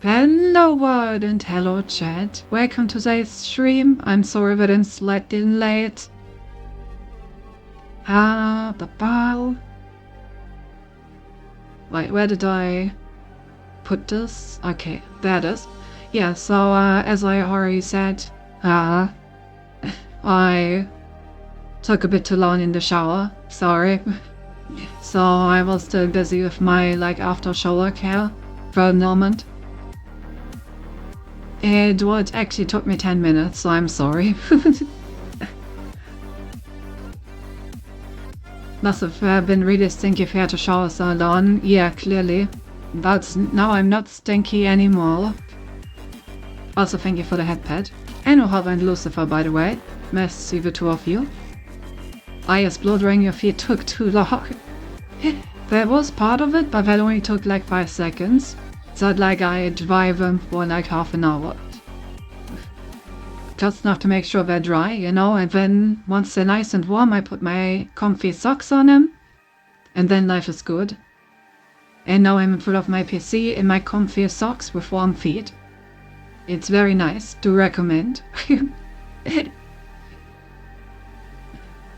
Hello world and hello chat. Welcome to today's stream. I'm sorry that I'm slightly late. The ball. Wait, where did I put this? Okay, there it is. Yeah, so as I already said, I took a bit too long in the shower. Sorry. So I was still busy with my after shower care for a moment. It would actually took me 10 minutes, so I'm sorry. Must have been really stinky if I had to shower so long. Yeah, clearly. Now I'm not stinky anymore. Also, thank you for the headpad. And Ohava and Lucifer, by the way. Merci the two of you. Yes, blow drying your feet took too long. That was part of it, but that only took 5 seconds. So I dry them for half an hour. Just enough to make sure they're dry, and then once they're nice and warm, I put my comfy socks on them, and then life is good. And now I'm in front of my PC in my comfy socks with warm feet. It's very nice, do recommend.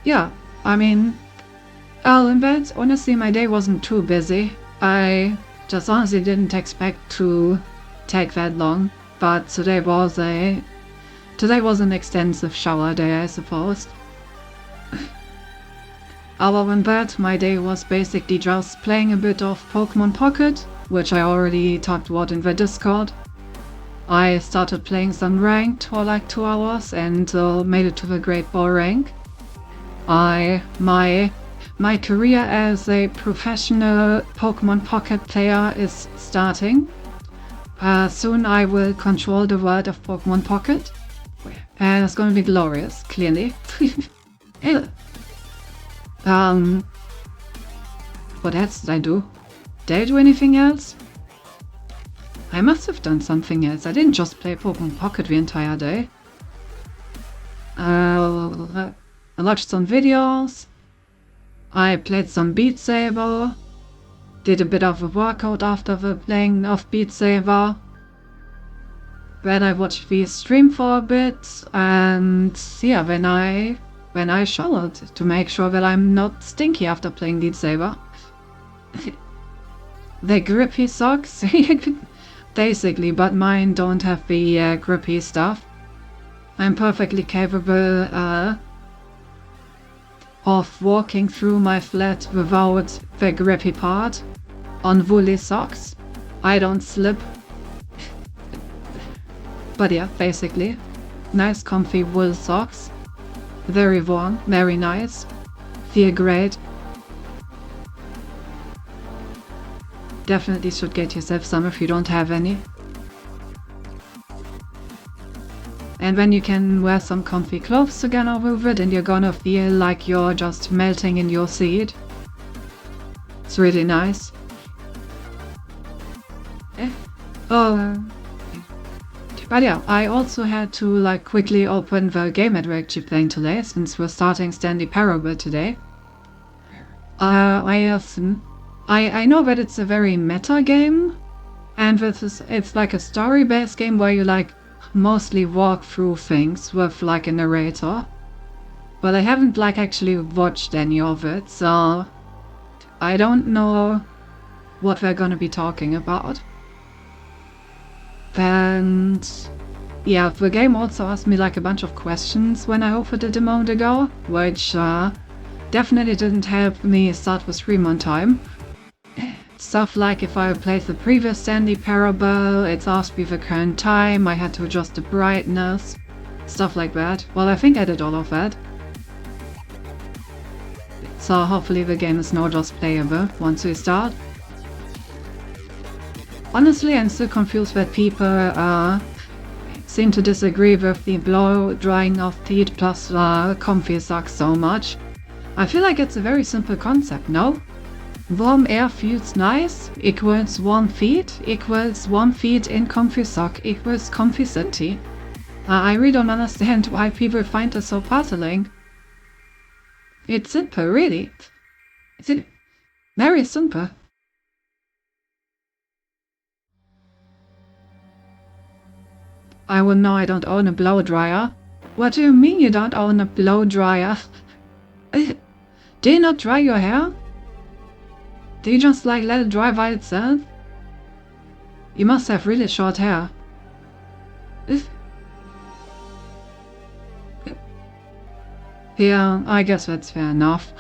Yeah, I mean, in bed, honestly my day wasn't too busy. I just honestly didn't expect to take that long, but today was an extensive shower day, I suppose. Other than that, my day was basically just playing a bit of Pokemon Pocket, which I already talked about in the Discord. I started playing some ranked for 2 hours and made it to the Great Ball rank. My career as a professional Pokemon Pocket player is starting. Soon I will control the world of Pokemon Pocket. And it's going to be glorious, clearly. What else did I do? Did I do anything else? I must have done something else. I didn't just play Pokemon Pocket the entire day. I watched some videos. I played some Beat Saber. Did a bit of a workout after the playing of Beat Saber. Then I watched the stream for a bit, and yeah, when I showered to make sure that I'm not stinky after playing Beat Saber. The grippy socks, basically, but mine don't have the grippy stuff. I'm perfectly capable of walking through my flat without the grippy part on woolly socks. I don't slip. But yeah, basically, nice comfy wool socks. Very warm, very nice. Feel great. Definitely should get yourself some if you don't have any. And when you can wear some comfy clothes together with it and you're gonna feel like you're just melting in your seat. It's really nice. But yeah, I also had to like quickly open the game that we're actually playing today, since we're starting Stanley Parable today. I know that it's a very meta game, and it's like a story-based game where you like mostly walk through things with like a narrator. But I haven't like actually watched any of it, so I don't know what we're gonna be talking about. And yeah, the game also asked me like a bunch of questions when I opened it a moment ago, which definitely didn't help me start the stream on time. Stuff like if I played the previous Stanley Parable, it's asked me the current time, I had to adjust the brightness, stuff like that. Well, I think I did all of that. So hopefully the game is now just playable once we start. Honestly, I'm still confused that people seem to disagree with the blow drying of feet plus comfy socks so much. I feel like it's a very simple concept, no? Warm air feels nice equals warm feet equals warm feet in comfy sock equals comfy city. I really don't understand why people find this so puzzling. It's simple, really. It's very simple. I will know I don't own a blow dryer. What do you mean you don't own a blow dryer? Do you not dry your hair? Do you just like let it dry by itself? You must have really short hair. Yeah, I guess that's fair enough.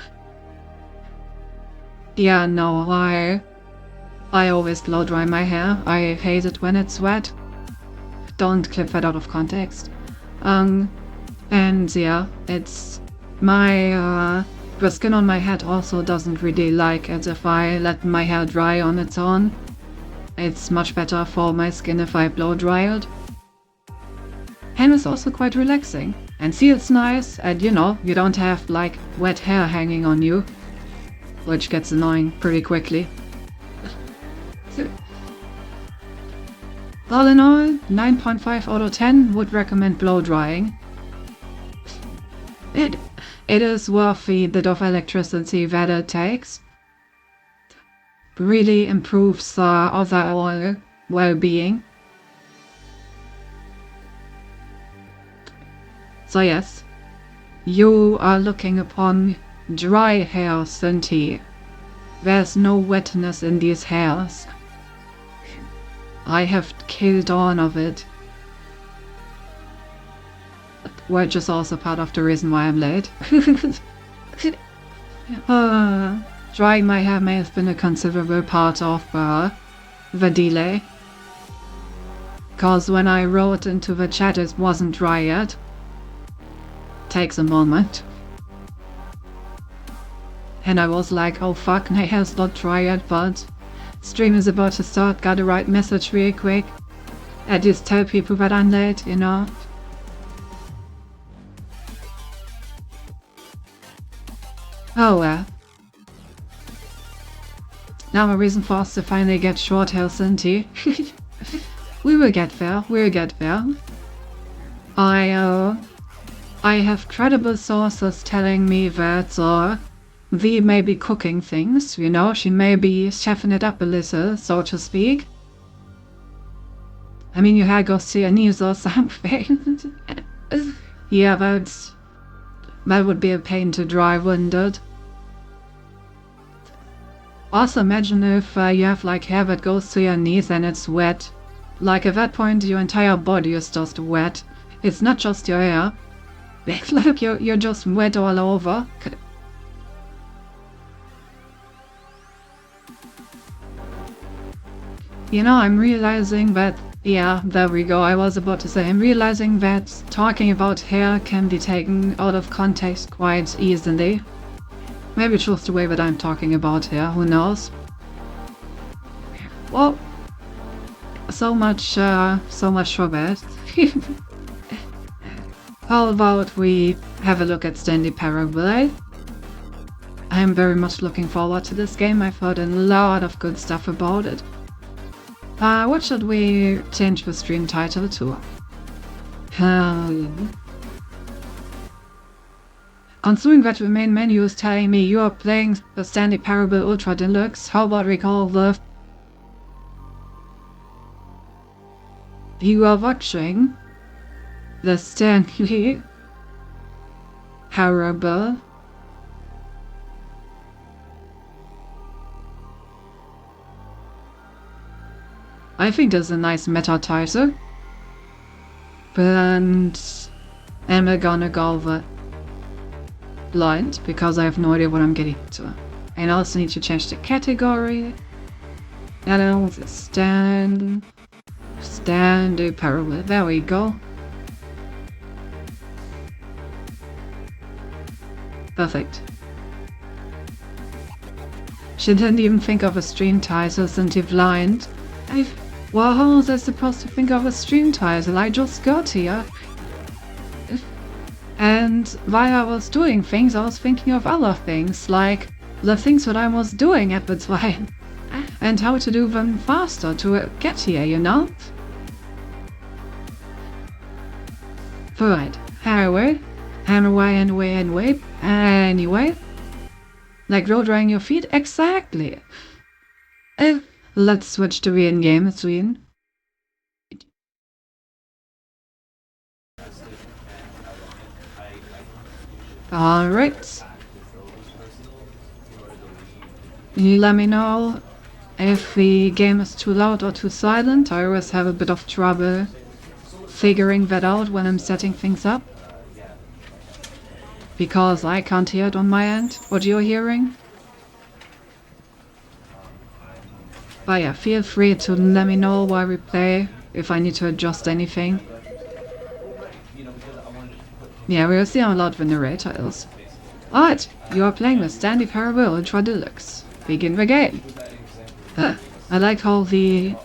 Yeah, no, I always blow dry my hair. I hate it when it's wet. Don't clip that out of context. And yeah, it's my the skin on my head also doesn't really like it if I let my hair dry on its own. It's much better for my skin if I blow dry it. And it's also quite relaxing and feels nice, and you know, you don't have like wet hair hanging on you, which gets annoying pretty quickly. All in all, 9.5 out of 10 would recommend blow drying. It is worth the bit of electricity that it takes. Really improves overall well-being. So yes, you are looking upon dry hair, Stinky. There's no wetness in these hairs. I have killed all of it. Which is also part of the reason why I'm late. Drying my hair may have been a considerable part of the delay. Cause when I wrote into the chat it wasn't dry yet. Takes a moment. And I was like, oh fuck, my hair's not dry yet, but stream is about to start, gotta write message real quick. I just tell people that I'm late, you know. Oh well. Now a reason for us to finally get short hair, Stinky. We will get there, we'll get there. I have credible sources telling me that V may be cooking things, you know, she may be chefing it up a little, so to speak. I mean, your hair goes to your knees or something. Yeah, that would be a pain to dry, wouldn't it? Also, imagine if you have like hair that goes to your knees and it's wet. Like at that point, your entire body is just wet. It's not just your hair. It's like you're just wet all over. You know, I'm realizing that, yeah, there we go, I was about to say, I'm realizing that talking about hair can be taken out of context quite easily. Maybe it's just the way that I'm talking about hair, who knows? Well, so much for that. How about we have a look at Stanley Parable? I'm very much looking forward to this game. I've heard a lot of good stuff about it. What should we change the stream title to? Considering that the main menu is telling me you are playing the Stanley Parable Ultra Deluxe, how about we call the... You are watching the Stanley Parable I think that's a nice meta title. And we're gonna go the blind because I have no idea what I'm getting to. And I also need to change the category. And then with the Stanley Parable. There we go. Perfect. She didn't even think of a stream title since you're blind. Well, how was I supposed to think of a stream title? I just got here. And while I was doing things, I was thinking of other things, like the things that I was doing at the time. And how to do them faster to get here, you know? Right. Anyway. Like roll drying your feet? Exactly. Let's switch to the in-game screen. Alright. Let me know if the game is too loud or too silent. I always have a bit of trouble figuring that out when I'm setting things up. Because I can't hear it on my end, what you're hearing. But yeah, feel free to let me know while we play, if I need to adjust anything. Yeah, we'll see a lot of the narrator is. Alright, you are playing with Stanley Parable Ultra Deluxe. Begin the game. I like how the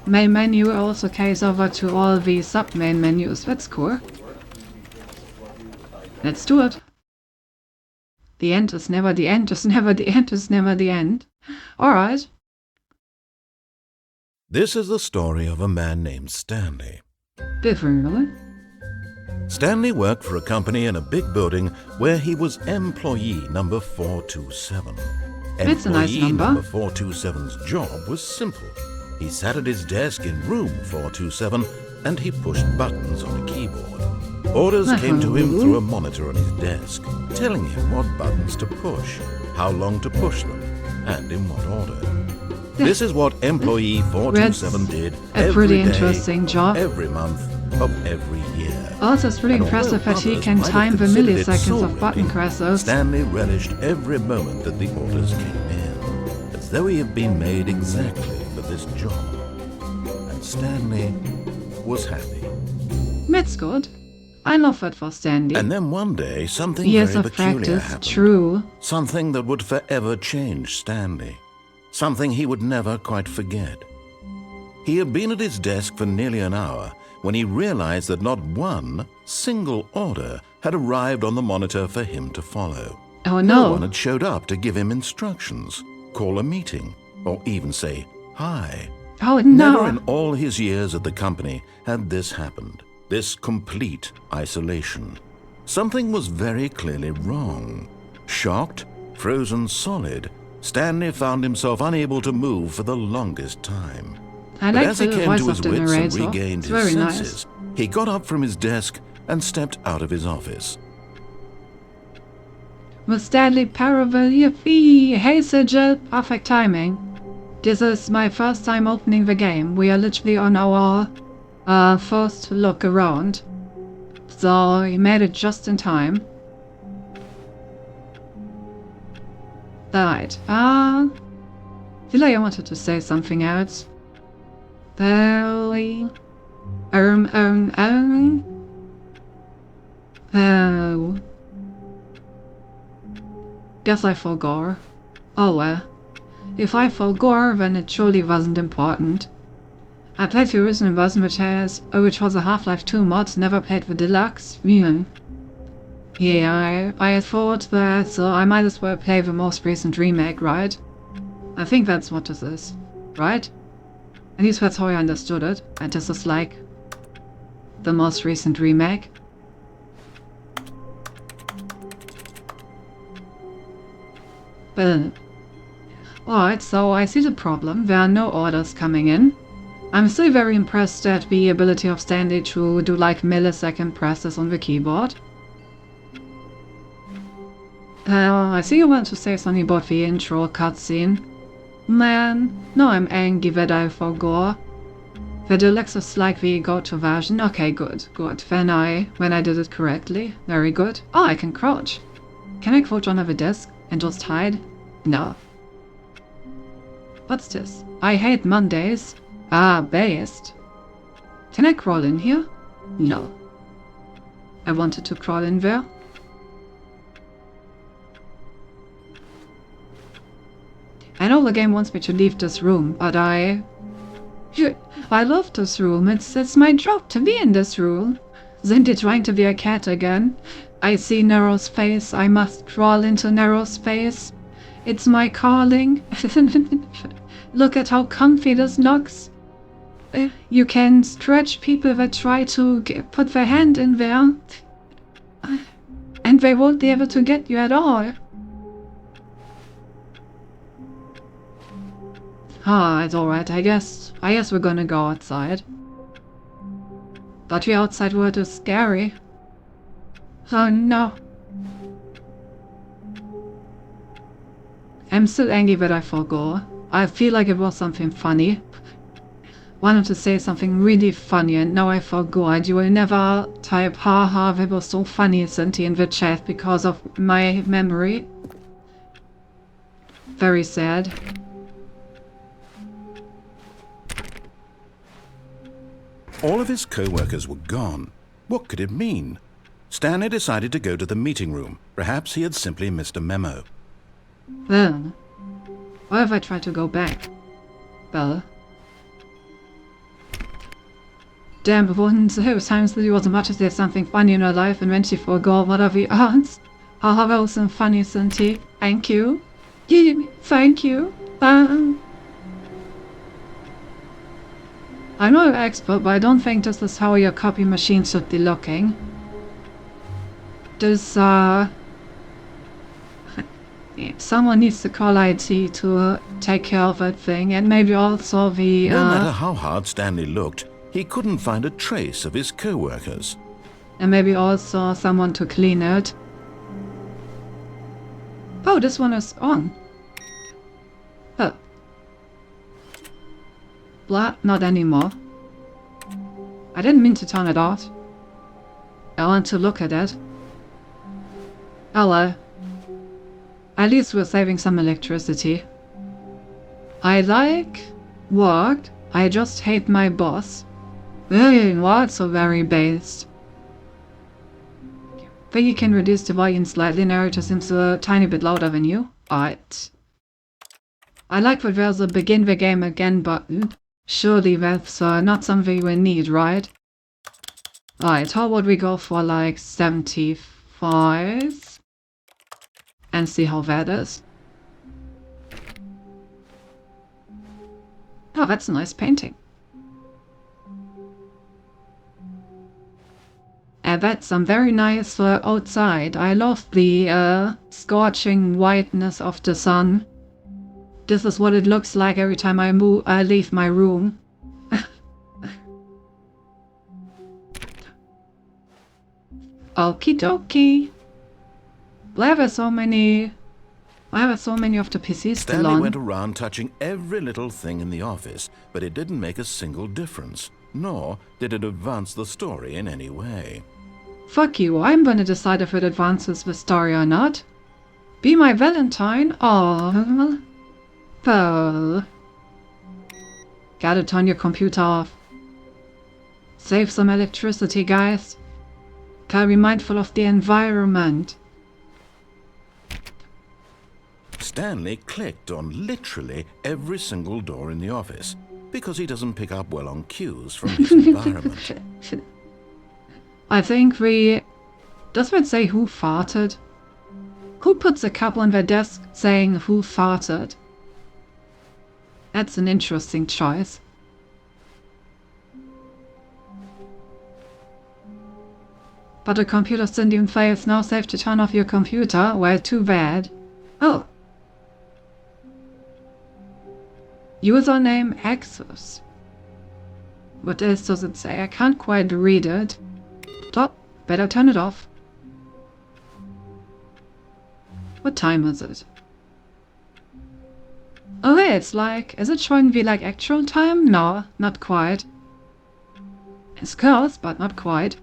main menu also carries over to all the sub-main menus, that's cool. Let's do it. The end is never the end, is never the end, is never the end. Alright. This is the story of a man named Stanley. Different, really? Stanley worked for a company in a big building where he was employee number 427. That's a nice number. Number 427's job was simple. He sat at his desk in room 427 and he pushed buttons on a keyboard. Orders came to him through a monitor on his desk, telling him what buttons to push, how long to push them, and in what order. This is what employee 427 did every day, interesting job. every month of every year. Also, it's really impressive that he can time the milliseconds of button presses. Stanley relished every moment that the orders came in, as though he had been made exactly for this job. And Stanley was happy. That's good. I love that for Stanley. And then one day, something Years very of peculiar practice, happened. true. Something that would forever change Stanley. Something he would never quite forget. He had been at his desk for nearly an hour when he realized that not one single order had arrived on the monitor for him to follow. Oh No no. one had showed up to give him instructions, call a meeting, or even say hi. Oh Never in no. all his years at the company had this happened. This complete isolation. Something was very clearly wrong. Shocked, frozen solid, Stanley found himself unable to move for the longest time. I But like as he the came voice to of his the wits and narrator. regained It's his very senses, nice. he got up from his desk and stepped out of his office. With Stanley Parable, hey Sigil, perfect timing. This is my first time opening the game. We are literally on our first look around. So he made it just in time. Right. feel like I wanted to say something else. Belly. Oh. Guess I forgot. Oh well. If I forgot, then it surely wasn't important. I played the original version, which was a Half-Life 2 mod, never played the deluxe. Yeah, I thought that, so I might as well play the most recent remake, right? I think that's what this is, right? At least that's how I understood it, and this is like the most recent remake. But alright, so I see the problem. There are no orders coming in. I'm still very impressed at the ability of Stanley to do like millisecond presses on the keyboard. I see you want to say something about the intro cutscene. Man, no, I'm angry that I forgot. The deluxe is like the go-to version. Okay, good. When I did it correctly. Very good. Oh, I can crouch. Can I crouch under the desk and just hide? No. What's this? I hate Mondays. Ah, based. Can I crawl in here? No. I wanted to crawl in there. I know the game wants me to leave this room, but I love this room. It's my job to be in this room. Sind you trying to be a cat again? I see narrow space. I must crawl into narrow space. It's my calling. Look at how comfy this looks. You can stretch people that try to put their hand in there. And they won't be able to get you at all. Ah, it's alright, I guess we're gonna go outside. But the outside world is scary. Oh no. I'm still angry that I forgot. I feel like it was something funny. Wanted to say something really funny and now I forgot. You will never type haha that was so funny Cinti in the chat because of my memory. Very sad. All of his co-workers were gone. What could it mean? Stanley decided to go to the meeting room. Perhaps he had simply missed a memo. Well, what if I try to go back? Well, damn, it wasn't so times that it was as much as there's something funny in her life and when she forgot what are the odds? Haha, that was some funny Cinti. Thank you. Thank you. I'm not an expert, but I don't think this is how your copy machine should be looking. There's, someone needs to call IT to take care of that thing, and maybe also the, No matter how hard Stanley looked, he couldn't find a trace of his co-workers. And maybe also someone to clean it. Oh, this one is on. Oh. Blah, not anymore. I didn't mean to turn it off. I want to look at it. Hello. At least we're saving some electricity. I like work. I just hate my boss. What? So very based. Think you can reduce the volume slightly. Narrator seems a tiny bit louder than you. Alright. I like that there's a begin the game again button. Surely that's not something we need, right? Alright, how about we go for like 75? And see how that is. Oh, that's a nice painting. And that's some very nice outside. I love the scorching whiteness of the sun. This is what it looks like every time I leave my room. Okie dokie. Why are there so many of the PCs still Stanley on? went around touching every little thing in the office, but it didn't make a single difference, nor did it advance the story in any way. Fuck you, I'm gonna decide if it advances the story or not. Be my Valentine? Oh. Simple. Gotta turn your computer off. Save some electricity, guys. Gotta be mindful of the environment. Stanley clicked on literally every single door in the office because he doesn't pick up well on cues from his environment. I think does it say who farted? Who puts a cup on their desk saying who farted? That's an interesting choice. But the computer didn't even fail. It's now safe to turn off your computer. Well, too bad. Oh. Username access. What else does it say? I can't quite read it. Stop. Better turn it off. What time is it? Oh, hey, it's like... Is it showing me like actual time? No, not quite. It's close, but not quite.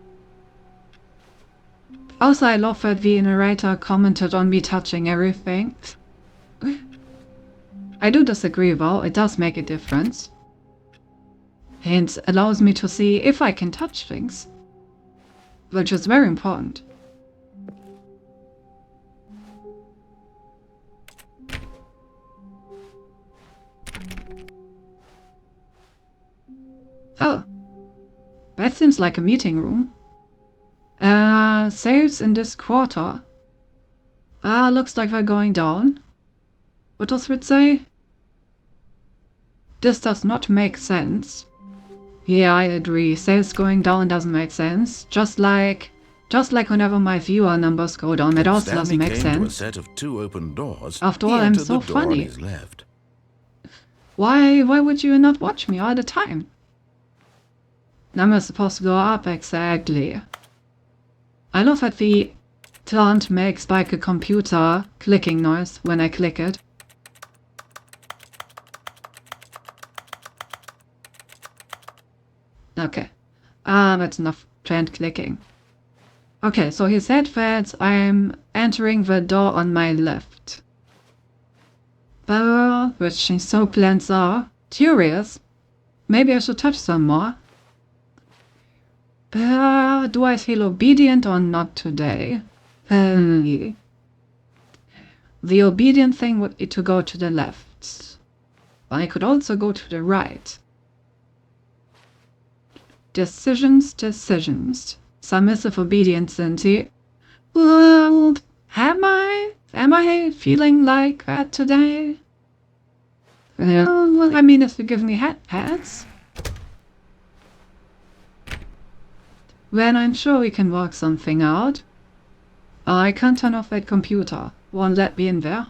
Also, I love that the narrator commented on me touching everything. I do disagree though, it does make a difference. And allows me to see if I can touch things. Which is very important. Oh. That seems like a meeting room. Sales in this quarter. Looks like they're going down. What does it say? This does not make sense. Yeah, I agree. Sales going down doesn't make sense. Just like whenever my viewer numbers go down, it also doesn't make sense. To a set of 2 open doors. After all, I'm so funny. Why would you not watch me all the time? Numbers supposed to go up, exactly. I love that the plant makes like a computer clicking noise when I click it. Okay. That's enough plant clicking. Okay, so he said that I'm entering the door on my left. Which so plants are. Curious. Maybe I should touch some more. Do I feel obedient or not today? The obedient thing would be to go to the left. But I could also go to the right. Decisions. Submissive obedience, Cindy. Well, am I feeling like that today? Well, I mean, if you give me hats, then I'm sure we can work something out. I can't turn off that computer. Won't let me in there.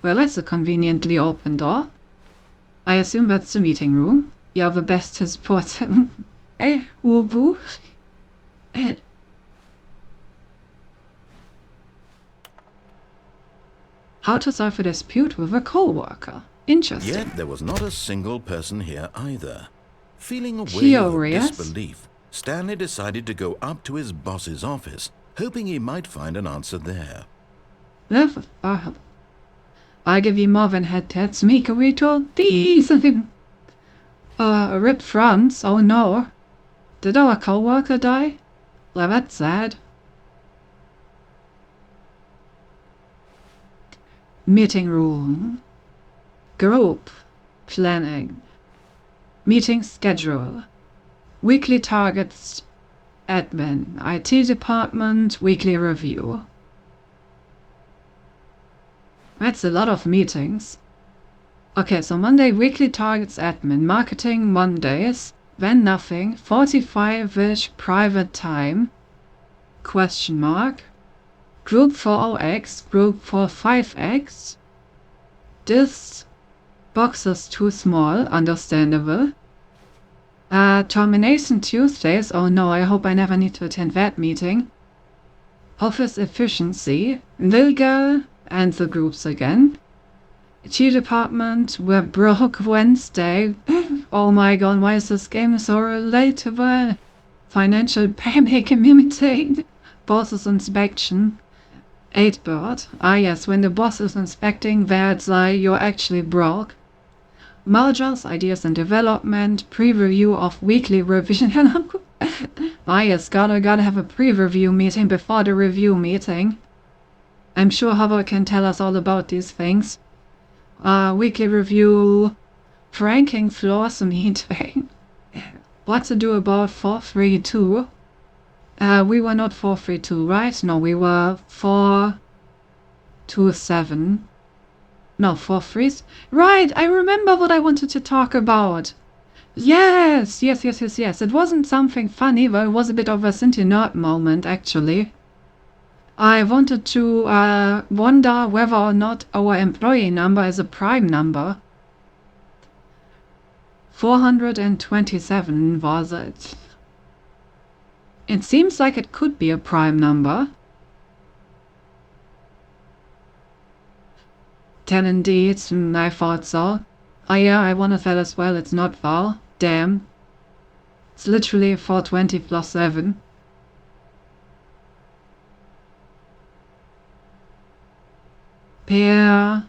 Well, that's a conveniently open door. I assume that's the meeting room. You're the best to support him. Hey, woo-boo. How to solve a dispute with a co-worker. Interesting. Yet there was not a single person here either. Feeling a wave of disbelief, Stanley decided to go up to his boss's office, hoping he might find an answer there. I give you more than headsets, Mika ritual. These ripped fronts. Oh no. Did our co-worker die? Well, that's sad. Meeting room. Group planning. Meeting schedule. Weekly targets. Admin. IT department. Weekly review. That's a lot of meetings. Okay, so Monday, weekly targets admin, marketing Mondays, then nothing, 45-ish private time, question mark, group 4x, group 45x, this box is too small, understandable, termination Tuesdays, oh no, I hope I never need to attend that meeting, office efficiency, legal, and the groups again. G department, we're broke Wednesday. Oh my god, why is this game so relatable? Financial panic community. boss's inspection. 8-bird. Ah yes, when the boss is inspecting that you're actually broke. Mergers, ideas and development, pre-review of weekly revision. Ah yes, gotta have a pre-review meeting before the review meeting. I'm sure Howard can tell us all about these things. Weekly review, ranking floors meeting. What to do about 432? We were not 432, right? No, we were 427. No, 43. Right, I remember what I wanted to talk about. Yes. It wasn't something funny, but it was a bit of a Sinti nerd moment, actually. I wanted to wonder whether or not our employee number is a prime number. 427 was it? It seems like it could be a prime number. 10 indeed, I thought so. Oh yeah, I wanted that as well, it's not far. Damn. It's literally 420 plus 7. Yeah.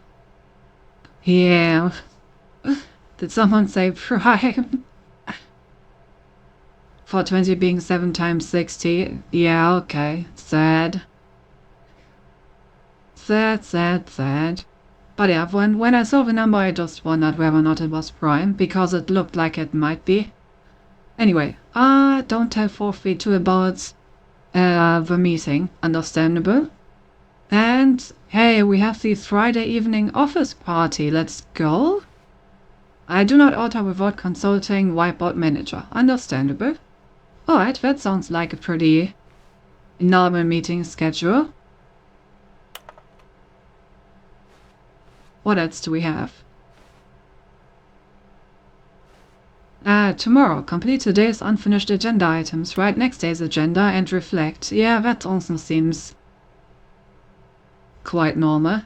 Did someone say prime? 420 being 7 times 60. Yeah, okay. Sad. But yeah, when I saw the number, I just wondered whether or not it was prime, because it looked like it might be. Anyway, don't tell 432 about the meeting. Understandable. And hey, we have the Friday evening office party. Let's go. I do not order without consulting whiteboard manager. Understandable. Alright, that sounds like a pretty normal meeting schedule. What else do we have? Tomorrow, complete today's unfinished agenda items, write next day's agenda and reflect. Yeah, that also seems quite normal.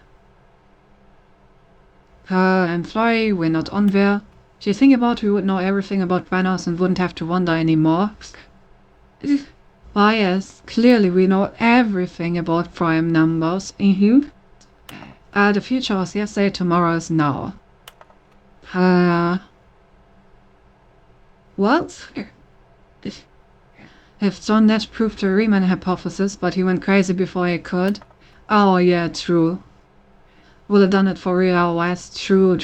Employee, we're not on there. If you think about it, we would know everything about banners and wouldn't have to wonder anymore. Why yes, clearly we know everything about prime numbers. The future was yesterday, tomorrow is now. What? If John Nash proved the Riemann hypothesis, but he went crazy before he could. Oh yeah, true. Would have done it for real, West. True.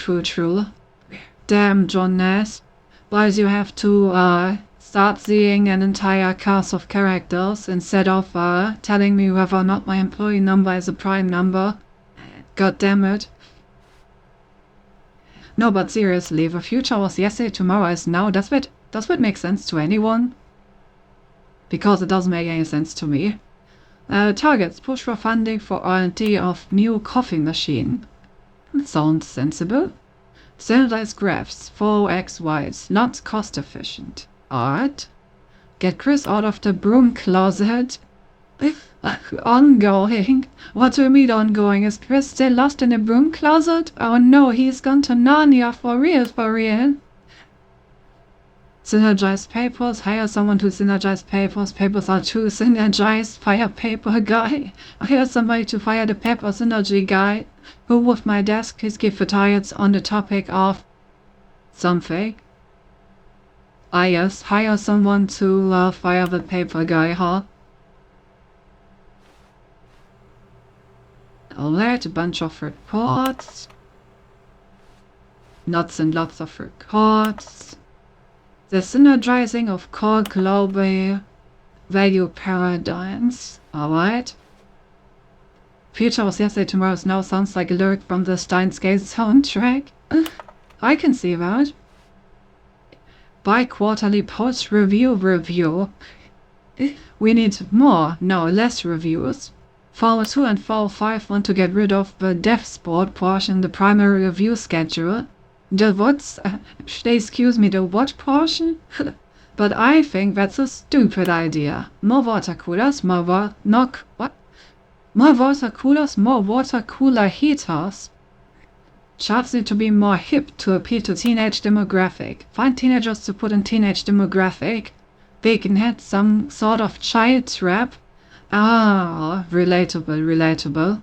Damn, John Nash. Why do you have to start seeing an entire cast of characters instead of telling me whether or not my employee number is a prime number? God damn it. No, but seriously, the future was yesterday, tomorrow is now. Does that make sense to anyone? Because it doesn't make any sense to me. Targets, push for funding for R&D of new coffee machine. Sounds sensible. Standardized graphs, 4x wide, not cost efficient. Alright. Get Chris out of the broom closet. Ongoing? What do you mean ongoing? Is Chris still lost in the broom closet? Oh no, he's gone to Narnia for real. Synergized papers, hire someone to synergize papers. Papers are too synergized. Fire paper guy. Hire somebody to fire the paper synergy guy. Who with my desk is give tired on the topic of something. Yes, hire someone to fire the paper guy, huh? Alright, a bunch of reports. Lots and lots of reports. The synergizing of core global value paradigms. Alright. Future was yesterday, tomorrow is now sounds like a lyric from the Steins Gate soundtrack. I can see that. Bi-quarterly post-review review. We need more, no, less reviews. Fall 2 and Fall 5 want to get rid of the dev sport portion, the primary review schedule. The what? Excuse me, the what portion? But I think that's a stupid idea. More water coolers, more water coolers, more water cooler heaters. Charts need to be more hip to appeal to teenage demographic. Find teenagers to put in teenage demographic. They can have some sort of child trap. Ah, relatable.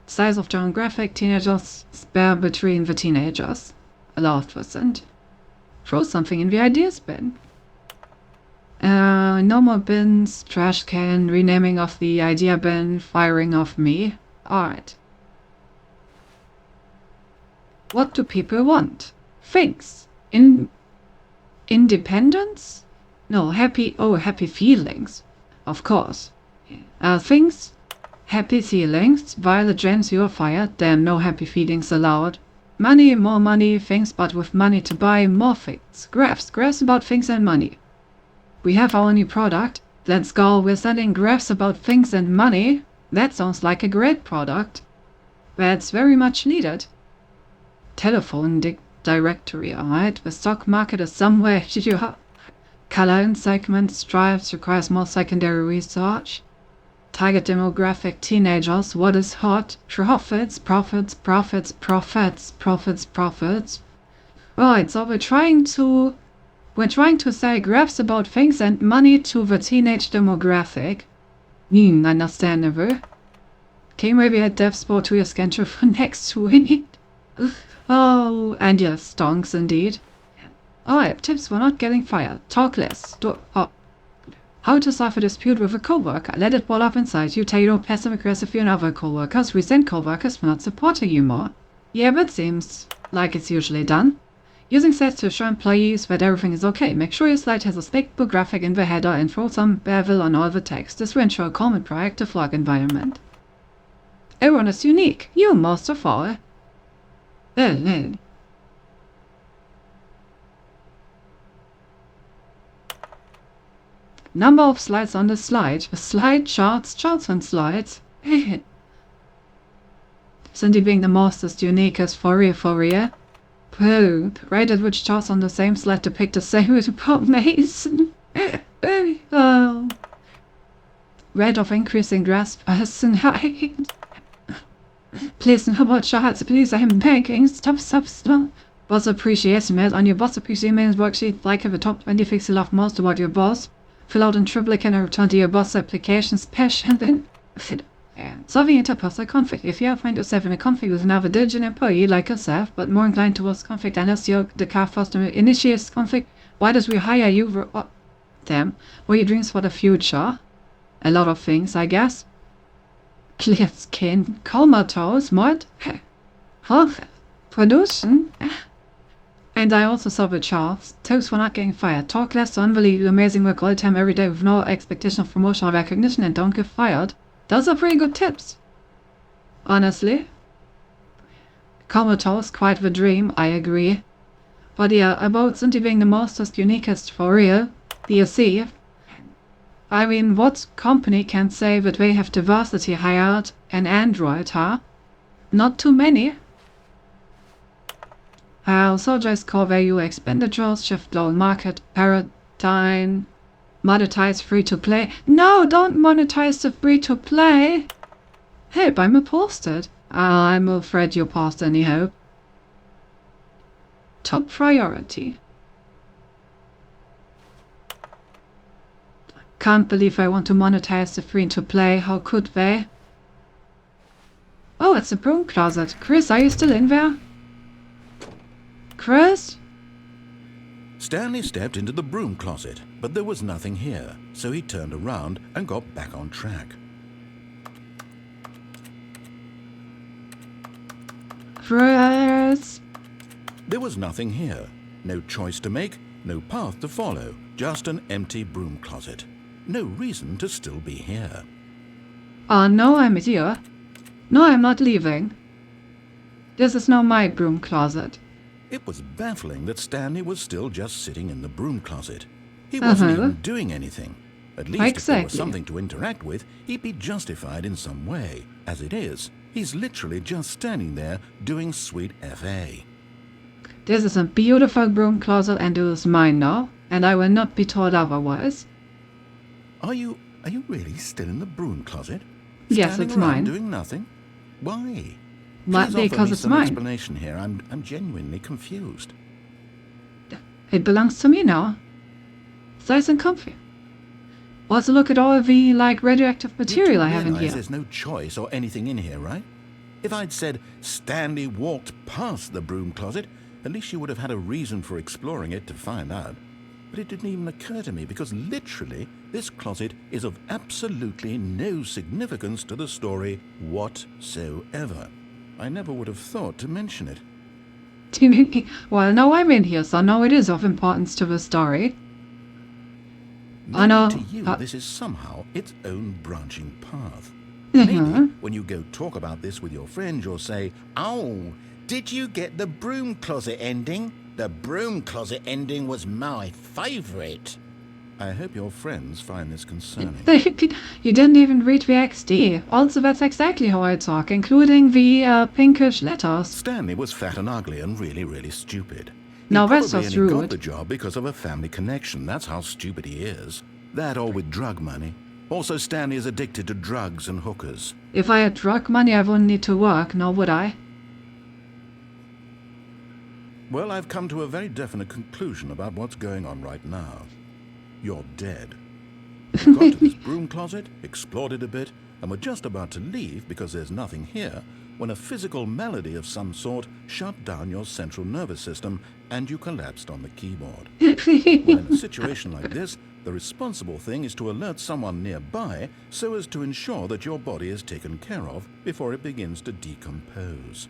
Size of demographic, teenagers, spare between the teenagers. A last percent. Throw something in the ideas bin. No more bins, trash can, renaming of the idea bin, firing of me. Alright. What do people want? Things. Independence? No, happy feelings. Of course. Things. Happy feelings. Violet James, you are fired. Damn, no happy feelings allowed. Money, more money, things, but with money to buy more things. Graphs about things and money. We have our new product. Let's go, we're selling graphs about things and money. That sounds like a great product. That's very much needed. Telephone directory, alright? The stock market is somewhere. Color and segment strives requires more secondary research. Target demographic teenagers. What is hot? Profits. Right, so we're trying to sell graphs about things and money to the teenage demographic. Understandable. Okay, maybe add dev sport to your schedule for next week. Oh, and yes, stonks indeed. Alright, tips for not getting fired. Talk less. How to solve a dispute with a coworker. Let it boil up inside you. Tell you passive aggressive to other coworkers. Resent coworkers for not supporting you more. Yeah, but seems like it's usually done. Using sets to assure employees that everything is okay. Make sure your slide has a stickable graphic in the header and throw some bevel on all the text. This will ensure a calm and proactive work environment. Everyone is unique. You most of all. Number of slides on the slide. The slide charts and slides. Cindy being the mostest uniquest for real. Right at which charts on the same slide depict the same information. Rate of increasing grasp person height. Please no more charts, please, I'm begging. Stop. Boss appreciation mail on your boss appreciation mail worksheet. Like the top 20 things you love most about your boss. Fill out in triplicate and return to your boss applications patient and solving interpersonal conflict. If you find yourself in a conflict with another diligent employee like yourself, but more inclined towards conflict unless you're the car first initiates conflict, why does we hire you? Damn. What are your dreams for the future? A lot of things, I guess. Clear skin, comatose, mod, health, production. And I also saw the charts. Tips for not getting fired. Talk less, unbelievable, amazing work all the time, every day with no expectation of promotion or recognition, and don't get fired. Those are pretty good tips. Honestly. Comatose, quite the dream, I agree. But yeah, about Cindy being the mostest uniquest for real, do you see? I mean, what company can say that they have diversity hired an android, huh? Not too many. Also just core value expenditures, shift low market paradigm, monetize free to play. No, don't monetize the free to play. Help, I'm posted. I'm afraid you're past any hope. Top priority. Can't believe I want to monetize the free to play. How could they? Oh, it's a broom closet. Chris, are you still in there? Chris? Stanley stepped into the broom closet, but there was nothing here, so he turned around and got back on track. Chris? There was nothing here. No choice to make, no path to follow, just an empty broom closet. No reason to still be here. No, I'm here. No, I'm not leaving. This is not my broom closet. It was baffling that Stanley was still just sitting in the broom closet. He wasn't even doing anything. At least if there was something to interact with, he'd be justified in some way. As it is, he's literally just standing there doing sweet FA. This is a beautiful broom closet and it is mine now, and I will not be told otherwise. Are you really still in the broom closet? Yes, Standing it's around mine. Doing nothing? Why? Because it's mine. Explanation here. I'm genuinely confused. It belongs to me now. Nice and comfy. Also, look at all the, like, radioactive material I have in here. There's no choice or anything in here, right? If I'd said Stanley walked past the broom closet, at least you would have had a reason for exploring it to find out. But it didn't even occur to me because literally this closet is of absolutely no significance to the story whatsoever. I never would have thought to mention it. Well, now I'm in here, so now it is of importance to the story. I know. To you, this is somehow its own branching path. Maybe when you go talk about this with your friends, you'll say, "Oh, did you get the broom closet ending? The broom closet ending was my favourite." I hope your friends find this concerning. You didn't even read the XD. Also, that's exactly how I talk, including the pinkish letters. Stanley was fat and ugly and really, really stupid. No, that's just rude. He got the job because of a family connection. That's how stupid he is. That or with drug money. Also, Stanley is addicted to drugs and hookers. If I had drug money, I wouldn't need to work, now would I? Well, I've come to a very definite conclusion about what's going on right now. You're dead. You got to this broom closet, explored it a bit, and were just about to leave because there's nothing here, when a physical malady of some sort shut down your central nervous system and you collapsed on the keyboard. Well, in a situation like this, the responsible thing is to alert someone nearby so as to ensure that your body is taken care of before it begins to decompose.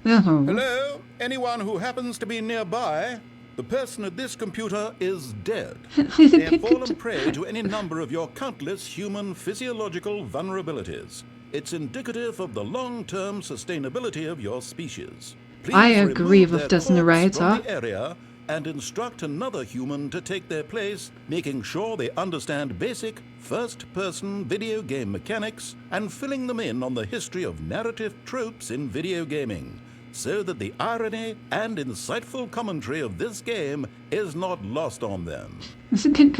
Hello? Anyone who happens to be nearby? The person at this computer is dead. They have fallen prey to any number of your countless human physiological vulnerabilities. It's indicative of the long-term sustainability of your species. Please I agree with this narrator. From the area and instruct another human to take their place, making sure they understand basic first-person video game mechanics and filling them in on the history of narrative tropes in video gaming, so that the irony and insightful commentary of this game is not lost on them.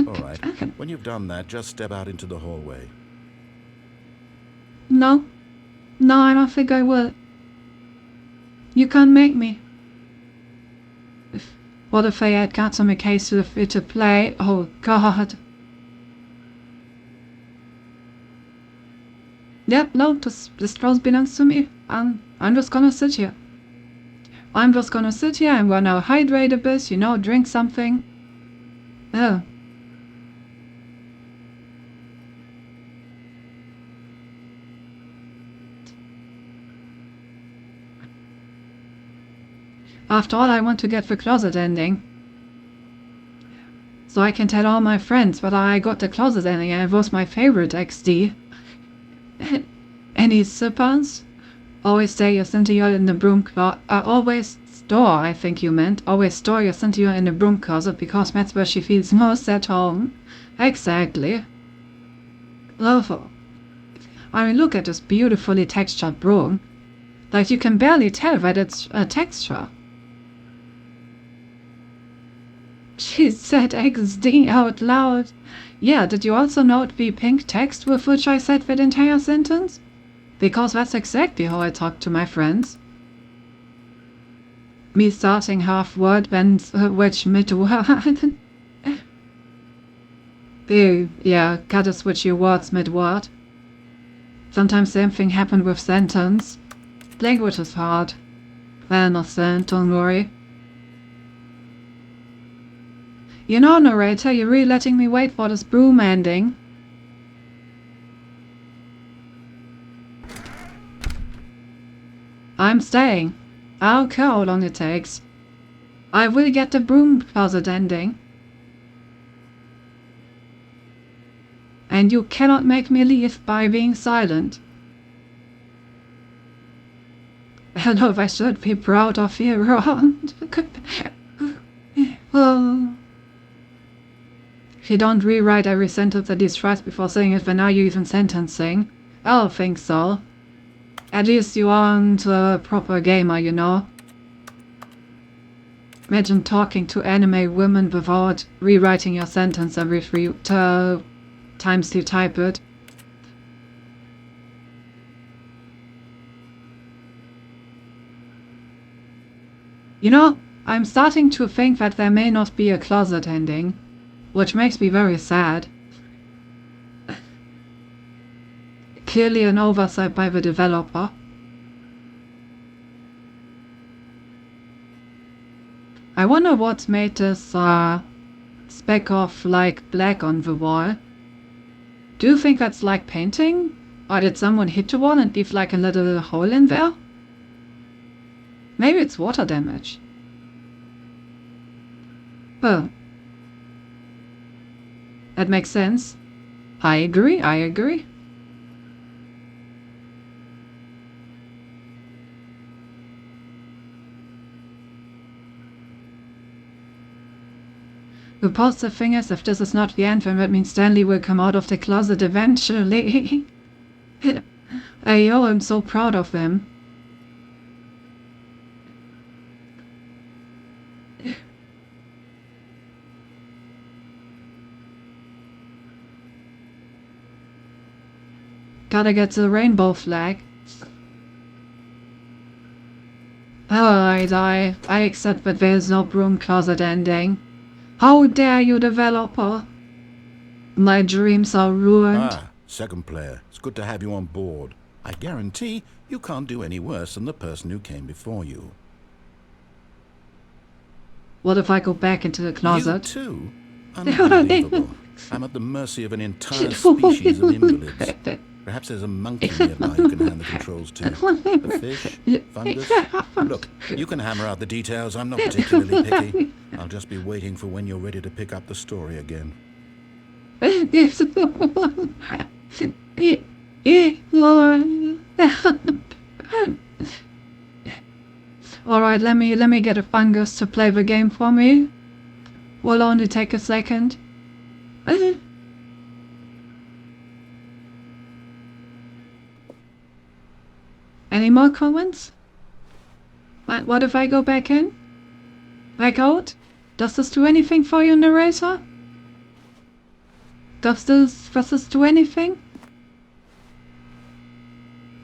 All right, when you've done that, just step out into the hallway. No, I don't think I will. You can't make me. What if I had got some case to play? Oh, God. Yep, no, this house belongs to me. I'm just gonna sit here. I'm gonna hydrate a bit, drink something. Oh. After all, I want to get the closet ending. So I can tell all my friends that I got the closet ending and it was my favorite XD. Any suppers? Always stay your centriole in the broom closet. Always store your centriole in the broom closet because that's where she feels most at home. Exactly. Lovely. I mean, look at this beautifully textured broom. Like, you can barely tell that it's a texture. She said XD out loud. Yeah, did you also note the pink text with which I said that entire sentence? Because that's exactly how I talk to my friends. Me starting half word, then which mid-word. Yeah, gotta switch your words mid-word. Sometimes same thing happened with sentence. Language is hard. I understand, don't worry. Narrator, you're really letting me wait for this broom ending. I'm staying. I don't care how long it takes. I will get the broom closet ending. And you cannot make me leave by being silent. I don't know if I should be proud of you. Oh. If you don't rewrite every sentence at least twice before saying it, then are you even sentencing? I don't think so. At least you aren't a proper gamer, Imagine talking to anime women without rewriting your sentence every 3 times you type it. I'm starting to think that there may not be a closet ending, which makes me very sad. Clearly an oversight by the developer. I wonder what made this speck of like black on the wall. Do you think that's like painting? Or did someone hit the wall and leave like a little hole in there? Maybe it's water damage. Well, that makes sense. I agree. The positive thing is, if this is not the end, then that means Stanley will come out of the closet eventually. Ayo, I'm so proud of him. Gotta get the rainbow flag. Alright, I accept that there's no broom closet ending. How dare you, developer? My dreams are ruined. Ah, second player. It's good to have you on board. I guarantee you can't do any worse than the person who came before you. What if I go back into the closet? You too? Unbelievable. I'm at the mercy of an entire species of invalids. Perhaps there's a monkey nearby you can hand the controls to. A fish? Fungus? Look, you can hammer out the details. I'm not particularly picky. I'll just be waiting for when you're ready to pick up the story again. Alright, let me get a fungus to play the game for me. Will only take a second. Any more comments? What if I go back in? Back out? Does this do anything for you, narrator? Does this do anything?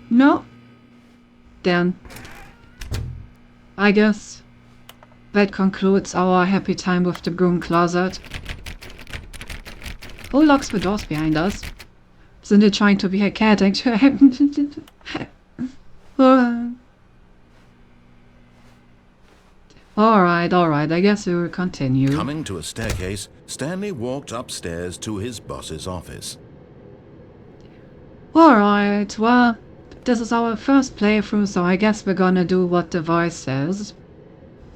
No? Then I guess that concludes our happy time with the broom closet. Who locks the doors behind us? Isn't it trying to be a cat actually? Alright, I guess we will continue. Coming to a staircase, Stanley walked upstairs to his boss's office. Alright, well, this is our first playthrough, so I guess we're gonna do what the voice says.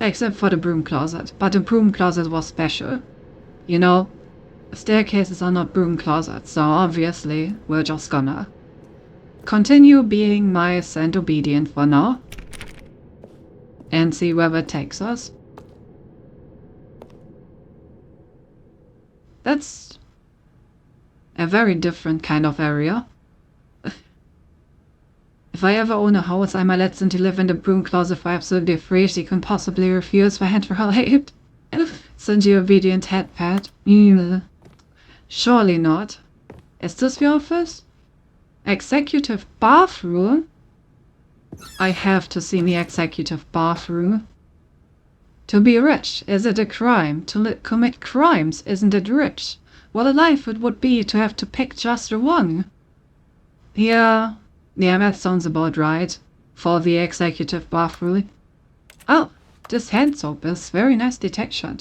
Except for the broom closet, but the broom closet was special. You know, staircases are not broom closets, so obviously we're just gonna continue being nice and obedient for now. And see where it takes us. That's a very different kind of area. If I ever own a house, I might let Cindy live in the broom closet for absolutely free. She can possibly refuse for hand her aid. Cindy obedient head pad. Surely not. Is this the office? Executive bathroom? I have to see the executive bathroom. To be rich, is it a crime? To commit crimes, isn't it rich? What a life it would be to have to pick just the one. Yeah, that sounds about right. For the executive bathroom. Oh, this hand soap is very nice detection.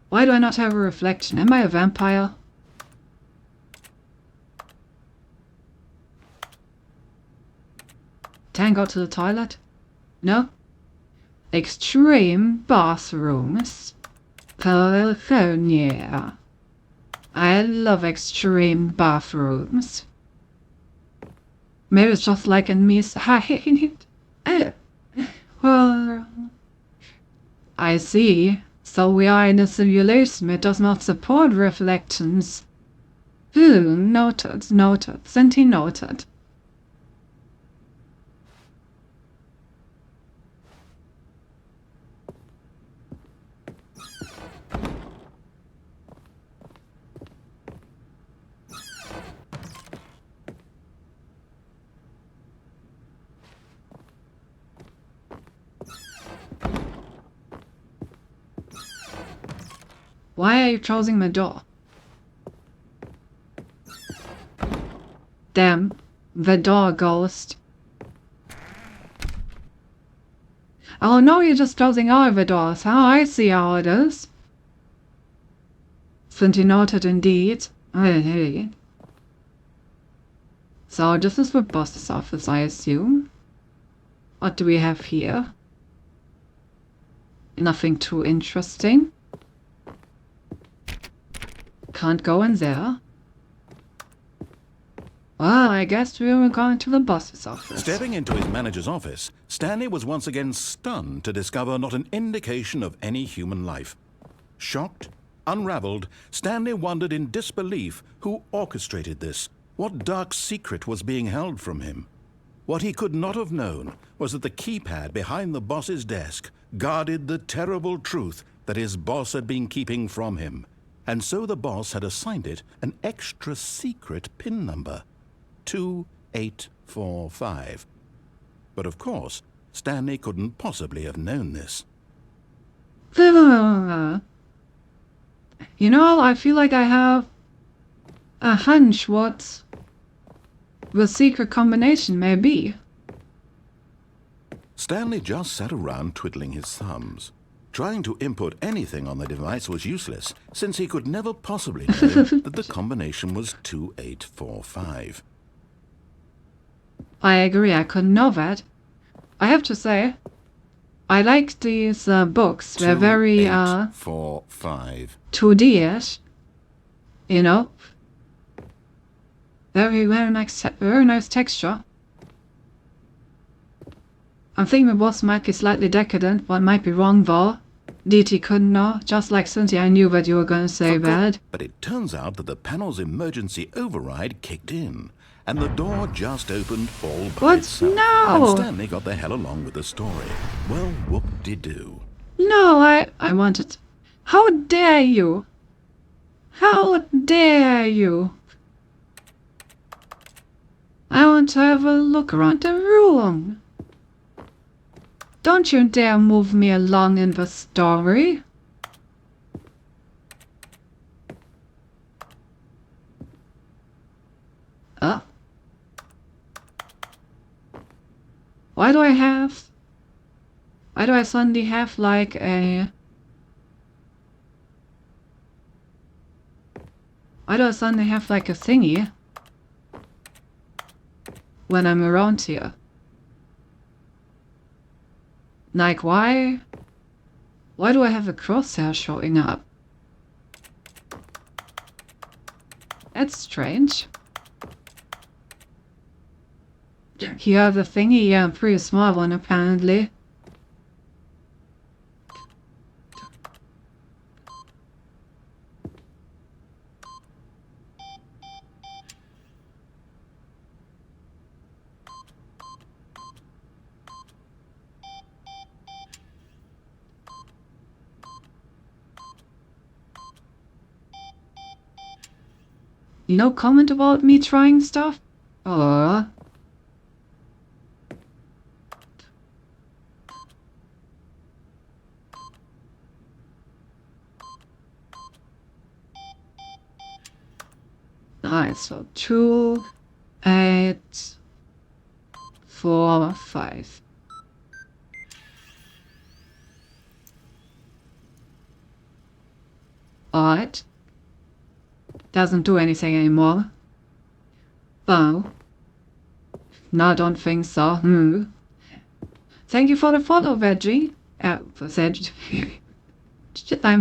Why do I not have a reflection? Am I a vampire? Can I go to the toilet? No? Extreme bathrooms. California. I love extreme bathrooms. Maybe it's just like in me side. Well, I see. So we are in a simulation. It does not support reflections. Noted. Senti noted. Why are you closing my door? Damn, the door ghost. Oh no, you're just closing all the doors. Oh, I see how it is. Since you noted indeed. Hey. So this is the boss's office, I assume. What do we have here? Nothing too interesting. Can't go in there. Well, I guess we were going to the boss's office. Stepping into his manager's office, Stanley was once again stunned to discover not an indication of any human life. Shocked, unraveled, Stanley wondered in disbelief who orchestrated this, what dark secret was being held from him. What he could not have known was that the keypad behind the boss's desk guarded the terrible truth that his boss had been keeping from him, and so the boss had assigned it an extra secret PIN number, 2845. But of course, Stanley couldn't possibly have known this. You know, I feel like I have a hunch what the secret combination may be. Stanley just sat around twiddling his thumbs. Trying to input anything on the device was useless, since he could never possibly know that the combination was 2845. I agree, I couldn't know that. I have to say, I like these books. They're very 2845. 2D-ish. You know? Very nice texture. I'm thinking the boss might be slightly decadent, but might be wrong though. DT couldn't know, just like Cynthia, I knew that you were going to say that. But it turns out that the panel's emergency override kicked in, and the door just opened all by What? itself. No! And Stanley got the hell along with the story. Well, whoop-de-doo. No, I wanted... How dare you? How dare you? I want to have a look around the room. Don't you dare move me along in the story. Why do I suddenly have like a... Why do I suddenly have like a thingy when I'm around here? Like, why do I have a crosshair showing up? That's strange. You have a thingy, yeah, a pretty small one apparently. No comment about me trying stuff? Oh. Alright, so 2, 8, 4, 5. Alright. Doesn't do anything anymore. Oh. No, I don't think so. Thank you for the follow, Veggie. I'm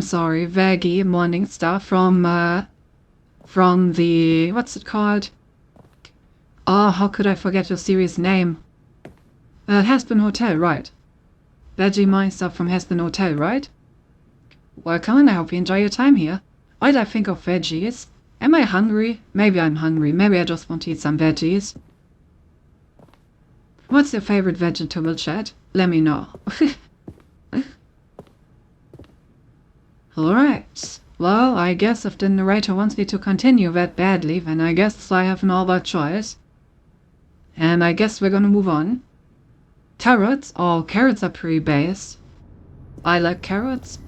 sorry, Veggie Morningstar from the... what's it called? Oh, how could I forget your series name? Hespen Hotel, right. Veggie Morningstar from Hespen Hotel, right? Welcome, and I hope you enjoy your time here. Why did I think of veggies? Am I hungry? Maybe I'm hungry. Maybe I just want to eat some veggies. What's your favorite vegetable, chat? Let me know. Alright. Well, I guess if the narrator wants me to continue that badly, then I guess I have no other choice. And I guess we're gonna move on. Carrots? Oh, carrots are pretty base. I like carrots.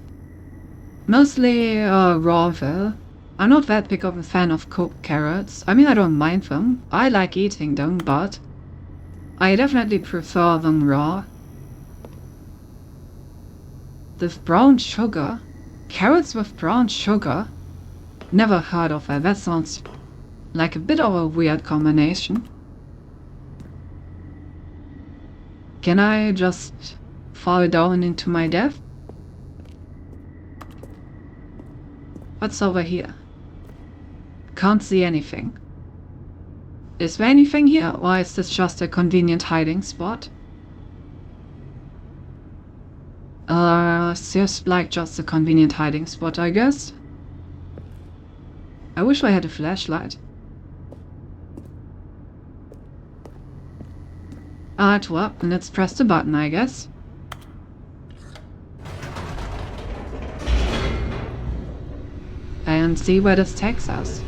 Mostly raw though. I'm not that big of a fan of cooked carrots. I mean, I don't mind them. I like eating them, but I definitely prefer them raw. With brown sugar? Carrots with brown sugar? Never heard of that. That sounds like a bit of a weird combination. Can I just fall down into my death? What's over here? Can't see anything. Is there anything here, or is this just a convenient hiding spot? It's just like just a convenient hiding spot, I guess. I wish I had a flashlight. Alright, well, let's press the button, I guess. And see where this takes us.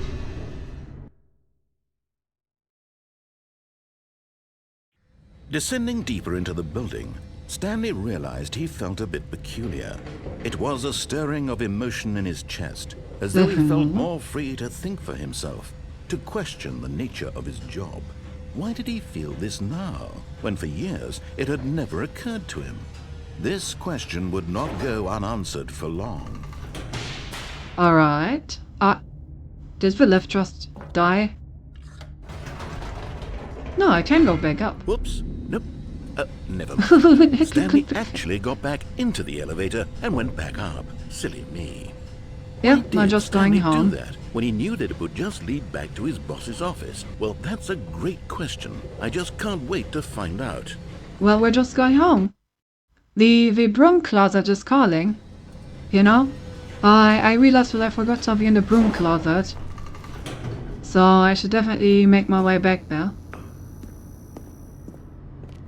Descending deeper into the building, Stanley realized he felt a bit peculiar. It was a stirring of emotion in his chest, as though he felt more free to think for himself, to question the nature of his job. Why did he feel this now, when for years it had never occurred to him? This question would not go unanswered for long. Alright. Did the lift just die? No, I can go back up. Whoops. Nope. Never mind. Stanley actually got back into the elevator and went back up. Silly me. Yeah, I'm just going home. Do that when he knew that it would just lead back to his boss's office? Well, that's a great question. I just can't wait to find out. Well, we're just going home. The broom closet is calling. You know? I realized that I forgot to be in the broom closet. So I should definitely make my way back there.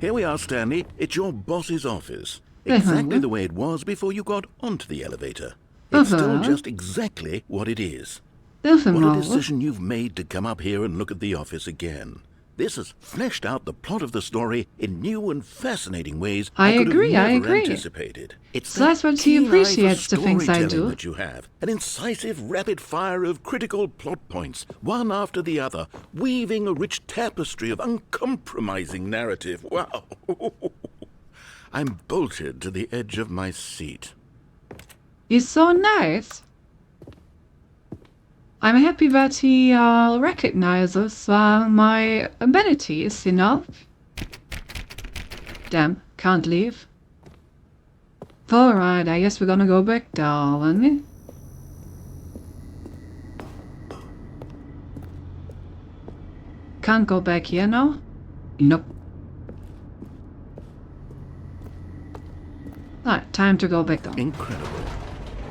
Here we are, Stanley. It's your boss's office. Exactly the way it was before you got onto the elevator. It's still just exactly what it is. What a decision you've made to come up here and look at the office again. This has fleshed out the plot of the story in new and fascinating ways I could have never anticipated. It's so that's what he appreciates the things I do. That you have. An incisive rapid fire of critical plot points, one after the other, weaving a rich tapestry of uncompromising narrative. Wow. I'm bolted to the edge of my seat. He's so nice. I'm happy that he recognizes my abilities, you know? Damn, can't leave. Alright, I guess we're gonna go back down. Can't go back here now? Nope. Alright, time to go back down. Incredible.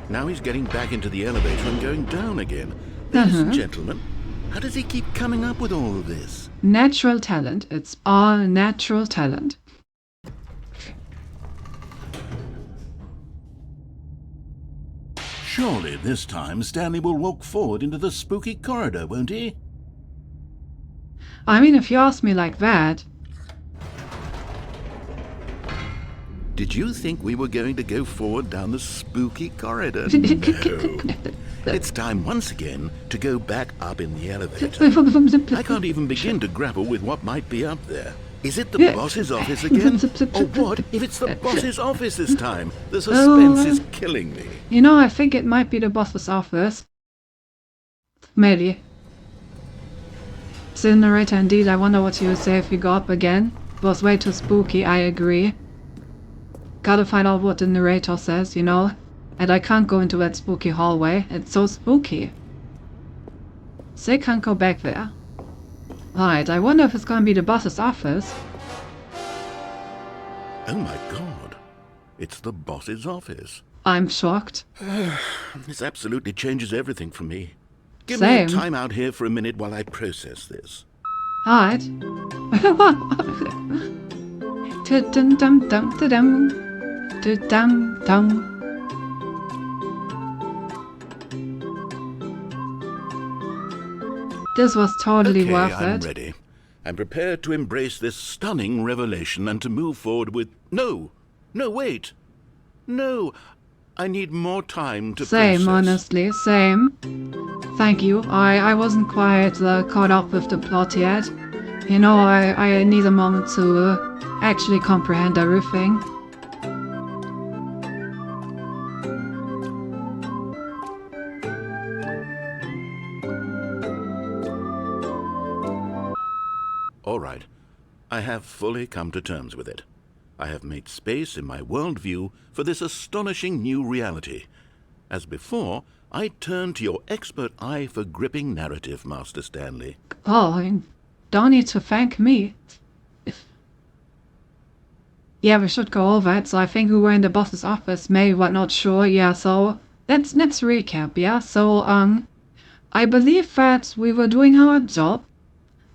Now he's getting back into the elevator and going down again. Ladies and gentlemen, how does he keep coming up with all of this? Natural talent. It's all natural talent. Surely this time Stanley will walk forward into the spooky corridor, won't he? I mean, if you ask me like that... Did you think we were going to go forward down the spooky corridor? No. It's time once again to go back up in the elevator. I can't even begin to grapple with what might be up there. Is it the boss's office again? Or what if it's the boss's office this time? The suspense is killing me. You know, I think it might be the boss's office. Maybe. So narrator, indeed, I wonder what you would say if you go up again. It was way too spooky, I agree. Gotta find out what the narrator says, you know? And I can't go into that spooky hallway. It's so spooky. So I can't go back there. Right, I wonder if it's gonna be the boss's office. Oh my god. It's the boss's office. I'm shocked. This absolutely changes everything for me. Give Same. me a time out here for a minute while I process this. Alright. This was totally worth it. I'm ready. I'm prepared to embrace this stunning revelation and to move forward with... No! No, wait! No! I need more time to Same, process. honestly, same. Thank you. I wasn't quite caught up with the plot yet. You know, I need a moment to actually comprehend everything. All right. I have fully come to terms with it. I have made space in my worldview for this astonishing new reality. As before, I turn to your expert eye for gripping narrative, Master Stanley. Oh, you don't need to thank me. Yeah, we should go over it. So I think we were in the boss's office, maybe, but not sure. Yeah, so let's recap, yeah? So, I believe that we were doing our job,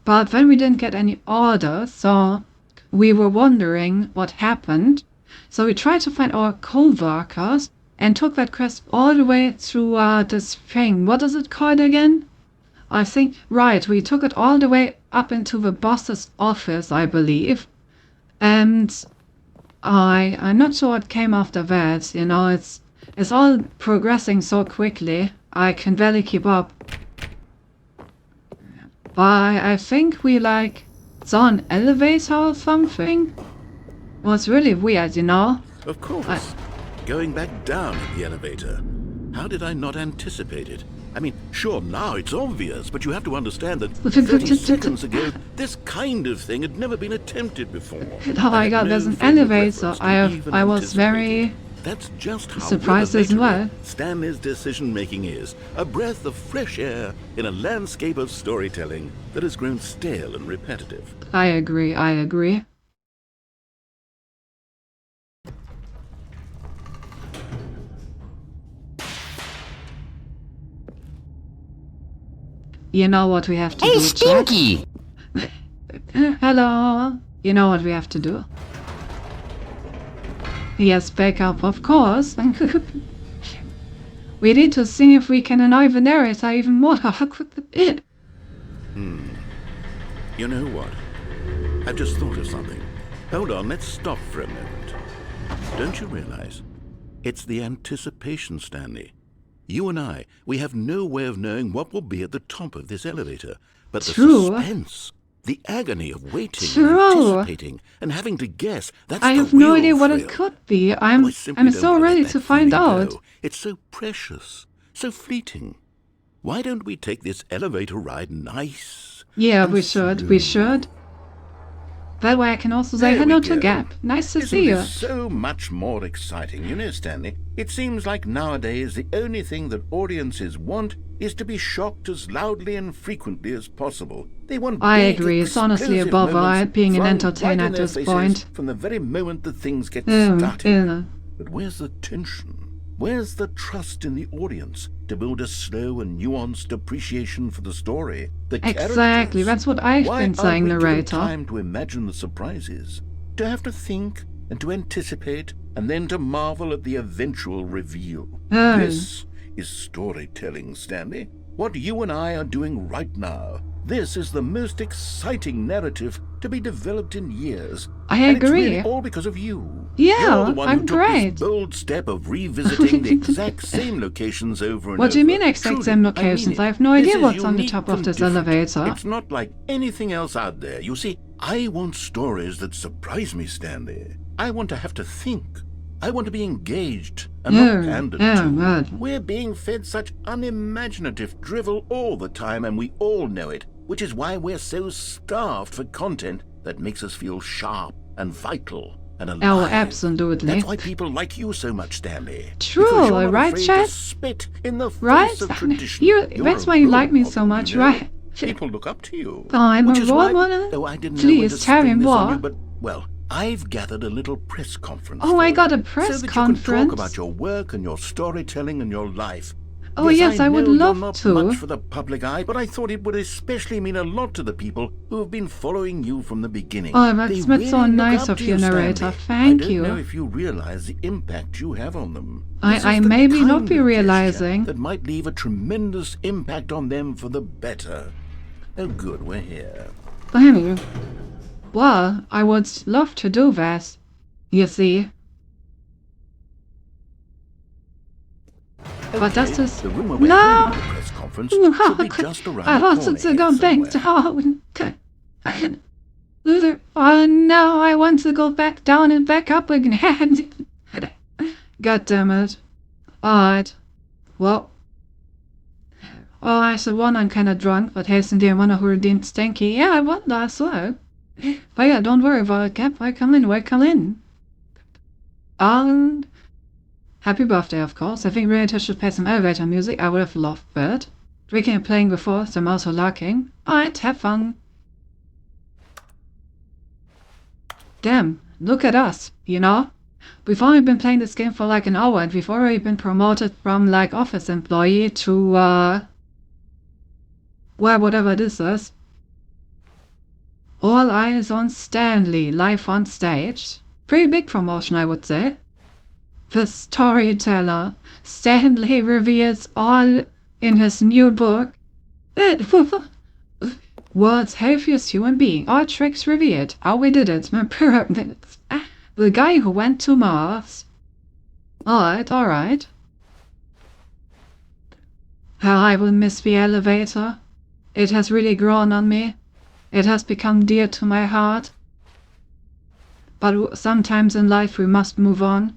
but then we didn't get any orders, so we were wondering what happened. So we tried to find our co-workers and took that quest all the way through this thing. What is it called again? I think, right, we took it all the way up into the boss's office, I believe. And I'm not sure what came after that. You know, it's all progressing so quickly. I can barely keep up. But I think we saw an elevator or something. It was really weird, you know. Of course. Going back down in the elevator. How did I not anticipate it? I mean, sure, now it's obvious, but you have to understand that 30 seconds ago, this kind of thing had never been attempted before. Oh my god, there's an elevator. I was very That's just how surprised as well. Stanley's decision-making is. A breath of fresh air in a landscape of storytelling that has grown stale and repetitive. I agree. You know what we have to do, Hey, Stinky! Hello. You know what we have to do? Yes, back up, of course. We need to see if we can annoy the narrator even more. You know what? I've just thought of something. Hold on, let's stop for a moment. Don't you realize? It's the anticipation, Stanley. You and I, we have no way of knowing what will be at the top of this elevator. But the suspense, the agony of waiting, and anticipating, and having to guess, that's I have no idea what it could be. I'm so ready to find out. It's so precious, so fleeting. Why don't we take this elevator ride nice? Yeah, we should. That way I can also say hello to Gap. Nice to see you. Isn't this so much more exciting? You know, Stanley, it seems like nowadays the only thing that audiences want is to be shocked as loudly and frequently as possible. They want I big, agree. It's honestly a bother being an entertainer at this point. From the very moment that things get started. Yeah. But where's the tension? Where's the trust in the audience to build a slow and nuanced appreciation for the story? The Exactly, that's what I've been saying, narrator. Time to imagine the surprises, to have to think and to anticipate, and then to marvel at the eventual reveal. This is storytelling, Stanley. What you and I are doing right now. This is the most exciting narrative to be developed in years. I and agree. It's really all because of you. Yeah, You're the one I'm who took great. this bold step of revisiting the exact same locations over and over. What do you mean exact same locations? I have no idea what's on the unique top of and this different. elevator. It's not like anything else out there. You see, I want stories that surprise me, Stanley. I want to have to think. I want to be engaged and not pandered to. Right. We're being fed such unimaginative drivel all the time, and we all know it, which is why we're so starved for content that makes us feel sharp and vital and alive. Oh, absolutely. That's why people like you so much, Stanley. True, Because you're not right, afraid Chad? to spit in the Right? face of tradition. That's You're why a you role like me model, so much, you know? right? People look up to you. I'm which a is role why, model? though I didn't know when to Please, tell me spring this on more. you, but, well, I've gathered a little press conference. Oh, I for got you, a press so that conference? You can talk about your work and your storytelling and your life. Oh, yes, I would know love you're not to. much for the public eye, but I thought it would especially mean a lot to the people who have been following you from the beginning. Oh, that's They so really nice look up of to you, narrator. Stanley. Thank I you. don't know if you realize the impact you have on them. I This is the maybe not kind be of gesture realizing. that might leave a tremendous impact on them for the better. Oh, good, we're here. Well, I would love to do that. You see. But that's just... The room where we're No! holding the press conference should be just around I the lost corner it to here go back somewhere. down. Luther, oh no, I want to go back down and back up again. God damn it. Alright. Well. Oh, I said one, I'm kinda drunk, but hasten dear one who redeemed Stinky. Yeah, I won that so. But yeah, don't worry about it, Cap. I come in. And happy birthday, of course. I think really should play some elevator music. I would have loved that. Drinking and playing before, so I'm also lurking. Alright, have fun. Damn, look at us, you know? We've only been playing this game for like an hour and we've already been promoted from like office employee to well, whatever this is. All eyes on Stanley, live on stage. Pretty big promotion, I would say. The storyteller, Stanley reveals all in his new book. World's healthiest human being. All tricks revealed. How we did it. The guy who went to Mars. Alright. How I will miss the elevator. It has really grown on me. It has become dear to my heart. But sometimes in life we must move on.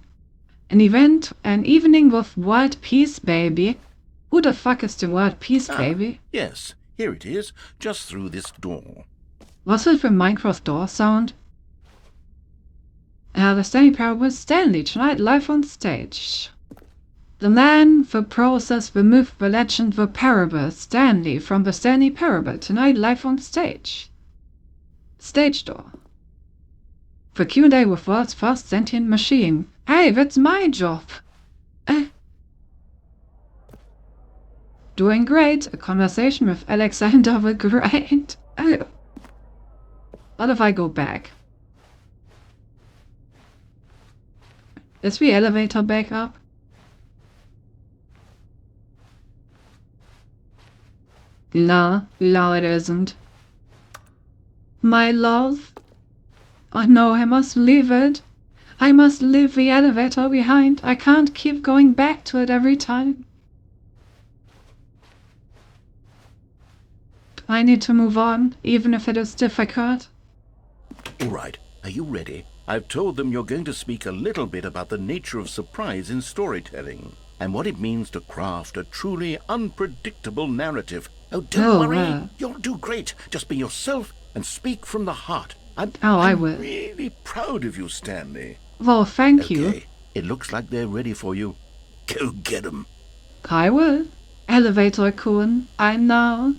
An evening with World Peace Baby. Who the fuck is the World Peace Baby? Yes, here it is, just through this door. Was it the Minecraft door sound? The Stanley Parable with Stanley, tonight live on stage. The man, the process, the myth, the legend, the parable, Stanley from the Stanley Parable, tonight live on stage. Stage door. The Q&A with world's first sentient machine. Hey, that's my job. Doing great. A conversation with Alexander the Great. What if I go back? Is the elevator back up? No, it isn't. My love? Oh no, I must leave it. I must leave the elevator behind. I can't keep going back to it every time. I need to move on, even if it is difficult. All right, are you ready? I've told them you're going to speak a little bit about the nature of surprise in storytelling and what it means to craft a truly unpredictable narrative. Oh, don't worry. You'll do great. Just be yourself and speak from the heart. I will. I'm really proud of you, Stanley. Well, thank you. It looks like they're ready for you. Go get them. I will. Elevator Kuhn, I know.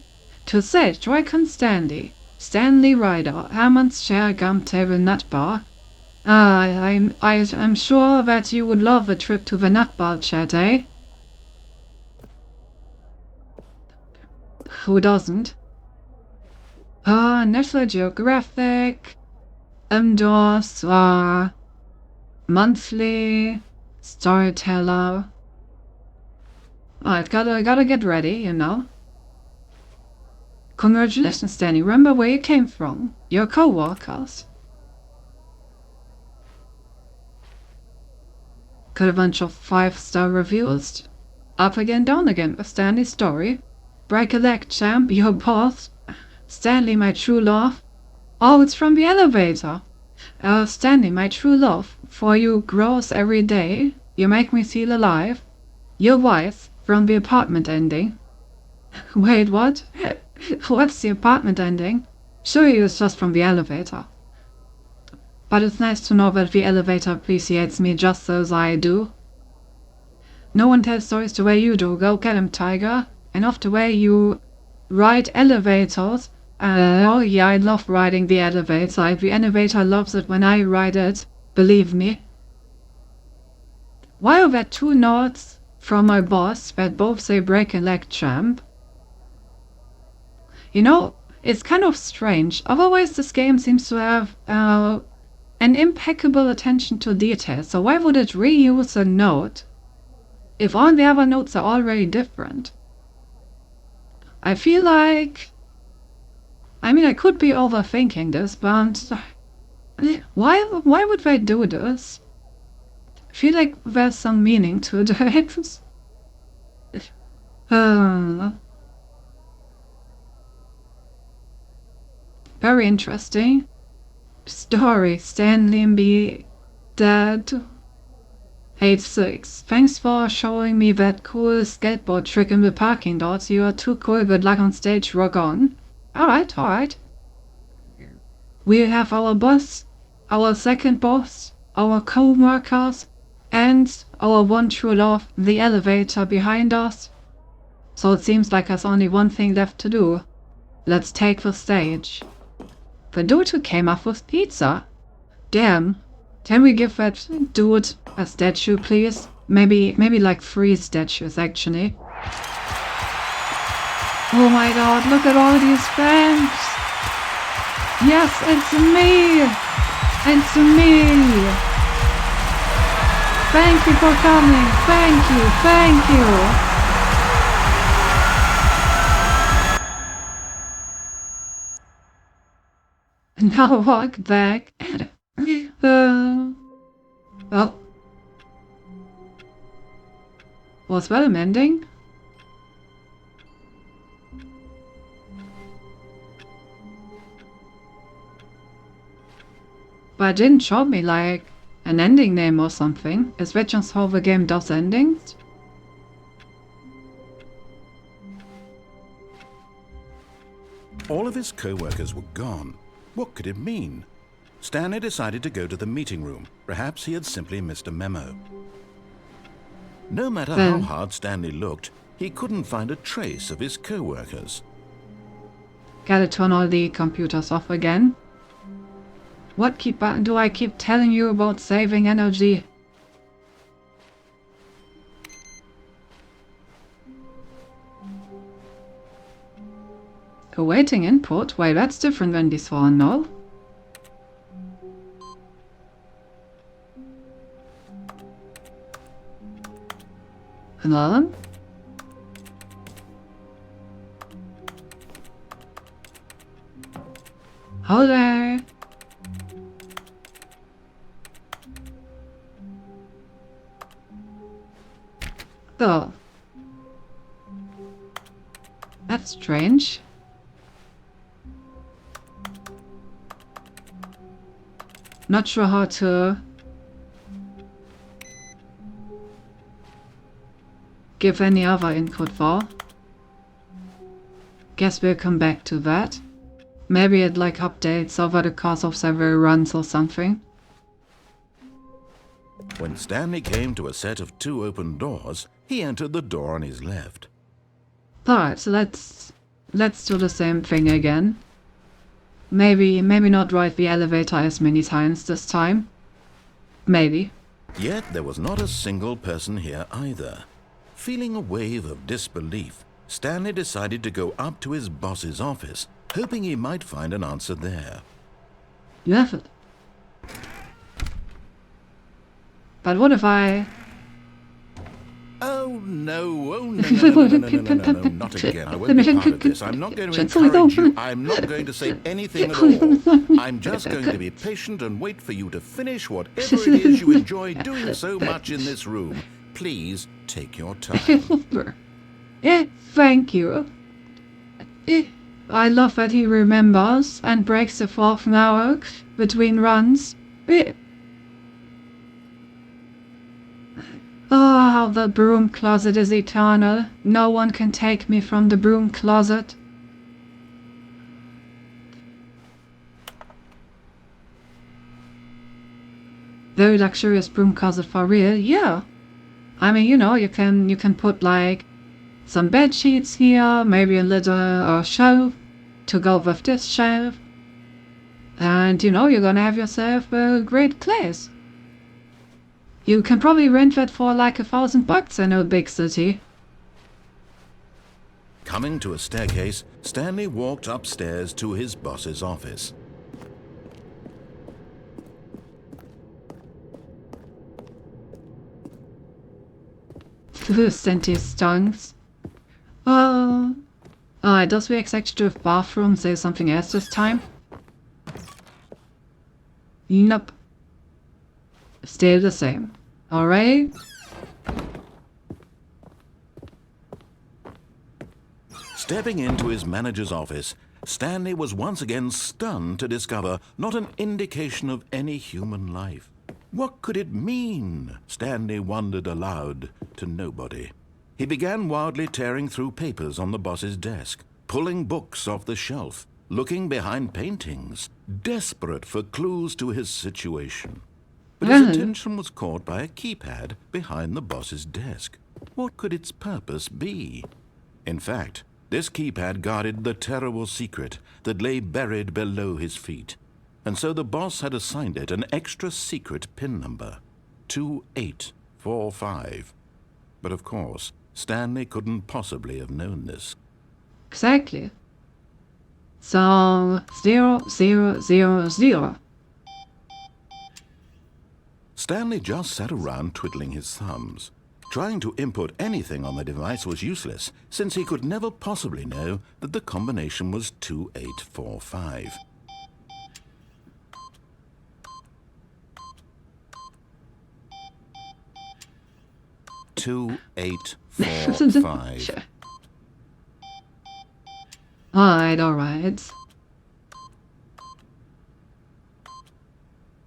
To say, Joy Stanley. Stanley Ryder, Hammond's Chair Gum Table Nut Bar. I'm sure that you would love a trip to the Nut Bar, Chat, eh? Who doesn't? National Geographic, Endorse, Monthly, Storyteller. I've gotta get ready, you know. Congratulations, Danny. Remember where you came from. Your co-workers. Got a bunch of 5-star reviews. Up again, down again. A Stanley story. Break a leg, champ. Your boss. Stanley, my true love. Oh, it's from the elevator. Stanley, my true love. For you grows every day. You make me feel alive. Your wife from the apartment ending. Wait, what? What's the apartment ending? Sure, it was just from the elevator. But it's nice to know that the elevator appreciates me just as I do. No one tells stories the way you do. Go get 'em, Tiger. And off the way you ride elevators. Oh yeah, I love riding the elevator. The elevator loves it when I ride it. Believe me. Why are there 2 notes from my boss that both say break a leg, champ? You know, it's kind of strange. Otherwise, this game seems to have an impeccable attention to detail. So why would it reuse a note if all the other notes are already different? I feel like... I mean, I could be overthinking this, but... Why would they do this? I feel like there's some meaning to it. Uh, very interesting story. Stanley and B dead. 8-6. Thanks for showing me that cool skateboard trick in the parking lot. You are too cool, good luck on stage, rock on. Alright, alright. We have our boss, our second boss, our co-workers, and our one true love, the elevator behind us. So it seems like there's only one thing left to do. Let's take the stage. The dude who came up with pizza. Damn. Can we give that dude a statue, please? Maybe like 3 statues, actually. Oh my god, look at all these fans! Yes, it's me! It's me! Thank you for coming! Thank you! Thank you! Now walk back. Well. Was that an ending? But it didn't show me like an ending name or something. Is that just how the game does endings? All of his co-workers were gone. What could it mean? Stanley decided to go to the meeting room. Perhaps he had simply missed a memo. No matter how hard Stanley looked, he couldn't find a trace of his co-workers. Gotta turn all the computers off again. What do I keep telling you about saving energy? Awaiting input? Wait, that's different than this one, no? Hello? Hello there. So. That's strange. Not sure how to give any other input for. Guess we'll come back to that. Maybe it like updates over the course of several runs or something. When Stanley came to a set of 2 open doors, he entered the door on his left. Alright, so let's do the same thing again. Maybe not ride the elevator as many times this time. Maybe. Yet there was not a single person here either. Feeling a wave of disbelief, Stanley decided to go up to his boss's office, hoping he might find an answer there. You have it. But what if I... Oh no, not again. I won't be part of this. I'm not going to encourage you. I'm not going to say anything at all. I'm just going to be patient and wait for you to finish whatever it is you enjoy doing so much in this room. Please take your time. Thank you. I love that he remembers and breaks the 4th hour between runs. Oh, the broom closet is eternal. No one can take me from the broom closet. Very luxurious broom closet for real, yeah. I mean, you know, you can put like some bed sheets here, maybe a little shelf to go with this shelf. And you know, you're gonna have yourself a great place. You can probably rent that for like $1,000 in a big city. Coming to a staircase, Stanley walked upstairs to his boss's office. Scenty stunts. Does the executive bathroom say something else this time? Nope. Still the same. Alright. Stepping into his manager's office, Stanley was once again stunned to discover not an indication of any human life. What could it mean? Stanley wondered aloud to nobody. He began wildly tearing through papers on the boss's desk, pulling books off the shelf, looking behind paintings, desperate for clues to his situation. But his attention was caught by a keypad behind the boss's desk. What could its purpose be? In fact, this keypad guarded the terrible secret that lay buried below his feet. And so the boss had assigned it an extra secret PIN number, 2845. But of course, Stanley couldn't possibly have known this. Exactly. So, 0000. Stanley just sat around twiddling his thumbs. Trying to input anything on the device was useless, since he could never possibly know that the combination was 2845. Alright.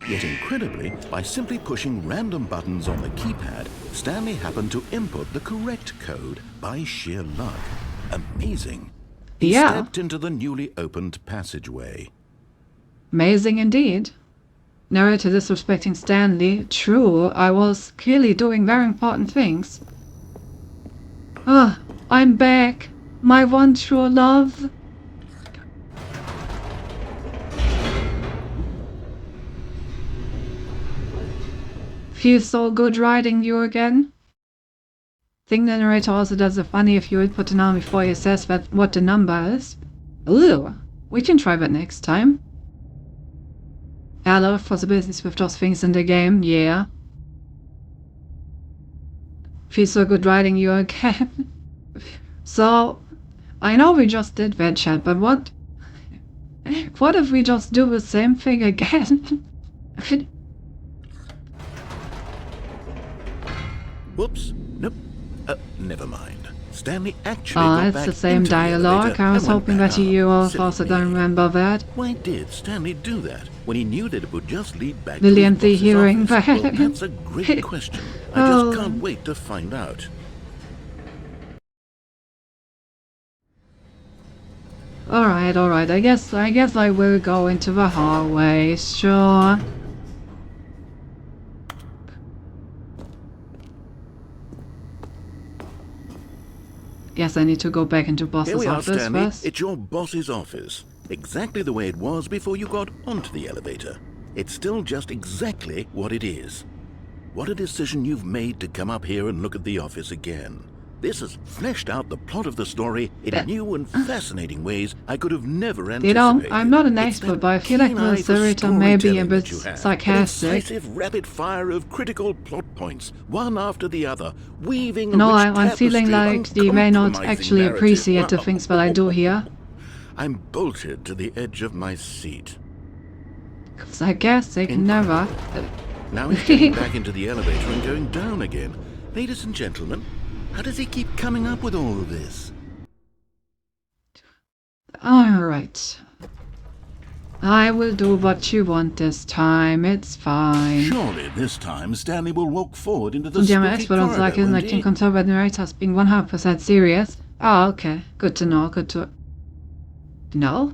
Yet incredibly, by simply pushing random buttons on the keypad, Stanley happened to input the correct code by sheer luck. Amazing. He stepped into the newly opened passageway. Amazing indeed. Narrator disrespecting Stanley. True, I was clearly doing very important things. I'm back. My one true love. Feels so good riding you again. Think the narrator also does it funny if you input the number before he says what the number is. Ooh, we can try that next time. A lot of possibilities with those things in the game, yeah. Feels so good riding you again. So, I know we just did that chat, but what if we just do the same thing again? Whoops. Nope. Never mind. Stanley actually got it's back the same into dialogue. The I was hoping that you also don't remember that. Why did Stanley do that when he knew that it would just lead back Lillian to his boss's hearing office? that. Well, that's a great question. I just can't wait to find out. Alright. I guess I will go into the hallway, sure. Guess I need to go back into boss's office Stanley. first. It's your boss's office. Exactly the way it was before you got onto the elevator. It's still just exactly what it is. What a decision you've made to come up here and look at the office again. This has fleshed out the plot of the story in new and fascinating ways I could have never anticipated. I'm not an expert, but I feel like the narrator may be a bit sarcastic. An incisive rapid fire of critical plot points, one after the other, weaving a No, rich I'm feeling tapestry like of they may not uncompromising actually narrative. appreciate the things that I do here. I'm bolted to the edge of my seat. Because I guess they can never... Now he's getting back into the elevator and going down again. Ladies and gentlemen, how does he keep coming up with all of this? Alright. I will do what you want this time, it's fine. Surely this time Stanley will walk forward into the Und I'm an spooky expert on corridor, Cycling, I won't can he? control the narrators being 100% serious. Oh, okay. Good to know, good to... No?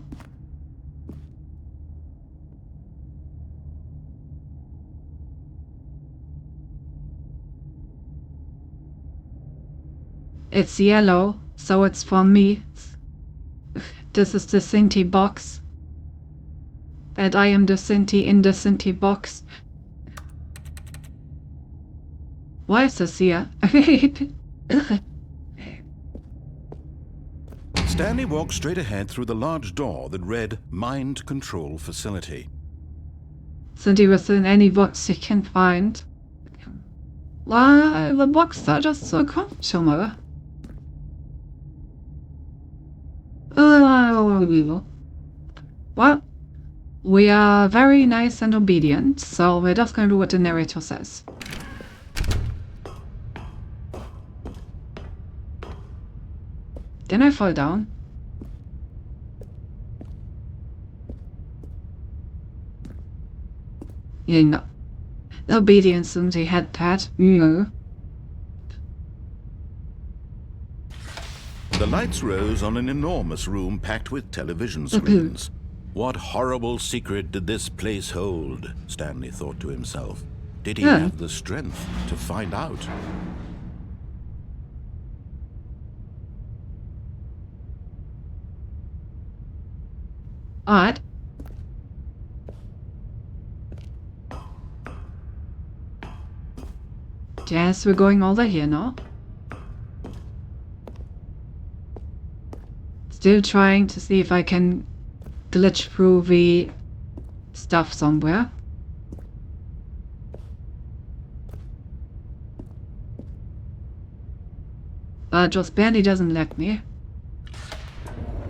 It's yellow, so it's for me. This is the Sinti box. And I am the Sinti in the Sinti box. Why is this here? Stanley walked straight ahead through the large door that read Mind Control Facility. Sinti within any box you can find. Why, the boxes are just so comfortable. Well, we are very nice and obedient, so we're just gonna do what the narrator says. Didn't I fall down? You know, obedience to the head pet. No. The lights rose on an enormous room packed with television screens. What horrible secret did this place hold? Stanley thought to himself. Did he have the strength to find out? Alright. Yes, we're going over here now. Still trying to see if I can glitch through the stuff somewhere. But just barely doesn't let me.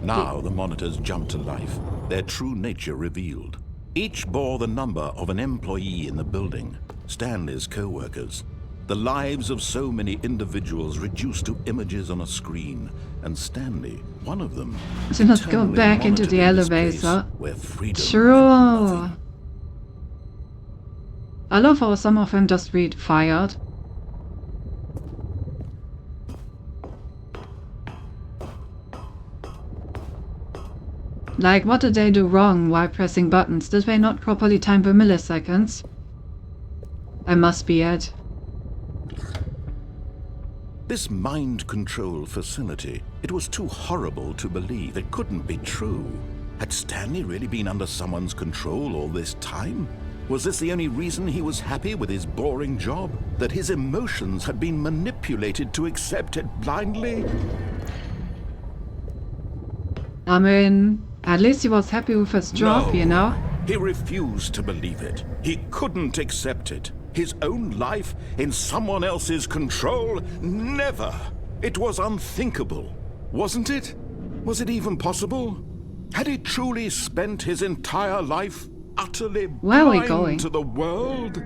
Now the monitors jumped to life, their true nature revealed. Each bore the number of an employee in the building, Stanley's co-workers. The lives of so many individuals reduced to images on a screen, and Stanley, one of them. So let's go back into the elevator. Where freedom Sure. I love how some of them just read fired. Like, what did they do wrong while pressing buttons? Did they not properly time the milliseconds? I must be it. This mind control facility, it was too horrible to believe. It couldn't be true. Had Stanley really been under someone's control all this time? Was this the only reason he was happy with his boring job? That his emotions had been manipulated to accept it blindly? I mean, at least he was happy with his job, No. you know? He refused to believe it. He couldn't accept it. His own life in someone else's control? Never! It was unthinkable, wasn't it? Was it even possible? Had he truly spent his entire life utterly Where are we blind going? to the world?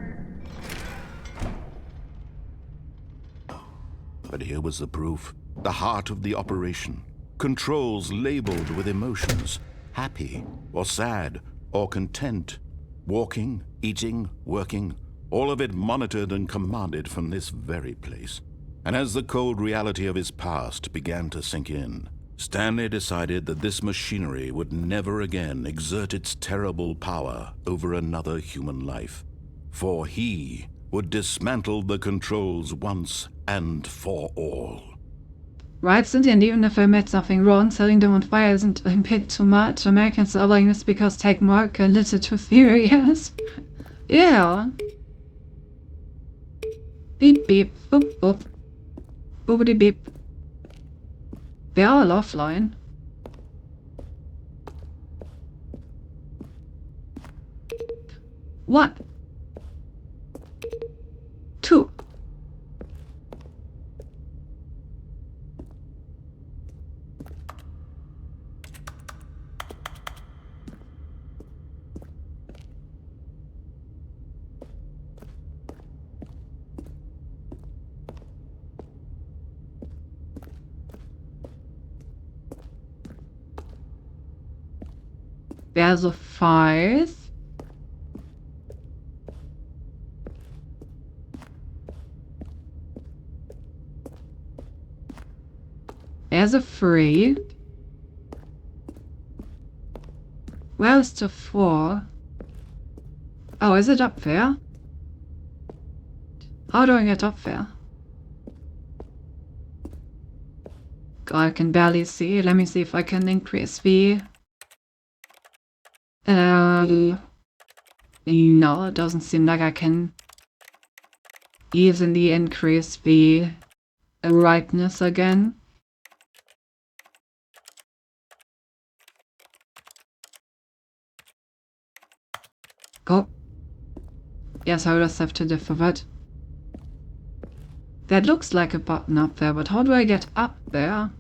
But here was the proof. The heart of the operation. Controls labeled with emotions. Happy, or sad, or content. Walking, eating, working. All of it monitored and commanded from this very place. And as the cold reality of his past began to sink in, Stanley decided that this machinery would never again exert its terrible power over another human life. For he would dismantle the controls once and for all. Right, and even if I made something wrong, setting them on fire isn't a bit too much. Americans are like this because take Mark a little too serious. Yeah. Beep beep, boop boop. Boopity beep. They are all offline. One. Two. There's a 5. There's a 3. Where's the 4? Oh, is it up there? How do I get up there? God, I can barely see. Let me see if I can increase the... no, it doesn't seem like I can easily increase the brightness again. Go. Yes, I will just have to differ that. That looks like a button up there, but how do I get up there?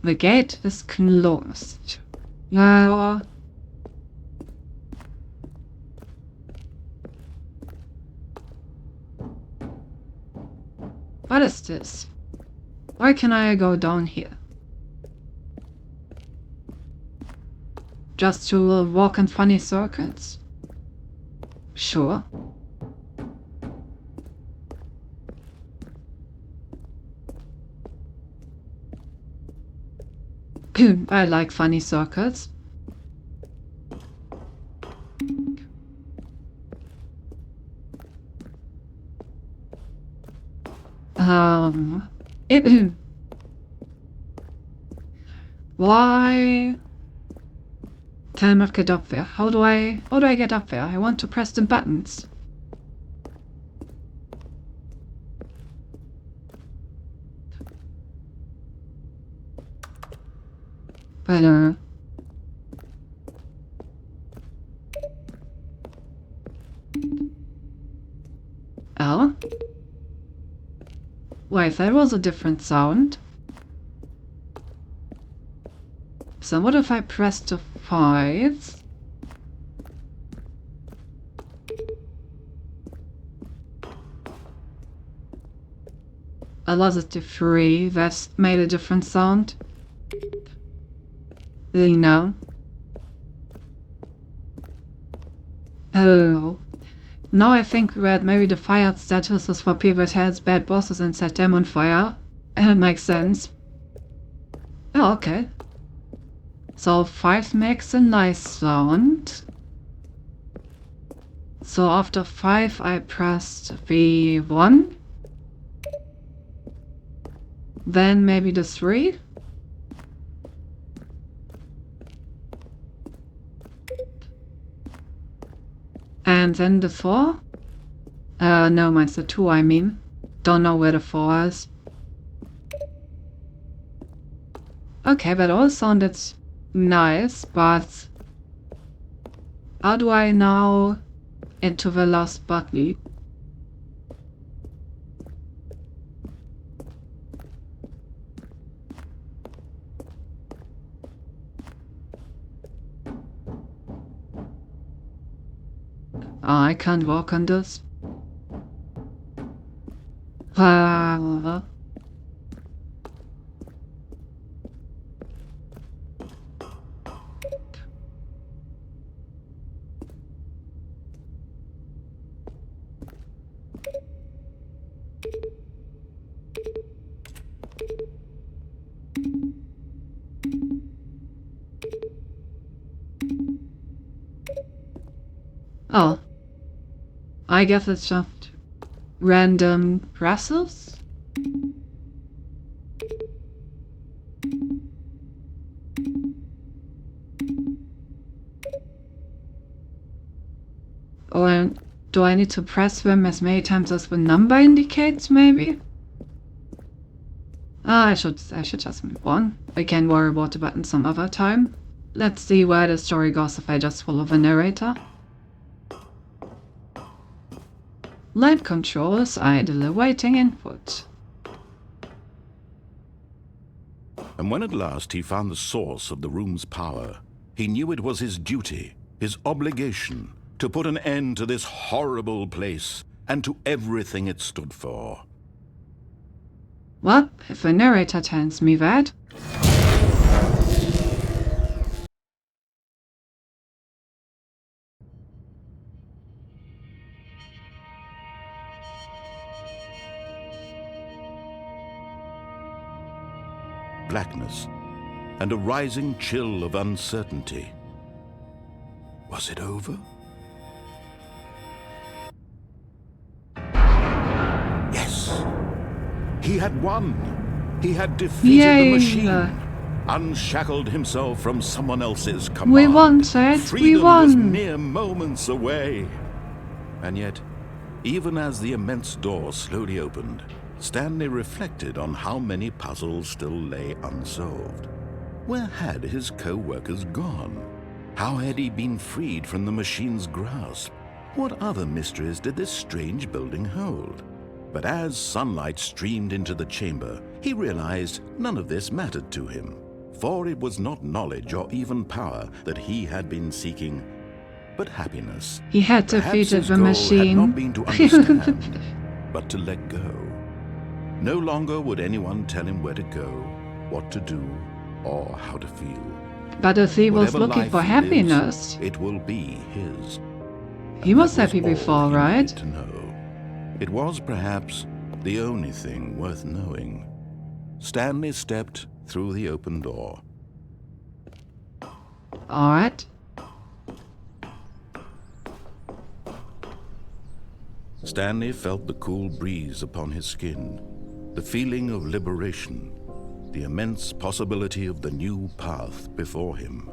The gate is closed. Now, what is this? Why can I go down here? Just to walk in funny circles? Sure. I like funny circles. Why? Tell me to get up there. How do I get up there? I want to press the buttons. But oh? Wait, that was a different sound. So what if I press the 5? Or was it the 3 that made a different sound? No. Oh. Now I think that maybe the fire status is for people that has bad bosses and set them on fire. And it makes sense. Oh, okay. So 5 makes a nice sound. So after 5 I pressed V1. Then maybe the 3. And then the 4? No, mine's the 2, I mean. Don't know where the 4 is. Okay, that all sounded nice, but how do I now into the last button? I can't walk on this. Oh. I guess it's just random presses? Or do I need to press them as many times as the number indicates, maybe? I should just move on. We can worry about the button some other time. Let's see where the story goes if I just follow the narrator. Light controls idle awaiting input. And when at last he found the source of the room's power, he knew it was his duty, his obligation, to put an end to this horrible place and to everything it stood for. Well, if the narrator tells me that... Blackness and a rising chill of uncertainty. Was it over? Yes! He had won! He had defeated the machine! Unshackled himself from someone else's command. We won, Ted! We won! Was mere moments away. And yet, even as the immense door slowly opened, Stanley reflected on how many puzzles still lay unsolved. Where had his co-workers gone? How had he been freed from the machine's grasp? What other mysteries did this strange building hold? But as sunlight streamed into the chamber, he realized none of this mattered to him, for it was not knowledge or even power that he had been seeking, but happiness. He had defeated the machine. Had not been to understand, but to let go. No longer would anyone tell him where to go, what to do, or how to feel. But if he was Whatever looking life for he happiness, lives, it will be his. he And was that happy all before, he right? needed to know. It was perhaps the only thing worth knowing. Stanley stepped through the open door. Alright. Stanley felt the cool breeze upon his skin, the feeling of liberation, the immense possibility of the new path before him.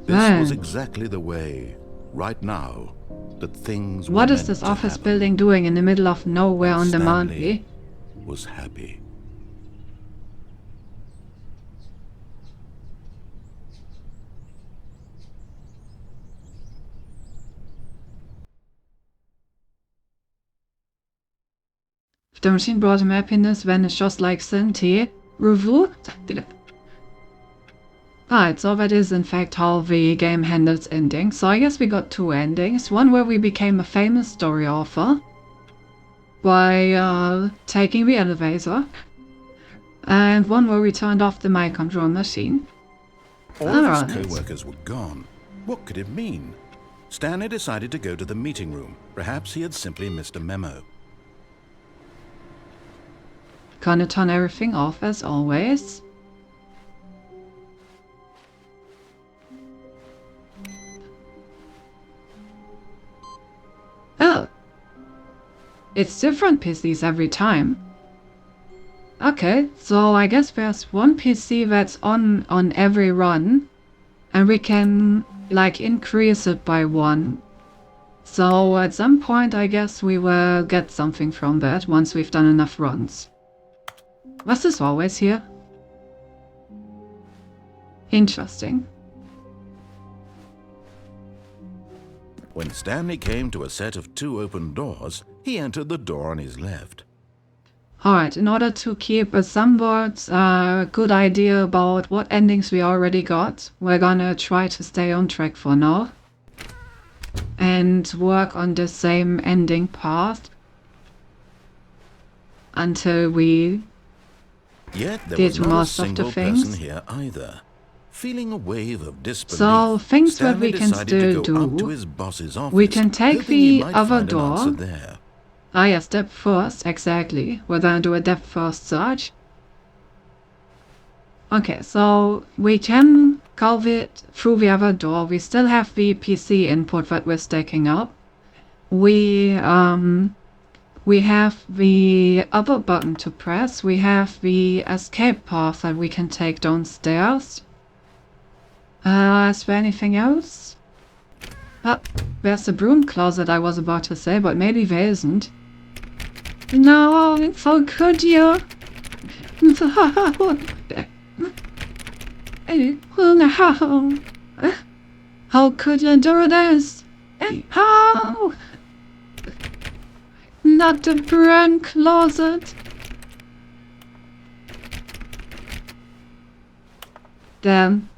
This was exactly the way, right now, that things were What is meant this to office happen. building doing in the middle of nowhere on the Stanley mountain? was happy. If the machine brought him happiness, vanished just like Sinti. Review? Right, so that is in fact how the game handles endings. So I guess we got two endings. One where we became a famous story author by taking the elevator. And one where we turned off the mind control machine. All of his co-workers were gone. What could it mean? Stanley decided to go to the meeting room. Perhaps he had simply missed a memo. Gonna turn everything off as always. Oh. It's different PCs every time. Okay, so I guess there's one PC that's on every run. And we can, like, increase it by one. So at some point I guess we will get something from that once we've done enough runs. Was this always here? Interesting. When Stanley came to a set of two open doors, he entered the door on his left. Alright, in order to keep a somewhat good idea about what endings we already got, we're gonna try to stay on track for now. And work on the same ending path until we Yet there did was not a most of the single things. person here either. Feeling a wave of disbelief, So, things that Stanley we can decided to still go up to do. his boss's office, We can take hoping he the might other find an answer door. there. Ah yes, depth first, exactly. We're gonna do a depth first search. Okay, so we can carve it through the other door. We still have the PC input that we're stacking up. We have the other button to press. We have the escape path that we can take downstairs. Is there anything else? There's the broom closet I was about to say, but maybe there isn't. No, how could you? How could you do this? How? Not the broom closet. Damn.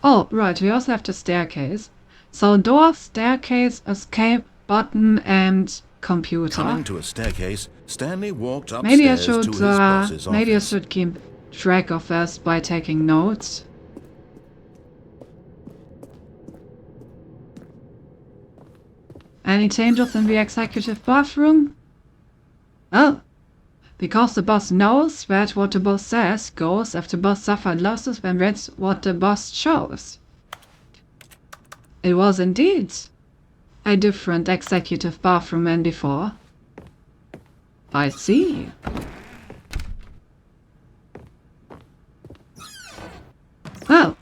Oh, right, we also have the staircase. So door, staircase, escape, button, and computer. Coming to a staircase, Stanley walked upstairs Maybe I to should, his boss's maybe I office. should keep track of this by taking notes. Any changes in the executive bathroom? Oh, because the boss knows that what the boss says goes if the boss suffered losses when reads what the boss shows. It was indeed a different executive bathroom than before. I see. Oh.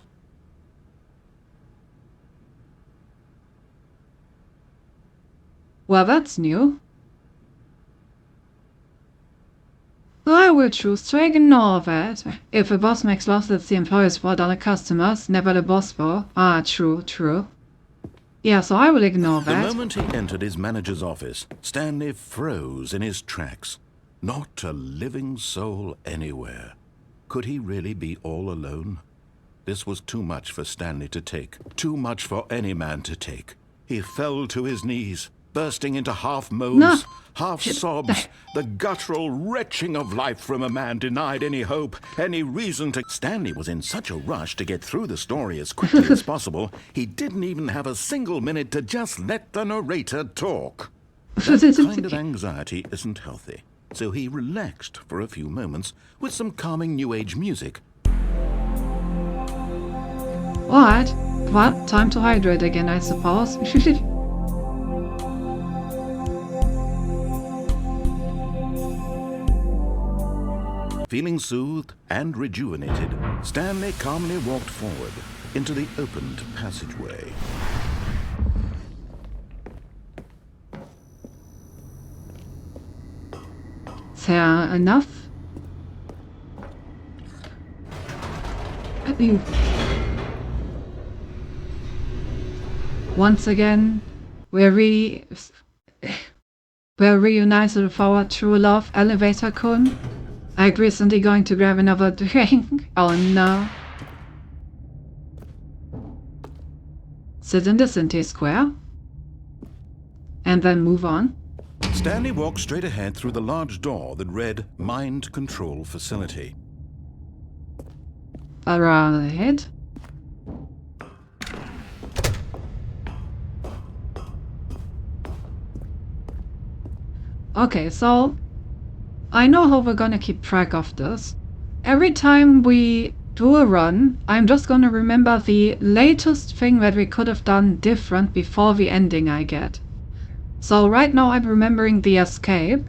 Well, that's new. I will choose to ignore that. If the boss makes losses, the employees fault on the customers, never the boss fault. Ah, true, true. Yeah, so I will ignore that. The moment he entered his manager's office, Stanley froze in his tracks. Not a living soul anywhere. Could he really be all alone? This was too much for Stanley to take. Too much for any man to take. He fell to his knees. bursting into half moans, No. half sobs, the guttural retching of life from a man denied any hope, any reason to... Stanley was in such a rush to get through the story as quickly as possible, he didn't even have a single minute to just let the narrator talk. That kind of anxiety isn't healthy, so he relaxed for a few moments with some calming New Age music. Alright. Well, time to hydrate again, I suppose. Feeling soothed and rejuvenated, Stanley calmly walked forward into the opened passageway. Fair enough. Once again, we're reunited with our true love, Elevator Kun. I'm recently going to grab another drink. Oh no. Sit in the City Square. And then move on. Stanley walked straight ahead through the large door that read Mind Control Facility. Around ahead. Okay, so I know how we're gonna keep track of this. Every time we do a run, I'm just gonna remember the latest thing that we could have done different before the ending I get. So right now I'm remembering the escape.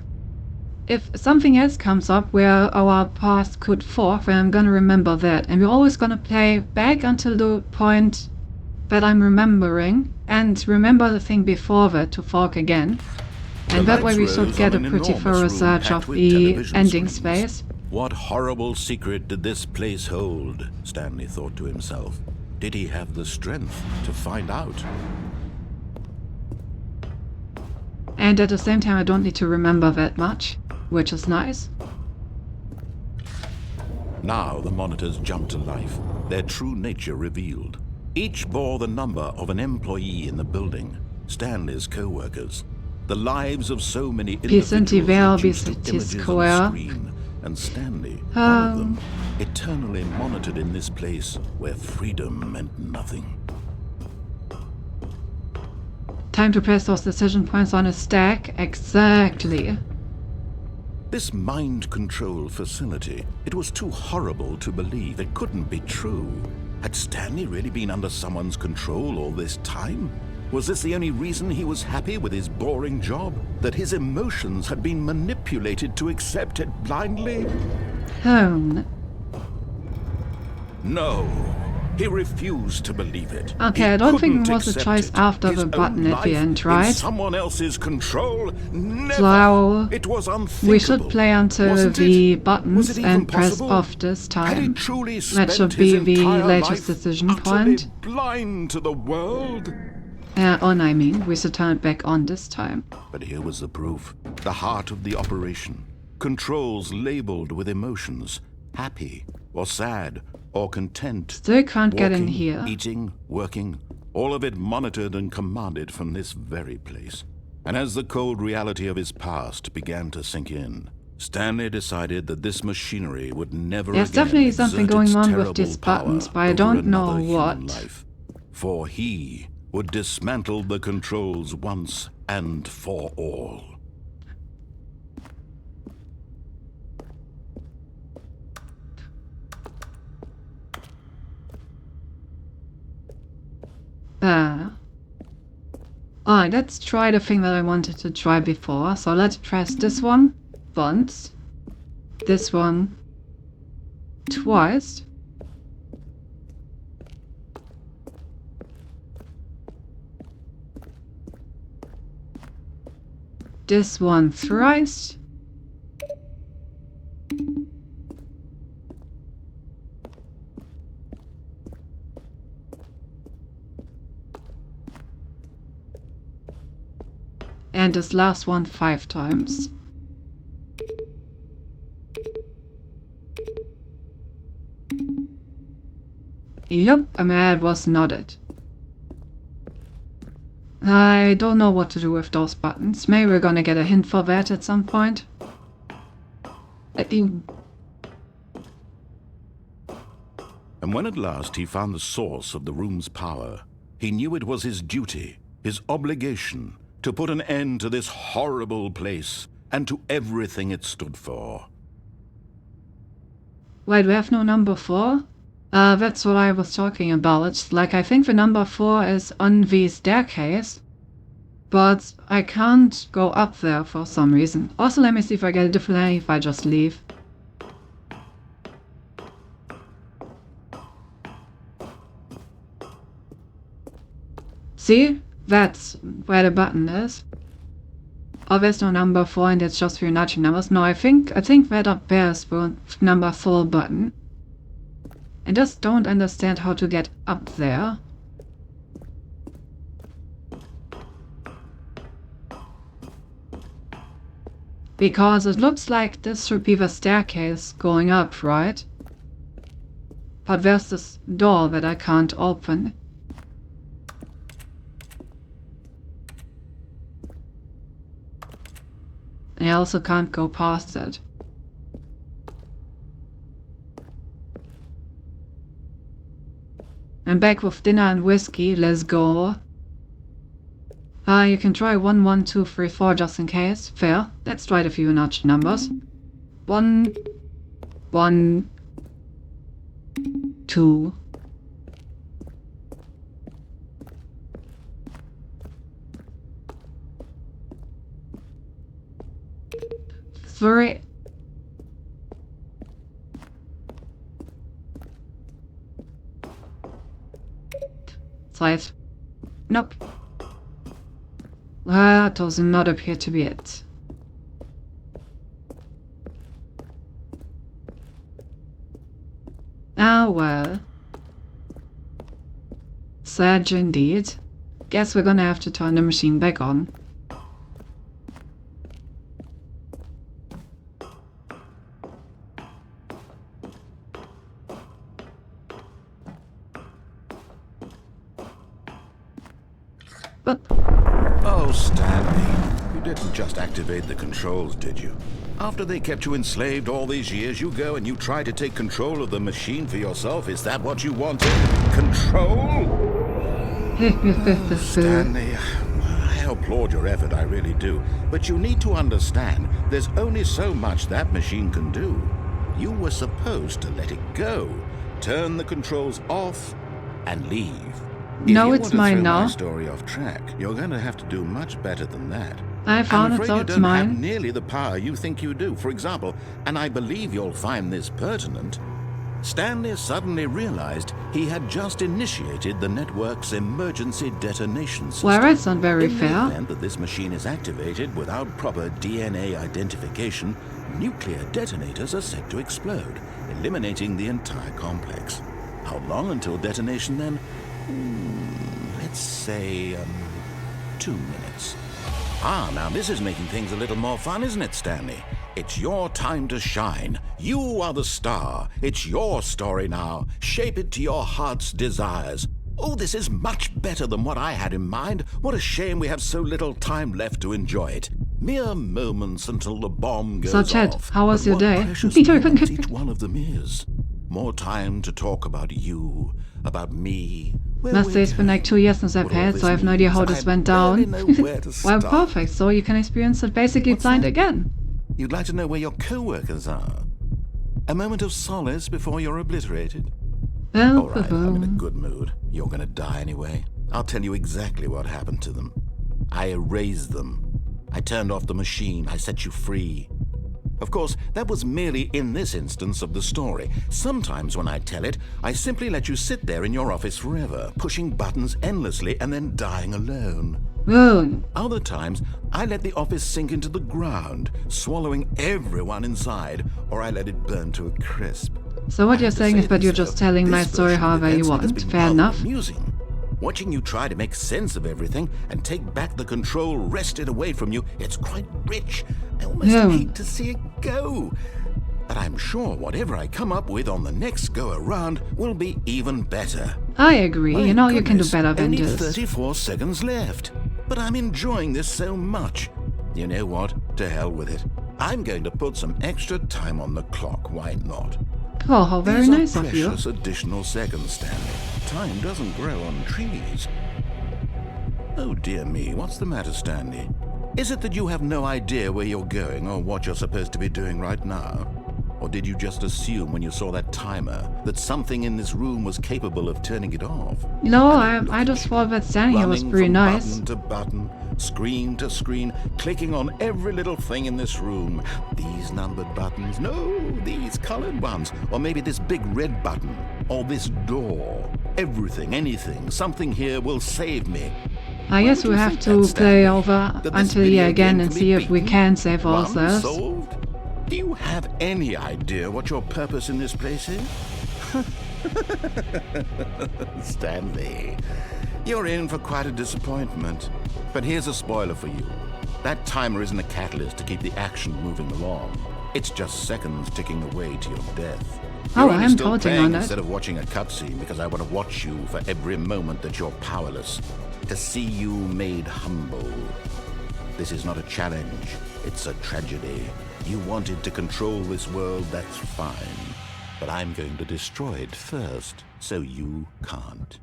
If something else comes up where our path could fork, then I'm gonna remember that. And we're always gonna play back until the point that I'm remembering and remember the thing before that to fork again. And that way we should get a pretty thorough search of the ending space. What horrible secret did this place hold? Stanley thought to himself. Did he have the strength to find out? And at the same time I don't need to remember that much, which is nice. Now the monitors jumped to life, their true nature revealed. Each bore the number of an employee in the building, Stanley's co-workers. The lives of so many individuals reduced to images on the screen, and Stanley, one of them, eternally monitored in this place where freedom meant nothing. Time to press those decision points on a stack. Exactly. This mind control facility, it was too horrible to believe. It couldn't be true. Had Stanley really been under someone's control all this time? Was this the only reason he was happy with his boring job? That his emotions had been manipulated to accept it blindly? No. He refused to believe it. Okay, I don't think it was a choice after the button at the end, right? In someone else's control? Never. So it was unthinkable. we should play until the buttons and press off this time. That should be the latest decision point. Blind to the world? I mean, we should turn it back on this time. But here was the proof. The heart of the operation. Controls labeled with emotions. Happy or sad or content. Still can't get in Walking, here. Eating, working, all of it monitored and commanded from this very place. And as the cold reality of his past began to sink in, Stanley decided that this machinery would never There's again definitely something exert going its on with terrible these power buttons, but I over don't know another human what. life. For he would dismantle the controls once and for all. Alright, let's try the thing that I wanted to try before. So let's press this one once, this one twice, this one thrice, and this last one 5 times. Yep, my head was nodded. I don't know what to do with those buttons. Maybe we're gonna get a hint for that at some point. And when at last he found the source of the room's power, he knew it was his duty, his obligation, to put an end to this horrible place and to everything it stood for. Wait, we have no number 4? That's what I was talking about. Like, I think the number 4 is on the staircase, but I can't go up there for some reason. Also, let me see if I get a different name if I just leave. See? That's where the button is. Oh, there's no number 4 and it's just for nudging numbers. No, I think that up there is the number 4 button. I just don't understand how to get up there. Because it looks like this should be the staircase going up, right? But there's this door that I can't open. I also can't go past it. I'm back with dinner and whiskey, let's go. You can try 1, 1, 2, 3, 4 just in case. Fair. Let's try the Fibonacci numbers. 1, 1, 2. 3. 5. Nope. That does not appear to be it. Ah, well. Sad indeed. Guess we're gonna have to turn the machine back on. But... Oh, Stanley, you didn't just activate the controls, did you? After they kept you enslaved all these years, you go and you try to take control of the machine for yourself? Is that what you wanted? Control? Stanley, I applaud your effort, I really do. But you need to understand, there's only so much that machine can do. You were supposed to let it go, turn the controls off, and leave. No, it's mine now. If you want to throw my story off track, you're going to have to do much better than that. I found it, so it's mine. You don't have nearly the power you think you do. For example, and I believe you'll find this pertinent, Stanley suddenly realized he had just initiated the network's emergency detonation system. Well, that's not very fair. In the event that this machine is activated without proper DNA identification, nuclear detonators are set to explode, eliminating the entire complex. How long until detonation then? Let's say, 2 minutes. Now this is making things a little more fun, isn't it, Stanley? It's your time to shine. You are the star. It's your story now. Shape it to your heart's desires. Oh, this is much better than what I had in mind. What a shame we have so little time left to enjoy it. Mere moments until the bomb goes off. So, Chad, how was your day? Precious moments each one of them is. More time to talk about you, about me. Must say it's been like 2 years since I've had, so I have no idea how this went down. Well, perfect, so you can experience it basically blind again. You'd like to know where your co-workers are? A moment of solace before you're obliterated? Well, all right, I'm in a good mood. You're gonna die anyway. I'll tell you exactly what happened to them. I erased them. I turned off the machine. I set you free. Of course, that was merely in this instance of the story. Sometimes when I tell it, I simply let you sit there in your office forever, pushing buttons endlessly and then dying alone. Other times, I let the office sink into the ground, swallowing everyone inside, or I let it burn to a crisp. So what you're saying is that you're just telling my story however you want. Fair enough. Amusing. Watching you try to make sense of everything and take back the control wrested away from you, it's quite rich. I almost hate to see it go. But I'm sure whatever I come up with on the next go-around will be even better. I agree. You know you can do better than only this. 34 seconds left. but I'm enjoying this so much. You know what? To hell with it. I'm going to put some extra time on the clock. Why not? Oh, how very These nice are of you. precious additional seconds, Stanley. Time doesn't grow on trees. Oh dear me, what's the matter, Stanley? Is it that you have no idea where you're going or what you're supposed to be doing right now? Or did you just assume when you saw that timer that something in this room was capable of turning it off? No, And look I at just you, thought that Stanley here was running pretty from nice. button to button, screen to screen, clicking on every little thing in this room. These numbered buttons, no, these colored ones, or maybe this big red button, or this door. Everything, anything, something here will save me. I guess Why would we you have think to that, play Stanley? over That this until video again game and can see be if we beaten? can save One ourselves. solved? Do you have any idea what your purpose in this place is? Stanley, you're in for quite a disappointment. But here's a spoiler for you. That timer isn't a catalyst to keep the action moving along. It's just seconds ticking away to your death. Oh, You're only I'm still counting playing on it. instead of watching a cutscene because I want to watch you for every moment that you're powerless. To see you made humble. This is not a challenge. It's a tragedy. You wanted to control this world, that's fine. But I'm going to destroy it first, so you can't.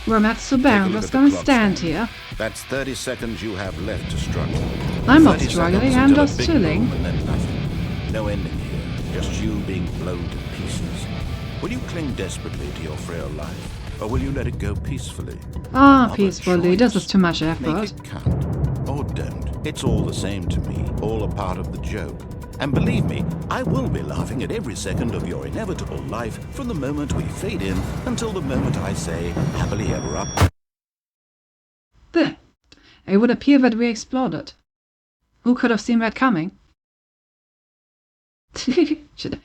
We're not so bad. I'm just gonna stand here. That's 30 seconds you have left to struggle. I'm not 30 struggling, seconds I'm until a just big chilling. boom and then nothing. No ending here, just you being blown to pieces. Will you cling desperately to your frail life, or will you let it go peacefully? Ah, Another peacefully. This choice. is too much Make effort. it count, or don't. It's all the same to me, all a part of the joke. And believe me, I will be laughing at every second of your inevitable life from the moment we fade in until the moment I say, happily ever up. There. It would appear that we exploded. Who could have seen that coming? Should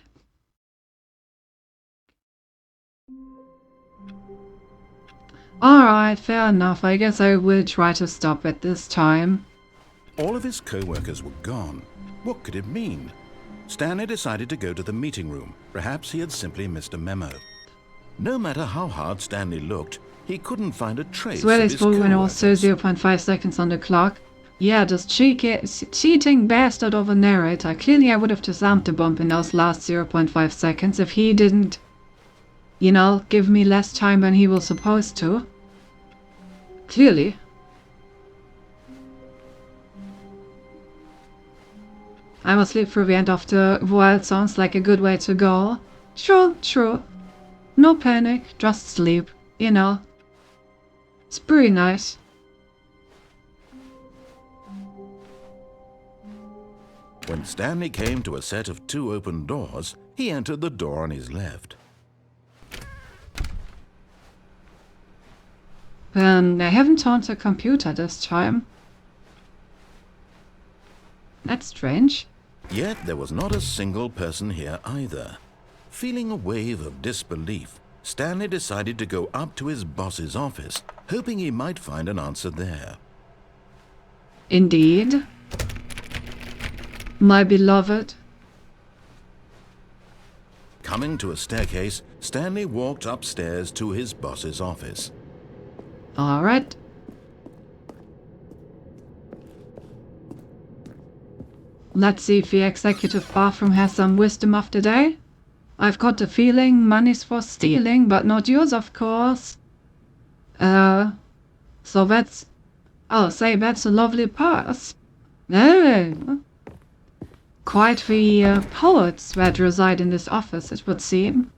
Alright, fair enough. I guess I will try to stop at this time. All of his co-workers were gone. What could it mean? Stanley decided to go to the meeting room. Perhaps he had simply missed a memo. No matter how hard Stanley looked, he couldn't find a trace So where of they his spoke when it was co-workers. 0.5 seconds on the clock. Yeah, this cheating bastard of a narrator. Clearly I would have just amped the bump in those last 0.5 seconds if he didn't, you know, give me less time than he was supposed to. Clearly. I will sleep through the end of the world. Sounds like a good way to go. Sure. No panic, just sleep, you know. It's pretty nice. When Stanley came to a set of 2 open doors, he entered the door on his left. And I haven't turned the computer this time. That's strange. Yet there was not a single person here either. Feeling a wave of disbelief, Stanley decided to go up to his boss's office, hoping he might find an answer there. Indeed. My beloved. Coming to a staircase, Stanley walked upstairs to his boss's office. Alright. Let's see if the executive bathroom has some wisdom of the day. I've got a feeling money's for stealing, but not yours, of course. So that's... I'll say that's a lovely purse. Oh. Quite the poets that reside in this office, it would seem.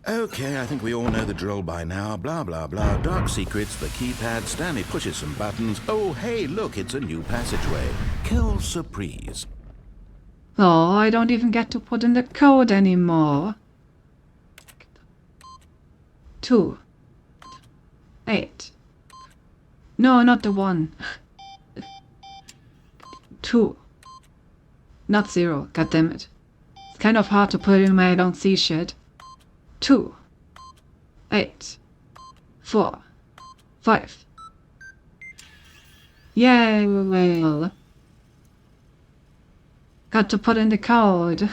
Okay, I think we all know the drill by now. Blah, blah, blah. Dark secrets, the keypad. Stanley pushes some buttons. Oh, hey, look, it's a new passageway. Quelle surprise. Oh, I don't even get to put in the code anymore. 2. 8. No, not the 1. 2. Not 0, goddammit. It's kind of hard to put in when I don't see shit. 2. 8. 4. 5. Yay, well. Got to put in the code.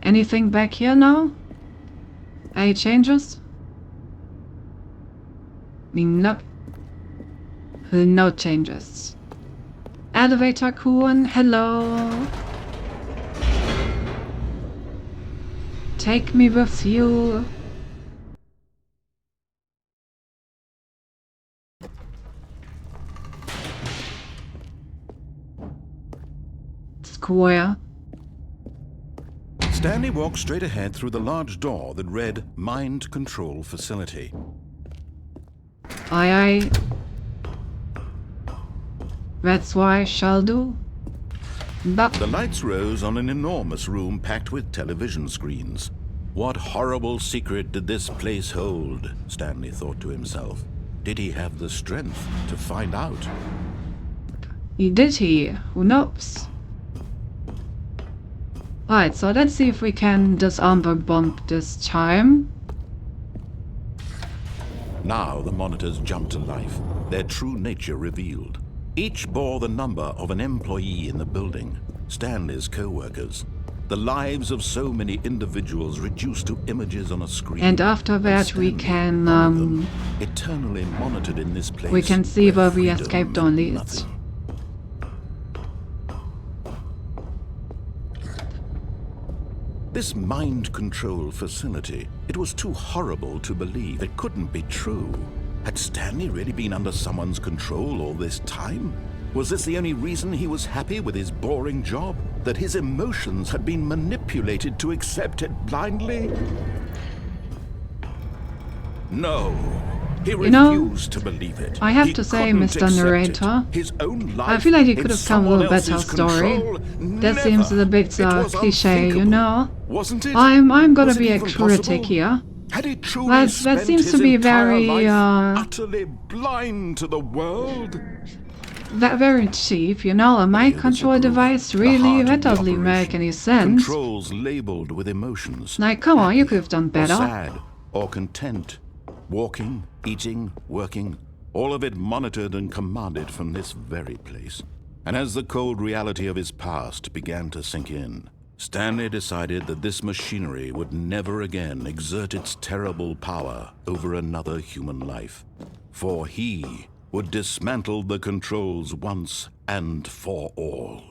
Anything back here now? Any changes? No. No changes. Elevator Kuhn, hello. Take me with you. Square. Stanley walked straight ahead through the large door that read Mind Control Facility. Aye. That's why I shall do. But The lights rose on an enormous room packed with television screens. What horrible secret did this place hold? Stanley thought to himself. Did he have the strength to find out? did he? Who knows? Right, so let's see if we can disarm the bomb this time. Now the monitors jumped to life, their true nature revealed. Each bore the number of an employee in the building, Stanley's co-workers. The lives of so many individuals reduced to images on a screen. And after that we can eternally monitored in this place. we can see where we freedom escaped meant on these. nothing. This mind control facility, it was too horrible to believe. It couldn't be true. Had Stanley really been under someone's control all this time? Was this the only reason he was happy with his boring job? That his emotions had been manipulated to accept it blindly? No. He refused to believe it. I have He to say, couldn't Mr. accept Narrator, it. His own life I feel like it in could have come a little someone better else's story. control? That seems a Never. bit It was cliche, you unthinkable. know? Wasn't it? I'm gonna Was it be a even critic possible? here. Had he truly That spent seems his to be entire very, life utterly blind to the world? That very cheap, you know, a mind control device, The really? heart That of the doesn't make operation. any sense. Controls labeled with emotions. Like, come on, you Happy could have done or better. sad or content. Walking, eating, working. All of it monitored and commanded from this very place. And as the cold reality of his past began to sink in, Stanley decided that this machinery would never again exert its terrible power over another human life. For he would dismantle the controls once and for all.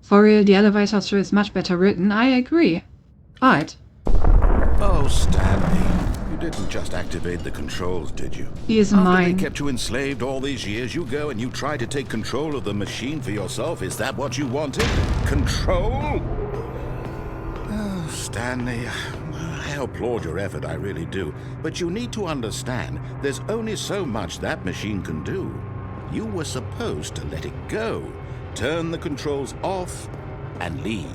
For real, the elevator show is much better written, I agree. Right. Oh, Stanley, you didn't just activate the controls, did you? He is After mine. they kept you enslaved all these years, you go and you try to take control of the machine for yourself. Is that what you wanted? Control? Oh, Stanley, I applaud your effort, I really do. But you need to understand, there's only so much that machine can do. You were supposed to let it go, turn the controls off, and leave.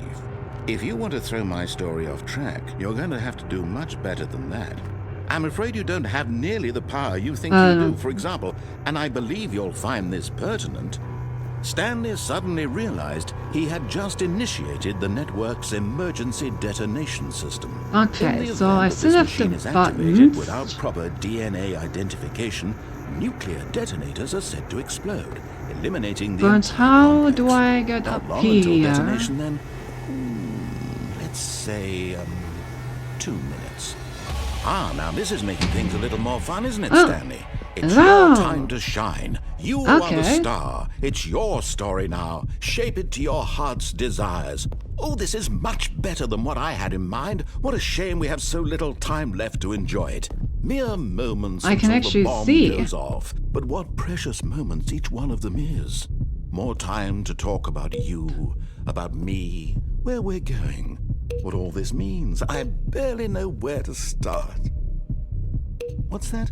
If you want to throw my story off track, you're going to have to do much better than that. I'm afraid you don't have nearly the power you think you do. For example, and I believe you'll find this pertinent, Stanley suddenly realized he had just initiated the network's emergency detonation system. Okay, In the so I event that still this have the machine is activated buttons. without proper DNA identification, nuclear detonators are said to explode, eliminating the But entire how complex. do I get How up long until here? detonation then? Let's say 2 minutes. Ah, now this is making things a little more fun, isn't it, Oh. Stanley? It's Hello. your time to shine. You are the Okay. star. It's your story now. Shape it to your heart's desires. Oh, this is much better than what I had in mind. What a shame we have so little time left to enjoy it. Mere moments I can until actually the bomb see. goes off. But what precious moments each one of them is. More time to talk about you, about me, where we're going, what all this means. I barely know where to start. What's that?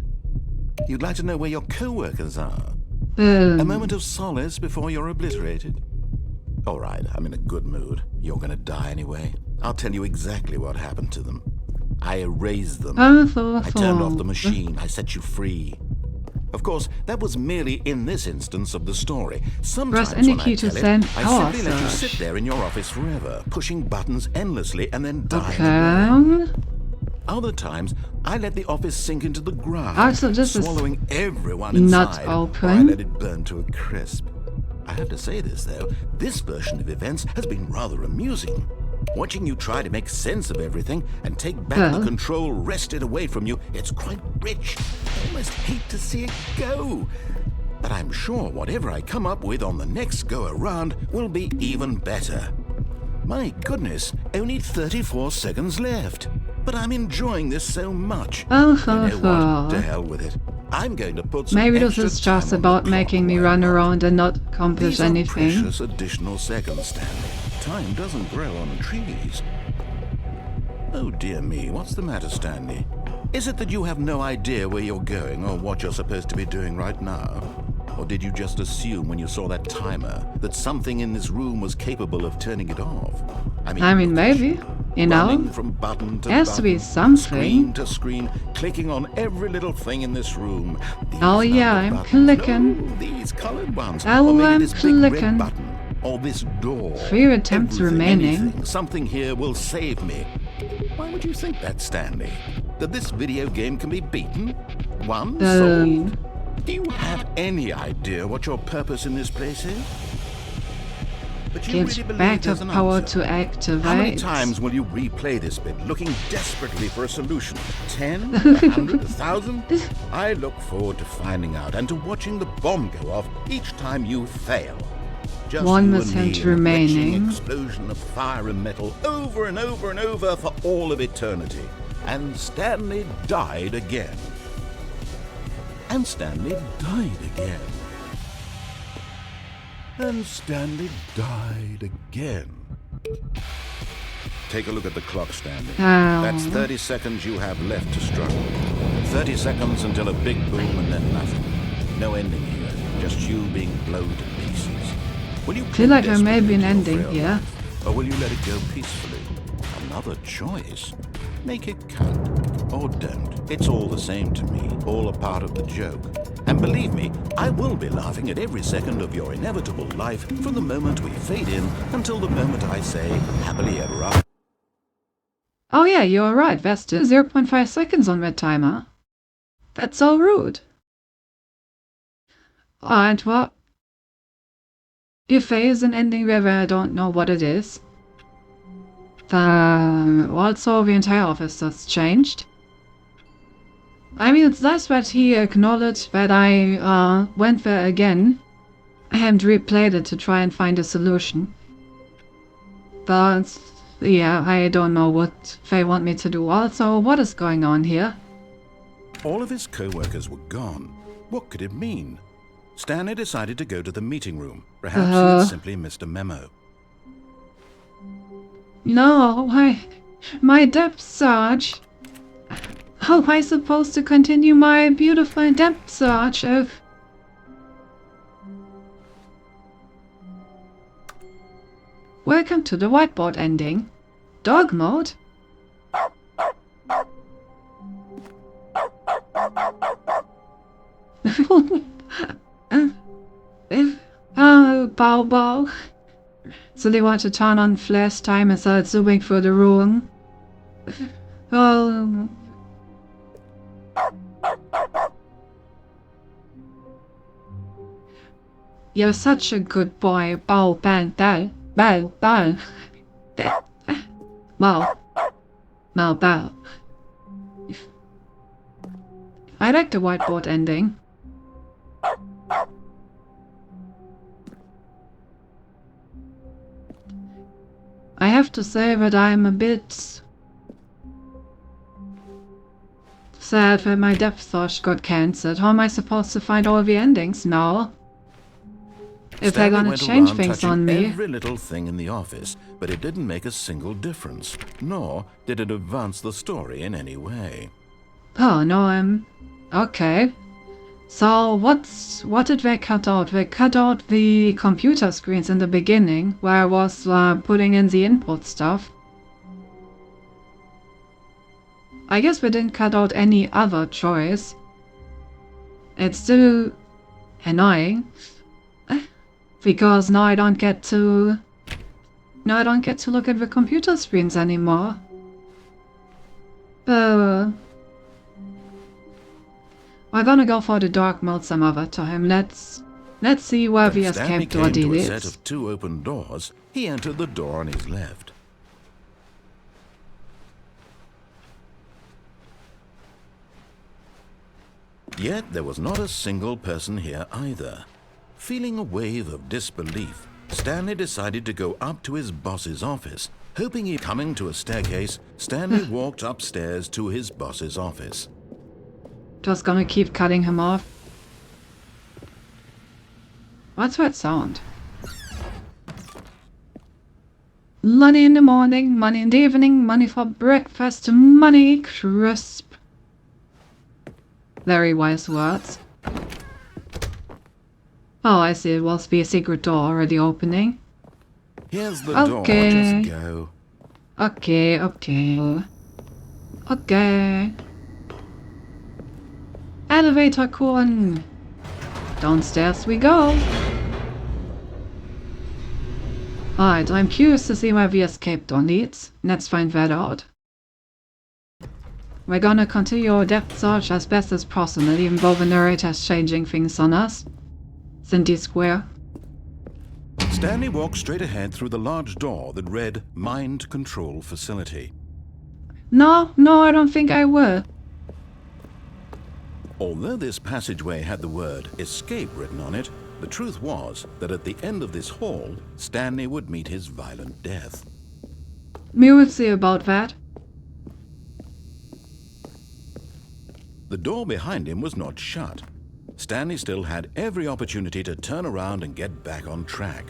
You'd like to know where your co-workers are? A moment of solace before you're obliterated? All right, I'm in a good mood. You're gonna die anyway. I'll tell you exactly what happened to them. I erased them. I turned off the machine. I set you free. Of course, that was merely in this instance of the story. Sometimes Press any when I key to tell send it, I power simply let you surge. sit there in your office forever, pushing buttons endlessly and then dying. Okay. Other times, I let the office sink into the ground, Oh, so this is swallowing everyone not inside, or I open? let it burn to a crisp. I have to say this, though, this version of events has been rather amusing. Watching you try to make sense of everything and take back the control wrested away from you, it's quite rich. I almost hate to see it go. But I'm sure whatever I come up with on the next go-around will be even better. My goodness, only 34 seconds left. But I'm enjoying this so much. You know what? To hell with it. I'm going to put some maybe this is just about making me run around and not accomplish anything. These are precious additional seconds, Stanley. Time doesn't grow on trees. Oh dear me, what's the matter, Stanley? Is it that you have no idea where you're going or what you're supposed to be doing right now? Or did you just assume when you saw that timer that something in this room was capable of turning it off? I mean maybe. You know, from button to has to be something. Screen to screen, clicking on every little thing in this room. Oh yeah, I'm clicking. No, these colored ones. Oh, or maybe I'm this big red clicking. button. Or this door. 3 attempts remaining. Anything, something here will save me. Why would you think that, Stanley? That this video game can be beaten? Won? Solved? Do you have any idea what your purpose in this place is? But you Gives really believe back there's of an power answer? to activate. How many times will you replay this bit, looking desperately for a solution? 10? 100? 1,000? I look forward to finding out and to watching the bomb go off each time you fail. Just 1% remaining. Explosion of fire and metal over and over and over for all of eternity. And Stanley died again. And Stanley died again. And Stanley died again. Take a look at the clock, Stanley. That's 30 seconds you have left to struggle. 30 seconds until a big boom and then nothing. No ending here, just you being blown to pieces. Will you feel like there may be an ending here. Or will you let it go peacefully? Another choice. Make it count. Or don't. It's all the same to me. All a part of the joke. And believe me, I will be laughing at every second of your inevitable life from the moment we fade in until the moment I say, happily ever after. Oh yeah, you're right, Vesta. 0.5 seconds on that timer. That's so rude. And what? If there is an ending where I don't know what it is. Also, the entire office has changed. I mean, it's nice that he acknowledged that I went there again and replayed it to try and find a solution. But, yeah, I don't know what they want me to do. Also, what is going on here? All of his co-workers were gone. What could it mean? Stanley decided to go to the meeting room. Perhaps he had simply missed a memo. No, my depth search. How am I supposed to continue my beautiful depth search if... Welcome to the whiteboard ending. Dog mode? Bow bow. So they want to turn on flash time and start zooming through the room. Well... You're such a good boy. Bow, bang, bow, bow, bow. Bow. Bow, bow. I like the whiteboard ending. I have to say that I'm a bit sad that my depth search got cancelled. How am I supposed to find all the endings now? If they're gonna change things on me. Every little thing in the office, but it didn't make a single difference, nor did it advance the story in any way. Oh no, okay. So what did they cut out? They cut out the computer screens in the beginning, where I was putting in the input stuff. I guess we didn't cut out any other choice. It's still annoying. Because now I don't get to look at the computer screens anymore. We're gonna go for the dark mode some other time. Let's see where the escape door Stanley came to a is. set of 2 open doors. He entered the door on his left. Yet there was not a single person here either. Feeling a wave of disbelief, Stanley decided to go up to his boss's office. Hoping he'd coming to a staircase, Stanley walked upstairs to his boss's office. Just gonna keep cutting him off. What's that sound? Money in the morning, money in the evening, money for breakfast, money crisp. Very wise words. Oh, I see. It was the secret door already opening. Here's the door, just go. Okay. Elevator Kun. Downstairs we go. Alright, I'm curious to see where the escape door leads. Let's find that out. We're gonna continue our depth search as best as possible, even though the narrator is changing things on us. Cindy Square. Stanley walked straight ahead through the large door that read Mind Control Facility. No, I don't think I will. Although this passageway had the word escape written on it, the truth was that at the end of this hall, Stanley would meet his violent death. We will see about that. The door behind him was not shut. Stanley still had every opportunity to turn around and get back on track.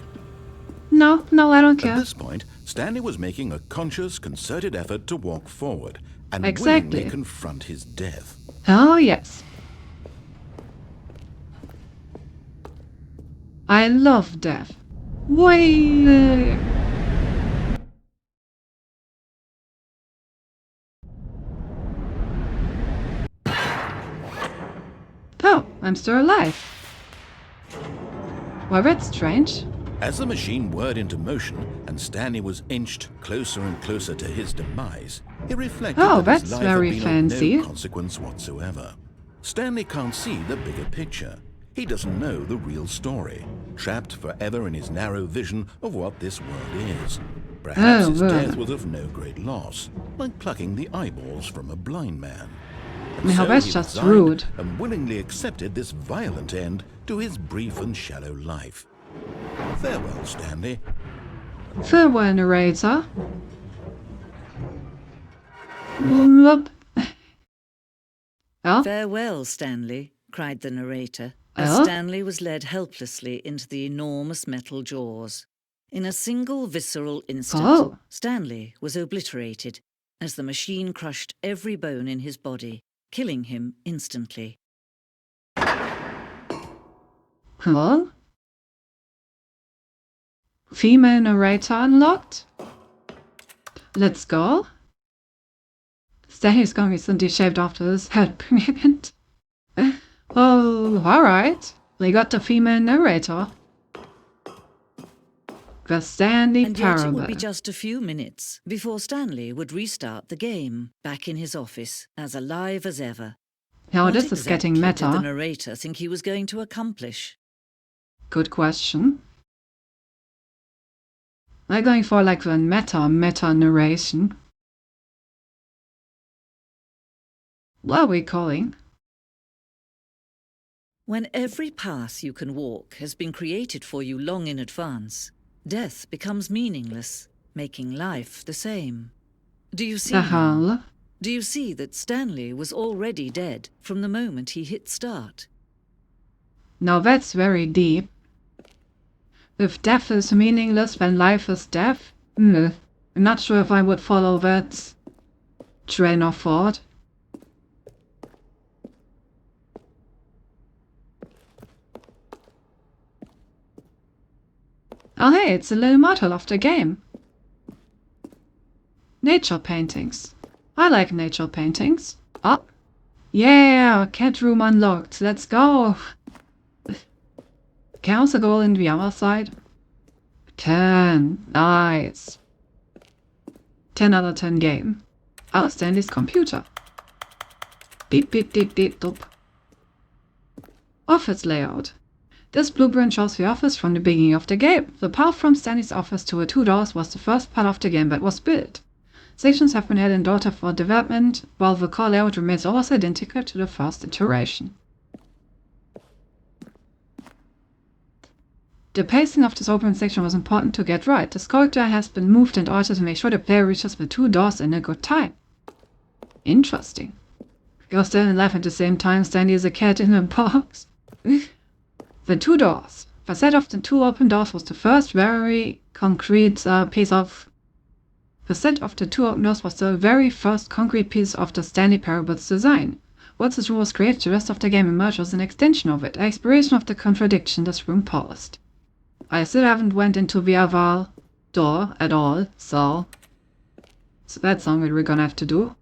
No, I don't care. At this point, Stanley was making a conscious, concerted effort to walk forward and Exactly. willingly confront his death. Oh, yes. I love death. Wait. Oh, I'm still alive. Well, that's strange. As the machine whirred into motion and Stanley was inched closer and closer to his demise, he reflected Oh, that his that's life very had been fancy. of no consequence whatsoever. Stanley can't see the bigger picture. He doesn't know the real story, trapped forever in his narrow vision of what this world is. Perhaps his death was of no great loss, like plucking the eyeballs from a blind man. And Now, so that's he just resigned rude. and willingly accepted this violent end to his brief and shallow life. Farewell, Stanley. Farewell, narrator. Whoop. Oh, "Farewell, Stanley," cried the narrator, as Oh? Stanley was led helplessly into the enormous metal jaws. In a single visceral instant, Oh. Stanley was obliterated as the machine crushed every bone in his body, killing him instantly. hello? Female narrator unlocked? Let's go. Stanley's going recently shaved after his head pigment. Oh, alright. We got the female narrator. The Stanley And yet it would be Parable. just a few minutes before Stanley would restart the game, back in his office, as alive as ever. Now What this is getting exactly did the meta. narrator think he was going to accomplish? Good question. I'm going for like the meta narration. What are we calling? When every path you can walk has been created for you long in advance, death becomes meaningless, making life the same. Do you see? The hell? Do you see that Stanley was already dead from the moment he hit start? Now that's very deep. If death is meaningless, then life is death? I'm not sure if I would follow that train of thought. Oh hey, it's a little model of the game. Nature paintings. I like nature paintings. Oh, yeah, cat room unlocked. Let's go. Can I also go in the other side? 10. Nice. 10 out of 10 game. Oh, Stanley's computer. Beep, beep, beep, beep, doop. Office layout. This blueprint shows the office from the beginning of the game. The path from Stanley's office to the two doors was the first part of the game that was built. Sections have been added in order for development, while the core layout remains almost identical to the first iteration. The pacing of this opening section was important to get right. This character has been moved and altered to make sure the player reaches the 2 doors in a good time. Interesting. You're still alive at the same time, Stanley is a cat in a box. The 2 doors. The set of the 2 open doors was the first very concrete piece of... The set of the 2 open doors was the very first concrete piece of the Stanley Parable's design. Once this room was created, the rest of the game emerged as an extension of it, an exploration of the contradiction this room posed. I still haven't went into the other door at all, so that's something we're gonna have to do.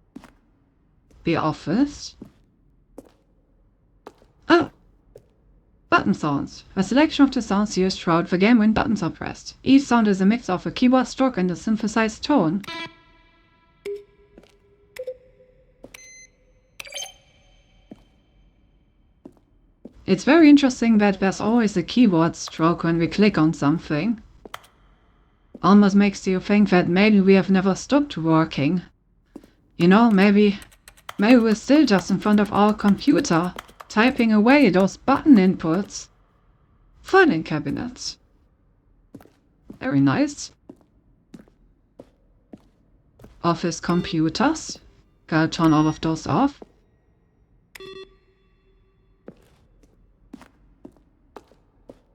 The office. Oh! Button sounds. A selection of the sounds used throughout the game when buttons are pressed. Each sound is a mix of a keyboard stroke and a synthesized tone. It's very interesting that there's always a keyboard stroke when we click on something. Almost makes you think that maybe we have never stopped working. You know, maybe we're still just in front of our computer, typing away those button inputs. Filing cabinets. Very nice. Office computers. Gotta turn all of those off.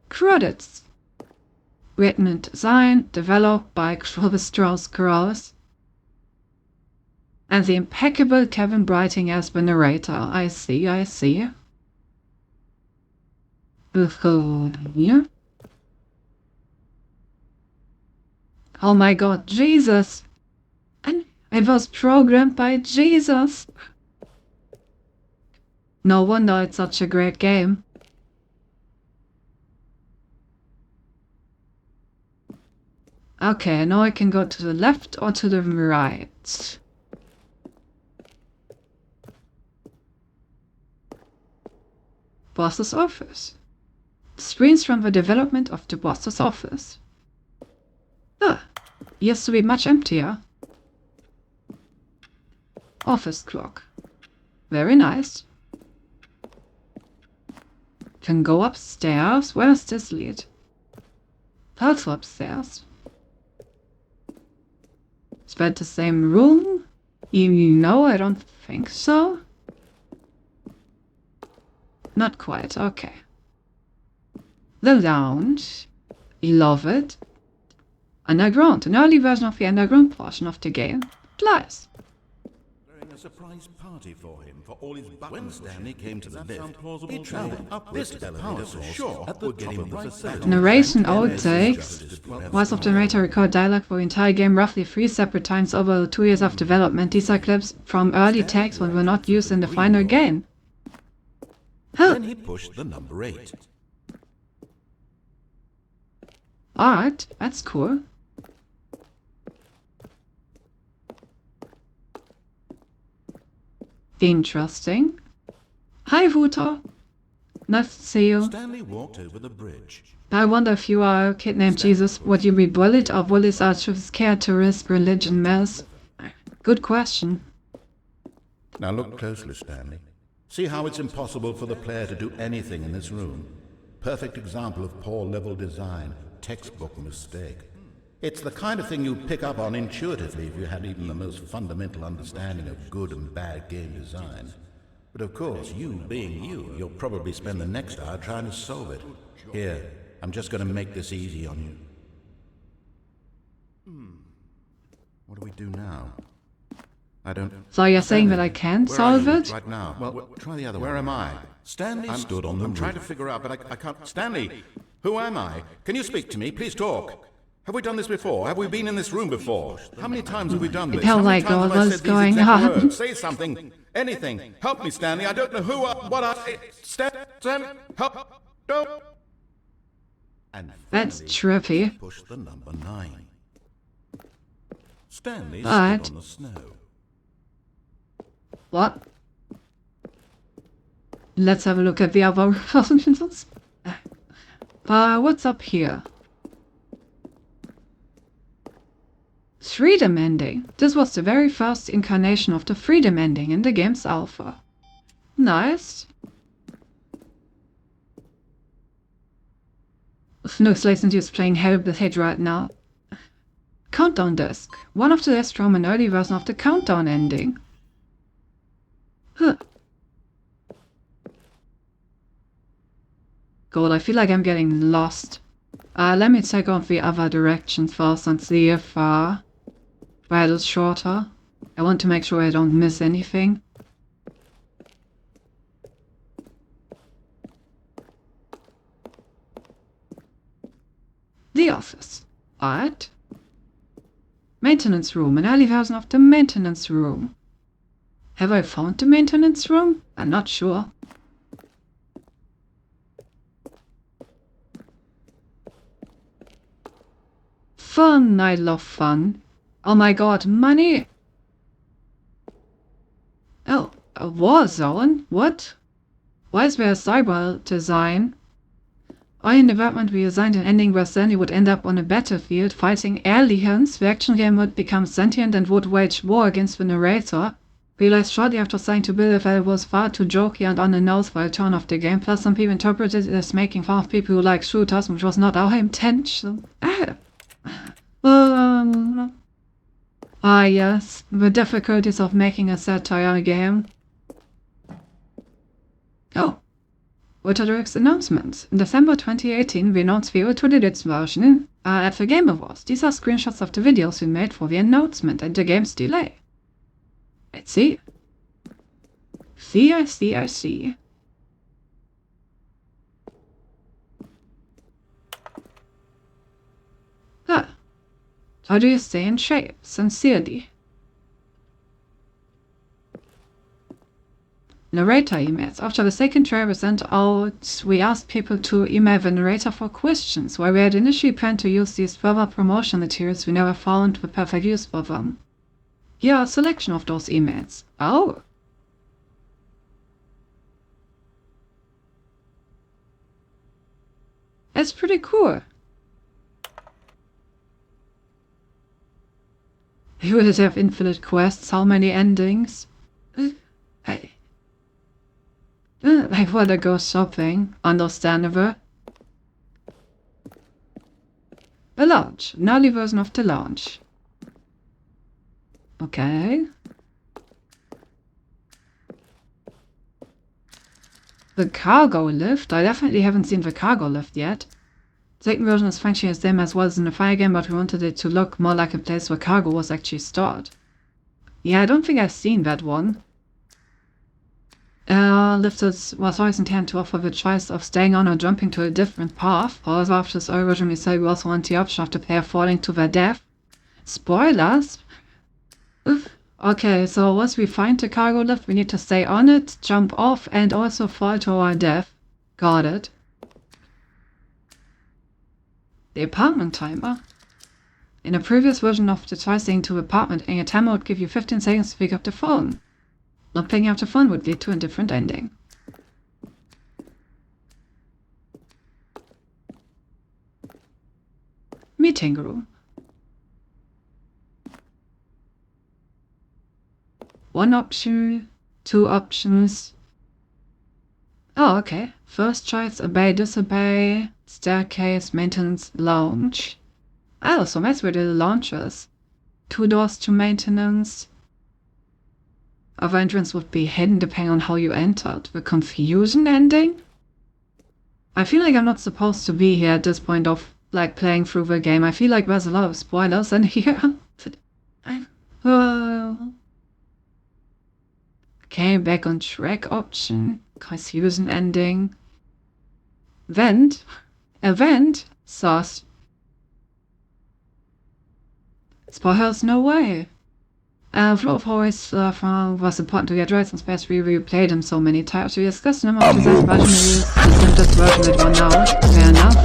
Credits. Written and designed, developed by Strauss. And the impeccable Kevin Brighting as the narrator. I see. Oh my god, Jesus! And it was programmed by Jesus! No wonder it's such a great game. Okay, now I can go to the left or to the right. Boss's office. Screens from the development of the boss's office. Used to be much emptier. Office clock. Very nice. Can go upstairs. Where's this lead? Also upstairs. Is that the same room? No, I don't think so. Not quite, okay. The lounge. Love it. Underground, an early version of the underground portion of the game. Nice. A surprise party for him for all his buttons. When Stanley came to the lift, he traveled up this elevator for sure at the top of the facility. Narration outtakes. Voice of the narrator recorded dialogue for the entire game roughly 3 separate times over the 2 years of development. These are clips from early takes that were not used in the final game. Then he pushed the number 8. Alright, that's cool. Interesting. Hi, Wouter. Nice to see you. Stanley walked over the bridge. I wonder if you are a kid named Jesus, would you be bullied or bullies are too scared to risk religion mess? Good question. Now look closely, Stanley. See how it's impossible for the player to do anything in this room. Perfect example of poor level design, textbook mistake. It's the kind of thing you'd pick up on intuitively if you had even the most fundamental understanding of good and bad game design. But of course, you being you, you'll probably spend the next hour trying to solve it. Here, I'm just going to make this easy on you. What do we do now? I don't... So you're saying that I can solve it? Right now. Well, try the other one. Where am I? Stanley stood on the roof. I'm trying to figure out, but I can't... Stanley! Who am I? Can you speak to me? Please talk. Have we done this before? Have we been in this room before? How many times have we done this? How like all what's going on? Say something. Anything. Help me, Stanley. I don't know who what I... Stanley, help. Don't. And that's trippy. Push the number 9. Stanley stood on the snow. What? Let's have a look at the other options. What's up here? Freedom ending. This was the very first incarnation of the freedom ending in the game's alpha. Nice. No Slayton is playing hell with hate right now. Countdown disc. One of the discs from an early version of the countdown ending. Huh. God, I feel like I'm getting lost. Let me check out the other directions first and see if that is shorter. I want to make sure I don't miss anything. The office. Alright. Maintenance room. An early version of the maintenance room. Have I found the maintenance room? I'm not sure. Fun. I love fun. Oh my god, money! Oh, a war zone? What? Why is there a cyber design? In development we designed an ending where Sandy would end up on a battlefield fighting aliens. The action game would become sentient and would wage war against the narrator. Realized shortly after starting to build it that it was far too jokey and on the nose for a turn of the game, plus some people interpreted it as making fun of people who like shooters, which was not our intention. Yes, the difficulties of making a satire game. Oh. Waterworks announcements. In December 2018, we announced the O2 version at the Game Awards. These are screenshots of the videos we made for the announcement and the game's delay. Let's see. I see. How do you stay in shape? Sincerely. Narrator emails. After the second trailer was sent out, we asked people to email the narrator for questions. While we had initially planned to use these further promotion materials, we never found the perfect use for them. Here are a selection of those emails. Oh! That's pretty cool. You would have infinite quests, how many endings? Hey. I wanna go shopping, understandable. The launch, an early version of the launch. Okay. The cargo lift, I definitely haven't seen the cargo lift yet. The second version is functioning the same as was in the Fire game, but we wanted it to look more like a place where cargo was actually stored. Yeah, I don't think I've seen that one. Lifted was always intended to offer the choice of staying on or jumping to a different path. However, after this originally said we also want the option of the player falling to their death. Spoilers! Oof. Okay, so once we find the cargo lift, we need to stay on it, jump off, and also fall to our death. Got it. The apartment timer. In a previous version of the twice staying to the apartment, a timer would give you 15 seconds to pick up the phone. Not picking up the phone would lead to a different ending. Meeting room. One option, two options. Oh, okay. First choice, obey, disobey, staircase, maintenance, lounge. Oh, so that's where the lounge is. 2 doors to maintenance. Other entrance would be hidden depending on how you entered. The confusion ending? I feel like I'm not supposed to be here at this point of like playing through the game. I feel like there's a lot of spoilers in here. Okay, back on track option. Confusion ending. Vent. Event. Sauce. Spoilers, no way. Flow of always was important to get right since past we replayed them so many times. We discussed the number of design versions and this version with one now. Fair enough.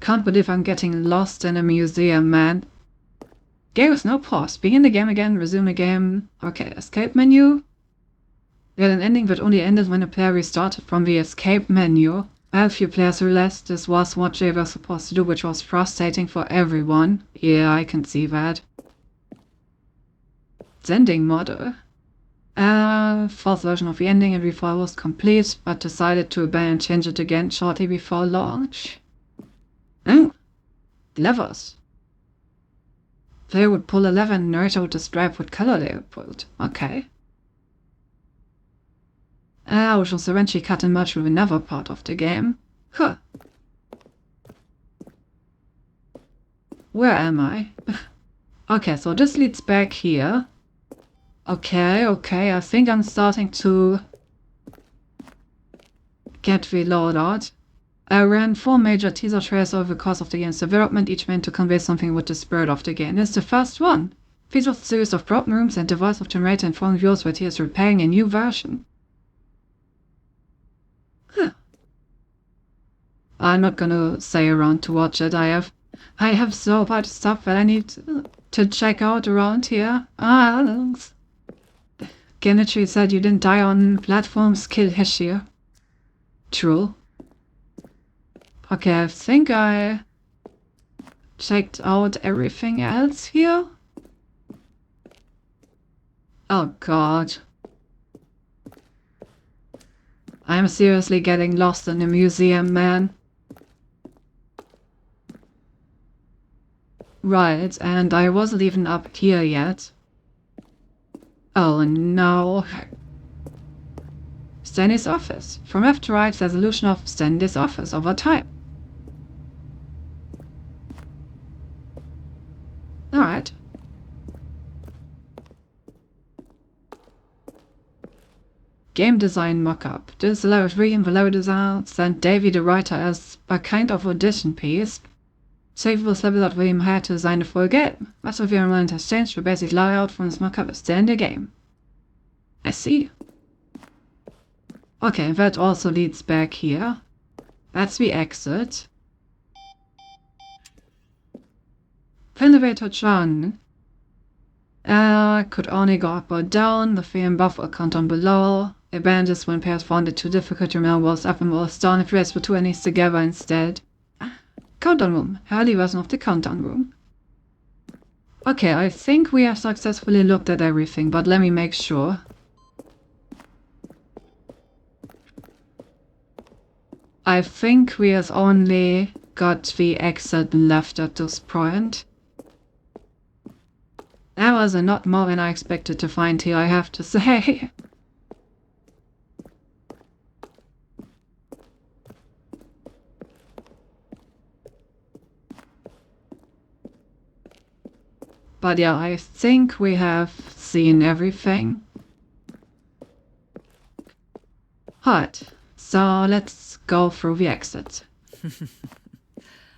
Can't believe I'm getting lost in a museum, man. Game with no pause. Begin the game again, resume the game. Okay, escape menu. We had an ending that only ended when the player restarted from the escape menu. A few players realized this was what they were supposed to do, which was frustrating for everyone. Yeah, I can see that. Sending model. Fourth version of the ending and before it was complete, but decided to abandon and change it again shortly before launch. Oh, levers. They would pull a lever and narrator would describe what color they would pulled. Okay. Which was eventually cut and merged with another part of the game. Huh. Where am I? Okay, so this leads back here. Okay, I think I'm starting to get the loadout. I ran 4 major teaser trailers over the course of the game's development, each meant to convey something with the spirit of the game. This is the first one. Features a series of broken rooms and the voice of generator informing viewers that he is repairing a new version. Huh. I'm not gonna stay around to watch it. I have so much stuff that I need to check out around here. Genichi said you didn't die on platforms, kill Heshir. True. Okay, I think I checked out everything else here. Oh god. I'm seriously getting lost in the museum, man. Right, and I wasn't even up here yet. Oh no. Stanley's office. From left to right, resolution of Stanley's office over time. Alright. Game design mockup. This allows reading below design, sent Davey the writer as a kind of audition piece. Save was leveled out William had to design the full game. Much of the environment has changed, the basic layout from this mockup is still in the game. I see. Okay, that also leads back here. That's the exit. Elevator John. Could only go up or down. The free and buff account on below. Abandons when pairs found it too difficult to remember walls up and walls down if you race the two enemies together instead. Countdown room. Early version of the countdown room. Okay, I think we have successfully looked at everything, but let me make sure. I think we have only got the exit left at this point. That was a lot more than I expected to find here, I have to say. But yeah, I think we have seen everything. Right, so let's go through the exit.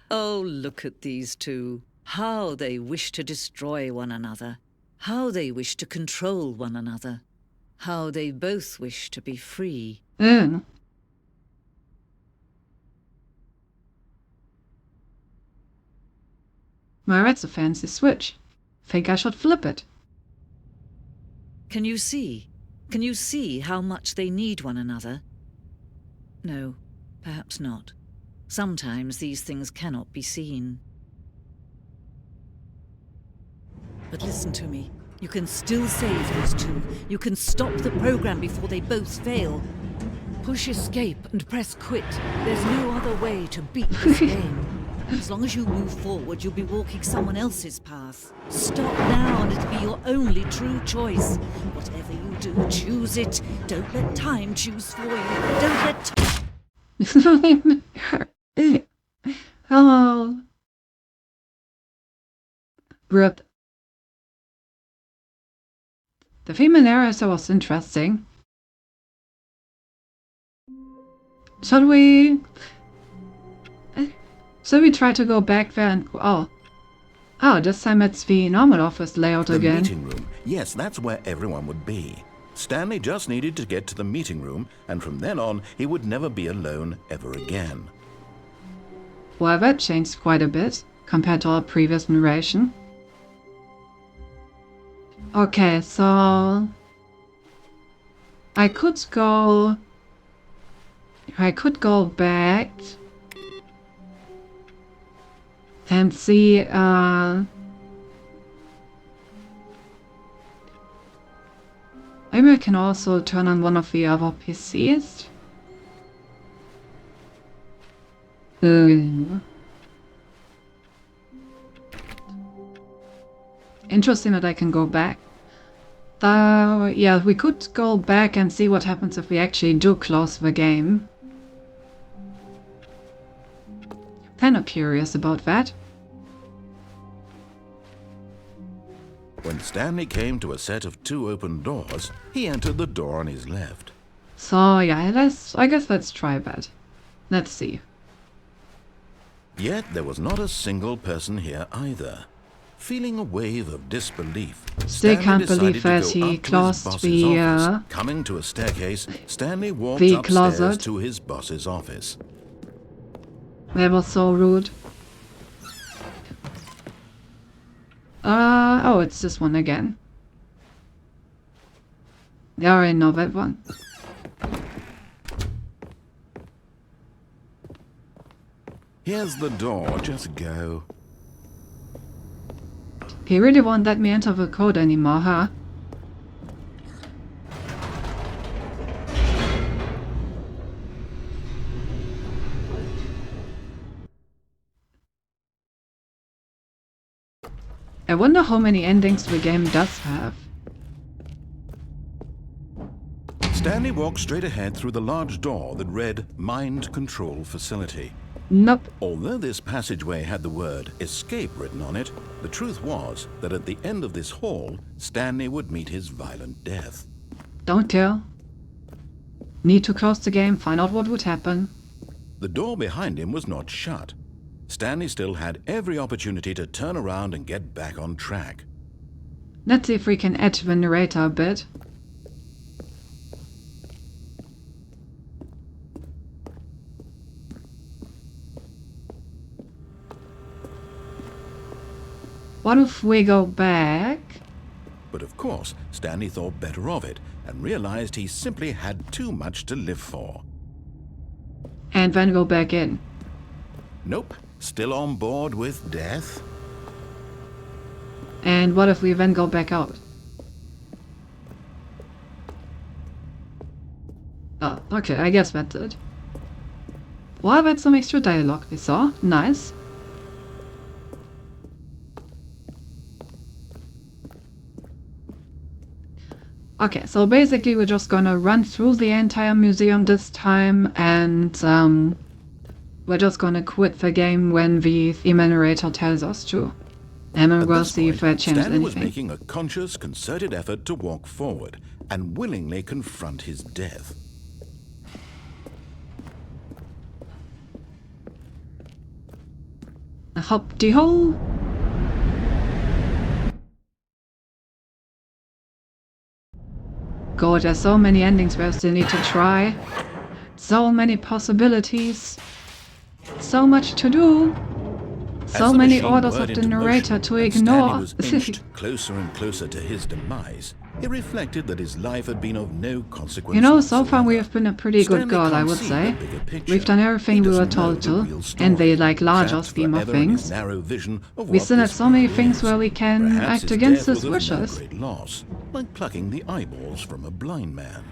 Oh, look at these two. How they wish to destroy one another. How they wish to control one another. How they both wish to be free. Well, that's a fancy switch. Think I should flip it. Can you see? Can you see how much they need one another? No, perhaps not. Sometimes these things cannot be seen. But listen to me. You can still save those two. You can stop the program before they both fail. Push escape and press quit. There's no other way to beat this game. As long as you move forward, you'll be walking someone else's path. Stop now and it'll be your only true choice. Whatever you do, choose it. Don't let time choose for you. Don't let... Hello. Rip. The female narrator was interesting. Should we try to go back there and... Oh, this time it's the normal office layout The again. meeting room. Yes, that's where everyone would be. Stanley just needed to get to the meeting room, and from then on, he would never be alone ever again. Well, that changed quite a bit compared to our previous narration. Okay, so... I could go back and see, I Maybe I can also turn on one of the other PCs. Interesting that I can go back. Yeah, we could go back and see what happens if we actually do close the game. Kinda curious about that. When Stanley came to a set of 2 open doors, he entered the door on his left. So yeah, I guess let's try that. Let's see. Yet there was not a single person here either. Feeling a wave of disbelief, Still Stanley can't decided believe to that go he up to his closed boss's the office. Coming to a staircase, Stanley walked the upstairs closet. to his boss's office. That was so rude. Oh, it's this one again. Yeah, I already know that one. Here's the door, just go. He really won't let me enter the code anymore, huh? I wonder how many endings the game does have. Stanley walked straight ahead through the large door that read Mind Control Facility. Nope. Although this passageway had the word escape written on it, the truth was that at the end of this hall, Stanley would meet his violent death. Don't care. Need to close the game, find out what would happen. The door behind him was not shut. Stanley still had every opportunity to turn around and get back on track. Let's see if we can add the narrator a bit. What if we go back? But of course, Stanley thought better of it and realized he simply had too much to live for. And then go back in. Nope, still on board with death. And what if we then go back out? Oh, okay, I guess that's it. Well, that's some extra dialogue we saw. Nice. Okay, so basically we're just gonna run through the entire museum this time, and we're just gonna quit the game when the narrator tells us to. And then we'll see if that changes Stanley was anything. making a conscious, concerted effort to walk forward and willingly confront his death. Hop-de-ho! God, there's so many endings we still need to try. So many possibilities. So much to do. So many orders of the narrator to ignore. Stanley was inched closer and closer to his demise. He reflected that his life had been of no consequence. You know, so far we whatsoever. have been a pretty good Stanley god, I can't would see say. the bigger picture. We've done everything He we were doesn't know told the to, real and the story, larger trapped scheme of forever in his things. narrow vision of We what still have this so many world things is. where we can Perhaps act his against death his was of no wishes. great loss, like plucking the eyeballs from a blind man.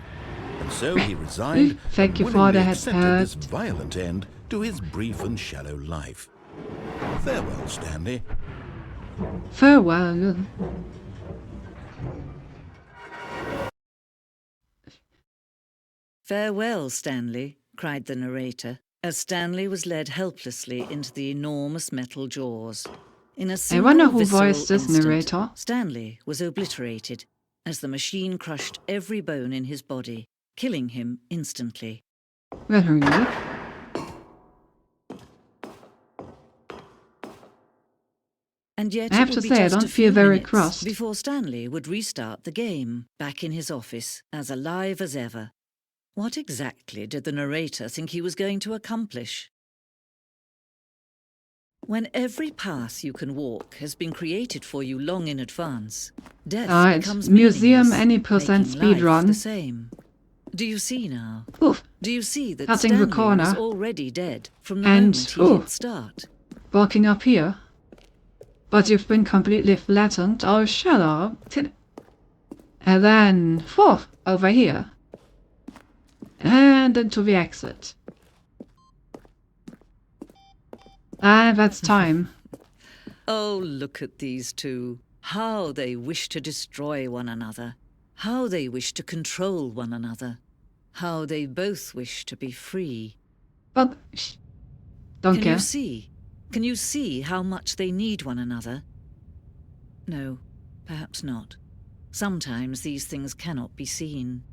And so he resigned Thank and you for the willingly accepted this headset. violent end to his brief and shallow life. Farewell, Stanley. Farewell. Farewell, Stanley, cried the narrator, as Stanley was led helplessly into the enormous metal jaws. In a I wonder single who visceral voiced this instant, narrator. Stanley was obliterated as the machine crushed every bone in his body, killing him instantly. Very good. And yet I have it to would be say, I just don't a feel few very minutes crossed. before Stanley would restart the game, back in his office, as alive as ever. What exactly did the narrator think he was going to accomplish? When every path you can walk has been created for you long in advance, death It's becomes museum meaningless, any percent making speed life run. the same. Do you see now? Oof. Do you see that Cutting the Stanley corner. was already dead from the And- moment he ooh. hit start? Walking up here. But you've been completely flattened. Oh, shut up. And then, whew, over here. And into the exit. And that's time. Oh, look at these two. How they wish to destroy one another. How they wish to control one another. How they both wish to be free. But don't Can care. you see? Can you see how much they need one another? No, perhaps not. Sometimes these things cannot be seen.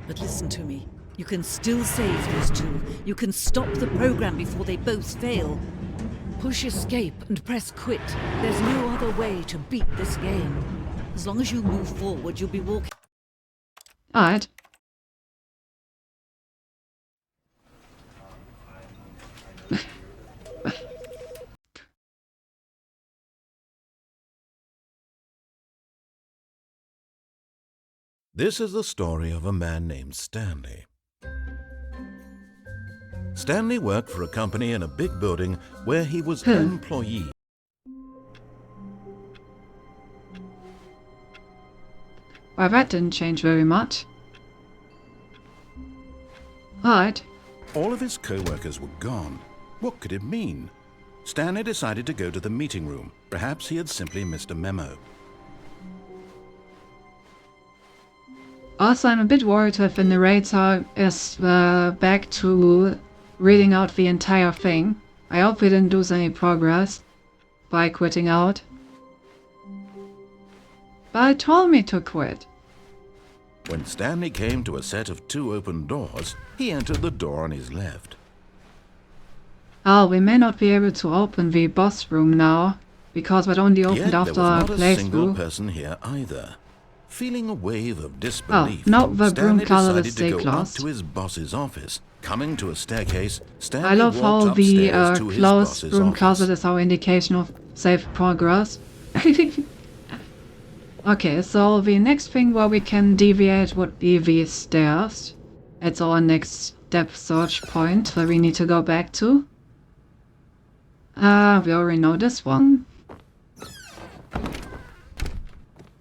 But listen to me. You can still save those two. You can stop the program before they both fail. Push escape and press quit. There's no other way to beat this game. As long as you move forward, you'll be walking. Alright. This is the story of a man named Stanley. Stanley worked for a company in a big building where he was an employee. Well, that didn't change very much. Alright. All of his co-workers were gone. What could it mean? Stanley decided to go to the meeting room. Perhaps he had simply missed a memo. Also, I'm a bit worried if the narrator is back to reading out the entire thing. I hope we didn't lose any progress by quitting out. But it told me to quit. When Stanley came to a set of 2 open doors, he entered the door on his left. Oh, we may not be able to open the boss room now, because it only opened Yet after there our was not a single playthrough. person here either. Feeling a wave of disbelief, no, the broom Stanley closet decided is to go up closed. to his boss's office. Coming to a staircase, Stanley I love how walked the upstairs to his closed boss's broom office. closet is our indication of safe progress. Okay, so the next thing where we can deviate would be these stairs. It's our next depth search point where we need to go back to. We already know this one.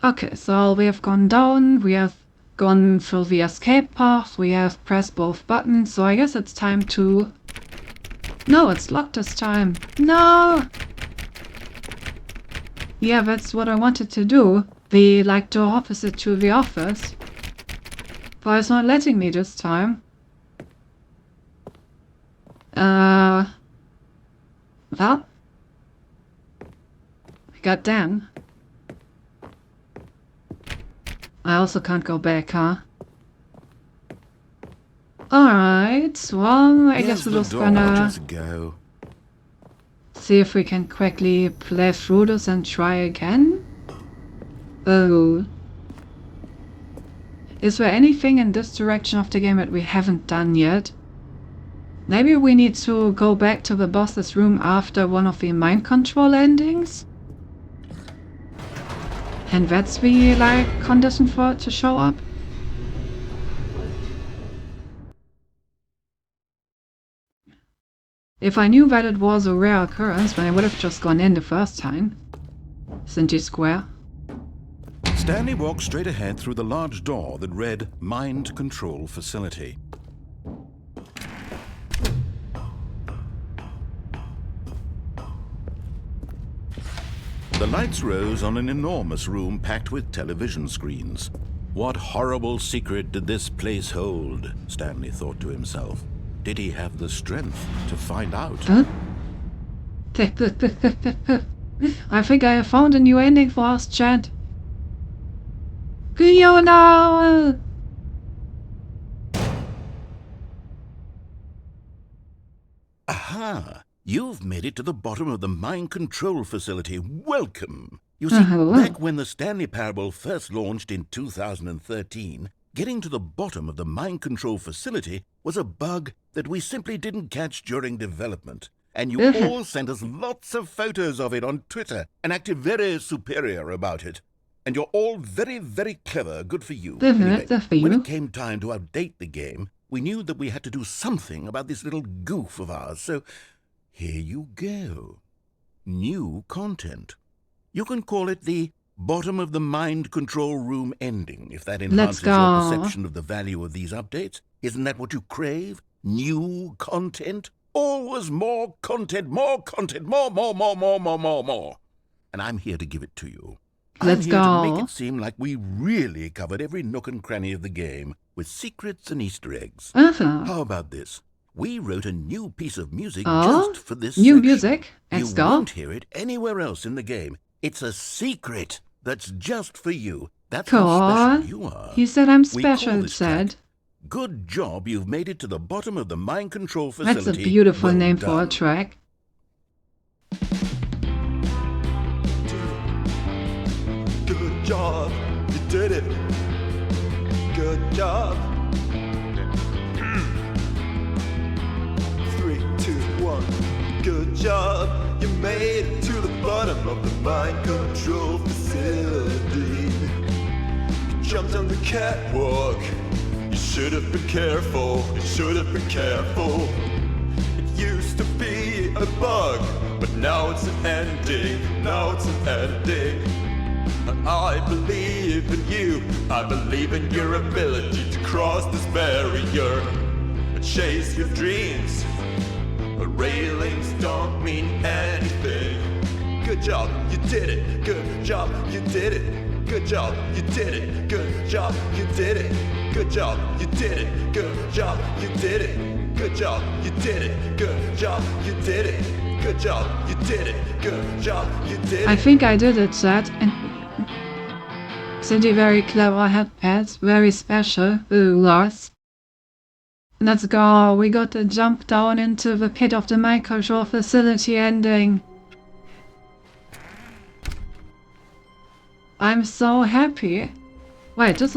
Okay, so we have gone down, we have gone through the escape path, we have pressed both buttons, so I guess it's time to... No, it's locked this time. No! Yeah, that's what I wanted to do. The, like, door opposite to the office. But it's not letting me this time. Well. Goddamn. I also can't go back, huh? Alright, well, I guess we're just gonna Just go. see if we can quickly play through this and try again. Oh. Is there anything in this direction of the game that we haven't done yet? Maybe we need to go back to the boss's room after one of the mind control endings? And that's the, like, condition for it to show up? If I knew that it was a rare occurrence, then I would have just gone in the first time. Sinti Square. Stanley walked straight ahead through the large door that read Mind Control Facility. The lights rose on an enormous room packed with television screens. What horrible secret did this place hold? Stanley thought to himself. Did he have the strength to find out? Huh? I think I have found a new ending for us, chat. Fiona! Aha! You've made it to the bottom of the mind control facility. Welcome! You see, back when the Stanley Parable first launched in 2013, getting to the bottom of the mind control facility was a bug that we simply didn't catch during development. And you all sent us lots of photos of it on Twitter and acted very superior about it. And you're all very, very clever. Good for you. Anyway, when it came time to update the game, we knew that we had to do something about this little goof of ours. So here you go. New content. You can call it the Bottom of the mind control room ending, if that Let's enhances your go. perception of the value of these updates. Isn't that what you crave? New content? Always more content, more content, more. And I'm here to give it to you. Let's I'm here to make go. it seem like we really covered every nook and cranny of the game, with secrets and Easter eggs. Uh-huh. How about this? We wrote a new piece of music Oh, just for this new section. music. Let's You go. won't hear it anywhere else in the game. It's a secret that's just for you. That's Cool. how special you are. He said I'm We call special, it this said. track, Good job, you've made it to the bottom of the mind control facility. That's a beautiful Well name done. for a track. Good job, you did it. Good job. 3, 2, 1. Good job, you made it to the bottom of the mind control facility. You jumped on the catwalk. You should have been careful. You should have been careful. It used to be a bug, but now it's an ending. Now it's an ending. And I believe in you. I believe in your ability to cross this barrier and chase your dreams. But railings don't mean anything. Good job, you did it. Good job, you did it. Good job, you did it. Good job, you did it. Good job, you did it. Good job, you did it. Good job, you did it. Good job, you did it. Good job, you did it. Good job, you did it. I think I did it, Zed. And Cindy, very clever headpads, very special. Ooh, Lars. Let's go. We got to jump down into the pit of the mind control facility ending. I'm so happy. Wait, this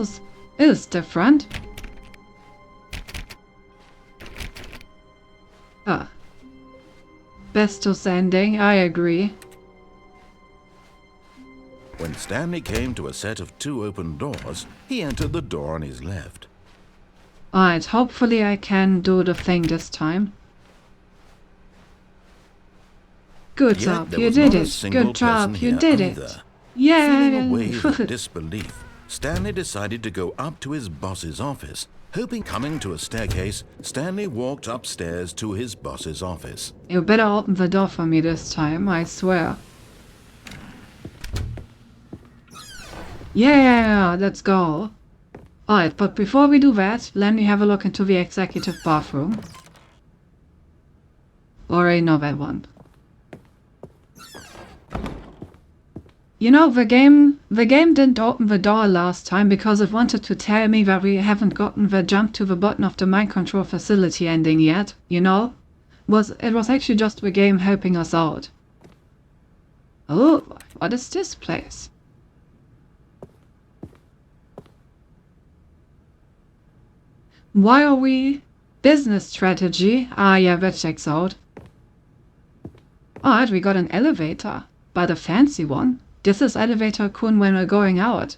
is different. Ah. Bestos ending, I agree. When Stanley came to a set of 2 open doors, he entered the door on his left. Alright, hopefully I can do the thing this time. Good Yet job, there you was did not a it. single Good job, person you here did it. either. Yeah. Feeling a wave of disbelief, Stanley decided to go up to his boss's office. Hoping coming to a staircase, Stanley walked upstairs to his boss's office. You better open the door for me this time, I swear. Yeah, let's go. Alright, but before we do that, let me have a look into the executive bathroom. Already know that one. You know, the game didn't open the door last time because it wanted to tell me that we haven't gotten the jump to the bottom of the mind control facility ending yet, you know? It was actually just the game helping us out. Oh, what is this place? Why are we... Business strategy? Ah, yeah, that checks out. Alright, we got an elevator, but a fancy one. This is elevator kun when we're going out.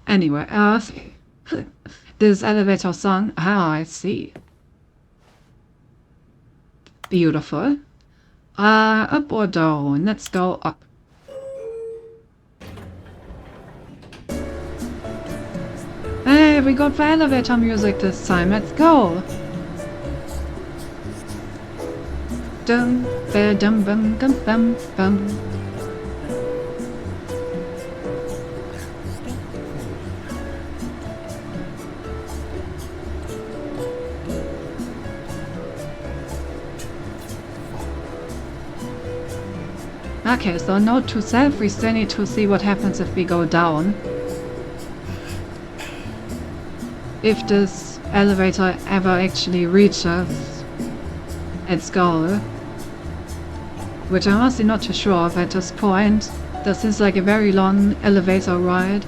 Anyway, this elevator song. Ah, I see. Beautiful. Up or down? Let's go up. Hey, we got the elevator music this time. Let's go. Dum ba dum bum dum bum bum. Okay, so note to self, we still need to see what happens if we go down. If this elevator ever actually reaches its goal. Which I'm honestly not too sure of at this point. This is like a very long elevator ride.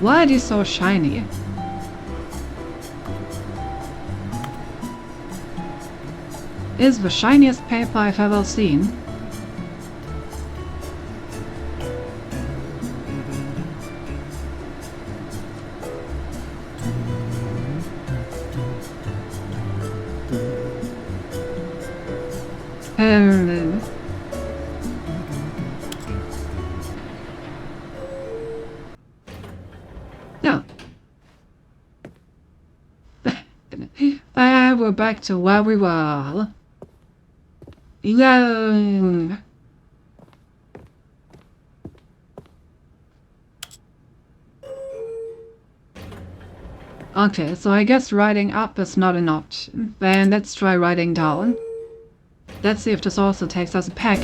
Why are these so shiny? is the shiniest paper I've ever seen. No. We're back to where we were. Yeah. Okay, so I guess riding up is not an option. Then let's try riding down. Let's see if this also takes us back.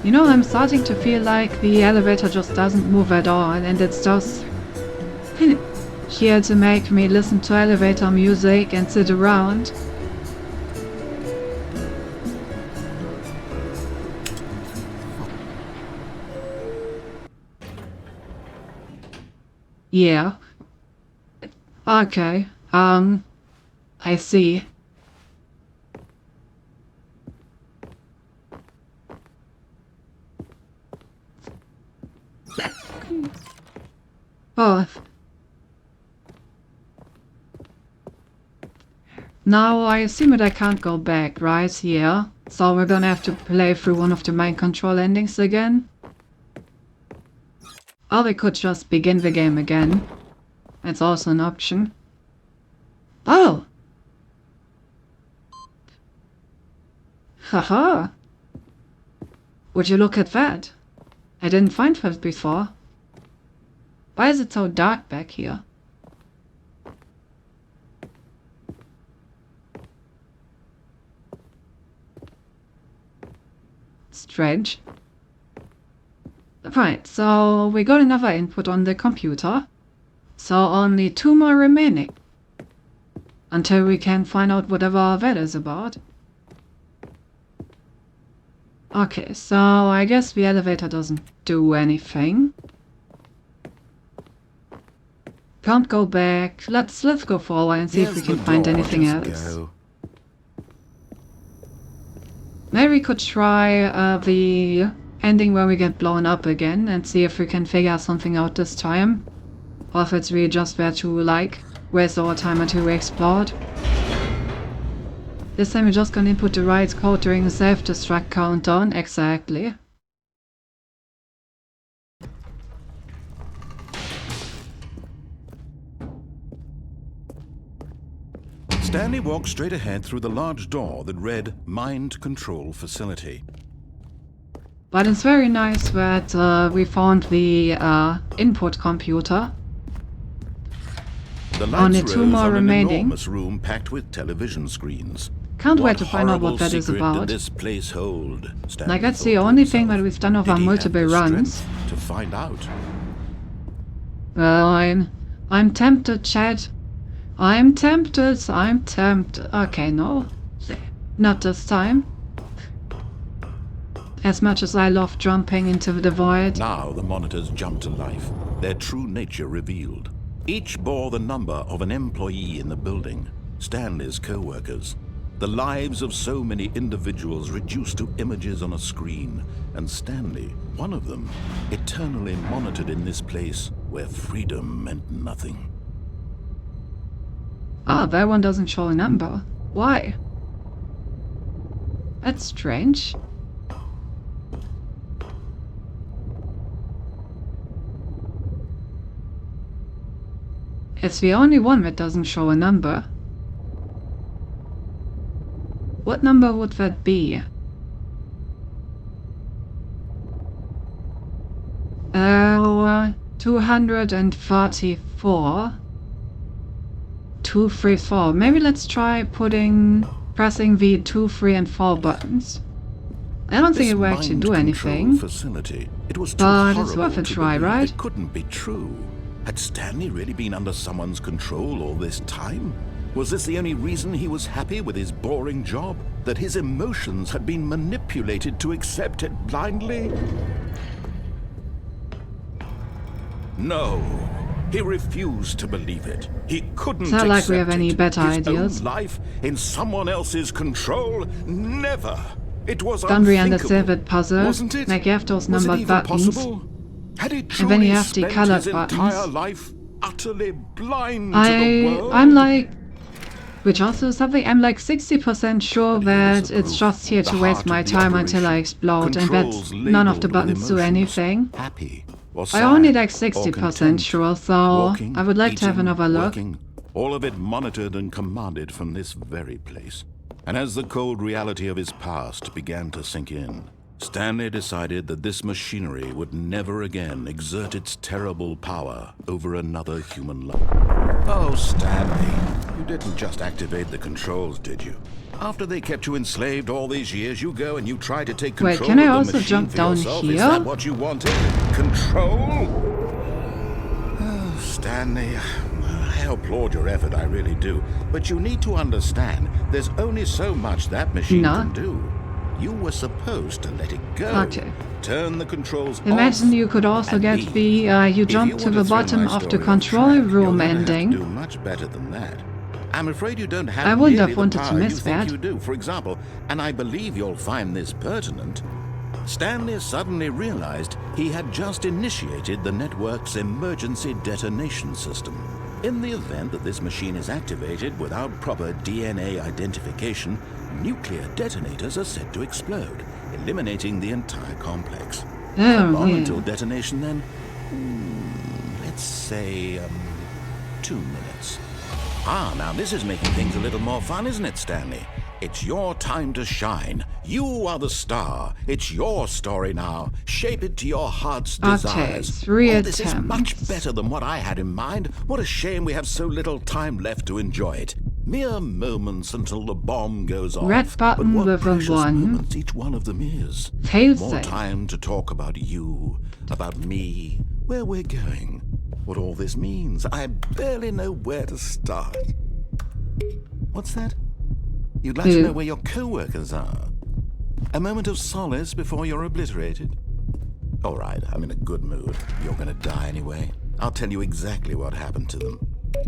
You know, I'm starting to feel like the elevator just doesn't move at all, and it's just here to make me listen to elevator music and sit around. Yeah. Okay. I see. Oh. Now I assume that I can't go back, right? Yeah. So we're gonna have to play through one of the main control endings again. Or we could just begin the game again. That's also an option. Oh! Haha! Would you look at that? I didn't find that before. Why is it so dark back here? Strange. Right, so we got another input on the computer. So only 2 more remaining. Until we can find out whatever that is about. Okay, so I guess the elevator doesn't do anything. Can't go back. Let's go forward and see if we can find anything else. Maybe we could try the ending where we get blown up again and see if we can figure something out this time. Or if it's really just there to, like, waste our time until we explode. This time we're just gonna input the right code during the self-destruct countdown. Exactly. Stanley walked straight ahead through the large door that read Mind Control Facility. But it's very nice that we found the input computer. The Only lights 2 rose more on an remaining. enormous room packed with television screens. Can't wait to find out what that is horrible secret about. did this place hold? Stanley Like, that's thought the to only thing himself. that we've done over Did he have multiple the runs. strength to find out? Well, I'm tempted, Chad. I'm tempted. Okay, no. Not this time. As much as I love jumping into the void. Now the monitors jumped to life, their true nature revealed. Each bore the number of an employee in the building, Stanley's co-workers. The lives of so many individuals reduced to images on a screen, and Stanley, one of them, eternally monitored in this place where freedom meant nothing. Ah, that one doesn't show a number. Why? That's strange. It's the only one that doesn't show a number. What number would that be? 234. 2, 3, 4. Maybe let's try pressing the 2, 3, and 4 buttons. I don't think it will actually do anything. Facility. It was too But it's horrible worth a to try, believe. right? It couldn't be true. Had Stanley really been under someone's control all this time? Was this the only reason he was happy with his boring job? That his emotions had been manipulated to accept it blindly? No. He refused to believe it. He couldn't It's not like we have accept any it. better His ideas. own life in someone else's control? Never. It was Don't we unthinkable, understand that puzzle? wasn't it? Like you have those Was it numbered even buttons. possible? Had he And truly then you have the spent colored his entire buttons. life utterly blind to the world? I'm like, which also is something, I'm like 60% sure But here was that the it's proof, just here the to heart waste of my the time until I operation. explode, and Controls that none of the labelled with buttons do emotions. anything. Happy or I only sad like or 60% content. sure, so Walking, I would like to have eating, another look. working, all of it monitored and commanded from this very place. And as the cold reality of his past began to sink in, Stanley decided that this machinery would never again exert its terrible power over another human life. Oh, Stanley, you didn't just activate the controls, did you? After they kept you enslaved all these years, you go and you try to take Wait, control can I of the also machine jump for down yourself. here? Is that what you wanted? Control? Oh, Stanley, I applaud your effort, I really do. But you need to understand, there's only so much that machine No. can do. You were supposed to let it go. Okay. Turn the controls Imagine off you could also and get leave. you If jump you to want the throw bottom my of the story off control track, you're room gonna have to ending. do much better than that. I'm afraid you don't have I wouldn't nearly have wanted the to power miss you think that. you do. For example, and I believe you'll find this pertinent, Stanley suddenly realized he had just initiated the network's emergency detonation system. In the event that this machine is activated without proper DNA identification, nuclear detonators are said to explode, eliminating the entire complex. How Oh, long yeah. until detonation then? Let's say 2 minutes. Ah, now this is making things a little more fun, isn't it, Stanley? It's your time to shine. You are the star. It's your story now. Shape it to your heart's desires. 3 This is much attempts. better than what I had in mind. What a shame we have so little time left to enjoy it. Mere moments until the bomb goes off. Red button but what with a precious 1. moments each one of them is. Fail More safe. time to talk about you, about me, where we're going, what all this means. I barely know where to start. What's that? You'd like to know where your co-workers are? A moment of solace before you're obliterated? All right, I'm in a good mood. You're gonna die anyway. I'll tell you exactly what happened to them.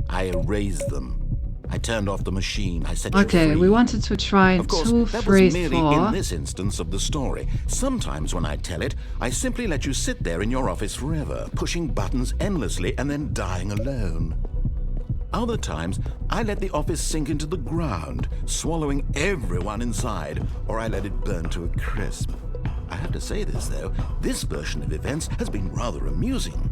I erased them. I turned off the machine. I set you Okay, free. we wanted to try Of course, 2, that 3, was merely 4. in this instance of the story. Sometimes when I tell it, I simply let you sit there in your office forever, pushing buttons endlessly and then dying alone. Other times, I let the office sink into the ground, swallowing everyone inside, or I let it burn to a crisp. I have to say this, though, this version of events has been rather amusing.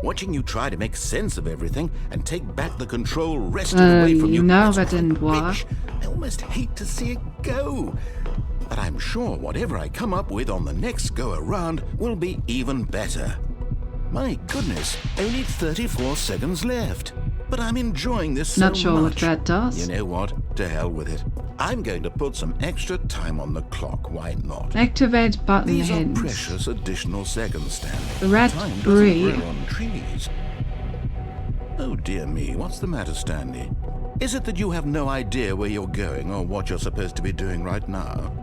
Watching you try to make sense of everything and take back the control wrested away from you. No, That's that quite didn't work. rich. I almost hate to see it go. But I'm sure whatever I come up with on the next go-around will be even better. My goodness, only 34 seconds left. But I'm enjoying this so Not sure what much. that does. You know what? To hell with it. I'm going to put some extra time on the clock. Why not? Activate button These are hint. precious additional seconds, Stanley. The red Time doesn't tree. grow on trees. Oh dear me, what's the matter, Stanley? Is it that you have no idea where you're going or what you're supposed to be doing right now?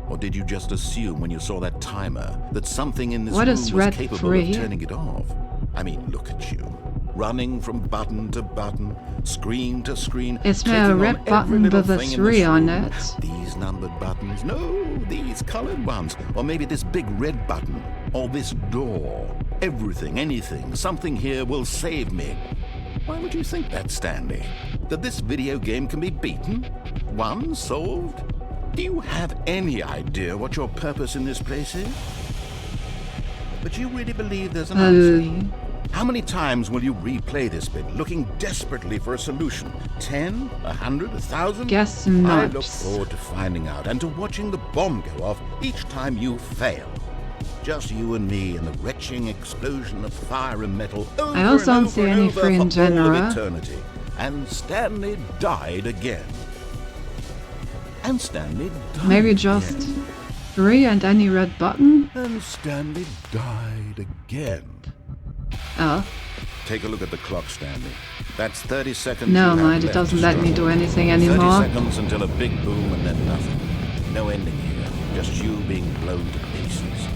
Or did you just assume when you saw that timer that something in this What room is was red capable tree? of turning it off? I mean, look at you. Running from button to button, screen to screen. Is there a clicking on red every button little with a thing in 3 this on room. it? These numbered buttons. No, these colored ones. Or maybe this big red button. Or this door. Everything, anything, something here will save me. Why would you think that, Stanley? That this video game can be beaten? Won? Solved? Do you have any idea what your purpose in this place is? But you really believe there's an answer? How many times will you replay this bit, looking desperately for a solution? 10? 100? 1,000? Guess I not. look forward to finding out and to watching the bomb go off each time you fail. Just you and me and the retching explosion of fire and metal over I also and don't over see and any over free in for all general. of eternity. And Stanley died again. And Stanley died Maybe just again. 3 and any red button? And Stanley died again. Oh, Take a look at the clock, Stanley. That's 30 seconds. no you have mind, it left doesn't to let me struggle. do anything 30 anymore. seconds until a big boom and then nothing. No ending here. Just you being blown to pieces.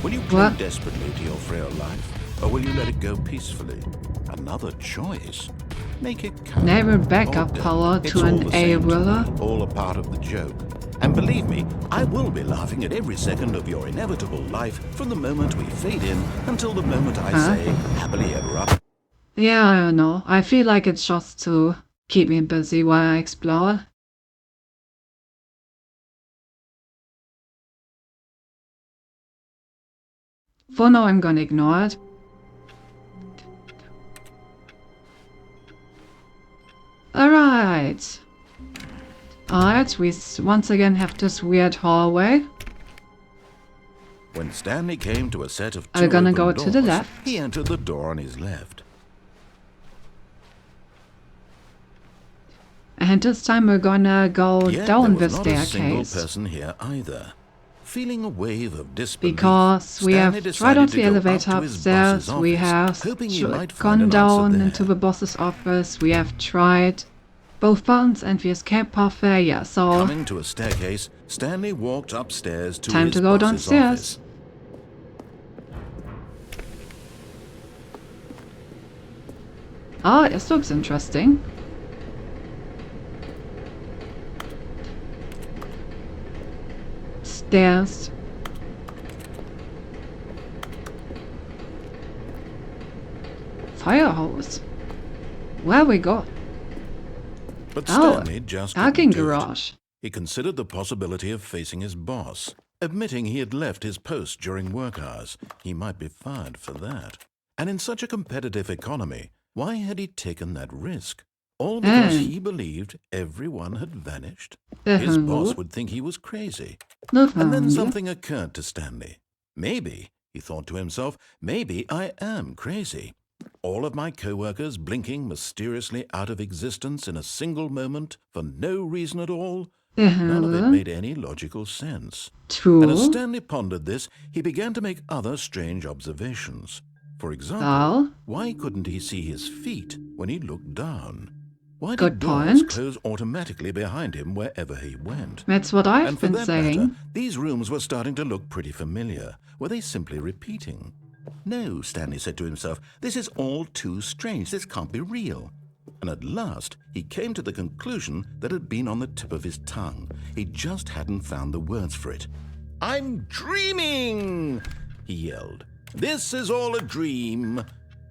Will you cling What? desperately to your frail life, or will you let it go peacefully? Another choice? Make it count. Never backup Or don't. power It's to all an the same to A-Willer. me, all a part of the joke. And believe me, I will be laughing at every second of your inevitable life from the moment we fade in until the moment I say happily ever after. Yeah, I don't know. I feel like it's just to keep me busy while I explore. For now, I'm gonna ignore it. Alright. Alright, we once again have this weird hallway. When Stanley came to a set of Are two we gonna open go doors, to the left? he entered the door on his left. And this time we're gonna go Yet down there the was not a single staircase. person here either. Feeling a wave of disbelief, Because we Stanley have tried decided out to the go up elevator to his upstairs, boss's we office, have hoping he might find gone an down answer there. into the boss's office, we have tried both buttons and we escaped path there, yeah, so Coming to a staircase, Stanley walked upstairs to time his to go boss's downstairs. office. Oh, this looks interesting. Stairs. Fire hose. Where we go? But Oh, Stanley just parking couldn't do it. garage. He considered the possibility of facing his boss, admitting he had left his post during work hours. He might be fired for that. And in such a competitive economy, why had he taken that risk? All because he believed everyone had vanished? His boss would think he was crazy. And then something occurred to Stanley. Maybe, he thought to himself, maybe I am crazy. All of my co-workers blinking mysteriously out of existence in a single moment for no reason at all. None of it made any logical sense. And as True. Stanley pondered this, he began to make other strange observations. For example, Well, why couldn't he see his feet when he looked down? Why Good did doors point. close automatically behind him wherever he went? that's what I've And for been that saying. matter, these rooms were starting to look pretty familiar. Were they simply repeating? No, Stanley said to himself, this is all too strange. This can't be real. And at last, he came to the conclusion that had been on the tip of his tongue. He just hadn't found the words for it. I'm dreaming, he yelled. This is all a dream.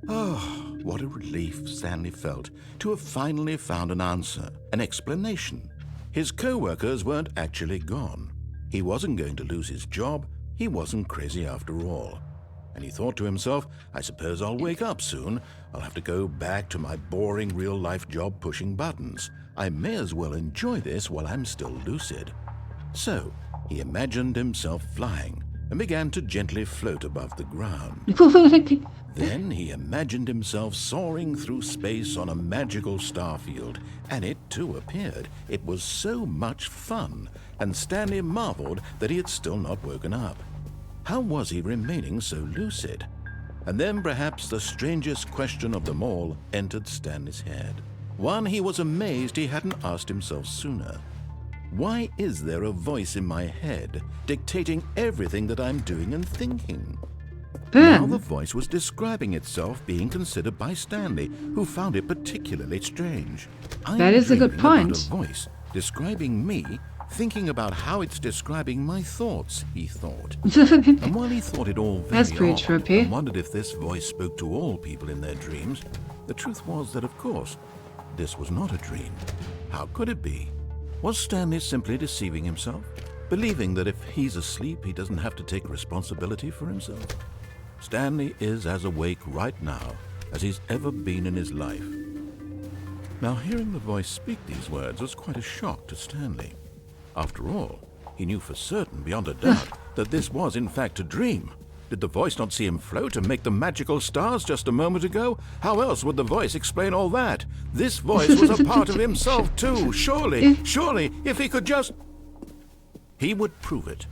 Oh, what a relief Stanley felt to have finally found an answer, an explanation. His co-workers weren't actually gone. He wasn't going to lose his job. He wasn't crazy after all. And he thought to himself, I suppose I'll wake up soon. I'll have to go back to my boring real-life job pushing buttons. I may as well enjoy this while I'm still lucid. So he imagined himself flying and began to gently float above the ground. Then he imagined himself soaring through space on a magical starfield, and it too appeared. It was so much fun, and Stanley marveled that he had still not woken up. How was he remaining so lucid? And then perhaps the strangest question of them all entered Stanley's head. One he was amazed he hadn't asked himself sooner. Why is there a voice in my head dictating everything that I'm doing and thinking? Now the voice was describing itself being considered by Stanley, who found it particularly strange. That is a good dreaming point. about a voice describing me, thinking about how it's describing my thoughts, he thought. And while he thought it all very That's pretty odd trippy. and wondered if this voice spoke to all people in their dreams, the truth was that, of course, this was not a dream. How could it be? Was Stanley simply deceiving himself, believing that if he's asleep, he doesn't have to take responsibility for himself? Stanley is as awake right now as he's ever been in his life. Now, hearing the voice speak these words was quite a shock to Stanley. After all, he knew for certain, beyond a doubt, that this was in fact a dream. Did the voice not see him float and make the magical stars just a moment ago? How else would the voice explain all that? This voice was a part of himself too. Surely, if he could just... He would prove it.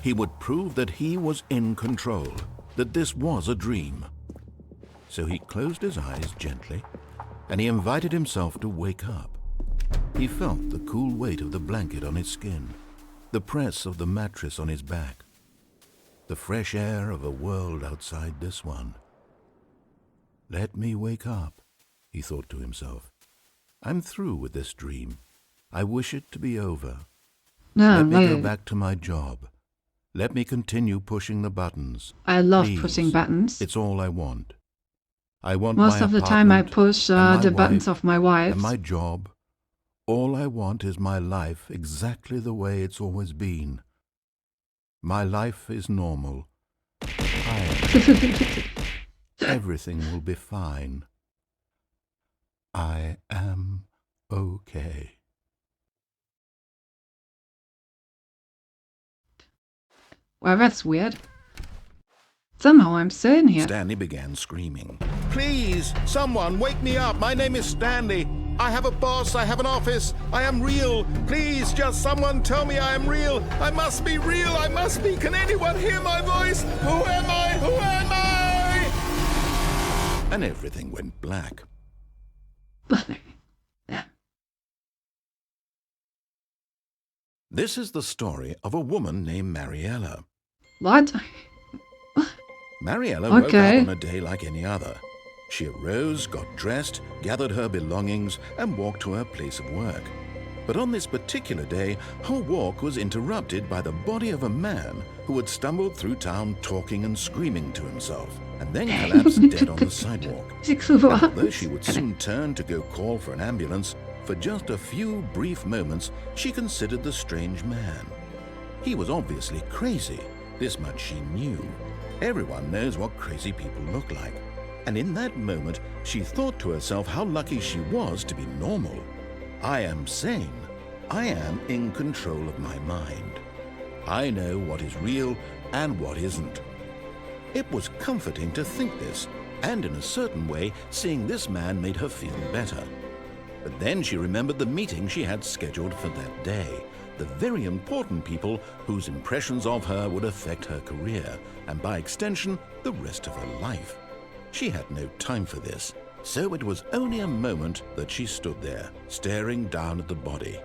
He would prove that he was in control, that this was a dream. So he closed his eyes gently, and he invited himself to wake up. He felt the cool weight of the blanket on his skin, the press of the mattress on his back, the fresh air of a world outside this one. Let me wake up, he thought to himself. I'm through with this dream. I wish it to be over. No, Let me go back to my job. Let me continue pushing the buttons. I love Please. pushing buttons. It's all I want. I want Most my of the time I apartment push and my the buttons wife of my wife. and my job. All I want is my life exactly the way it's always been. My life is normal. Everything will be fine. I am okay. Well, that's weird. Somehow I'm sitting here. Stanley began screaming. Please, someone, wake me up. My name is Stanley. I have a boss. I have an office. I am real. Please, just someone tell me I am real. I must be real. I must be. Can anyone hear my voice? Who am I? Who am I? And everything went black. This is the story of a woman named Mariella. What? Mariella woke Okay. up on a day like any other. She arose, got dressed, gathered her belongings, and walked to her place of work. But on this particular day, her walk was interrupted by the body of a man who had stumbled through town talking and screaming to himself, and then collapsed dead on the sidewalk. And although she would soon turn to go call for an ambulance, for just a few brief moments she considered the strange man. He was obviously crazy. This much she knew. Everyone knows what crazy people look like. And in that moment, she thought to herself how lucky she was to be normal. I am sane. I am in control of my mind. I know what is real and what isn't. It was comforting to think this, and in a certain way, seeing this man made her feel better. But then she remembered the meeting she had scheduled for that day. The very important people whose impressions of her would affect her career, and by extension, the rest of her life. She had no time for this, so it was only a moment that she stood there, staring down at the body.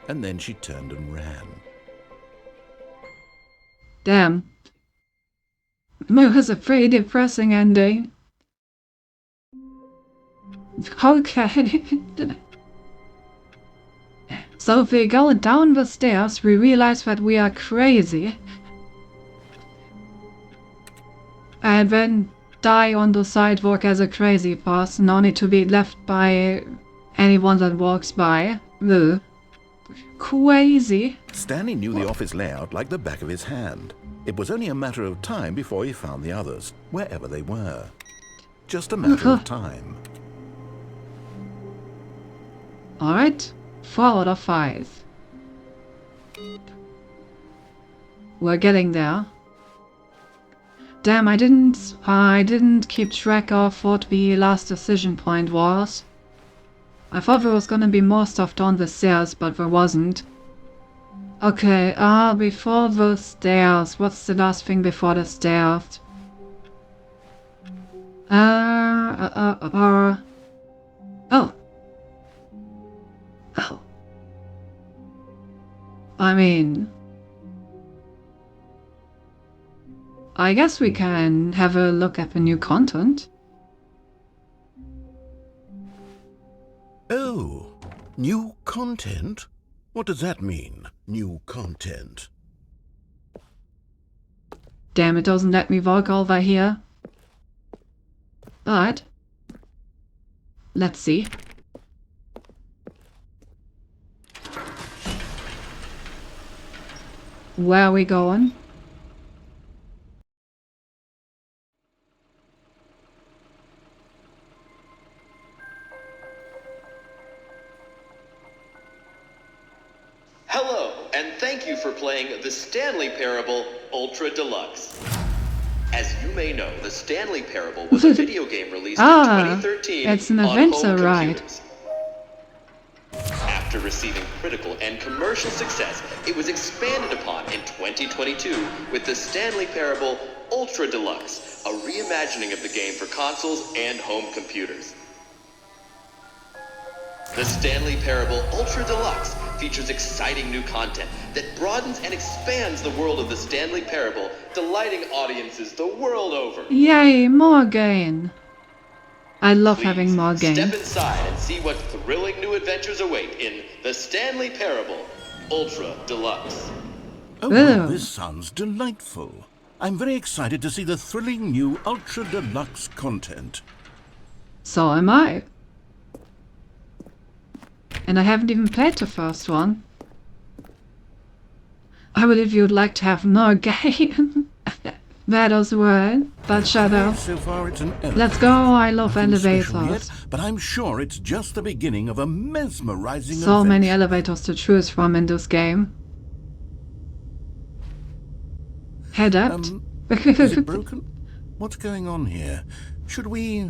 And then she turned and ran. Damn. It was a pretty depressing ending. Okay. So if we go down the stairs, we realize that we are crazy. And then die on the sidewalk as a crazy person, only to be left by anyone that walks by. Ugh. Crazy. Stanley knew the office layout like the back of his hand. It was only a matter of time before he found the others, wherever they were. Just a matter of time. Alright, 4 out of 5. We're getting there. Damn, I didn't keep track of what the last decision point was. I thought there was gonna be more stuff down the stairs, but there wasn't. Okay, before the stairs. What's the last thing before the stairs? Oh. Oh. I mean, I guess we can have a look at the new content. Oh, new content? What does that mean, new content? Damn, it doesn't let me walk over here. Alright. Let's see. Where are we going? Hello, and thank you for playing The Stanley Parable Ultra Deluxe. As you may know, The Stanley Parable was a video game released in 2013 it's an on adventure home ride. computers. After receiving critical and commercial success, it was expanded upon in 2022 with The Stanley Parable Ultra Deluxe, a reimagining of the game for consoles and home computers. The Stanley Parable Ultra Deluxe features exciting new content that broadens and expands the world of the Stanley Parable, delighting audiences the world over. Yay, more game. I love Please having more step games. inside and see what thrilling new adventures await in The Stanley Parable Ultra Deluxe. Oh, well, Ew. this sounds delightful. I'm very excited to see the thrilling new Ultra Deluxe content. So am I. And I haven't even played the first one. I believe you'd like to have more game. That was a word, but shut up. So far it's an elevator. Let's go, I love Nothing special elevators. yet, but I'm sure it's just the beginning of a mesmerizing So many adventure. elevators to choose from in this game. Head up. Is it broken? What's going on here? Should we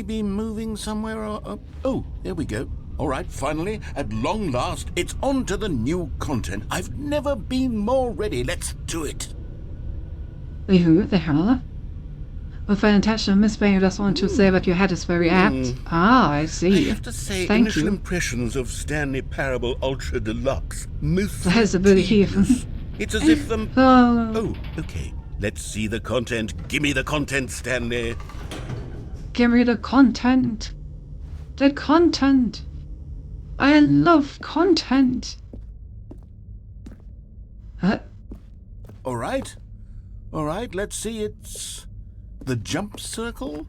be moving somewhere or... Oh, there we go. All right, finally, at long last, it's on to the new content. I've never been more ready. Let's do it. Who the hell? With an intention of misspelling, you just want to say that your head is very apt. Ah, I see. I have to say, Thank initial you. impressions of Stanley Parable Ultra Deluxe. Most That's a bit tedious. It's as if them... Oh, Oh, okay. Let's see the content. Give me the content, Stanley. give me the content. The content. I love content. All right. All right, let's see. It's the jump circle.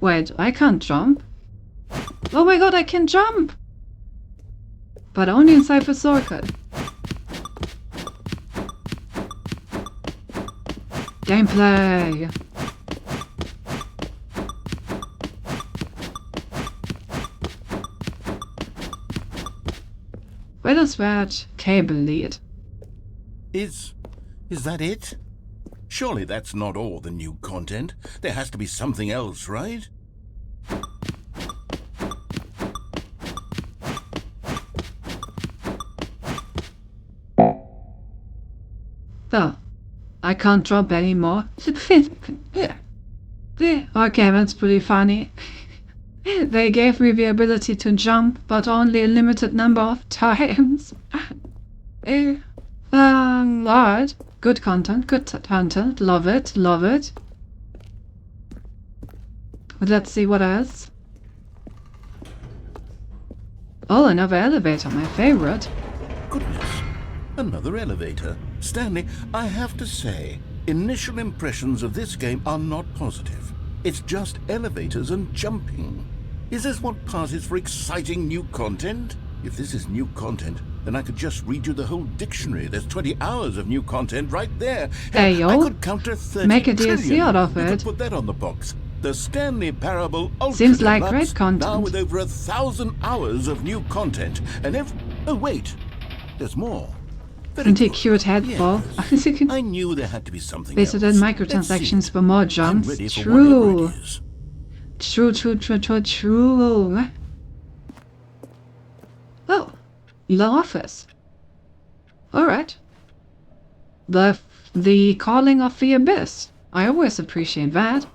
Wait, I can't jump. Oh my god, I can jump! But only inside the circle. Gameplay! Where does that cable lead? Is that it? Surely that's not all the new content. There has to be something else, right? Well, I can't jump anymore. Okay, that's pretty funny. They gave me the ability to jump, but only a limited number of times. Alright. Good content, love it, love it. But let's see what else. Oh, another elevator, my favorite. Goodness, another elevator. Stanley, I have to say, initial impressions of this game are not positive. It's just elevators and jumping. Is this what passes for exciting new content? If this is new content, then I could just read you the whole dictionary. There's 20 hours of new content right there. Hey, yo. I could counter 30 Make a DLC trillion. out of You it. could put that on the box. The Stanley Parable Ultra Seems like Deluxe, great content. now with over 1,000 hours of new content. And oh wait, there's more. Very Isn't he good. cute head ball? Yes. I knew there had to be something Based else. on Let's microtransactions see. for more I'm jumps. ready for whatever it is. True. Oh, the office. Alright. The calling of the abyss. I always appreciate that.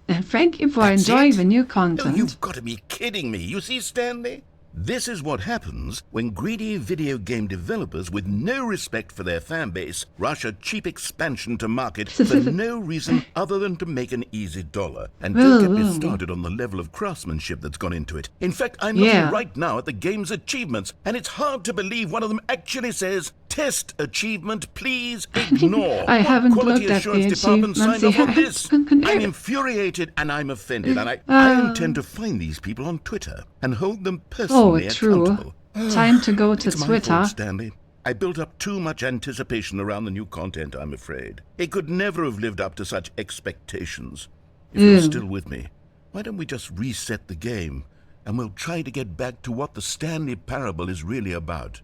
And thank you for That's enjoying it? the new Oh, content. you've got to be kidding me. You see, Stanley? This is what happens when greedy video game developers with no respect for their fan base rush a cheap expansion to market for no reason other than to make an easy dollar. And don't get me started on the level of craftsmanship that's gone into it. In fact, I'm Yeah. looking right now at the game's achievements, and it's hard to believe one of them actually says, "Test achievement, please ignore." I What haven't quality looked at the assurance department signed off on this? achievements I'm yet. infuriated and I'm offended, and I intend to find these people on Twitter and hold them personally true. accountable. Time to go to It's my Twitter. fault, Stanley. I built up too much anticipation around the new content, I'm afraid. It could never have lived up to such expectations. If you're still with me, why don't we just reset the game, and we'll try to get back to what the Stanley Parable is really about.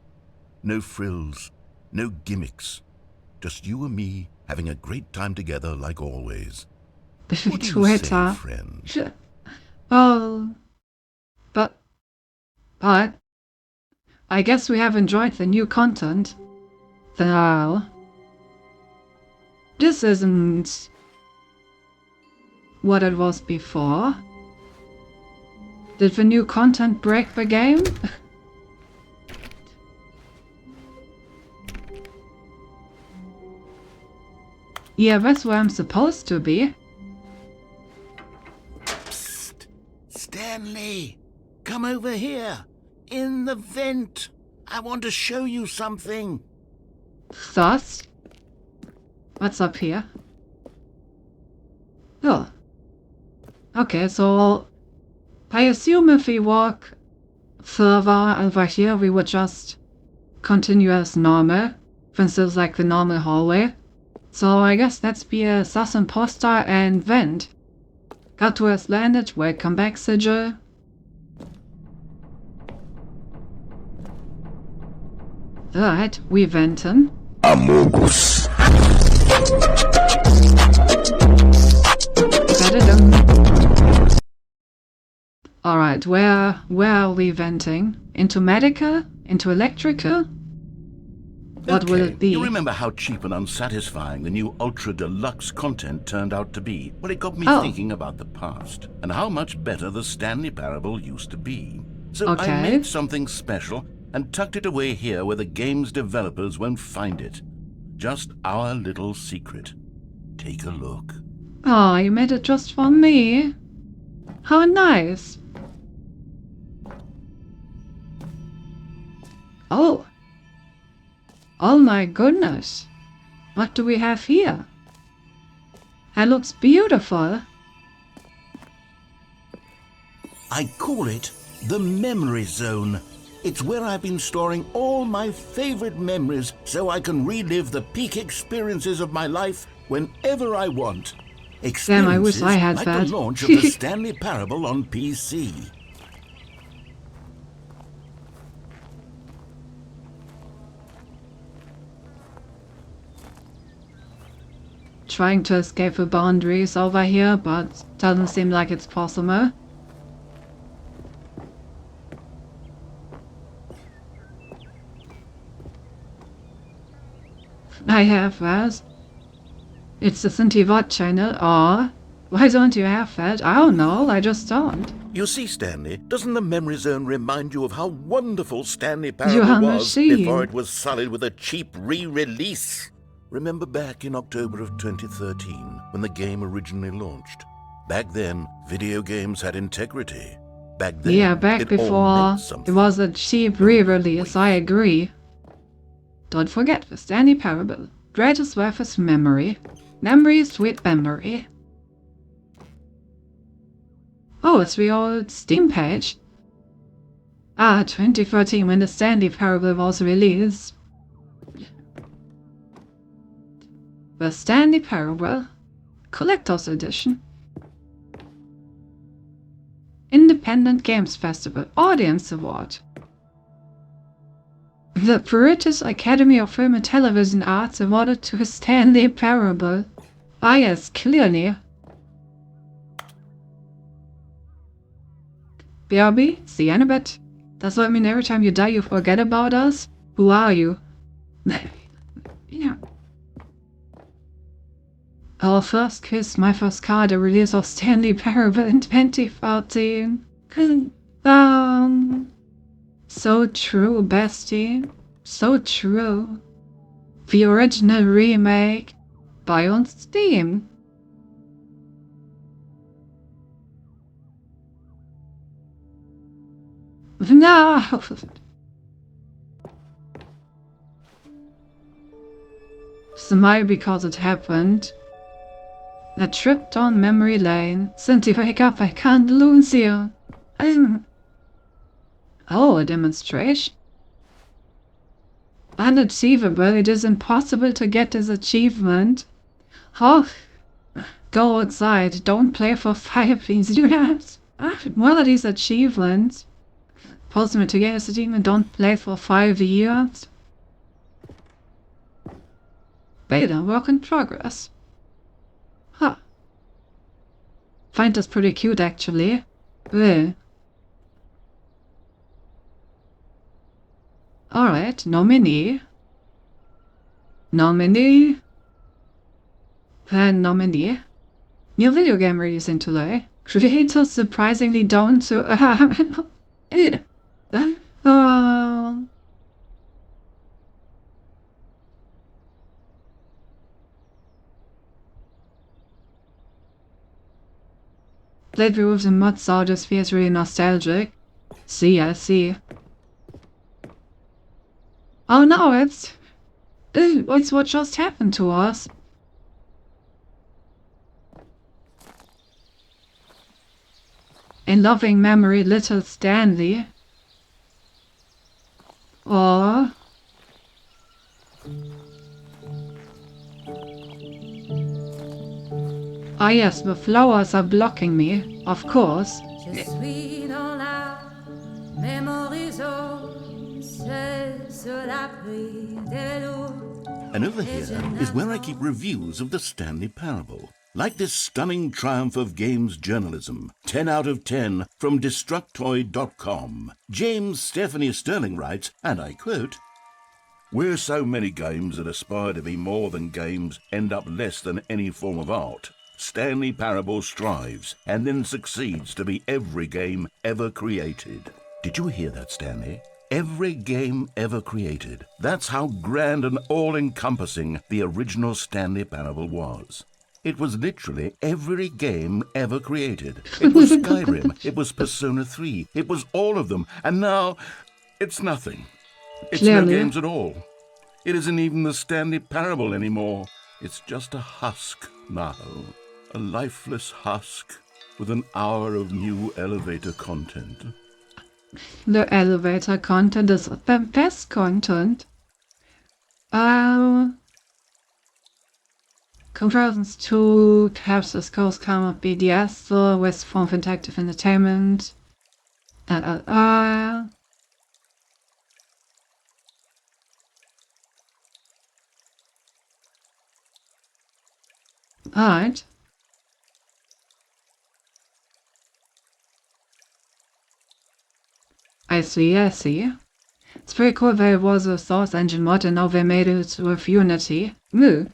No frills, no gimmicks. Just you and me having a great time together like always. What do you say, Twitter. friend? Oh, but I guess we have enjoyed the new content. Now, this isn't what it was before. Did the new content break the game? Yeah, that's where I'm supposed to be. Psst! Stanley! Come over here! In the vent! I want to show you something! Sus? What's up here? Oh. Okay, so I assume if we walk further over here, we would just continue as normal. Since it's like the normal hallway. So I guess that's be a sus imposter and vent. Got to has landed, welcome back, Sigil. Alright, we ventin'. Amogus. Alright, where are we venting? Into medical? Into electrical? What will it be? You remember how cheap and unsatisfying the new Ultra Deluxe content turned out to be? Well, it got me thinking about the past and how much better the Stanley Parable used to be. So I made something special and tucked it away here where the game's developers won't find it. Just our little secret. Take a look. Oh, you made it just for me. How nice. Oh. Oh my goodness. What do we have here? That looks beautiful. I call it the Memory Zone. It's where I've been storing all my favorite memories so I can relive the peak experiences of my life whenever I want. Damn, I wish I had like that. the launch of the Stanley Parable on PC. Trying to escape the boundaries over here, but doesn't seem like it's possible. I have that. It's the STINKY channel, or why don't you have that? I don't know, I just don't. You see, Stanley, doesn't the Memory Zone remind you of how wonderful Stanley Parable was before it was sullied with a cheap re-release? Remember back in October of 2013, when the game originally launched? Back then, video games had integrity. Back then, yeah, back before it was a cheap re-release, I agree. Don't forget the Stanley Parable. Greatest worth is memory. Memory, sweet memory. Oh, it's the old Steam page. Ah, 2013, when the Stanley Parable was released. The Stanley Parable Collector's Edition. Independent Games Festival Audience Award. The British Academy of Film and Television Arts awarded to Stanley Parable. Ah yes, clearly. BRB, see you in a bit. Does that mean every time you die you forget about us? Who are you? Yeah. Our first kiss, my first car, the release of Stanley Parable in 2014. So true, bestie. So true. The original remake. Buy on Steam. No! Smile because it happened. A trip down memory lane. Since you wake up, I can't lose you. Oh, a demonstration? Unachievable. It is impossible to get this achievement. Oh, go outside. Don't play for fire, please. You guys. What are these achievements? Post me to get this achievement. Don't play for 5 years. Beta work in progress. Huh. Find this pretty cute, actually. Ugh. Alright, nominee. Nominee. Then nominee. New video game releasing today. Creators surprisingly down to... Playthrough with the mod, so this feels really nostalgic. See, I see. Oh no, it's what just happened to us. In loving memory, little Stanley. Or... Ah yes, the flowers are blocking me, of course. Je suis dans la même horizon, seul sur l'abri de l'eau. And over here is where I keep reviews of the Stanley Parable. Like this stunning triumph of games journalism, 10 out of 10 from Destructoid.com. James Stephanie Sterling writes, and I quote, "Where so many games that aspire to be more than games end up less than any form of art, Stanley Parable strives and then succeeds to be every game ever created." Did you hear that, Stanley? Every game ever created. That's how grand and all-encompassing the original Stanley Parable was. It was literally every game ever created. It was Skyrim, it was Persona 3, it was all of them, and now it's nothing. It's no games at all. It isn't even the Stanley Parable anymore. It's just a husk now. A lifeless husk with an hour of new elevator content. The elevator content is the best content. Comparisons to perhaps the Skulls come of BDS, the West Form of Interactive Entertainment. Alright. I see, I see. It's pretty cool that it was a Source Engine mod and now they made it with Unity. Moo.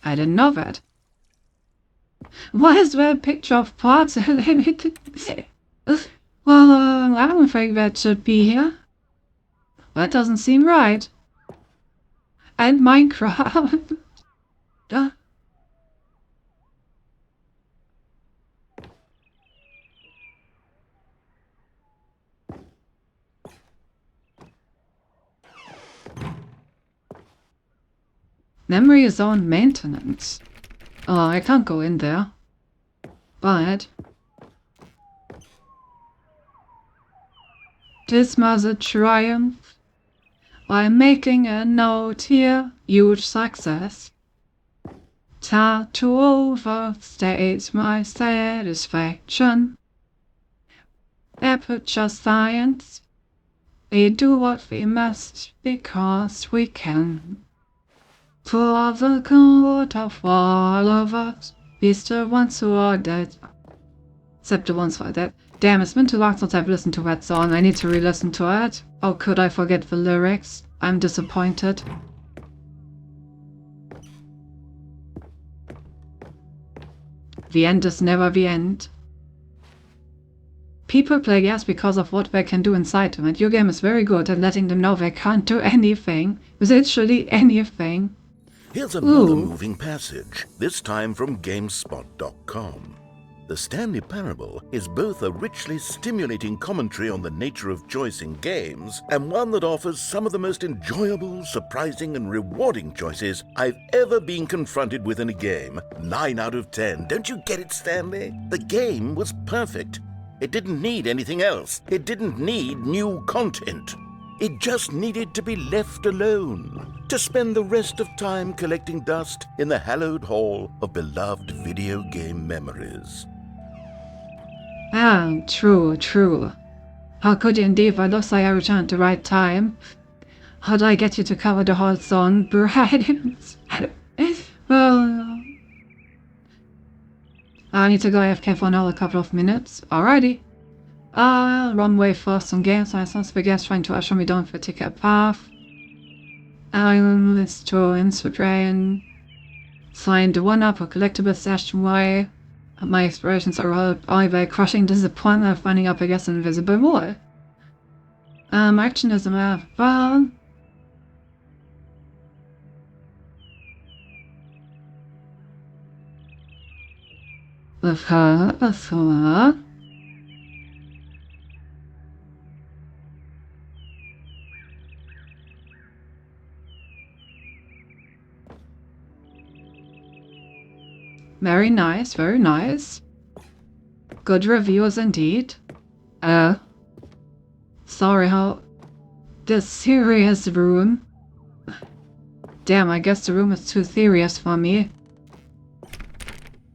I didn't know that. Why is there a picture of parts? Well, I don't think that should be here. That doesn't seem right. And Minecraft. Memory zone maintenance. Oh, I can't go in there. But this was a triumph. While making a note here, huge success. Time to overstate my satisfaction. Aperture science. We do what we must because we can. For the good of all of us, we the ones who are dead. Except the ones who are dead. Damn, it's been too long since I've listened to that song. I need to re-listen to it. Oh, could I forget the lyrics? I'm disappointed. The end is never the end. People play games because of what they can do inside them, and your game is very good at letting them know they can't do anything. Literally anything. Here's another moving passage, this time from GameSpot.com. The Stanley Parable is both a richly stimulating commentary on the nature of choice in games and one that offers some of the most enjoyable, surprising, and rewarding choices I've ever been confronted with in a game. 9 out of 10. Don't you get it, Stanley? The game was perfect. It didn't need anything else. It didn't need new content. It just needed to be left alone, to spend the rest of time collecting dust in the hallowed hall of beloved video game memories. Ah, true, true. How could you indeed? It looks like I returned at the right time. How did I get you to cover the whole song, Brian? Well, I need to go AFK for another couple of minutes. Alrighty. Runway first on game science, the guest trying to usher me down the ticket path. Let's to Instagram. Sign the one up or collectible session way. My explorations are all by crushing disappointment of finding up against an invisible wall. Action is a well. Very nice, very nice. Good reviews indeed. Sorry, how... The serious room. Damn, I guess the room is too serious for me.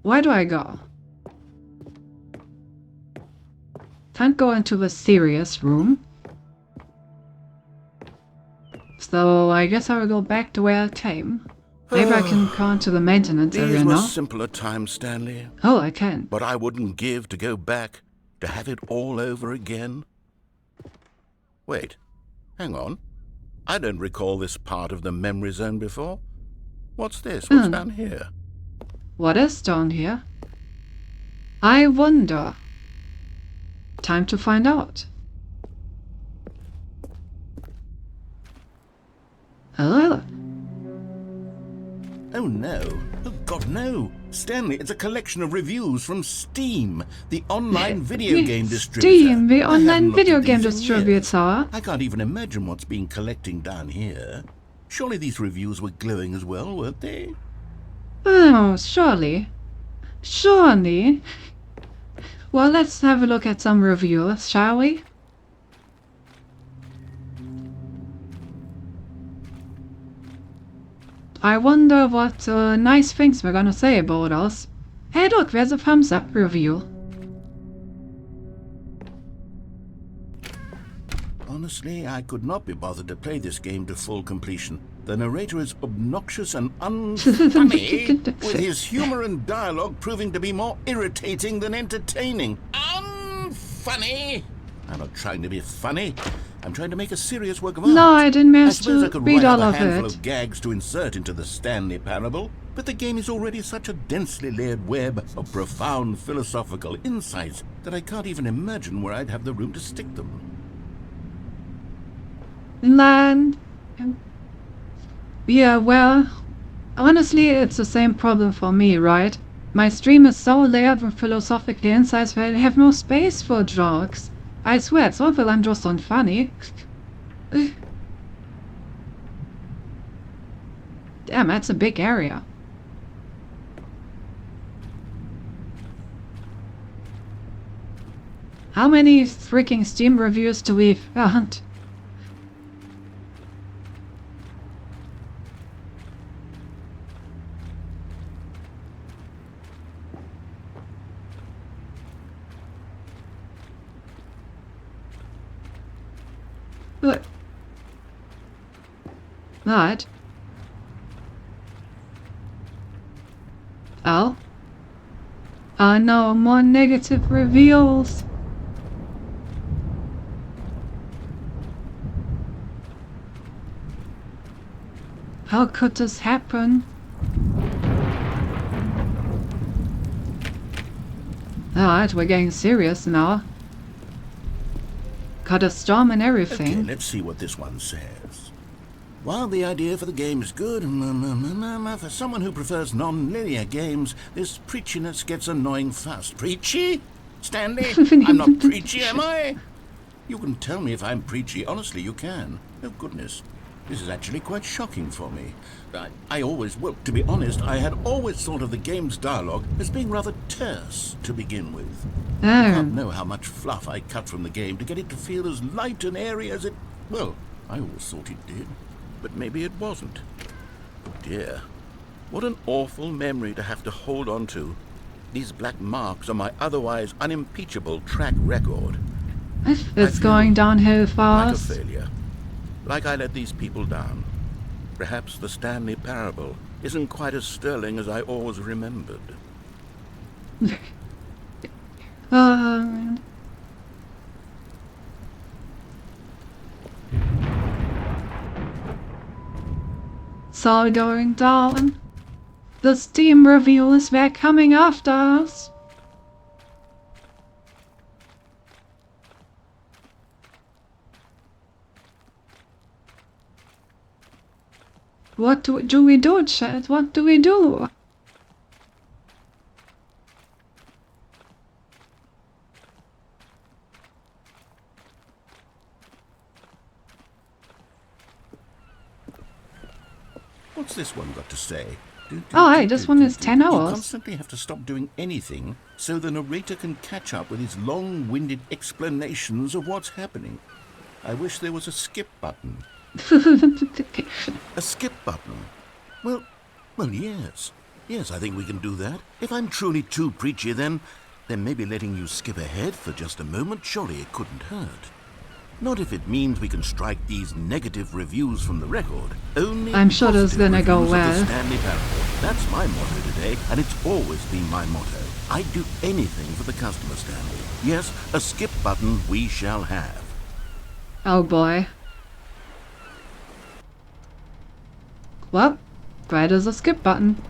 Where do I go? Can't go into the serious room. So I guess I will go back to where I came. Maybe I can go into the maintenance area now. These were simpler times, Stanley. Oh, I can. But I wouldn't give to go back, to have it all over again. Wait, hang on. I don't recall this part of the memory zone before. What's this? What's down here? What is down here? I wonder. Time to find out. Hello. Oh no. Oh God, no. Stanley, it's a collection of reviews from Steam, the online video game distributor. Steam, the online video game distributor. I can't even imagine what's been collecting down here. Surely these reviews were glowing as well, weren't they? Oh, surely. Surely. Well, let's have a look at some reviews, shall we? I wonder what nice things we're gonna say about us. Hey look, there's a thumbs up review. Honestly, I could not be bothered to play this game to full completion. The narrator is obnoxious and unfunny, with his humor and dialogue proving to be more irritating than entertaining. Unfunny! I'm not trying to be funny. I'm trying to make a serious work of art. No, I didn't manage to read all of I could write up a handful it. of gags to insert into the Stanley Parable, but the game is already such a densely layered web of profound philosophical insights that I can't even imagine where I'd have the room to stick them. Land. Yeah, well, honestly, it's the same problem for me, right? My stream is so layered with philosophical insights that I have no space for jokes. I swear, it's not that I'm just unfunny. Damn, that's a big area. How many freaking Steam reviews do we found? What? What? Oh? No, more negative reviews. How could this happen? Alright, we're getting serious now. Got a storm and everything. Okay, let's see what this one says. While the idea for the game is good, for someone who prefers non-linear games, this preachiness gets annoying fast. Preachy? Stanley? I'm not preachy, am I? You can tell me if I'm preachy. Honestly, you can. Oh, goodness. This is actually quite shocking for me. Well, to be honest, I had always thought of the game's dialogue as being rather terse to begin with. I can't know how much fluff I cut from the game to get it to feel as light and airy as it... Well, I always thought it did. But maybe it wasn't. Oh dear. What an awful memory to have to hold on to. These black marks are my otherwise unimpeachable track record. It's going downhill fast. Like a failure. Like I let these people down. Perhaps the Stanley Parable isn't quite as sterling as I always remembered. It's all going down. The Steam reviews, they're coming after us. What do we do, chat? What do we do? What's this one got to say? Oh, hey, this one is 10 You hours. constantly have to stop doing anything so the narrator can catch up with his long-winded explanations of what's happening. I wish there was a skip button. A skip button? Well, yes. Yes, I think we can do that. If I'm truly too preachy, then maybe letting you skip ahead for just a moment, surely it couldn't hurt. Not if it means we can strike these negative reviews from the record. Only I'm sure this is gonna go reviews of well. the Stanley Parable. That's my motto today, and it's always been my motto. I'd do anything for the customer, Stanley. Yes, a skip button we shall have. Oh boy. Well, great as a skip button.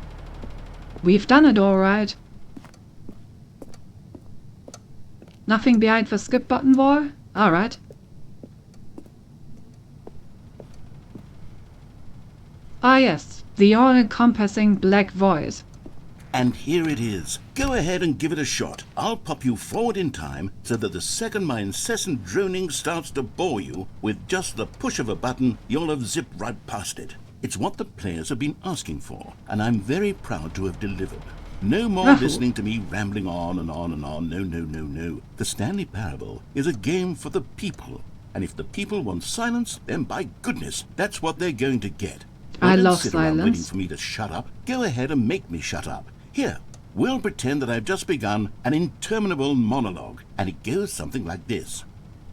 We've done it alright. Nothing behind the skip button, boy? Alright. Ah yes, the all-encompassing black void. And here it is. Go ahead and give it a shot. I'll pop you forward in time so that the second my incessant droning starts to bore you, with just the push of a button, you'll have zipped right past it. It's what the players have been asking for, and I'm very proud to have delivered. No more listening to me rambling on and on and on. No. The Stanley Parable is a game for the people. And if the people want silence, then by goodness, that's what they're going to get. I Don't love sit around waiting silence. for me to shut up. Go ahead and make me shut up. Here, we'll pretend that I've just begun an interminable monologue, and it goes something like this.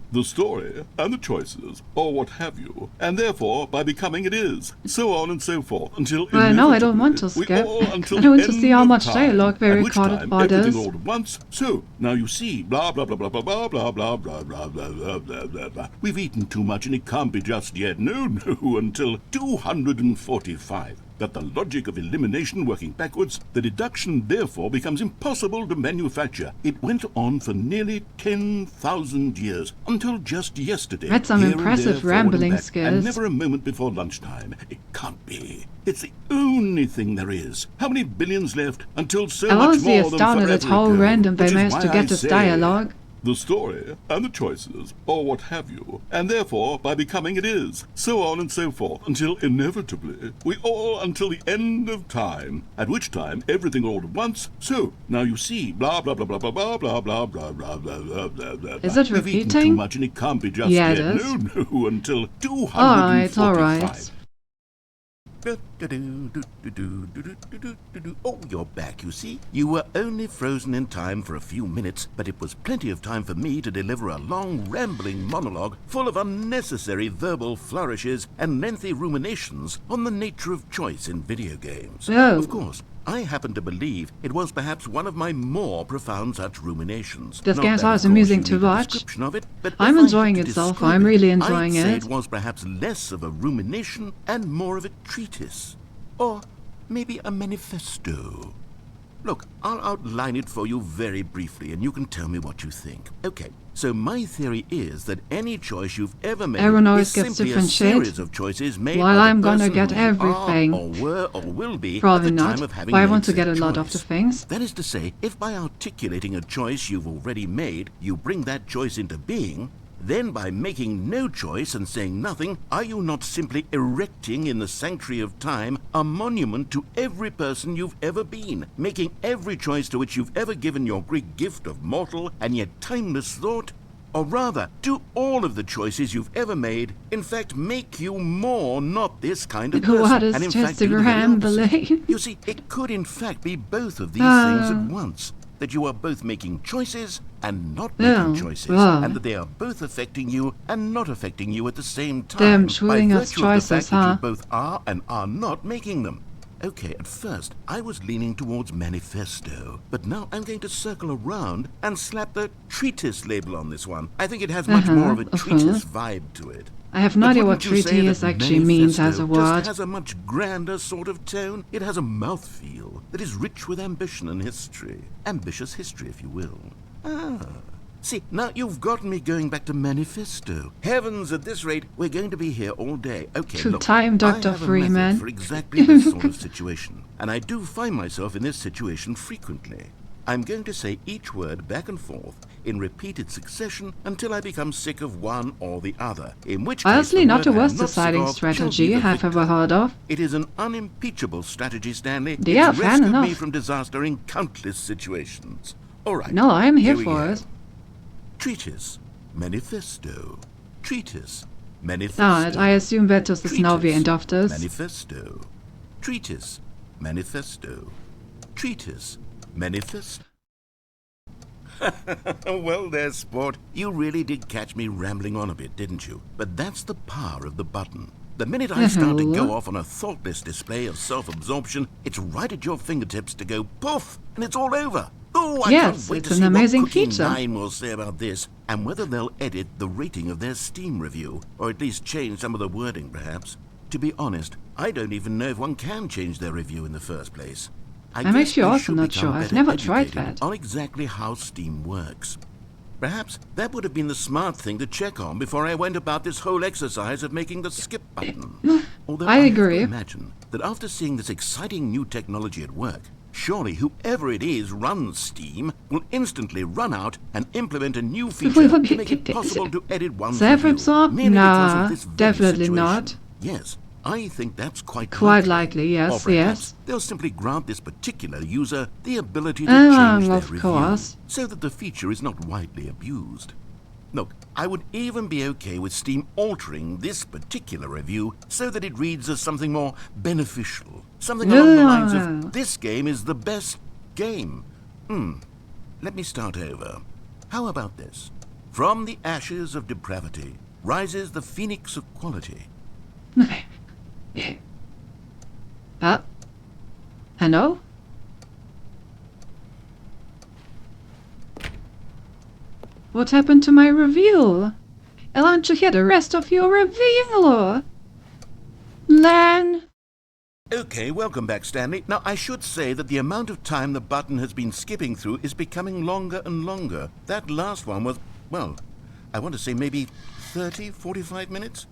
The story and the choices, or what have you, and therefore by becoming it is, so on and so forth, until Well, no, I don't want to skip. I want to see how much dialogue we recorded for this. All at once. So now you see, blah blah blah blah blah blah blah blah blah blah blah blah blah blah blah. We've eaten too much, and it can't be just yet. No, until 245. That the logic of elimination working backwards, the deduction therefore becomes impossible to manufacture. It went on for nearly 10,000 years, until just yesterday. That's some here and impressive there, rambling forward and back, skills. And never a moment before lunchtime. It can't be. It's the only thing there is. How many billions left until so I'm much honestly more than astounded forever at how ago? random they Which is managed to why get I this say, dialogue. the story and the choices, or what have you, and therefore by becoming it is, so on and so forth, until inevitably we all until the end of time, at which time everything all at once. So now you see, blah blah blah blah blah blah blah blah blah blah blah blah blah blah. Is it We've eaten repeating? too much, and it can't be just Yeah, it yet. is. No, until 245. Alright. Oh, you're back, you see. You were only frozen in time for a few minutes, but it was plenty of time for me to deliver a long, rambling monologue full of unnecessary verbal flourishes and lengthy ruminations on the nature of choice in video games. Oh. Of course, I happen to believe it was perhaps one of my more profound such ruminations. This Not game that, of sounds course, amusing you to need a watch. description of it, but I'm if I enjoying had to it so far. describe I'm really I'd enjoying say it. it was perhaps less of a rumination and more of a treatise. Or maybe a manifesto. Look, I'll outline it for you very briefly, and you can tell me what you think. Okay, so my theory is that any choice you've ever made Everyone always is gets simply different a series shit. of choices made While by the I'm gonna person get who you are, everything. or were, or will be Probably at the not, time of having but I made want to said get a lot of choice. the things. That is to say, if by articulating a choice you've already made, you bring that choice into being, then by making no choice and saying nothing, are you not simply erecting in the sanctuary of time a monument to every person you've ever been, making every choice to which you've ever given your Greek gift of mortal and yet timeless thought? Or rather, do all of the choices you've ever made, in fact, make you more not this kind of person? What is and in just fact, do the very opposite? rambling? You see, it could in fact be both of these things at once. That you are both making choices and not making choices, and that they are both affecting you and not affecting you at the same time. Damn, shooting by us virtue of the choices, fact that huh? you both are and are not making them. Okay, at first I was leaning towards manifesto, but now I'm going to circle around and slap the treatise label on this one. I think it has much more of a treatise vibe to it. I have no But idea what wouldn't you say treatise that actually means as a manifesto word. just has a much grander sort of tone. It has a mouthfeel that is rich with ambition and history. Ambitious history, if you will. See, now you've gotten me going back to manifesto. Heavens, at this rate, we're going to be here all day. Okay, To look, time, Dr. I have a method Freeman. for exactly this sort of situation, and I do find myself in this situation frequently. I'm going to say each word back and forth in repeated succession until I become sick of one or the other, in which case Honestly, the not word the I am worst not sick deciding of shall be strategy the I've victor. ever heard of. It is an unimpeachable strategy, Stanley. Yeah, It's fair rescued enough. me from disaster in countless situations. All right. No, I'm here we for go. it. Treatise, manifesto. Treatise, manifesto. Alright, I assume that is now the Treatise, end of this. Manifesto. Treatise, manifesto. Treatise, manifesto. Well there, sport. You really did catch me rambling on a bit, didn't you? But that's the power of the button. The minute I start to go off on a thoughtless display of self-absorption, it's right at your fingertips to go poof, and it's all over. Oh, I Yes, can't wait it's to an see amazing what Cookie feature. 9 will say about this, and whether they'll edit the rating of their Steam review, or at least change some of the wording, perhaps. To be honest, I don't even know if one can change their review in the first place. I'm guess actually I also should not become sure. I've better never tried educated that. on exactly how Steam works. Perhaps that would have been the smart thing to check on before I went about this whole exercise of making the skip button. Although I have to agree. imagine that after seeing this exciting new technology at work, surely whoever it is runs Steam will instantly run out and implement a new feature to make it possible to edit one's review. Self-absorbed? Merely because Nah, of this very definitely situation. not. Yes, I think that's quite Likely, yes, or perhaps yes. they'll simply grant this particular user the ability to change their of review course. so that the feature is not widely abused. Look, I would even be okay with Steam altering this particular review so that it reads as something more beneficial. Something along the lines of, this game is the best game. Let me start over. How about this? From the ashes of depravity rises the phoenix of quality. Hello? What happened to my review? I want to hear the rest of your review. Lan? Okay, welcome back, Stanley. Now, I should say that the amount of time the button has been skipping through is becoming longer and longer. That last one was, well, I want to say maybe 30, 45 minutes?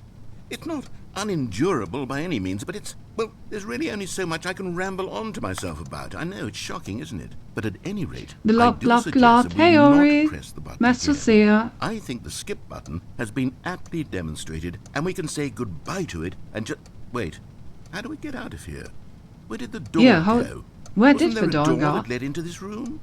It's not unendurable by any means, but it's, well, there's really only so much I can ramble on to myself about. I know, it's shocking, isn't it? But at any rate, I do suggest that we Hey, Ori. not press the button Nice to again. see ya. I think the skip button has been aptly demonstrated, and we can say goodbye to it and just... Wait, how do we get out of here? Where did the door go? Where Wasn't did there the door a door go? that led into this room?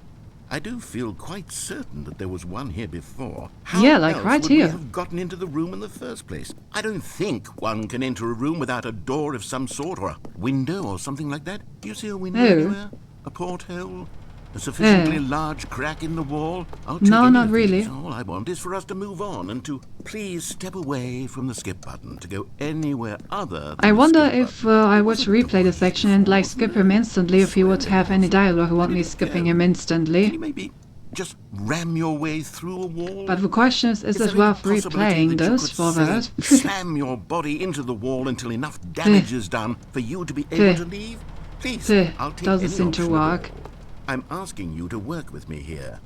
I do feel quite certain that there was one here before. Yeah, like else right would here. we have gotten into the room in the first place? I don't think one can enter a room without a door of some sort, or a window or something like that. Do you see a window anywhere? A porthole? A sufficiently large crack in the wall? I'll take No, any not of really. these. All I want is for us to move on and to please step away from the skip button to go anywhere other than I the wonder skip if button. I would replay the section and like skip him instantly if he would have any dialogue about me skipping him Can you instantly. maybe just ram your way through a wall? But the question is it there any worth possibility replaying that you this could, for say, that? slam your body into the wall until enough damage is done for you to be able to leave? Please, I'll take Doesn't any seem to option at work. all. I'm asking you to work with me here.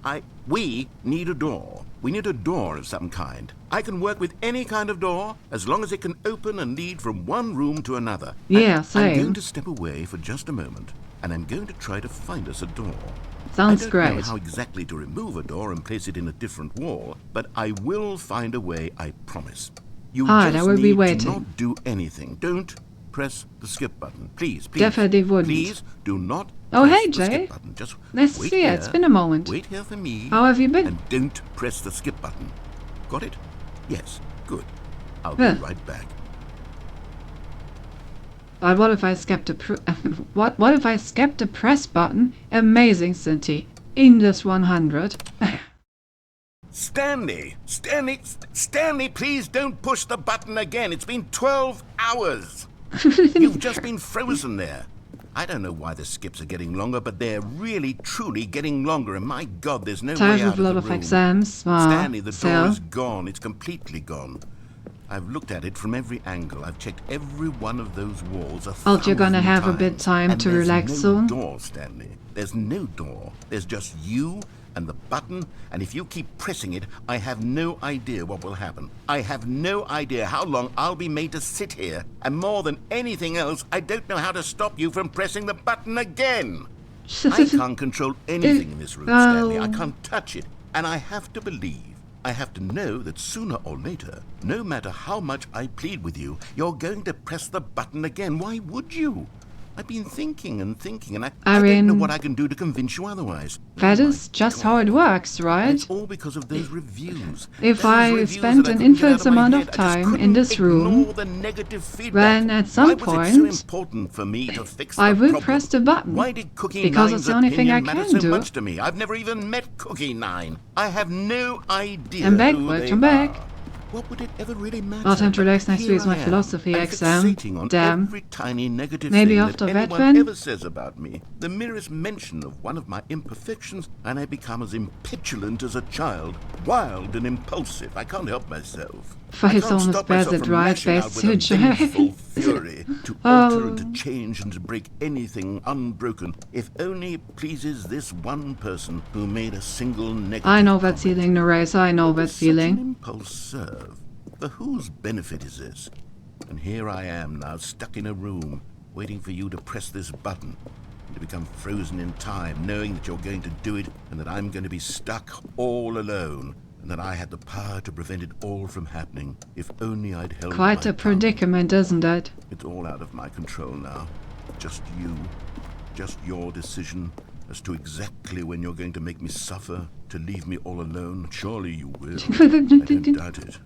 We need a door. We need a door of some kind. I can work with any kind of door as long as it can open and lead from one room to another. Yeah, I'm same. going to step away for just a moment, and I'm going to try to find us a door. Sounds I don't great. know how exactly to remove a door and place it in a different wall, but I will find a way, I promise. You Alright, just I will be need to waiting. not do anything. Don't press the skip button. Please, please. Definitely wouldn't. Please do not Oh, press hey, the Jay. skip button. Just Nice to wait see you. here. It's been a moment. Wait here for me. How have you been? And don't press the skip button. Got it? Yes. Good. I'll Huh. be right back. But what if I skipped what if I skipped the press button? Amazing, Cinti. In this 100. Stanley, please don't push the button again. It's been 12 hours. You've just been frozen there. I don't know why the skips are getting longer, but they're really, truly getting longer. And my God, there's no Tired way out with a lot the of room. exams. Wow. Stanley, the door So, is gone. It's completely gone. I've looked at it from every angle. I've checked every one of those walls Oh, you're gonna have a bit times. time And to there's relax no soon? door, Stanley. There's no door. There's just you and the button, and if you keep pressing it, I have no idea what will happen. I have no idea how long I'll be made to sit here, and more than anything else, I don't know how to stop you from pressing the button again. I can't control anything in this room, Stanley. I can't touch it. And I have to believe, I have to know that sooner or later, no matter how much I plead with you, you're going to press the button again. Why would you? I've been thinking and thinking, and I don't know what I can do to convince you otherwise. That is just how it works, right? It's all because of those reviews. If I spent an infinite amount of time in this room, then at some point, I will press the button, because it's the only thing I can do. Much to me. I've never even met Cookie 9. I have no idea. I'm back, welcome back. What would it ever really matter? I'll time to relax next week is my philosophy exam. Damn. Every tiny negative Maybe thing after that that anyone one? ever says about me. The merest mention of one of my imperfections, and I become as impetulant as a child, wild and impulsive. I can't help myself. For his own spares it right, based fury to alter and to change and to break anything unbroken, if only it pleases this one person who made a single negative I know that comment. feeling, Nereza, I know that Such an feeling. impulse serve? For whose benefit is this? And here I am now, stuck in a room, waiting for you to press this button, and to become frozen in time, knowing that you're going to do it, and that I'm going to be stuck all alone, and that I had the power to prevent it all from happening, if only I'd held Quite my a tongue. predicament, isn't it? It's all out of my control now. Just you. Just your decision as to exactly when you're going to make me suffer, to leave me all alone. Surely you will. I don't doubt it.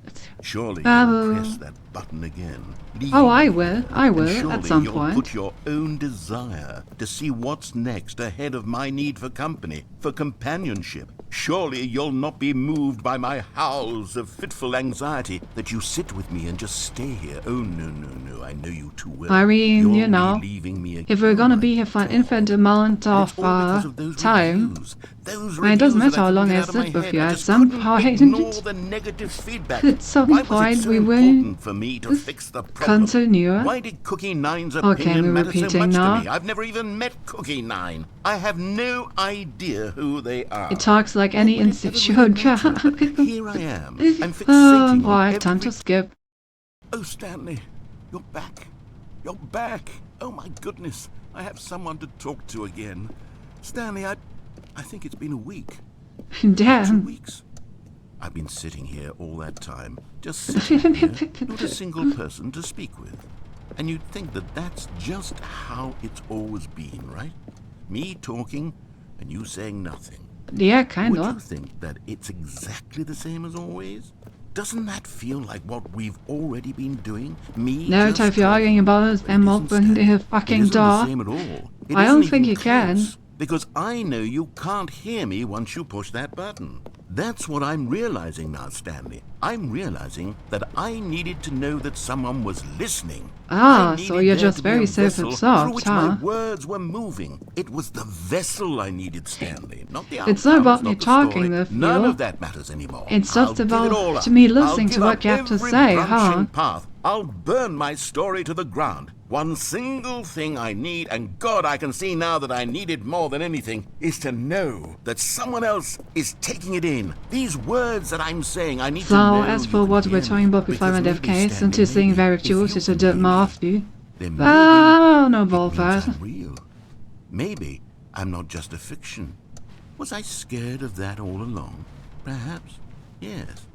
Surely you'll press that button again. Oh, I will, And at some you'll point. put your own desire to see what's next ahead of my need for company, for companionship. Surely you'll not be moved by my howls of fitful anxiety, that you sit with me and just stay here. Oh, no, no, no, I know you too well. Irene, You're you know, relieving me if we're gonna be here for an infinite amount of time, and it doesn't matter how long I sit with you, at some point, at some point we will continue. Why did Cookie 9's Okay, opinion we're matter so repeating much now. to me? I've never even met Cookie 9. I have no idea who they are. It talks like any institute. Here I am. I'm fixating Oh, on right, time every... to skip. Oh, Stanley, you're back. You're back. Oh, my goodness. I have someone to talk to again. Stanley, I think it's been a week. 2 Damn. weeks. I've been sitting here all that time, just sitting here, not a single person to speak with. And you'd think that that's just how it's always been, right? Me talking and you saying nothing. Yeah, kind Would you of. think that it's exactly the same as always? Doesn't that feel like what we've already been doing? Me No just time for arguing about it and talking. open the It fucking isn't the door. same at all. It I don't isn't think even you can. close, because I know you can't hear me once you push that button. That's what I'm realizing now, Stanley. I'm realizing that I needed to know that someone was listening. Ah, I so needed you're there just to be a very vessel self-absorbed, through which huh? my words were moving. It was the vessel I needed, Stanley, not the It's not outcomes, about me not the talking story. with None you. of that matters anymore. It's I'll just give it all about up. me listening I'll to what give you up have to every say, branching huh? path. I'll burn my story to the ground. One single thing I need, and God, I can see now that I need it more than anything, is to know that someone else is taking it in. These words that I'm saying, I need to know. So, as you for can what hear we're me, talking about before because my death maybe, case, and Stanley, to seeing very maybe, if cute you is a can bit hear me, Murphy. then maybe I don't know it about means that. I'm real. Maybe I'm not just a fiction. Was I scared of that all along? Perhaps. Yes.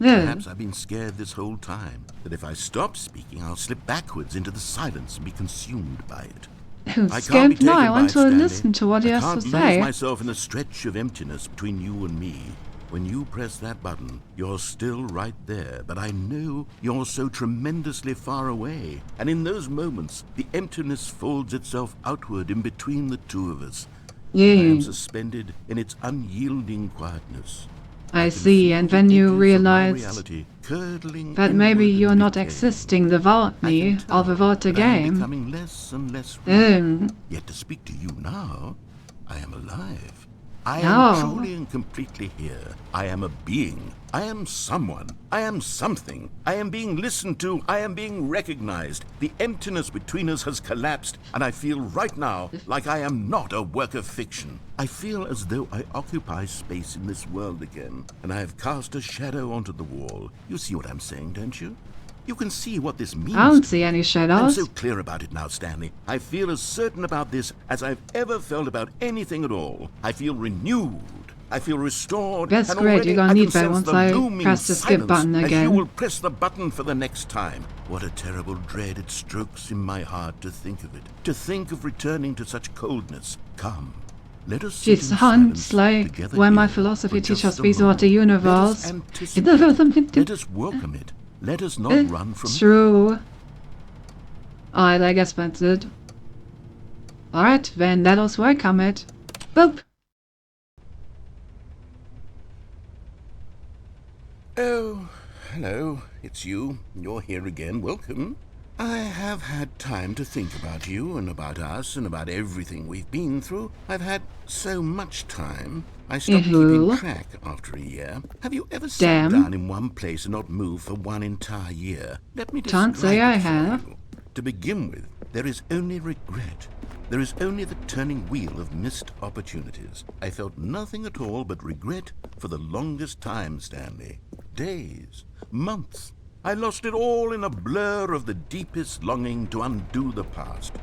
Yeah. Perhaps I've been scared this whole time, that if I stop speaking, I'll slip backwards into the silence and be consumed by it. I can't be Skip, taken no, I by want it, to Stanley. listen to what he I has to can't lose say. myself in the stretch of emptiness between you and me. When you press that button, you're still right there, but I know you're so tremendously far away. And in those moments, the emptiness folds itself outward in between the two of us. I am Yeah, suspended in its unyielding quietness. I can see, feel and the then you edges of my realize reality curdling that maybe inward you're and not decaying. existing without I me can or tell without the that I am game. becoming less and less real. Um, Yet to speak to you now, I am alive. I No. am truly and completely here. I am a being. I am someone. I am something. I am being listened to. I am being recognized. The emptiness between us has collapsed, and I feel right now like I am not a work of fiction. I feel as though I occupy space in this world again, and I have cast a shadow onto the wall. You see what I'm saying, don't you? You can see what this means. I don't see any I'm shadows. so clear about it now, Stanley. I feel as certain about this as I've ever felt about anything at all. I feel renewed. I feel restored. That's and great. already You're gonna I need can that sense once the I looming press the skip silence button as again. you will press the button for the next time. What a terrible dread it strokes in my heart to think of it. To think of returning to such coldness. Come. Let us sit It in sounds silence like together when my here philosophy for just teacher a speaks about the moment. Let us universe. anticipate. Let us welcome it. Let us not run from it. True. Alright, I guess that's it. Alright, then let us welcome it. Boop! Oh, hello. It's you. You're here again. Welcome. I have had time to think about you and about us and about everything we've been through. I've had so much time. I stopped keeping track after a year. Have you ever sat down in one place and not moved for one entire year? Let me describe Can't say I it for have. you. To begin with, there is only regret. There is only the turning wheel of missed opportunities. I felt nothing at all but regret for the longest time, Stanley. Days, months. I lost it all in a blur of the deepest longing to undo the past.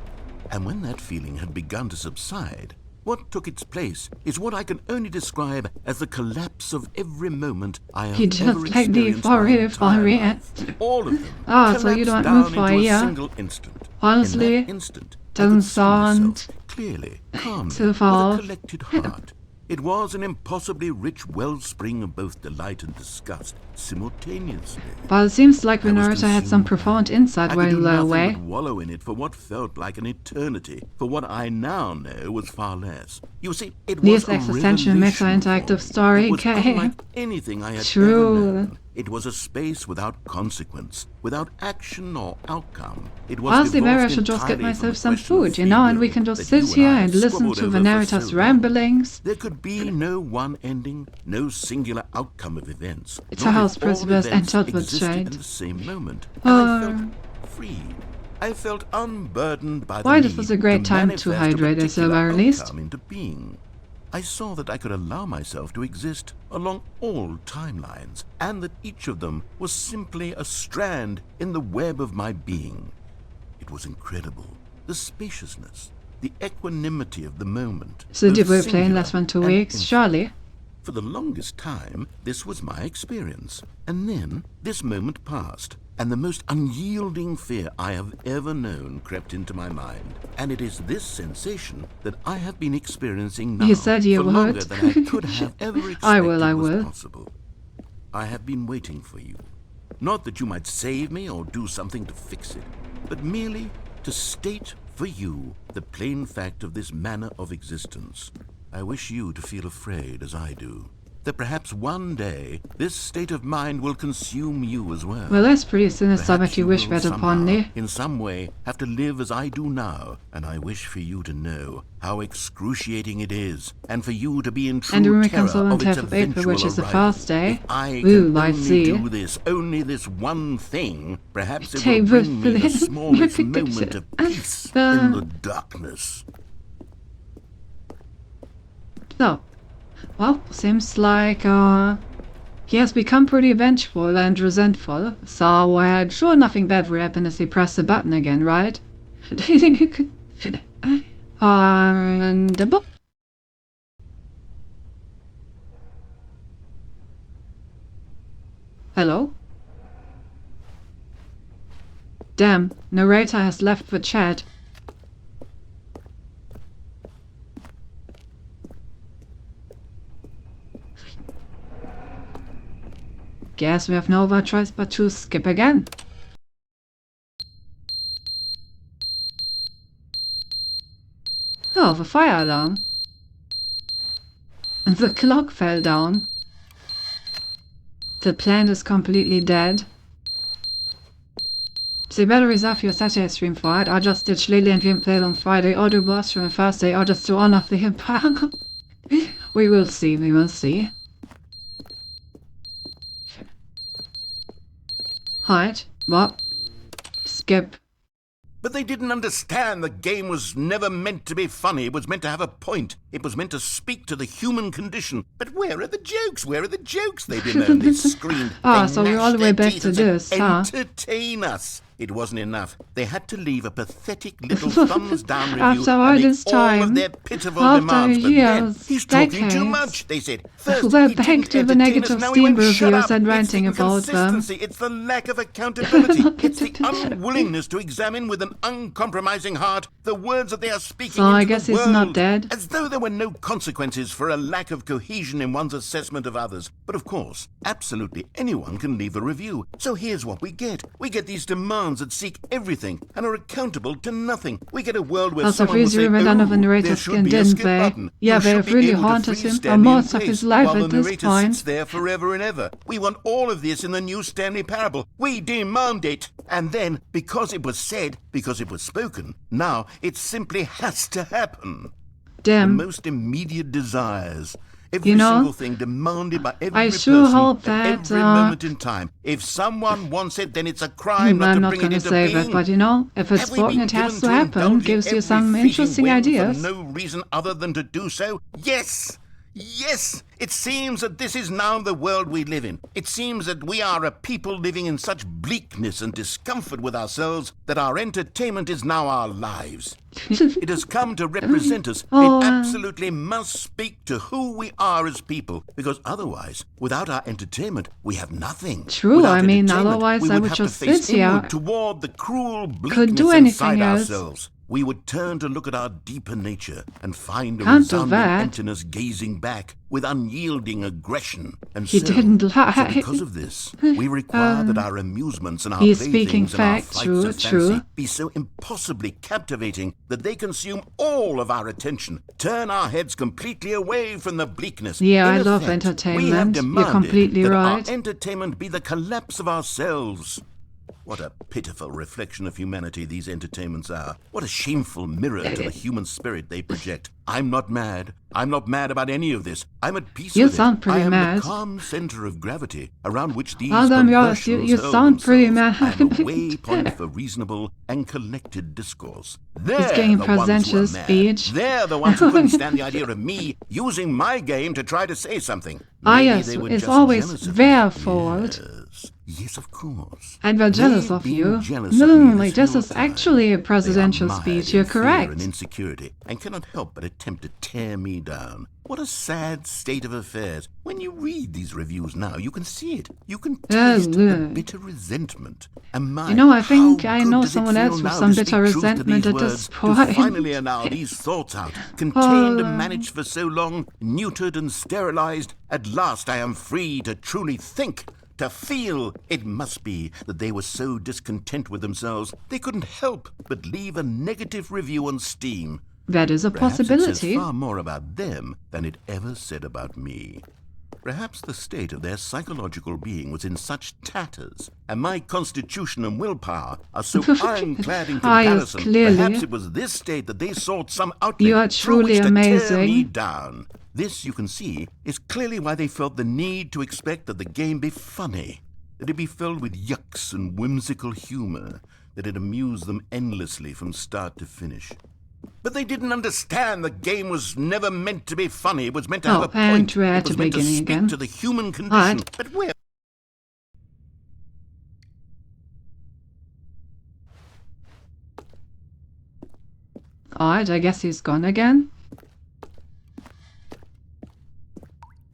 And when that feeling had begun to subside, what took its place is what I can only describe as the collapse of every moment I have ever experienced my entire life. All of them so you don't down move for a into year. single instant. Honestly, In that instant, I doesn't could see sound myself clearly, calmly, too with far. a collected heart. It was an impossibly rich wellspring of both delight and disgust simultaneously. But it seems like the I was narrator had some consumed by profound it. insight I while could do nothing away. but wallow in it for what felt like an eternity, for what I now know was far less. You see, it was This a existential revelation meta-interactive for me. story It was game. unlike anything I had ever True. known. It was a space without consequence, without action or outcome. It was Honestly, maybe I divorced should just get entirely from myself the some question of food, you know, and we free can will just that sit you here I and listen squabbled to over the for narrator's so long. ramblings. There could be no one ending, no singular outcome of events. It's not a house if all principles events entered with existed shade. in the same moment. And I felt free. I felt unburdened by the Why, need this was a great to time to manifest a hydrate, at the particular very least. outcome into being. I saw that I could allow myself to exist along all timelines, and that each of them was simply a strand in the web of my being. It was incredible. The spaciousness, the equanimity of the moment. So both did we play in singular less than 2 and weeks, infinite. surely? For the longest time, this was my experience. And then this moment passed, and the most unyielding fear I have ever known crept into my mind. And it is this sensation that I have been experiencing now You said you for would. longer than I could have ever expected I was will. possible. I have been waiting for you. Not that you might save me or do something to fix it, but merely to state for you the plain fact of this manner of existence. I wish you to feel afraid as I do, that perhaps one day this state of mind will consume you as well. Well, that's pretty sinister Perhaps that you wish will that upon somehow, me. in some way, have to live as I do now, and I wish for you to know how excruciating it is, and for you to be in true And the room terror comes on of its 10th of April, eventual which is the arrival. first day. If I Ooh, can I only see. do this, only this one thing, perhaps it will Table bring me the flip. smallest moment of peace in the darkness. So, well, seems like, he has become pretty vengeful and resentful, so, sure nothing bad will happen as he press the button again, right? Do you think you could... and... boop. Hello? Damn, narrator has left the chat. Guess we have no other choice but to skip again. Oh, the fire alarm. And the clock fell down. The plant is completely dead. So you better reserve your Saturday stream for it. I just did Lily and Jim played on Friday, or do boss from Thursday, or just do one of the impact. We will see, we will see. Right, well, skip. But they didn't understand the game was never meant to be funny. It was meant to have a point. It was meant to speak to the human condition. But where are the jokes? Where are the jokes? They didn't know. They screamed. Oh, They so we're all the gnashed way their back teeth to and said, this, huh? entertain us. It wasn't enough. They had to leave a pathetic little thumbs down review After all and this make all time, of their pitiful after demands. But then, years, he's talking too decades, much, they said. First, we're he back didn't to the entertain negative us, now he Steam went, "Shut reviews up." and It's ranting the about them. inconsistency, it's the lack of accountability, it's the unwillingness to examine with an uncompromising heart the words that they are speaking So I into guess the he's world. not dead. As though there were no consequences for a lack of cohesion in one's assessment of others. But of course, absolutely anyone can leave a review. So here's what we get. We get these demands that seek everything and are accountable to nothing. We get a world where Also, someone will say, Freezer went under the there narrator's should skin, be a didn't skip they? button. Yeah, You they should have be really able to haunted freeze him for Stanley most in of his place life while at the this narrator point. sits there forever and ever. We want all of this in the new Stanley Parable. We demand it. And then, because it was said, because it was spoken, now it simply has to happen. Damn. The most immediate desires. Every You know, single thing demanded by every I sure person hope at that, every moment in time. If someone wants it, then it's a crime not I'm to not bring going it to into say being. that, but you know, if it's Have we spoken, been it has given to happen. indulge in Gives you every some fleeting interesting whim ideas. for no reason other than to do so? Yes! Yes! It seems that this is now the world we live in. It seems that we are a people living in such bleakness and discomfort with ourselves that our entertainment is now our lives. It has come to represent us. Oh, It absolutely must speak to who we are as people, because otherwise, without our entertainment, we have nothing. True, Without I mean, entertainment, otherwise we I would have to just face sit here. inward toward the cruel Could bleakness do anything inside else. ourselves. We would turn to look at our deeper nature and find a Can't do resounding that. emptiness gazing back with unyielding aggression. And He so, didn't so lie. because of this, we require that our amusements and our he's playthings speaking and our fact, flights true, of true. fancy be so impossibly captivating that they consume all of our attention, turn our heads completely away from the bleakness. Yeah, In I love effect, we have entertainment. You're demanded completely that right. our entertainment be the collapse of ourselves. What a pitiful reflection of humanity these entertainments are. What a shameful mirror to the human spirit they project. I'm not mad. I'm not mad about any of this. I'm at peace You with sound it. pretty I am mad. the calm center of gravity around which these I'll be honest, perversions you hurl sound pretty themselves. mad. I am a waypoint for reasonable and collected discourse. They're getting the ones who are presidential mad. speech. They're the ones who couldn't stand the idea of me using my game to try to say something. Ah, Maybe yes, they were it's just always jealous of their me. fault. Yes, of course. And we're jealous They've of been you. jealous of me Like, this is actually a presidential They are mired speech. in You're fear correct. and insecurity, and cannot help but attempt to tear me down. What a sad state of affairs. When you read these reviews now, you can see it. You can taste the bitter resentment. And my, You know, I think how I good know does it someone feel else with now some to speak bitter truth to resentment these at this words, point. to finally allow these thoughts out, contained and managed for so long, neutered and sterilized. At last I am free to truly think, to feel. It must be that they were so discontent with themselves, they couldn't help but leave a negative review on Steam. That is a Perhaps it possibility. says far more about them than it ever said about me. Perhaps the state of their psychological being was in such tatters, and my constitution and willpower are so ironclad in Ah, yes, comparison. clearly. Perhaps it was this state that they sought some outlet You are through truly which to tear me amazing. down. This, you can see, is clearly why they felt the need to expect that the game be funny, that it be filled with yucks and whimsical humor, that it amuse them endlessly from start to finish. But they didn't understand the game was never meant to be funny. It was meant to have a and point. we're at It was the meant to beginning speak again. to the human condition. Alright. But where? Alright, I guess he's gone again.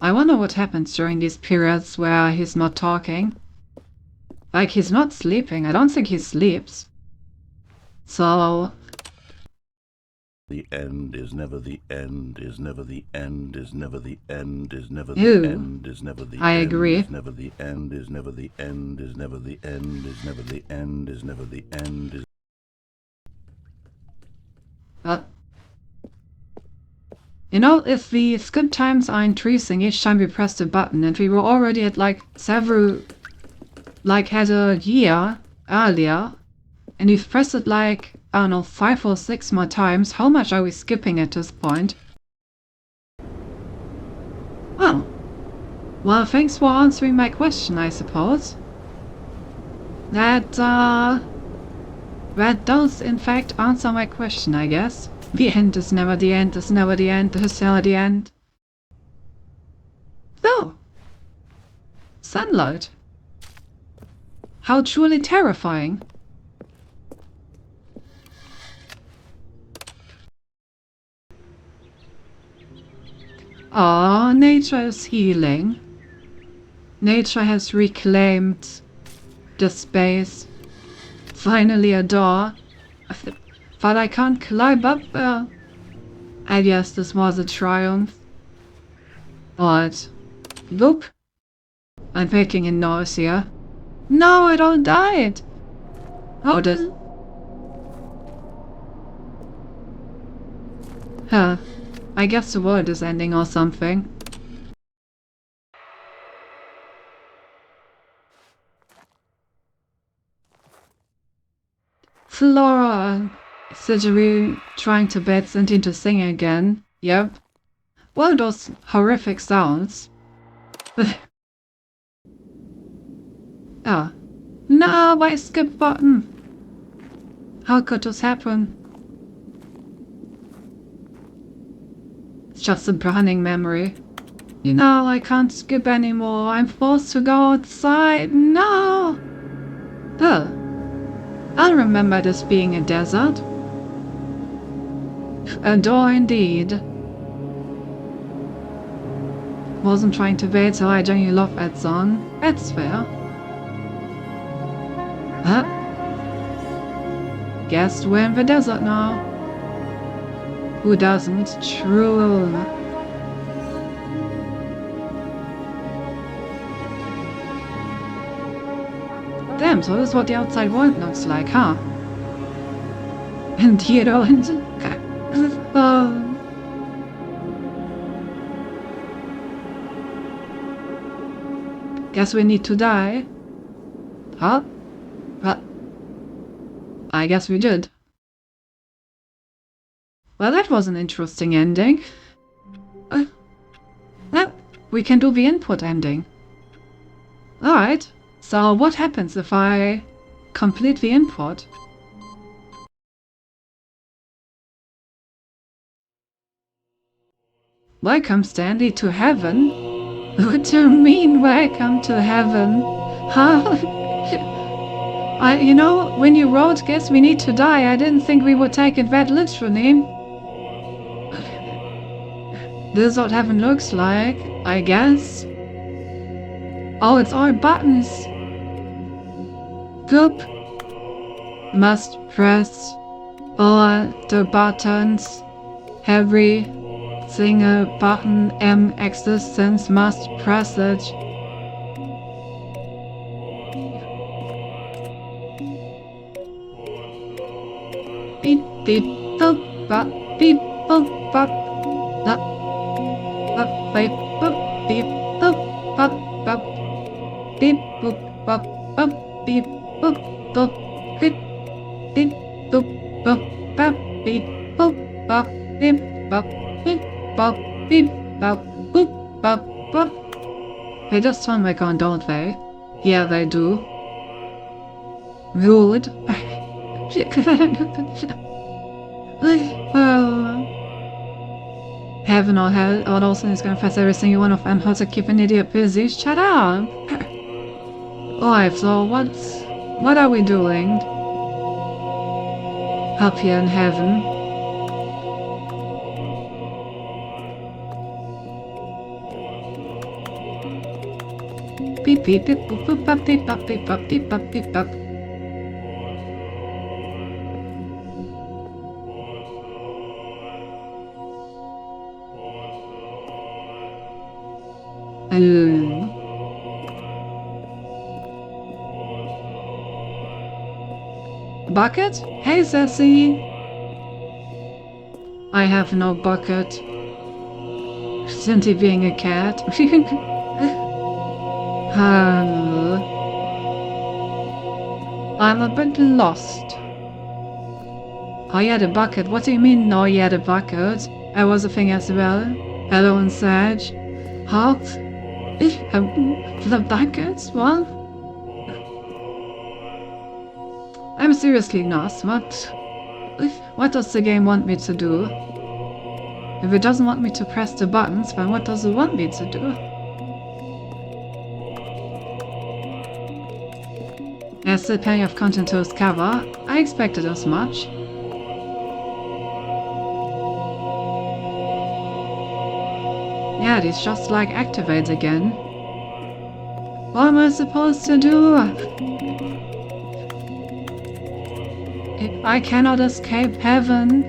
I wonder what happens during these periods where he's not talking. Like, he's not sleeping. I don't think he sleeps. So, The end is never the end, is never the end, is never the end, is never Ew. the end, is never the I end, agree. is never the end, is never the end, is never the end, is never the end, is never the end, is you know, if the skip times are increasing each time we press the button, and we were already at like several, like had a year earlier, and we've pressed it like, I don't know, 5 or 6 more times, how much are we skipping at this point? Oh. Well, thanks for answering my question, I suppose. That, that does in fact answer my question, I guess. The end is never the end, is never the end, is never the end. So, sunlight. How truly terrifying. Ah, nature is healing. Nature has reclaimed the space. Finally a door. But I can't climb up there. I guess this was a triumph. But, look. I'm making a noise here. No, it all died. How did... Huh. I guess the world is ending or something. Flora! Surgery trying to bed Cindy to sing again. Yep. Well, those horrific sounds. Ah. No, why skip button? How could this happen? It's just a burning memory. You know, I can't skip anymore. I'm forced to go outside. No! Oh. I'll remember this being a desert. A door indeed. Wasn't trying to wait, so I genuinely love that song. That's fair. Huh? Guess we're in the desert now. Who doesn't? True. Damn, so this is what the outside world looks like, huh? And you don't... Guess we need to die. Huh? But... I guess we did. Well, that was an interesting ending. We can do the input ending. Alright. So what happens if I complete the input? Welcome, Stanley, to heaven? What do you mean, welcome to heaven? Huh? You know, when you wrote Guess We Need to Die, I didn't think we would take it that literally. This is what heaven looks like, I guess. Oh, it's all buttons. Goop. Must press all the buttons. Every single button in existence must press it. Beep beep boop bop beep boop bop. Beep boop beep boop bop bop. Beep boop bop bop beep boop boop beep beep boop bop bop beep boop bop beep bop beep bop beep bop boop bop bop. They just sound like on, don't they? Yeah, they do. Rude. Heaven or hell, or also is gonna press every single one of them. How to keep an idiot busy? Shut up! Alright, so what are we doing? Up here in heaven. Beep beep beep boop boop bop beep bop beep bop beep bop beep bop. Bucket? Hey, Sassy! I have no bucket. Since he being a cat. I'm a bit lost. Oh yeah, the bucket. What do you mean, no, yeah, the bucket? I was a thing as well. Hello and Sage. Huh? The buckets? What? I'm seriously lost. What does the game want me to do? If it doesn't want me to press the buttons, then what does it want me to do? There's still plenty of content to discover. I expected as much. Yeah, these just like activate again. What am I supposed to do? If I cannot escape heaven.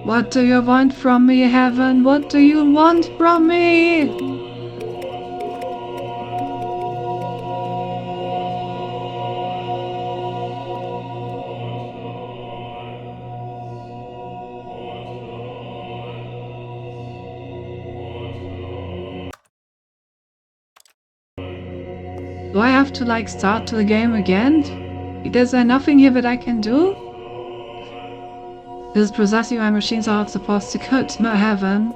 What do you want from me, heaven? What do you want from me? Do I have to like start the game again? Is there nothing here that I can do? This is precisely why machines are not supposed to go to heaven.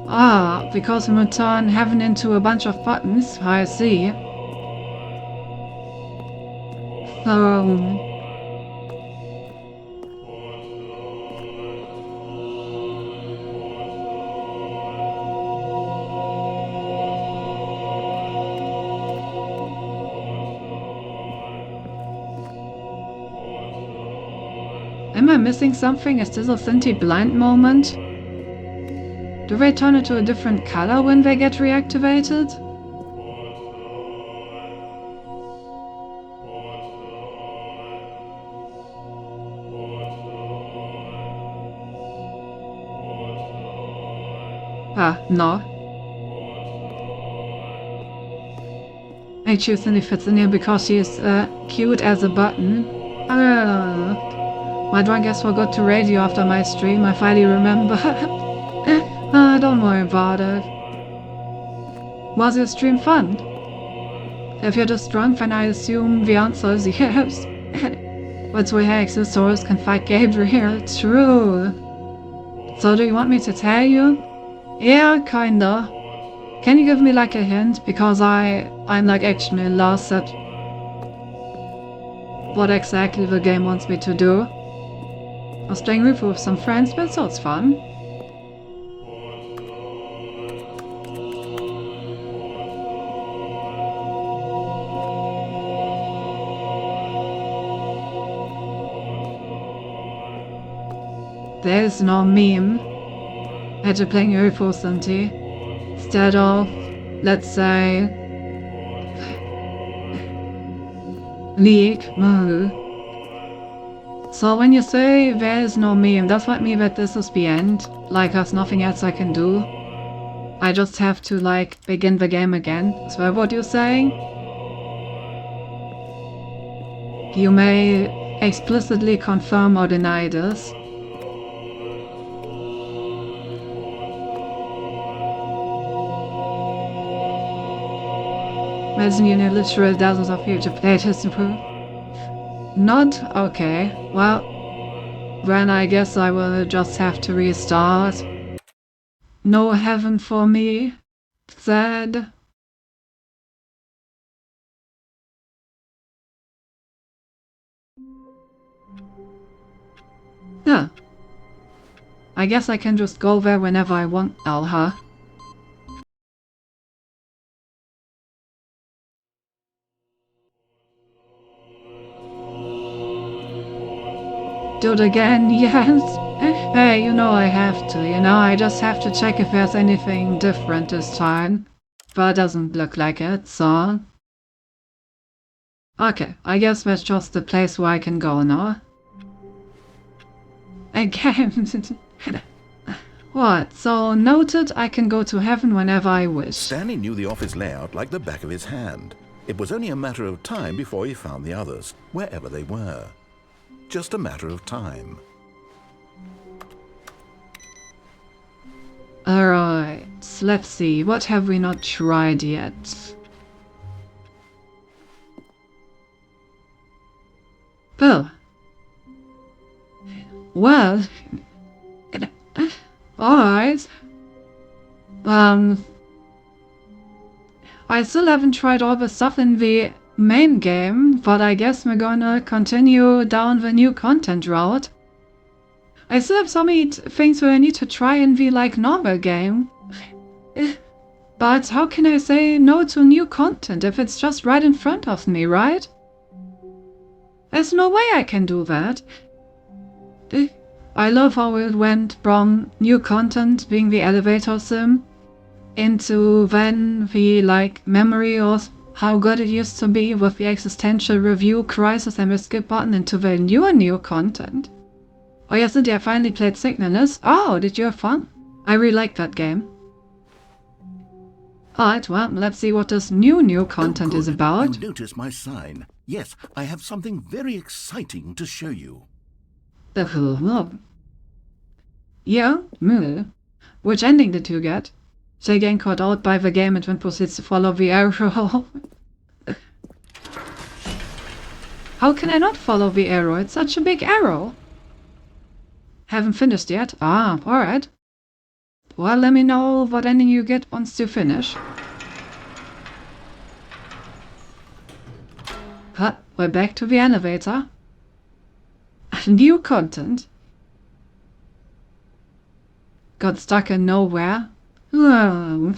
Ah, because we will turn heaven into a bunch of buttons. I see. So... Am I missing something? Is this a Thinty blind moment? Do they turn into a different color when they get reactivated? Ah, no. I choose Cindy fits in here because she is cute as a button. My drunk ass forgot to radio after my stream, I finally remember. Don't worry about it. Was your stream fun? If you're just drunk, then I assume the answer is yes. But 3 Exosaurus can fight Gabriel, true. So do you want me to tell you? Yeah, kinda. Can you give me like a hint? Because I'm like actually lost at what exactly the game wants me to do. I was playing Reaper with some friends, but so it's fun. There's no meme. After playing Reaper Cindy. Instead of, let's say, League. So when you say there is no meme, does that mean that this is the end? Like there's nothing else I can do? I just have to like begin the game again? Is that what you're saying? You may explicitly confirm or deny this. Imagine you know literally dozens of future players to prove. Not? Okay. Well, then I guess I will just have to restart. No heaven for me. Sad. Yeah. I guess I can just go there whenever I want now, huh? Do it again, yes. Hey, you know I have to, I just have to check if there's anything different this time. But it doesn't look like it, so... Okay, I guess that's just the place where I can go now. Again. What? So noted, I can go to heaven whenever I wish. Stanley knew the office layout like the back of his hand. It was only a matter of time before he found the others, wherever they were. Just a matter of time. Alright, let's see, what have we not tried yet? Well, alright. I still haven't tried all the stuff in the main game, but I guess we're gonna continue down the new content route. I still have so many things that I need to try in the normal game. But how can I say no to new content if it's just right in front of me, right? There's no way I can do that. I love how it went from new content being the elevator sim into then the memory of how good it used to be with the existential review crisis and the skip button into the new content. Oh yes, Cynthia, I finally played Signalis. Oh, did you have fun? I really liked that game. Alright, well, let's see what this new content is about. You notice my sign. Yes, I have something very exciting to show you. Yeah? Which ending did you get? Say getting caught out by the game and then proceeds to follow the arrow. How can I not follow the arrow? It's such a big arrow. Haven't finished yet? Ah, alright. Well, let me know what ending you get once you finish. Cut. We're back to the elevator. New content. Got stuck in nowhere. You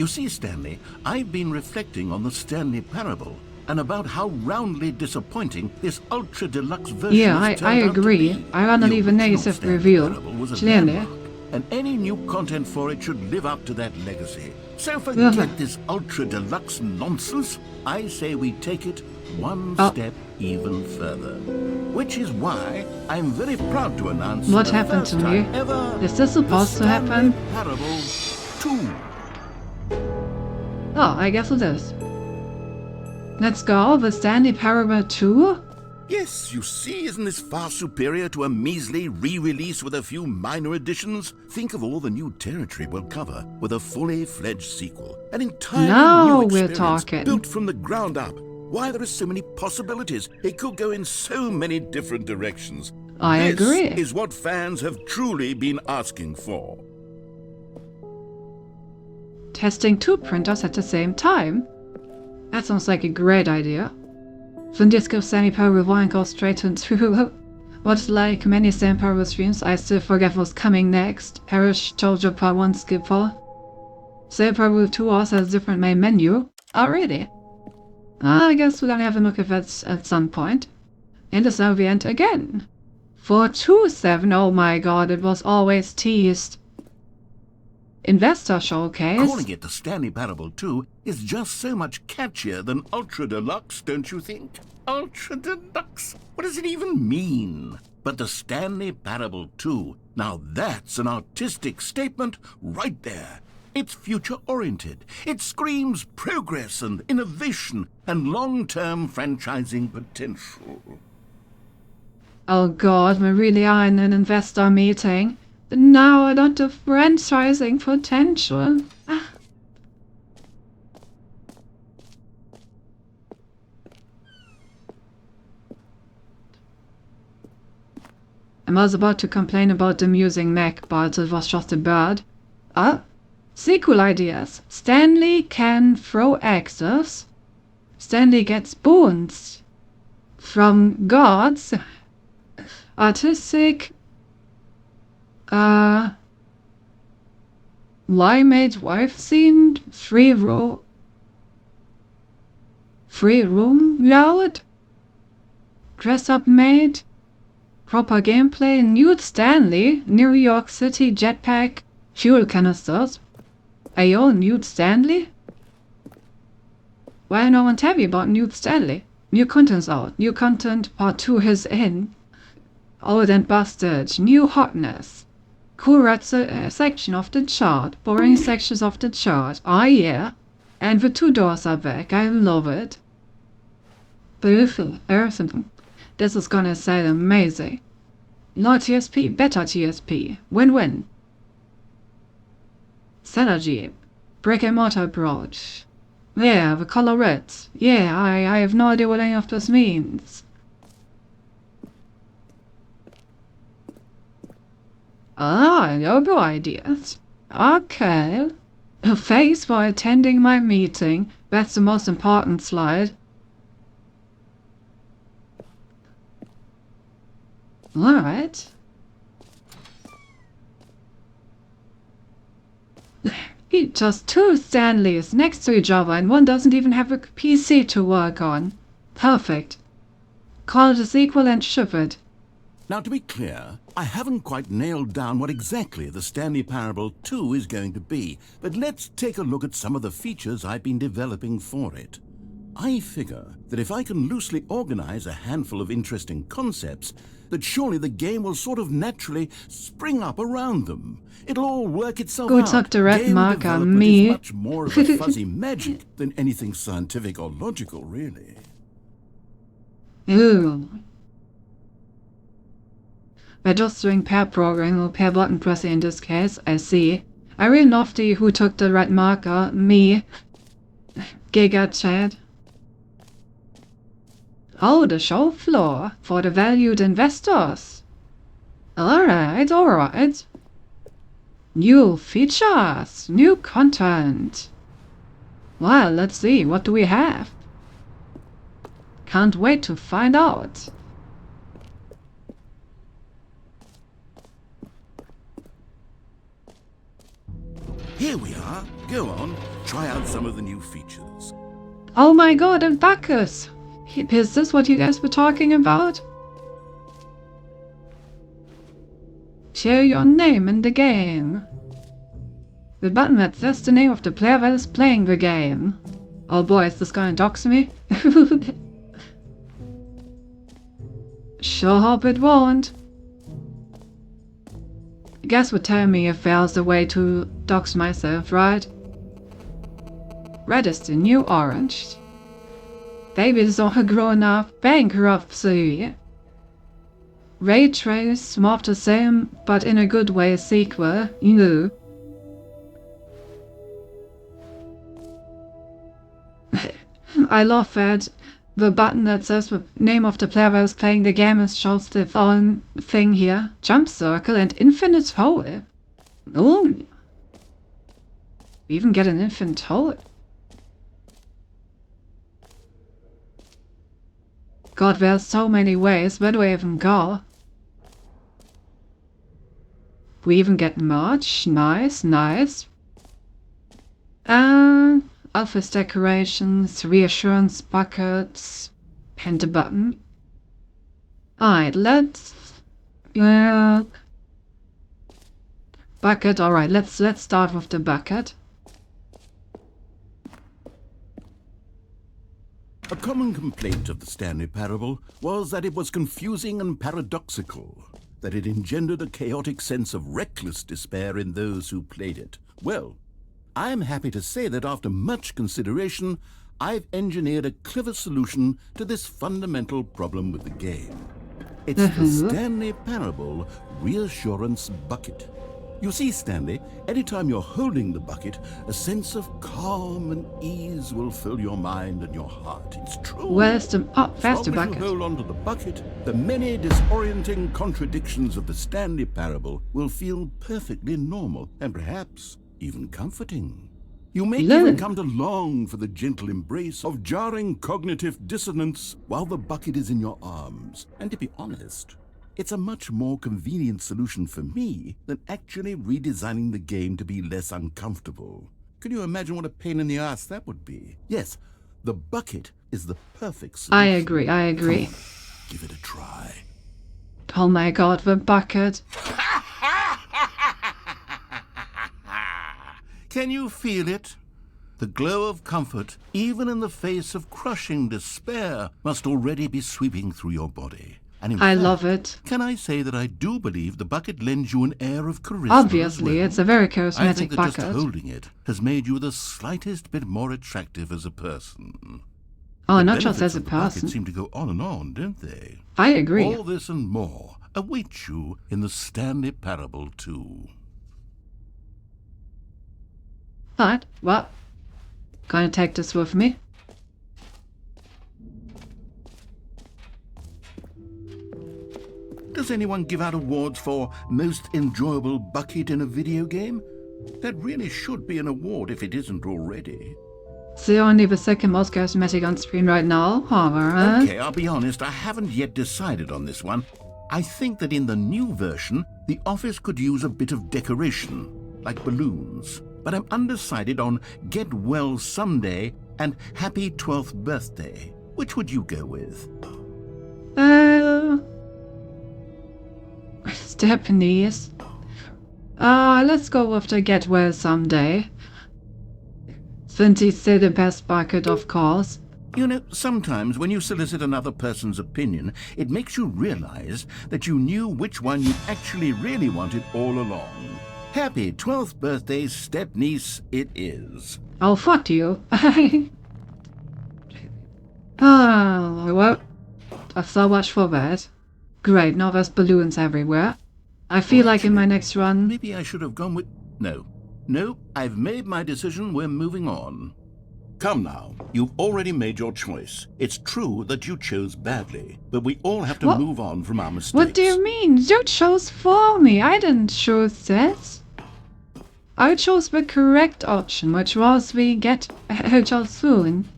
see, Stanley, I've been reflecting on the Stanley Parable and about how roundly disappointing this ultra deluxe version yeah, has I agree. out to be. I want to leave a negative review. Clearly. And any new content for it should live up to that legacy. So forget this ultra deluxe nonsense. I say we take it one step even further. Which is why I'm very proud to announce what happened to me? Is this supposed to happen? Parable 2. Oh, I guess it is. Let's go, the Stanley Parable 2? Yes, you see, isn't this far superior to a measly re-release with a few minor additions? Think of all the new territory we'll cover with a fully fledged sequel. An entirely new experience built from the ground up. Why, there are so many possibilities. It could go in so many different directions. I agree. This is what fans have truly been asking for. Testing 2 printers at the same time? That sounds like a great idea. Then just give Stanley Parable 1 and go straight into what, like many Stanley Parable streams, I still forget what's coming next. Parish Jojo Part 1 skipper. Stanley Parable 2 also has a different main menu. Oh, really? I guess we're gonna have a look at that at some point. And it's now the end again. For 2.7, oh my god, it was always teased. Investor Showcase. Calling it the Stanley Parable 2 is just so much catchier than Ultra Deluxe, don't you think? Ultra Deluxe? What does it even mean? But the Stanley Parable 2, now that's an artistic statement right there. It's future-oriented. It screams progress and innovation and long-term franchising potential. Oh god, we really are in an investor meeting. Now a lot of franchising potential. I was about to complain about the amusing neck, but it was just a bird. Sequel ideas. Stanley can throw axes. Stanley gets boons from gods. Artistic. Limeade wife scene. Free room loud. Dress up maid. Proper gameplay. Nude Stanley. New York City jetpack. Fuel canisters. Ayo, Nude Stanley? Why no one tell me about Nude Stanley? New content's out. New content part 2 is in. Old and busted. New hotness. Cool red section of the chart. Boring sections of the chart. Ah yeah. And the 2 doors are back. I love it. Beautiful. This is gonna sound amazing. No TSP, better TSP. Win-win. Synergy. brick and mortar approach. Yeah, the color red. Yeah, I have no idea what any of this means. Ah, no ideas. Okay. Thanks for attending my meeting. That's the most important slide. Alright. Just two Stanleys next to each other and one doesn't even have a PC to work on. Perfect. Call it as equal and ship it. Now, to be clear, I haven't quite nailed down what exactly the Stanley Parable 2 is going to be, but let's take a look at some of the features I've been developing for it. I figure that if I can loosely organize a handful of interesting concepts, that surely the game will sort of naturally spring up around them. It'll all work itself Good out. talk to red Game marker, development me. is much more of a fuzzy magic than anything scientific or logical, really. Ooh. We're just doing pair programming or pair button pressing in this case, I see. I really love the who took the red marker, me. Giga chat. Oh, the show floor for the valued investors. Alright, alright. New features, new content. Well, let's see, what do we have? Can't wait to find out. Here we are. Go on, try out some of the new features. Oh my god, and Bacchus! Is this what you guys were talking about? Share your name in the game. The button that says the name of the player that is playing the game. Oh boy, is this gonna dox me? Sure hope it won't. Guess would tell me if there's a way to dox myself, right? Red is the new orange. Babies are grown up bankruptcy. Ray Trace, more of the same, but in a good way sequel. Ew. I love that the button that says the name of the player that is playing the game shows the own thing here. Jump circle and infinite hole. Oh. We even get an infinite hole. God, there's so many ways. Where do I even go? We even get merch. Nice, nice. Office decorations, reassurance buckets, and a button. Alright, let's... bucket, alright, let's start with the bucket. A common complaint of the Stanley Parable was that it was confusing and paradoxical, that it engendered a chaotic sense of reckless despair in those who played it. Well, I am happy to say that after much consideration, I've engineered a clever solution to this fundamental problem with the game. It's the Stanley Parable Reassurance Bucket. You see, Stanley, anytime you're holding the bucket, a sense of calm and ease will fill your mind and your heart. It's true. Where's the... oh, that's the bucket. As long as you hold onto the bucket, the many disorienting contradictions of the Stanley Parable will feel perfectly normal and perhaps even comforting. You may even come to long for the gentle embrace of jarring cognitive dissonance while the bucket is in your arms. And to be honest, it's a much more convenient solution for me than actually redesigning the game to be less uncomfortable. Can you imagine what a pain in the ass that would be? Yes, the bucket is the perfect solution. I agree. Come on, give it a try. Oh my god, the bucket. Can you feel it? The glow of comfort, even in the face of crushing despair, must already be sweeping through your body. And in fact, love it. Can I say that I do believe the bucket lends you an air of charisma? Obviously, as well? it's a very I charismatic think that bucket. just holding it has made you the slightest bit more attractive as a person. Oh, The not just benefits as a of the bucket person. seem to go on and on, don't they? I agree. All this and more await you in the Stanley Parable 2. Fine, well, gonna take this with me. Does anyone give out awards for most enjoyable bucket in a video game? That really should be an award if it isn't already. It's only the second most charismatic on screen right now, however. Okay, I'll be honest, I haven't yet decided on this one. I think that in the new version, the office could use a bit of decoration, like balloons. But I'm undecided on Get Well Someday and Happy 12th Birthday. Which would you go with? Japanese. Let's go with the Get Well Someday. Since he's still the best bucket, of course. You know, sometimes when you solicit another person's opinion, it makes you realize that you knew which one you actually really wanted all along. Happy 12th birthday, step-niece, it is. Oh, fuck you. Oh, well, so much for that. Great, now there's balloons everywhere. I feel like in my next run... Maybe I should have gone with... No, I've made my decision, we're moving on. Come now, you've already made your choice. It's true that you chose badly, but we all have to move on from our mistakes. What do you mean? You chose for me. I didn't choose this. I chose the correct option, which was the Get Well Soon.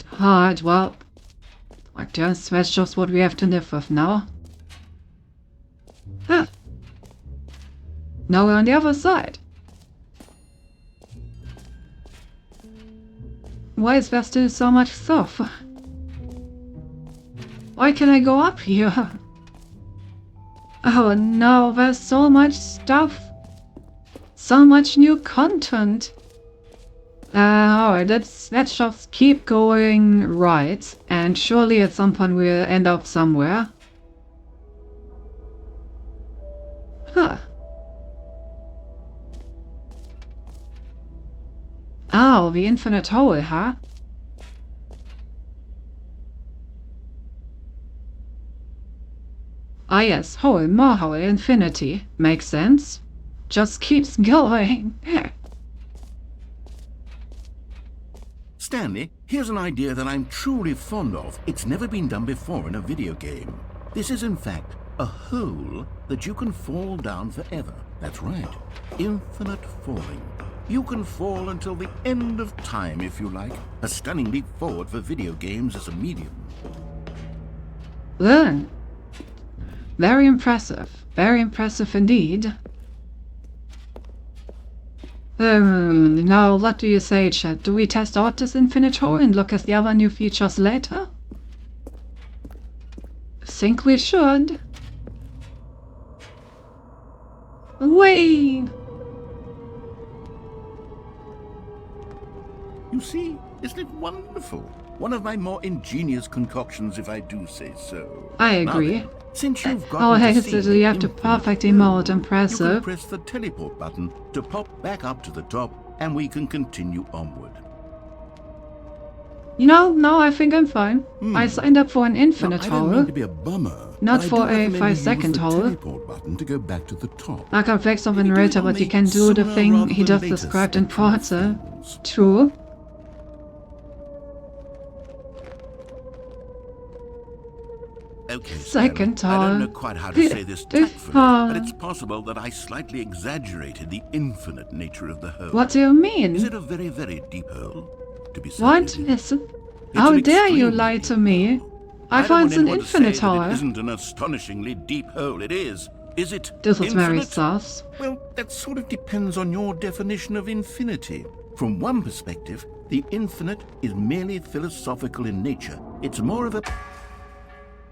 Hard, well, I guess that's just what we have to live with now. Huh. Now we're on the other side. Why is there still so much stuff? Why can I go up here? Oh no, there's so much stuff. So much new content. Alright, let's just keep going right. And surely at some point we'll end up somewhere. Huh. Oh, the infinite hole, huh? Ah yes, hole, more hole, infinity. Makes sense. Just keeps going. Stanley, here's an idea that I'm truly fond of. It's never been done before in a video game. This is in fact a hole that you can fall down forever. That's right. Infinite falling. You can fall until the end of time, if you like. A stunning leap forward for video games as a medium. Then, very impressive. Very impressive indeed. Now, what do you say, chat? Do we test out this infinite hole and look at the other new features later? Think we should. Wait! You see, isn't it wonderful? One of my more ingenious concoctions, if I do say so. I agree. Now then, since you've got oh, hey, so you have to perfect emote impressive. You can press the teleport button to pop back up to the top, and we can continue onward. You know, now I think I'm fine. I signed up for an infinite hole. I don't mean to be a bummer, not for a 5-second hole. Teleport button to go back to the top. I can flex of the narrator, but you can do the thing he just described in Forza. True. Okay, second Stanley, I don't know quite how to say this tactfully, but it's possible that I slightly exaggerated the infinite nature of the hole. What do you mean? Is it a very, very deep hole? To be what? Listen. How dare you lie to me? I find it's an infinite hole. It isn't an astonishingly deep hole. It is. Is it This is infinite? very sus. Well, that sort of depends on your definition of infinity. From one perspective, the infinite is merely philosophical in nature. It's more of a...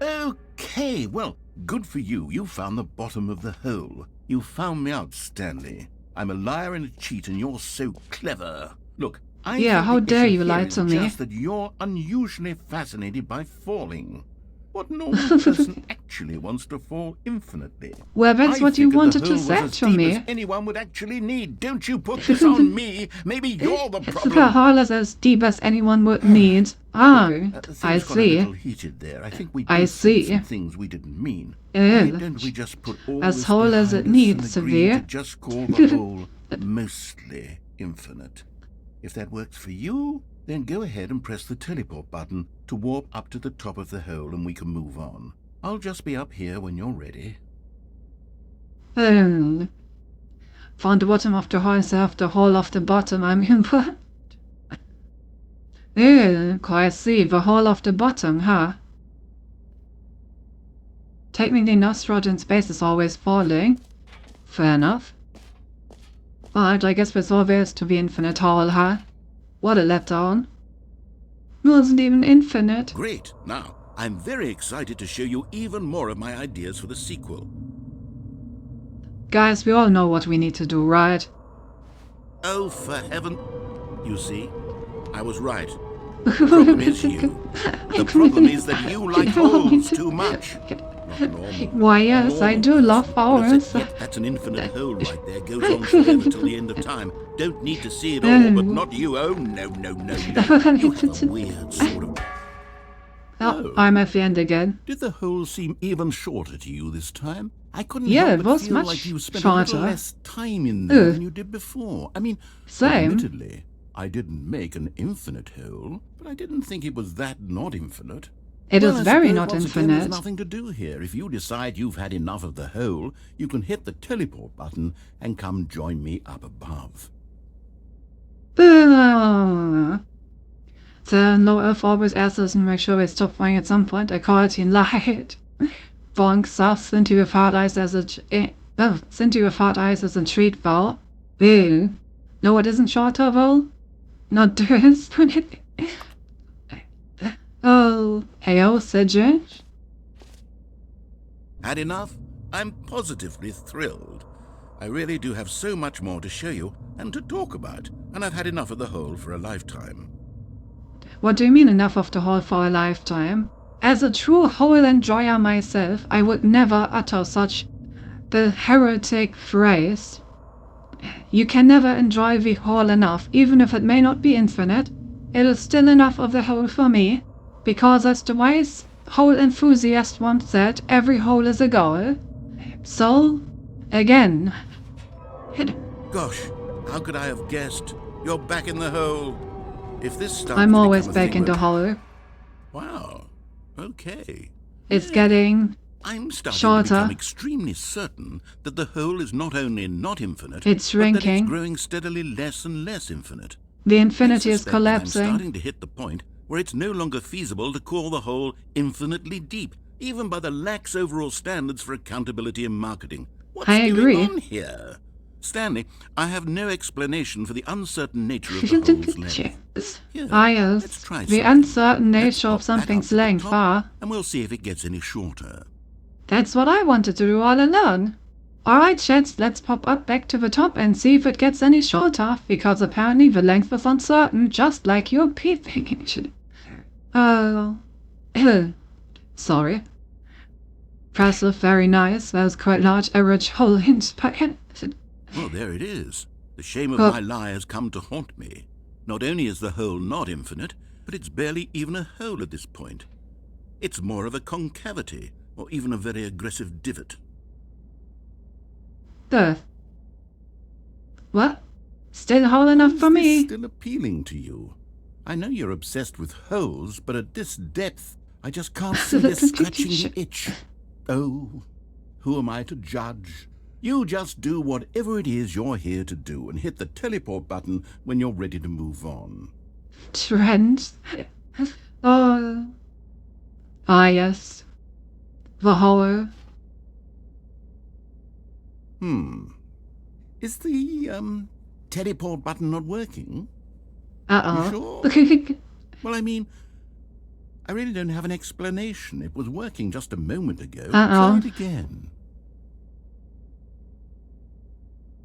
Okay, well, good for you. You found the bottom of the hole. You found me out, Stanley. I'm a liar and a cheat, and you're so clever. Look, I think how the dare issue you lie here is to me? just that you're unusually fascinated by falling. What normal person actually wants to fall infinitely? Well, that's what you wanted to say to me. As anyone would actually need. Don't you put this on me. Maybe you're the problem. The hole is as deep as anyone would need. Ah, I Got a see. little heated there. I think we I both said see. some things we didn't mean. Yeah. Why don't we just put all As this whole as behind it us needs and to agree be. to just call the whole mostly infinite. If that works for you, then go ahead and press the teleport button to warp up to the top of the hole and we can move on. I'll just be up here when you're ready. Find the bottom of the hole instead of the hole of the bottom. I mean, what? I see. The hole of the bottom, huh? Technically, Nostrad in space is always falling. Fair enough. But I guess there's always to be infinite hole, huh? What a letdown. It wasn't even infinite. Great. Now, I'm very excited to show you even more of my ideas for the sequel. Guys, we all know what we need to do, right? Oh, for heaven... You see, I was right. The problem is you. The problem is that you like holes too much. Not normal. Why, yes, I do love holes. That's an infinite hole right there. Goes on forever till the end of time. Don't need to see it all, but not you. Oh, no, no, no, no. You have a weird sort of... Oh, I'm at the end again. Did the hole seem even shorter to you this time? I couldn't Yeah, help it but was feel much like you spent shorter. a little less time in there than you did before. I mean, Same. admittedly, I didn't make an infinite hole, but I didn't think it was that not infinite. It is I very suppose not once again, infinite. There's nothing to do here. If you decide you've had enough of the hole, you can hit the teleport button and come join me up above. The low Earth always asks us to make sure we stop flying at some point. Equality and light. Bonk sauce into your hard eyes as a into your hard eyes as a treat bowl. Bill. No, it isn't shorter though. Not this. Oh, heyo, Sedge. Had enough? I'm positively thrilled. I really do have so much more to show you and to talk about, and I've had enough of the hole for a lifetime. What do you mean enough of the hole for a lifetime? As a true hole enjoyer myself, I would never utter such the heretic phrase. You can never enjoy the hole enough, even if it may not be infinite. It is still enough of the hole for me, because as the wise hole enthusiast once said, every hole is a goal. So, again... Gosh, how could I have guessed? You're back in the hole. If this starts I'm to always become a back thing in the where- hole. Wow. Okay. It's getting I'm starting to shorter. become extremely certain that the hole is not only not infinite, It's but that shrinking. it's growing steadily less and less infinite. The infinity I is suspect that I'm collapsing. starting to hit the point where it's no longer feasible to call the hole infinitely deep, even by the lax overall standards for accountability and marketing. What's I agree. going on here? Stanley, I have no explanation for the uncertain nature of the hole's length. Here, Yes, let's try the something. uncertain Let's nature of pop that something's up to the length, top, ah. and we'll see if it gets any shorter. That's what I wanted to do all along. Alright, chaps, let's pop up back to the top and see if it gets any shorter, because apparently the length is uncertain, just like your peeping. Sorry. Impressive, very nice. That was quite large average hole in space. Well, there it is. The shame of Oh. my lie has come to haunt me. Not only is the hole not infinite, but it's barely even a hole at this point. It's more of a concavity, or even a very aggressive divot. What? Still hole enough for Is this me? still appealing to you? I know you're obsessed with holes, but at this depth, I just can't see this scratching the itch. Oh, who am I to judge? You just do whatever it is you're here to do and hit the teleport button when you're ready to move on. Trent? Oh. Ah, yes. The hole. Is the, teleport button not working? Uh-oh. Well, I mean, I really don't have an explanation. It was working just a moment ago. Uh-oh. Try it again.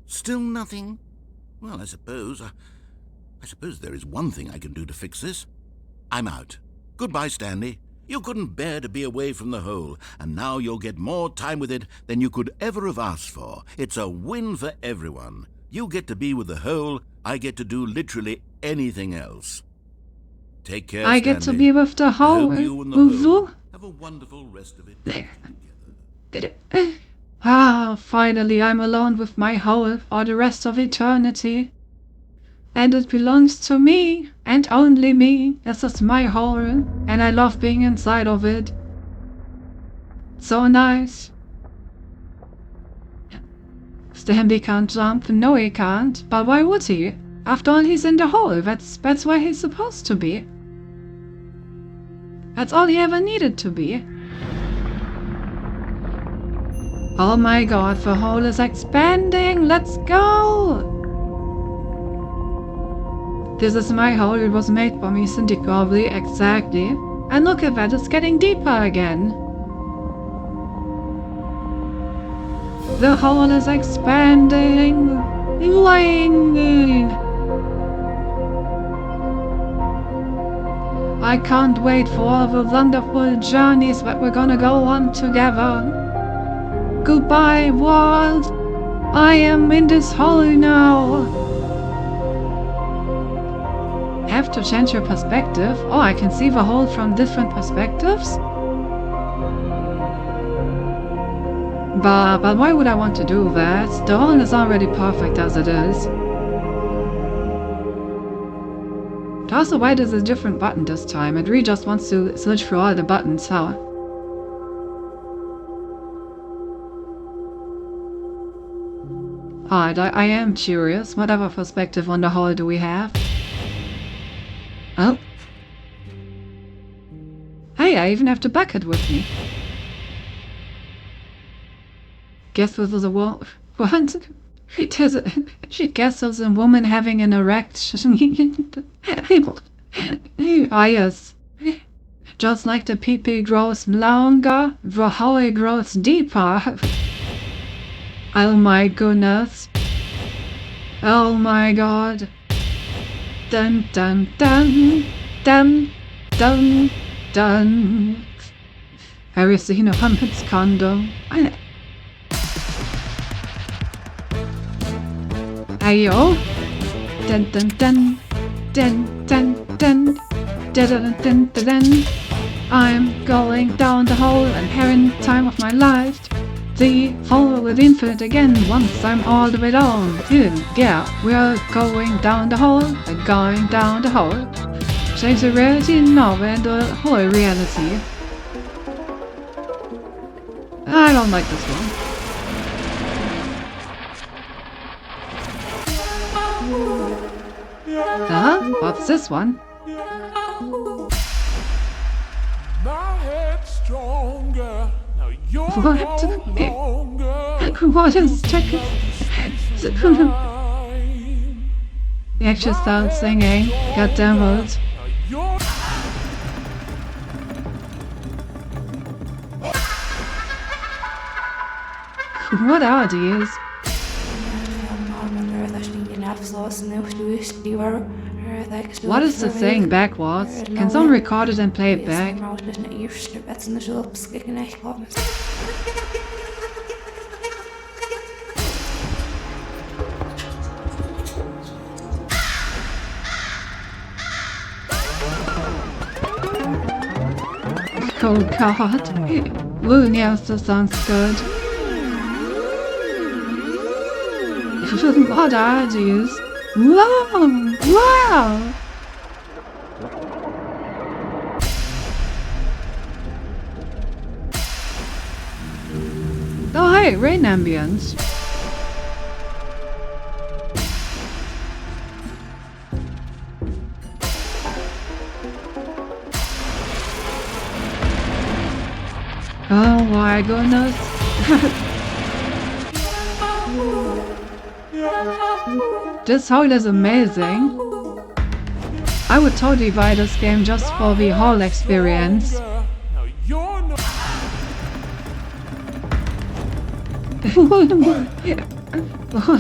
Still nothing? Well, I suppose there is one thing I can do to fix this. I'm out. Goodbye, Stanley. You couldn't bear to be away from the hole, and now you'll get more time with it than you could ever have asked for. It's a win for everyone. You get to be with the hole, I get to do literally anything else. Take care, I get to Stanley. be with the I hole. hope you and the Wuzu? hole have a wonderful rest of it together. Get it. Finally I'm alone with my hole for the rest of eternity. And it belongs to me, and only me. This is my hole, and I love being inside of it. So nice. Stanley can't jump. No, he can't. But why would he? After all, he's in the hole. That's where he's supposed to be. That's all he ever needed to be. Oh my god, the hole is expanding! Let's go! This is my hole, it was made for me, Cindy Corbly, exactly. And look at that, it's getting deeper again. The hole is expanding! Lying! I can't wait for all the wonderful journeys that we're gonna go on together. Goodbye, world! I am in this hole now! Have to change your perspective? Oh, I can see the hole from different perspectives? But why would I want to do that? The hole is already perfect as it is. Also, why does a different button this time? It really just wants to search for all the buttons, huh? Alright, I am curious. What other perspective on the hole do we have? Oh. Hey, I even have the bucket with me. Guess this is a what? She guess there's a woman having an erection. Ah yes. Just like the pee-pee grows longer, the hole grows deeper. Oh my goodness. Oh my god. Dun dun dun dun dun dun. Have you seen a Muhammad's condom? Ayo. Dun dun dun dun dun dun dun dun dun dun dun. I'm going down the hole and having the time of my life. The hole with infinite again once I'm all the way down. Yeah, we're going down the hole and going down the hole. Change the reality now and the whole reality. I don't like this one. What's this one? What is taking? He actually started singing. God damn it. What are these? What is the saying backwards? Can someone record it and play it back? Oh god. Ooh, yes, that sounds good. What are these? Wow! Wow! Oh hey, rain ambience. Oh my goodness. This hole is amazing. I would totally buy this game just for the whole experience. What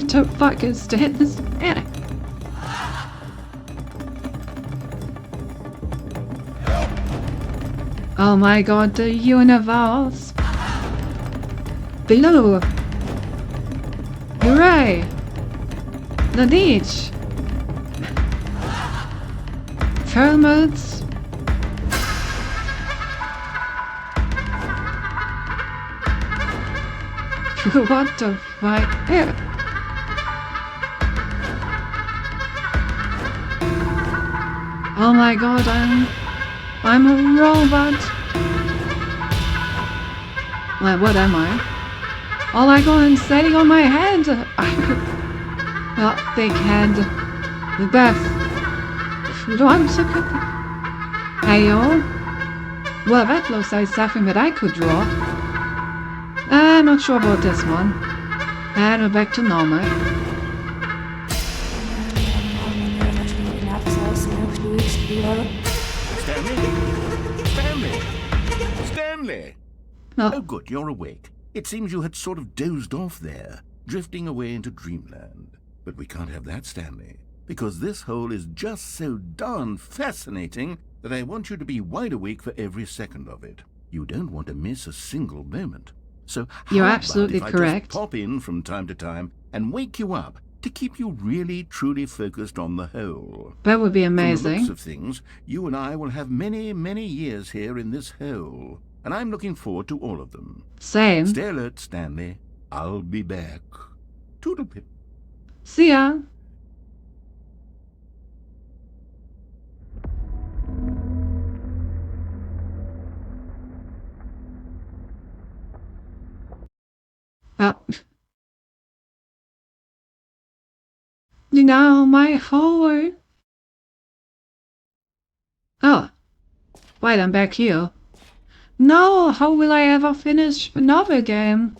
the fuck is this? Oh my god, the universe! Below! Hooray! The beach! Pyramids! What the fuck? Ew. Oh my god, I'm a robot. Well, what am I? Oh my god, I'm sitting on my head. Well, big head. The best. Ayo. Well, that looks like something that I could draw. I'm not sure about this one. And we're back to normal. Stanley! No. Oh, good, you're awake. It seems you had sort of dozed off there, drifting away into dreamland. But we can't have that, Stanley, because this hole is just so darn fascinating that I want you to be wide awake for every second of it. You don't want to miss a single moment. So You're how absolutely about if I correct. just pop in from time to time and wake you up to keep you really, truly focused on the hole? That would be From the amazing. looks of things, you and I will have many, many years here in this hole, and I'm looking forward to all of them. Same. Stay alert, Stanley. I'll be back. Toodlepip. See ya. Well, you know, my hole. Oh, wait, I'm back here. No, how will I ever finish another game?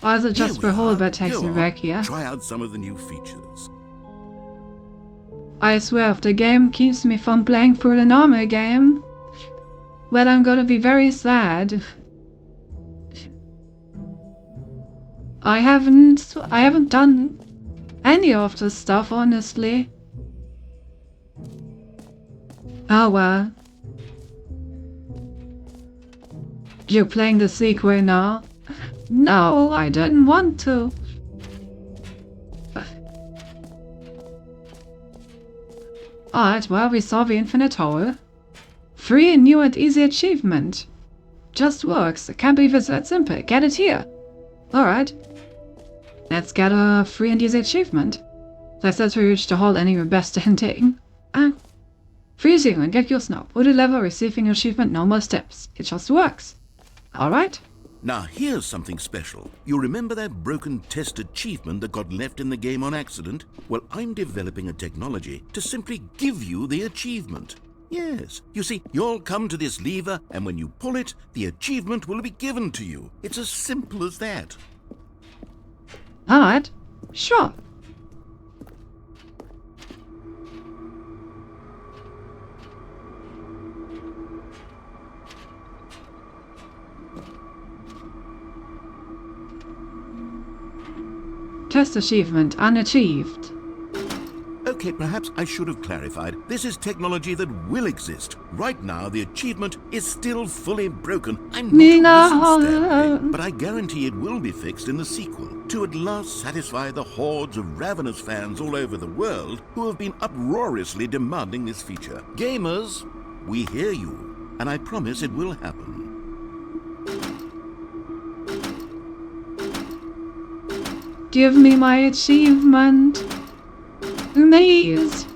Or is it just the hole that takes me back here? Try out some of the new features. I swear, if the game keeps me from playing through the normal game, well, I'm gonna be very sad. I haven't done any of this stuff, honestly. Oh well. You're playing the sequel now? No, I didn't want to. Alright, well, we saw the infinite hole. Free, new and easy achievement. Just works. It can't be that simple. Get it here. Alright. Let's get a free and easy achievement. Successfully reach the hole, ending your best ending. Free achievement, get your snow. Put a level, receiving achievement, no more steps. It just works. Alright. Now here's something special. You remember that broken test achievement that got left in the game on accident? Well, I'm developing a technology to simply give you the achievement. Yes, you see, you'll come to this lever, and when you pull it, the achievement will be given to you. It's as simple as that. Alright. Sure. Test achievement unachieved. Okay, perhaps I should have clarified. This is technology that will exist. Right now, the achievement is still fully broken. I'm not a wizard, Stanley, but I guarantee it will be fixed in the sequel to at last satisfy the hordes of ravenous fans all over the world who have been uproariously demanding this feature. Gamers, we hear you, and I promise it will happen. Give me my achievement. Please.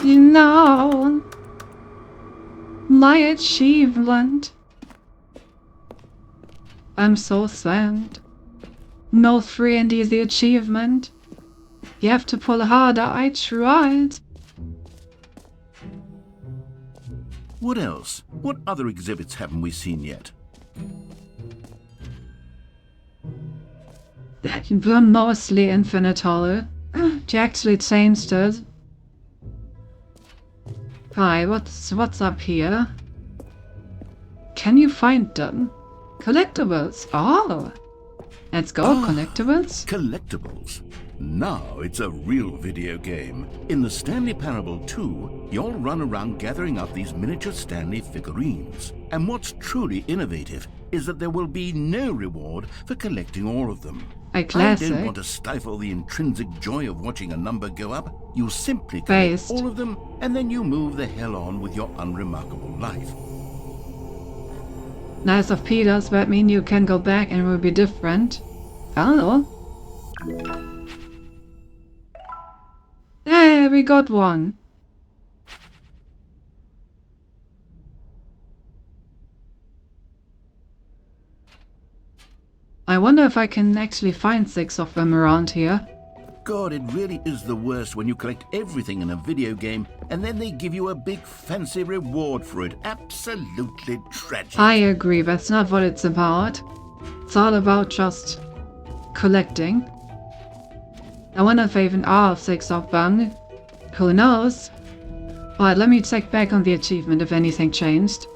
You know, my achievement. I'm so sad. No free and easy achievement. You have to pull harder. I tried. What else? What other exhibits haven't we seen yet? We're mostly infinite hole. She actually changed it. Hi, what's up here? Can you find them? Collectibles. Oh, let's go, collectibles. Collectibles. Now it's a real video game. In the Stanley Parable 2, you'll run around gathering up these miniature Stanley figurines. And what's truly innovative is that there will be no reward for collecting all of them. A classic. I don't want to stifle the intrinsic joy of watching a number go up. You simply collect all of them, and then you move the hell on with your unremarkable life. Nice of Peters, that mean you can go back and it will be different. I don't know. Hey, we got one. I wonder if I can actually find 6 of them around here. God, it really is the worst when you collect everything in a video game and then they give you a big fancy reward for it. Absolutely tragic. I agree, that's not what it's about. It's all about just collecting. I wonder if I even are 6 of them. Who knows? Alright, let me check back on the achievement if anything changed.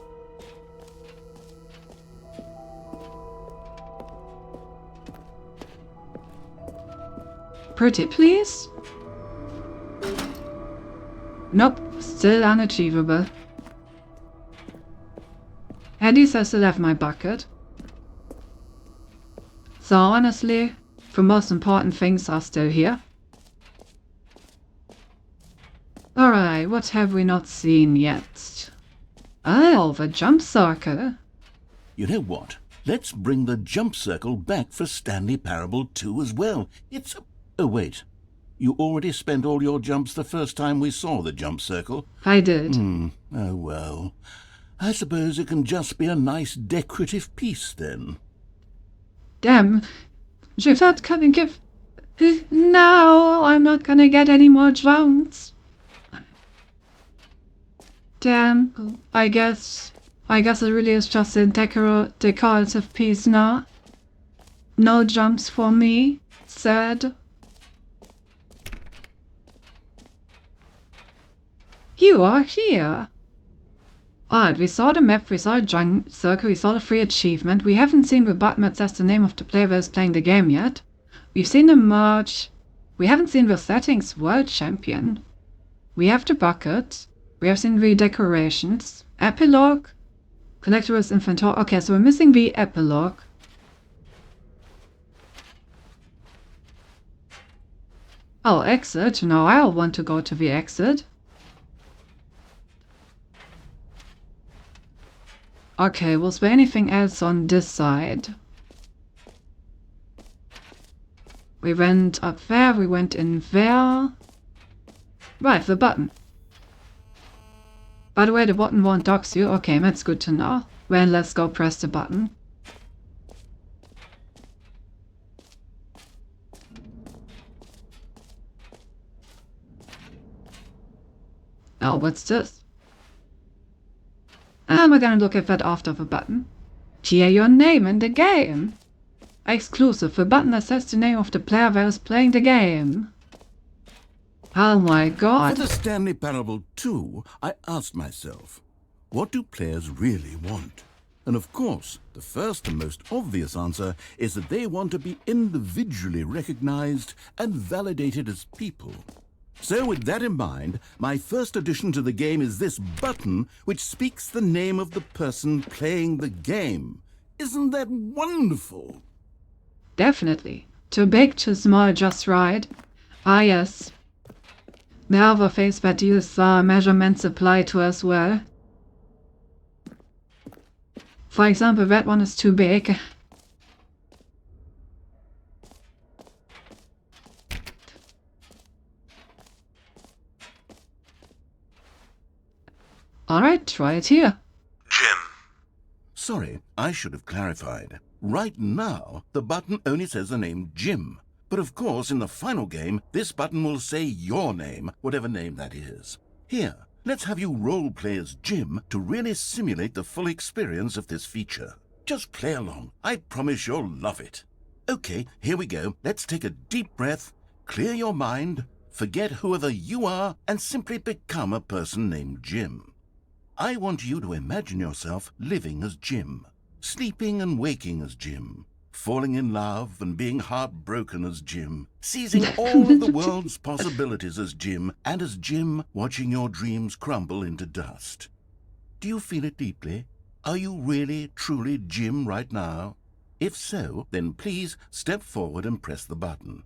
Pretty please? Nope, still unachievable. At least I still have my bucket. So honestly, the most important things are still here. Alright, what have we not seen yet? Oh, the jump circle. You know what? Let's bring the jump circle back for Stanley Parable 2 as well. It's a... Oh, wait. You already spent all your jumps the first time we saw the jump circle? I did. Oh, well. I suppose it can just be a nice decorative piece, then. Damn. You're not gonna give... No, I'm not gonna get any more jumps. Damn. I guess it really is just a decorative piece now. No jumps for me. Sad. You are here. Alright, we saw the map, we saw a jump circle, we saw the free achievement. We haven't seen the button that says the name of the player that is playing the game yet. We've seen the merge. We haven't seen the settings world champion. We have the bucket. We have seen the decorations. Epilogue. Collector's inventory. Okay, so we're missing the epilogue. Oh, exit. No, I want to go to the exit. Okay, was there anything else on this side? We went up there, we went in there. Right, the button. By the way, the button won't dox you. Okay, that's good to know. Well, let's go press the button. Oh, what's this? And we're gonna look at that after the button. Hear your name in the game. Exclusive, the button that says the name of the player that is playing the game. Oh my god. For the Stanley Parable 2, I asked myself, what do players really want? And of course, the first and most obvious answer is that they want to be individually recognized and validated as people. So with that in mind, my first addition to the game is this button which speaks the name of the person playing the game. Isn't that wonderful? Definitely. Too big, too small, just right. Ah yes. The other things that these measurements apply to as well. For example, that one is too big. Alright, try it here. Jim. Sorry, I should have clarified. Right now, the button only says the name Jim. But of course, in the final game, this button will say your name, whatever name that is. Here, let's have you role-play as Jim to really simulate the full experience of this feature. Just play along. I promise you'll love it. Okay, here we go. Let's take a deep breath, clear your mind, forget whoever you are, and simply become a person named Jim. I want you to imagine yourself living as Jim, sleeping and waking as Jim, falling in love and being heartbroken as Jim, seizing all of the world's possibilities as Jim, and as Jim watching your dreams crumble into dust. Do you feel it deeply? Are you really, truly Jim right now? If so, then please step forward and press the button.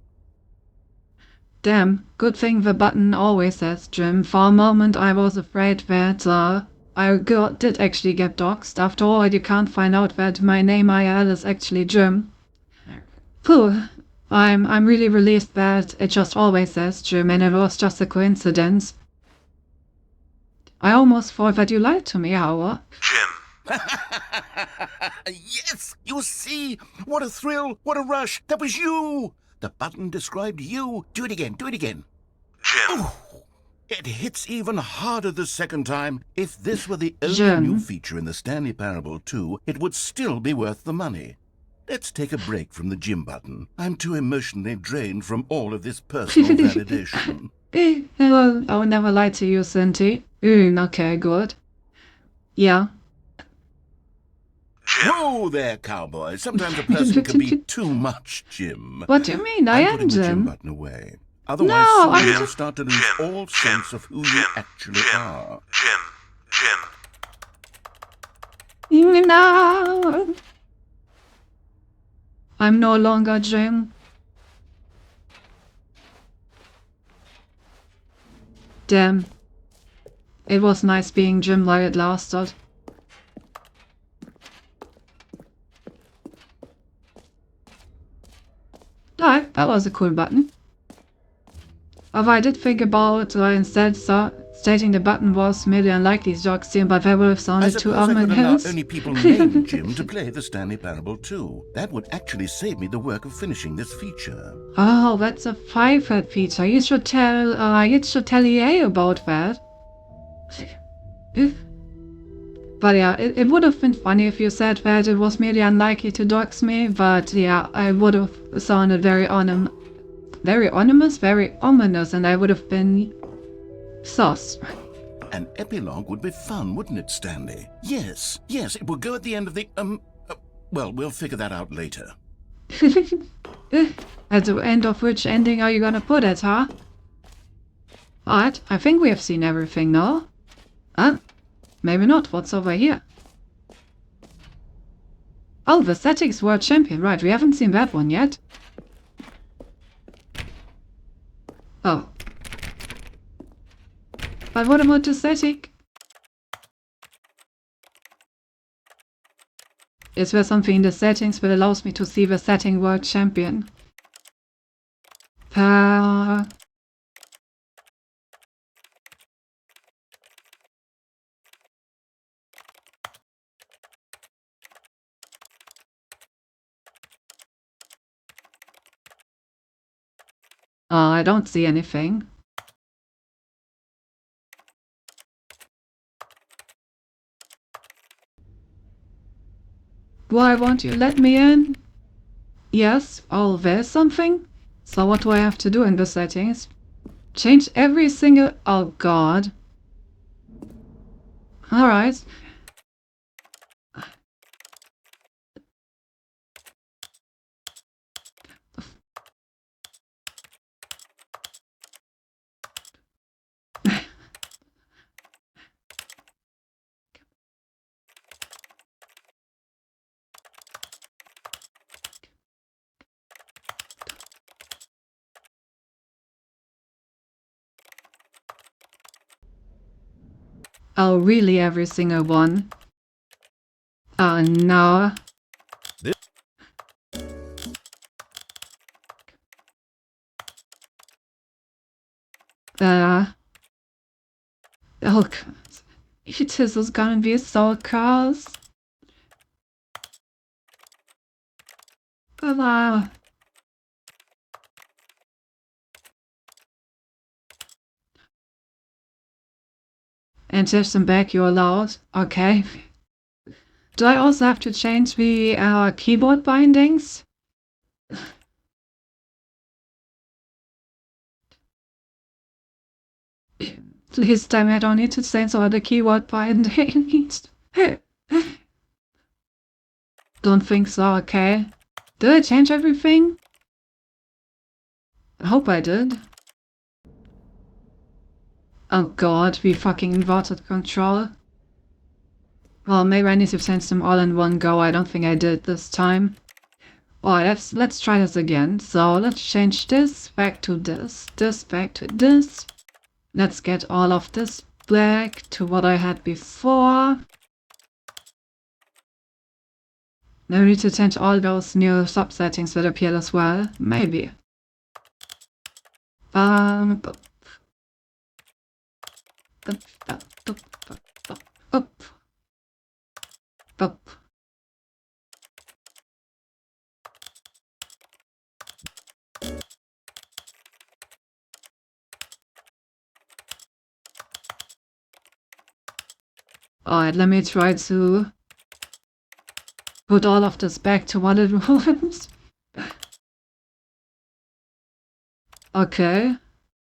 Damn, good thing the button always says Jim. For a moment I was afraid that did actually get doxxed. After all, you can't find out that my name IL is actually Jim. Phew. I'm really relieved that it just always says Jim and it was just a coincidence. I almost thought that you lied to me, Howard. Jim. Yes! You see? What a thrill! What a rush! That was you! The button described you. Do it again. Do it again. Jim. Oh, it hits even harder the second time. If this were the only Jim. new feature in the Stanley Parable 2, it would still be worth the money. Let's take a break from the Jim button. I'm too emotionally drained from all of this personal validation. I'll never lie to you, Cinty. Okay, good. Yeah. Jim. Whoa there, cowboy. Sometimes a person can be too much, Jim. What do you mean? I I'm am putting the Jim Jim. button away. Otherwise, No, soon I'm you'll just- start to lose all sense of who you actually are. Jim. No. I'm no longer Jim. Damn. It was nice being Jim while it lasted. Alright, that was a cool button. Although I did think about instead stating the button was merely unlikely to succeed, but that would have I sounded too suppose I could allow ominous. only people named Jim to play the Stanley Parable 2. That would actually save me the work of finishing this feature. Oh, that's a five-head feature. You should tell EA about that. But yeah, it would have been funny if you said that it was merely unlikely to dox me, but yeah, I would have sounded very ominous, very ominous, and I would have been sus. An epilogue would be fun, wouldn't it, Stanley? Yes, it will go at the end of the, well, we'll figure that out later. At the end of which ending are you gonna put it, huh? Alright, I think we have seen everything now. Huh? Maybe not. What's over here? Oh, the Statics World Champion. Right, we haven't seen that one yet. Oh. But what about the static? Is there something in the settings that allows me to see the setting World Champion? I don't see anything. Why won't you let me in? Yes, oh, there's something? So what do I have to do in the settings? Change every single... Oh god. Alright. Oh, really every single one? Oh, no. Oh, God. It is gonna be so close. Wow. And system back, you're allowed. Okay. Do I also have to change the keyboard bindings? Please tell me I don't need to change all the keyboard bindings. Don't think so, okay. Did I change everything? I hope I did. Oh god, we fucking inverted control. Well, maybe I need to change them all in one go. I don't think I did this time. Alright, let's try this again. So let's change this back to this back to this. Let's get all of this back to what I had before. No need to change all those new subsettings that appeared as well. Maybe. Up. Alright, let me try to put all of this back to what it was. Okay.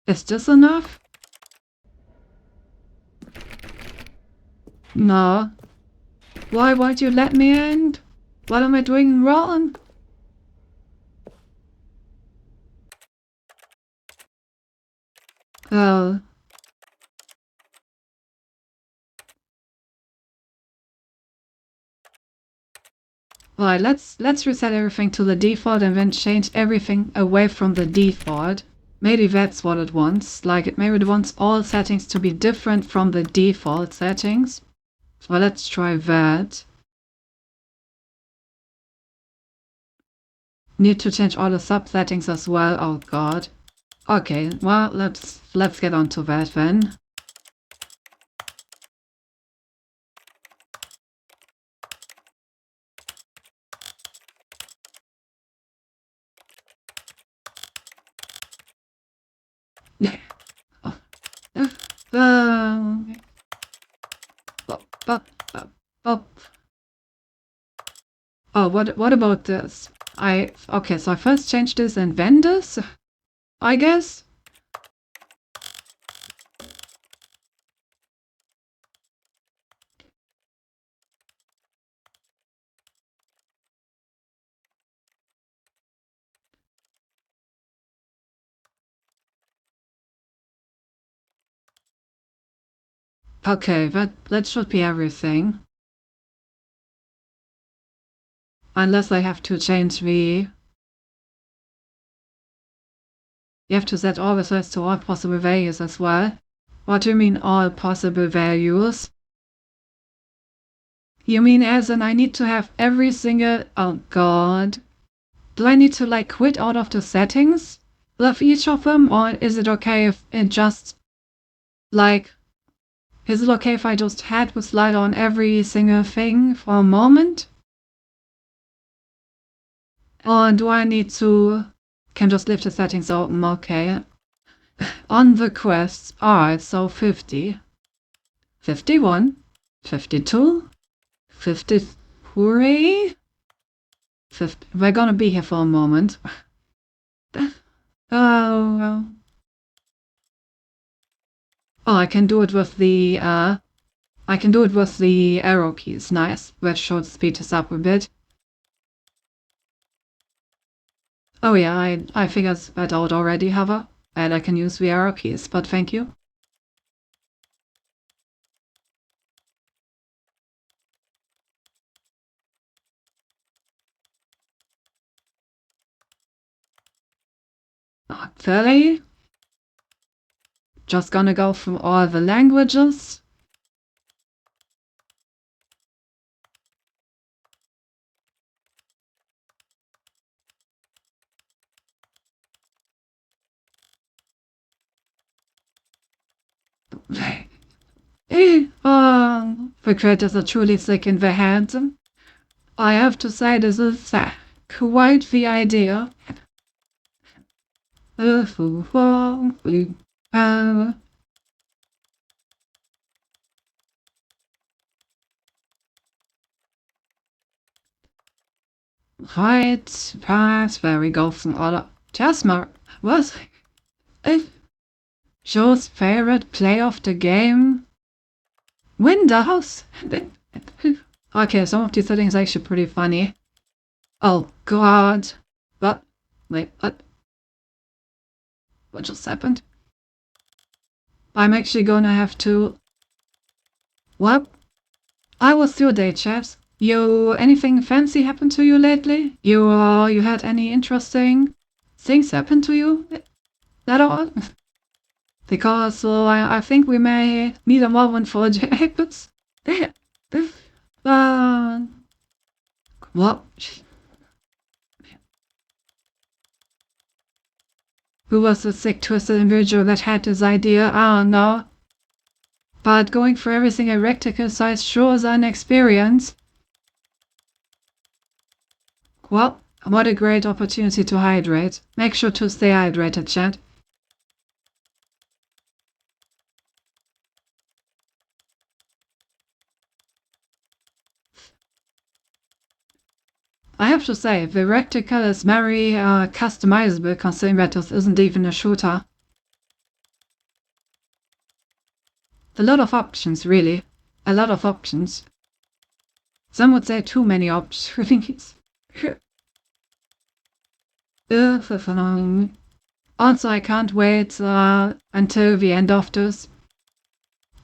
Is this enough? No. Why won't you let me in? What am I doing wrong? Oh. Right, let's reset everything to the default and then change everything away from the default. Maybe that's what it wants. Like, maybe it wants all settings to be different from the default settings. So let's try that. Need to change all the sub-settings as well. Oh god. Okay, well, let's get on to that then. Oh, what about this? Okay, so I first changed this and then this, I guess? Okay, that should be everything. Unless I have to change the... You have to set all the size to all possible values as well. What do you mean all possible values? You mean as in I need to have every single... Oh god. Do I need to like quit out of the settings of each of them? Or is it okay if it just... Like... Is it okay if I just had with slide on every single thing for a moment? Or do I need to... Can just leave the settings open, okay. On the quests, alright, so 50, 51, 52, 53, 50. We're gonna be here for a moment. Oh, oh, I can do it with the arrow keys. Nice. That should speed us up a bit. Oh yeah, I figured that out already, Hover. And I can use the arrow keys, but thank you. Not really. Just gonna go through all the languages. The creators are truly sick in their heads. I have to say this is quite the idea. Right, pass, there we go from other. Jasmine, what? Joe's favorite play of the game? Windows? Okay, some of these settings are actually pretty funny. Oh god. What? Wait, what? What just happened? I'm actually gonna have to... What? I was your day, chaps. Anything fancy happened to you lately? You had any interesting things happen to you? At all? Because I think we may need a moment for a but what? Who was the sick, twisted individual that had this idea? I don't know. But going for everything at rectangle size sure is an experience. Well, what a great opportunity to hydrate. Make sure to stay hydrated, chat. I have to say, the rectangle is very customizable considering that this isn't even a shooter. A lot of options, really. A lot of options. Some would say too many options. Also, I can't wait until the end of this.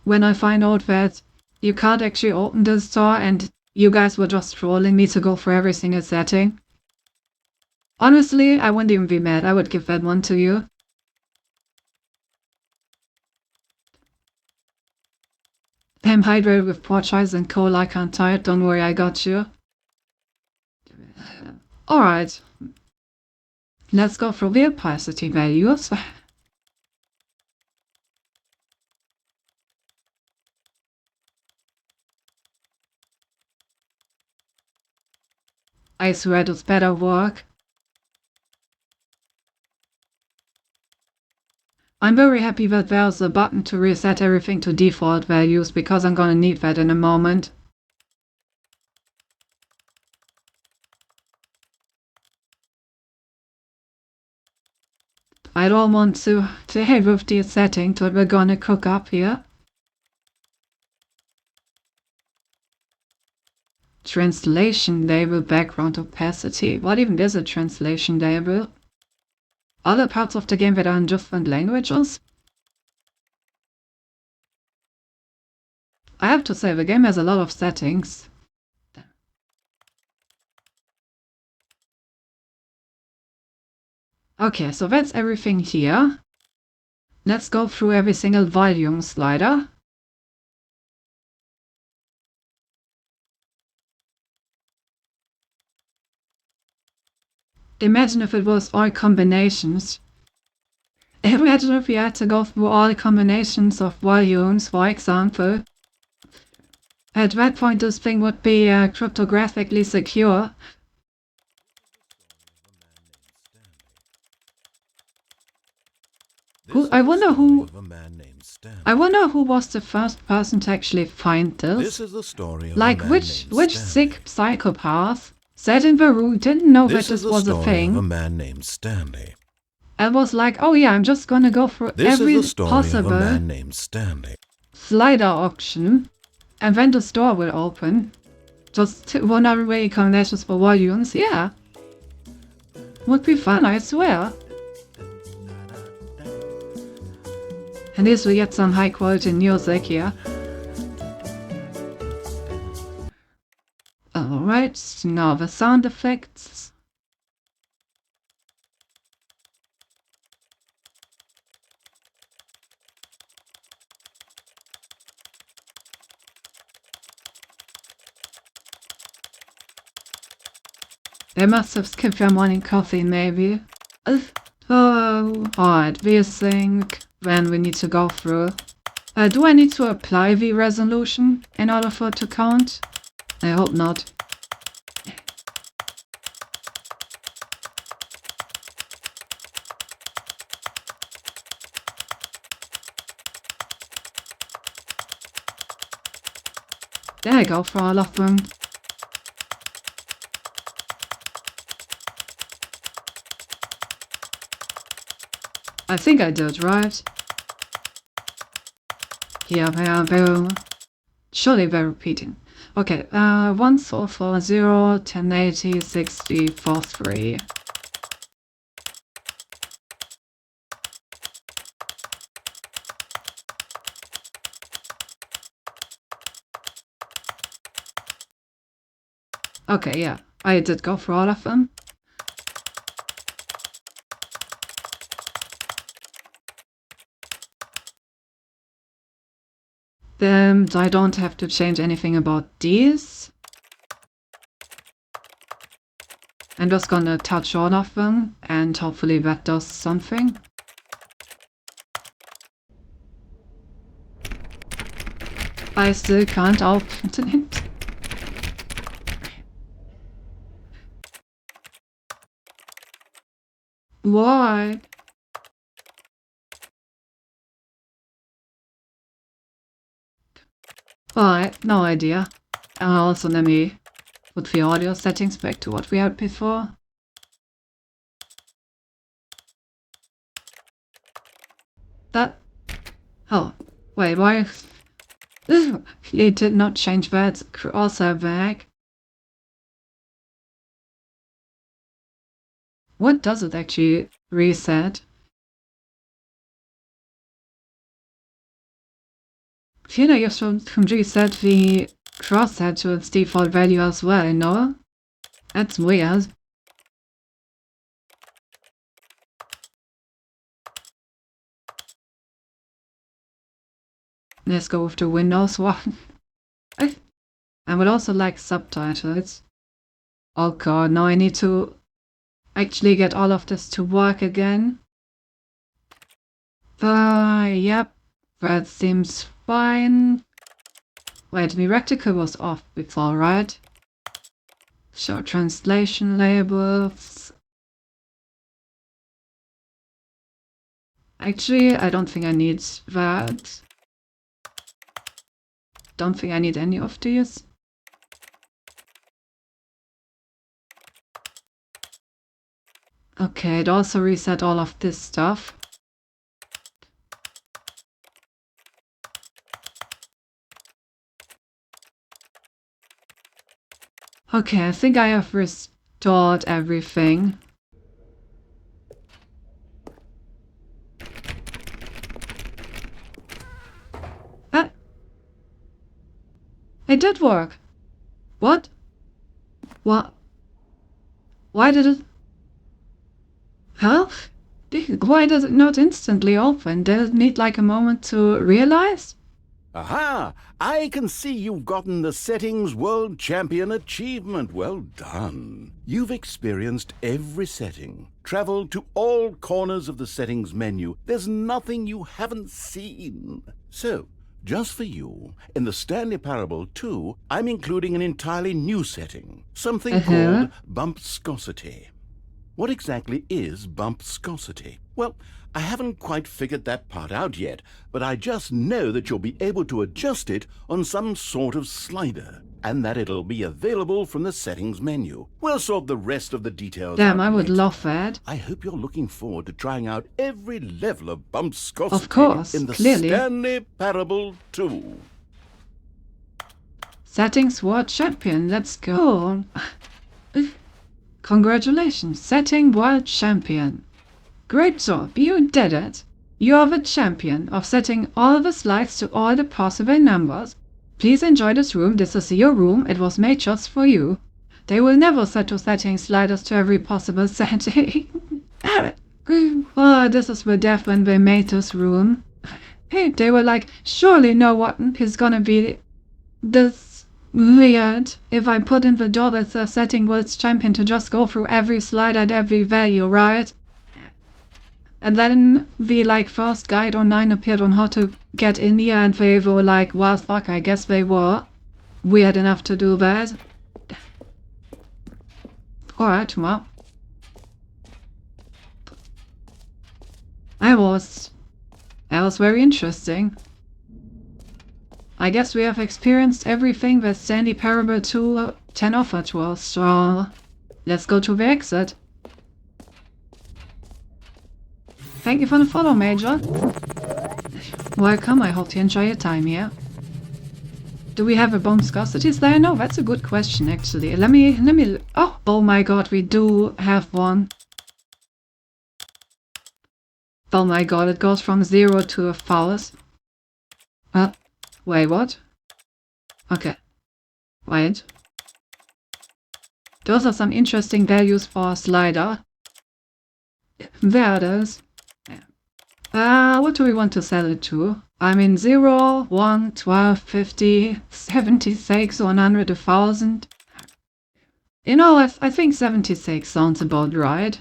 When I find out that you can't actually open this door and you guys were just trolling me to go for every single setting. Honestly, I wouldn't even be mad. I would give that one to you. I'm hydrated with porch eyes and coal. I can't tire. Don't worry, I got you. Alright. Let's go for the opacity values. I swear this better work. I'm very happy that there's a button to reset everything to default values because I'm gonna need that in a moment. I don't want to have with the settings that we're gonna cook up here. Translation label, background opacity. What even is a translation label? Other parts of the game that are in different languages? I have to say, the game has a lot of settings. Okay, so that's everything here. Let's go through every single volume slider. Imagine if it was all combinations. Imagine if we had to go through all combinations of volumes, for example. At that point, this thing would be cryptographically secure. I wonder who was the first person to actually find this. This is the story of like a man which named sick Stanley. psychopath sat in the room, didn't know that this was a Of a thing, man named Stanley. and was like, oh yeah, I'm just gonna go for This every is the story of a possible man named Stanley. slider option, and then the store will open. Just one other way combinations for volumes, yeah. Would be fun, I swear. At least we get some high quality music here. Alright, now the sound effects. They must have skipped their morning coffee, maybe. Oh, alright, we think when we need to go through. Do I need to apply the resolution in order for it to count? I hope not. There I go for all of them. I think I did, right? Yeah, surely they're repeating. Okay, 1 4 4 0 1080 60 43. Okay, yeah, I did go for all of them. I don't have to change anything about these. I'm just gonna touch all of them, and hopefully that does something. I still can't open it. Why? Alright, no idea. Also, let me put the audio settings back to what we had before. That... Oh, wait, why... It did not change that. Also back. What does it actually reset? I feel like you should reset the crosshead to its default value as well, no? That's weird. Let's go with the Windows one. I would also like subtitles. Oh god, now I need to actually get all of this to work again. Yep, that seems fine. Wait, the recticle was off before, right? Show translation labels. Actually, I don't think I need that. Don't think I need any of these. Okay, it also reset all of this stuff. Okay, I think I have restored everything. It did work. What? What? Why did it... Huh? Why does it not instantly open? Does it need like a moment to realize? Aha! I can see you've gotten the Settings World Champion achievement. Well done. You've experienced every setting, traveled to all corners of the settings menu. There's nothing you haven't seen. So, just for you, in the Stanley Parable 2, I'm including an entirely new setting, something called bumpscosity. What exactly is bumpscosity? Well, I haven't quite figured that part out yet, but I just know that you'll be able to adjust it on some sort of slider, and that it'll be available from the settings menu. We'll sort the rest of the details out Damn, I would later. love that. I hope you're looking forward to trying out every level of bumpscosity Of course, in the clearly. Stanley Parable 2. Settings World Champion, let's go. Congratulations, Setting World Champion. Great job, you did it. You are the champion of setting all the slides to all the possible numbers. Please enjoy this room. This is your room. It was made just for you. They will never set to setting sliders to every possible setting. Oh, this is the death when they made this room. Hey, they were like, surely no one is gonna be this weird if I put in the door that says Setting World Champion to just go through every slide at every value, right? And then the first guide online appeared on how to get in here, and they were like, well, fuck, I guess they were weird enough to do that. Alright, well. That was very interesting. I guess we have experienced everything that Stanley Parable 2 10 offered to us, so let's go to the exit. Thank you for the follow, Major. Welcome, I hope you enjoy your time here. Do we have a bumpscosity there? No, that's a good question, actually. Let me... Oh my god, we do have one. Oh my god, it goes from 0 to 1,000. Wait, what? Okay. Wait. Those are some interesting values for a slider. There it is. What do we want to sell it to? I'm in 0, 1, 12, 50, 76, 100, 1000. You know, I think 76 sounds about right.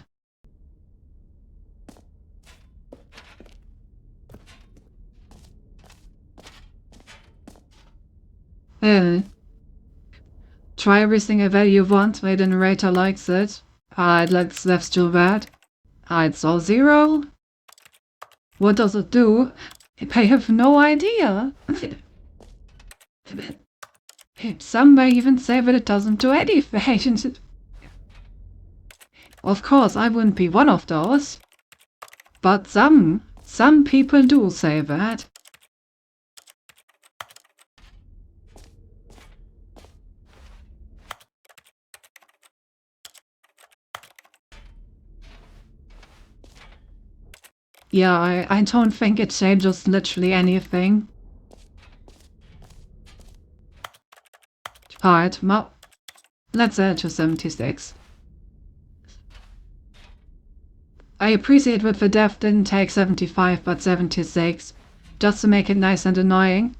Try everything a value you want, my generator likes it. Alright, let's do that. Alright, so 0. What does it do? I have no idea. Some may even say that it doesn't do anything. Of course, I wouldn't be one of those. But some people do say that. Yeah, I don't think it changes literally anything. Alright, well, let's add to 76. I appreciate that the dev didn't take 75 but 76, just to make it nice and annoying.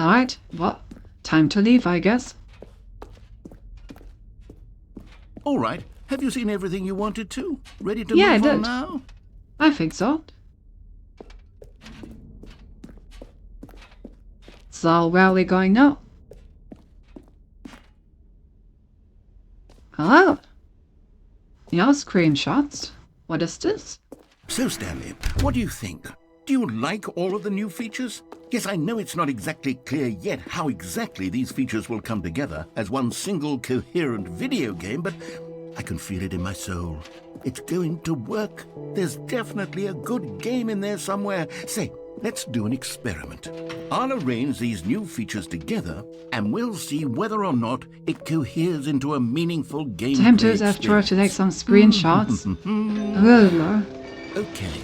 Alright, well, time to leave, I guess. All right. Have you seen everything you wanted to? Ready to Yeah, move I on did. now? I think so. So, where are we going now? Oh. Your screenshots. What is this? So, Stanley, what do you think? Do you like all of the new features? Yes, I know it's not exactly clear yet how exactly these features will come together as one single coherent video game, but I can feel it in my soul. It's going to work. There's definitely a good game in there somewhere. Say, let's do an experiment. I'll arrange these new features together, and we'll see whether or not it coheres into a meaningful game. Time to after to take some screenshots. Okay.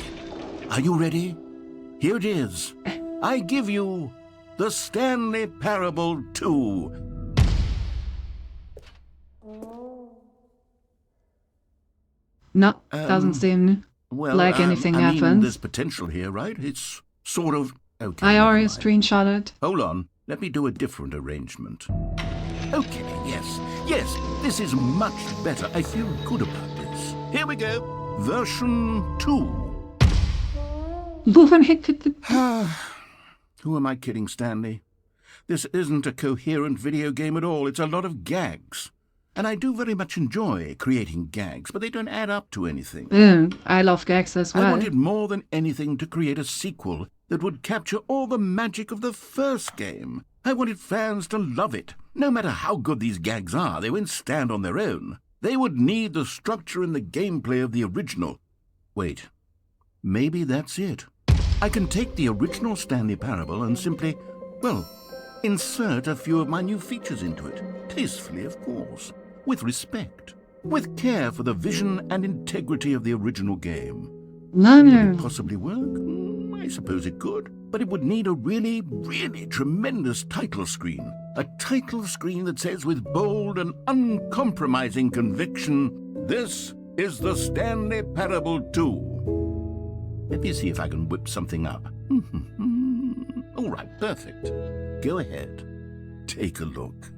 Are you ready? Here it is. I give you the Stanley Parable 2. No, doesn't seem like anything I mean, happens. there's potential here, right? It's sort of... Okay, I already never mind. screenshotted. Hold on. Let me do a different arrangement. Okay, yes, this is much better. I feel good about this. Here we go. Version 2. Who am I kidding, Stanley? This isn't a coherent video game at all. It's a lot of gags. And I do very much enjoy creating gags, but they don't add up to anything. I love gags as well. I wanted more than anything to create a sequel that would capture all the magic of the first game. I wanted fans to love it. No matter how good these gags are, they won't stand on their own. They would need the structure and the gameplay of the original. Wait, maybe that's it. I can take the original Stanley Parable and simply, well, insert a few of my new features into it. Tastefully, of course. With respect. With care for the vision and integrity of the original game. No. Would it possibly work? I suppose it could. But it would need a really, really tremendous title screen. A title screen that says with bold and uncompromising conviction, "This is the Stanley Parable 2. Let me see if I can whip something up. All right, perfect. Go ahead. Take a look.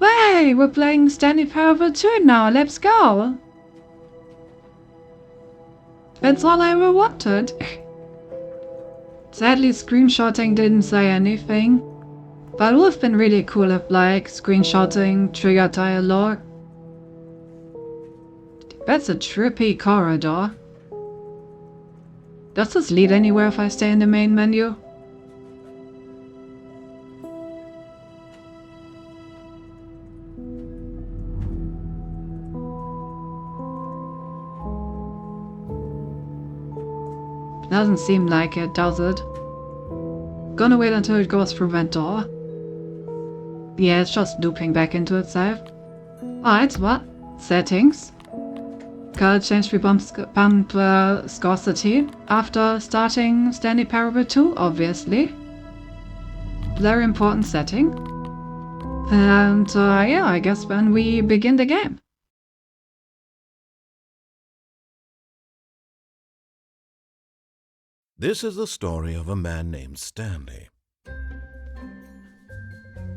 Hey, we're playing Stanley Parable 2 now. Let's go. That's all I ever wanted. Sadly, screenshotting didn't say anything. But it would have been really cool if, like, screenshotting triggered dialogue. That's a trippy corridor. Does this lead anywhere if I stay in the main menu? Doesn't seem like it, does it? Gonna wait until it goes through that door. Yeah, it's just looping back into itself. Alright, what? Settings. Color change bump scarcity after starting Stanley Parable 2, obviously. very important setting. And yeah, I guess when we begin the game. This is the story of a man named Stanley.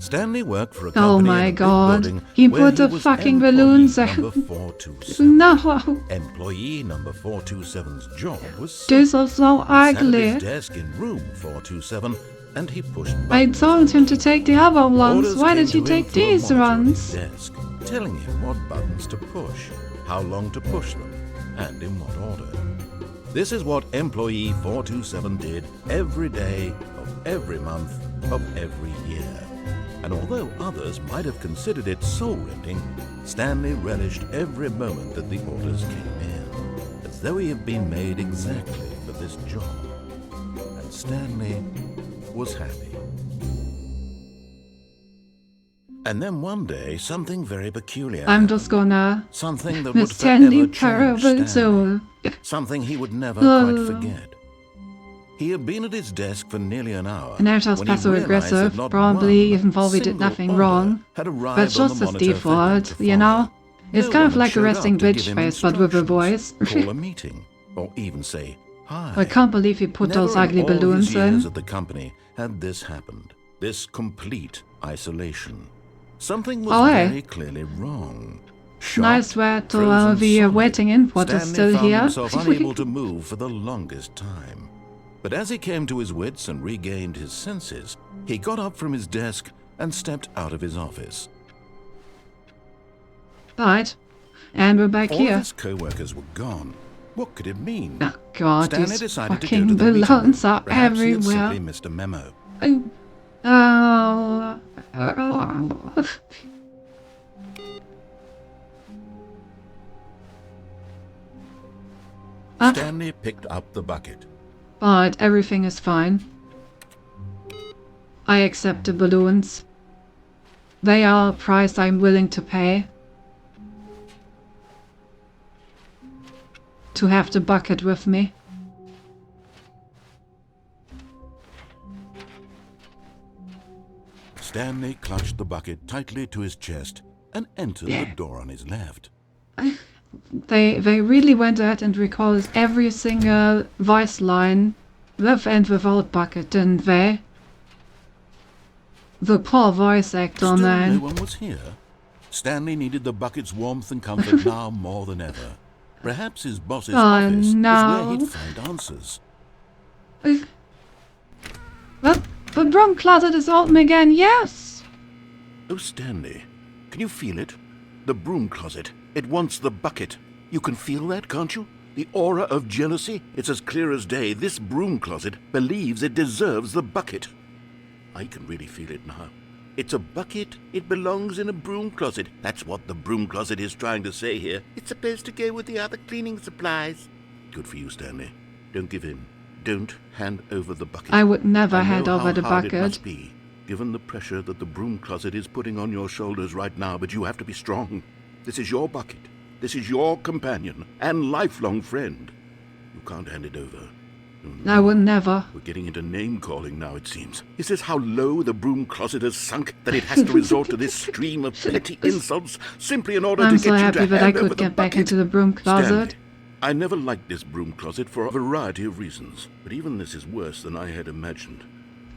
Stanley worked for a company Oh my in a big god, building he where put the was fucking employee balloons number out. 427. No! Employee number 427's job was simple. This is so He sat at ugly. his desk in room 427 and he pushed I buttons. told him to take the other ones. Orders Why came did he to him take through a these monitor on his ones? desk, telling him what buttons to push, how long to push them, and in what order. This is what employee 427 did every day of every month of every year. And although others might have considered it soul-rending, Stanley relished every moment that the orders came in, as though he had been made exactly for this job. And Stanley was happy. And then one day, something very peculiar I'm happened. just gonna... Something that The would Stanley forever change Parable Stanley. Soul. Something he would never Oh. quite forget. He had been at his desk for nearly an hour. And that was when he passive realized aggressive, that not probably one even though we did single nothing order wrong. had arrived But on just the as monitor for him default, to you follow. know? It's No kind of one like a showed up resting to give bitch him face, but with a voice. instructions, call a meeting, or even say hi. I can't believe he put Never those ugly in all balloons his years in. at the company had this happened. This complete isolation. Something was Oh, hey. very clearly wrong. Shocked, Nice that frozen the solid, waiting input is Stanley still found here. himself unable to move for the longest time. But as he came to his wits and regained his senses, he got up from his desk and stepped out of his office. Right. And we're back All here. of his co-workers were gone. What could it mean? Oh god, Stanley these decided to go fucking to the meeting balloons room. are Perhaps he had everywhere. simply missed a memo. Oh. Stanley picked up the bucket. But everything is fine. I accept the balloons. They are a price I'm willing to pay. To have the bucket with me. Stanley clutched the bucket tightly to his chest and entered the door on his left. They really went ahead and recorded every single voice line with and without bucket, didn't they? The poor voice actor, Still man. no one was here. Stanley needed the bucket's warmth and comfort now more than ever. Perhaps his boss's office no. is where he'd find answers. The broom closet is open again, yes! Oh, Stanley, can you feel it? The broom closet. It wants the bucket. You can feel that, can't you? The aura of jealousy. It's as clear as day. This broom closet believes it deserves the bucket. I can really feel it now. It's a bucket. It belongs in a broom closet. That's what the broom closet is trying to say here. It's supposed to go with the other cleaning supplies. Good for you, Stanley. Don't give in. Don't hand over the bucket. I would never I know hand over how the hard It bucket. must be, given the pressure that the broom closet is putting on your shoulders right now, but you have to be strong. This is your bucket. This is your companion and lifelong friend. You can't hand it over. I would never. We're getting into name-calling now, it seems. Is this how low the broom closet has sunk, that it has to resort to this stream of petty insults simply in order I'm to so get you happy to that I hand over could the get back bucket? into the broom closet. Stanley, I never liked this broom closet for a variety of reasons, but even this is worse than I had imagined.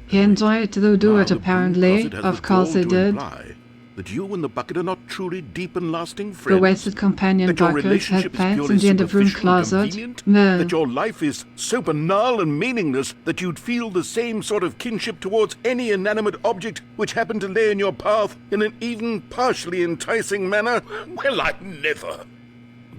He enjoyed to do Now it, the broom apparently. closet has Of the course gall he to did. imply that you and the bucket are not truly deep and lasting The friends. wasted companion That your bucket relationship had is pants purely in the end of room superficial and closet. convenient. No. That your life is so banal and meaningless that you'd feel the same sort of kinship towards any inanimate object which happened to lay in your path in an even partially enticing manner. Well, I never.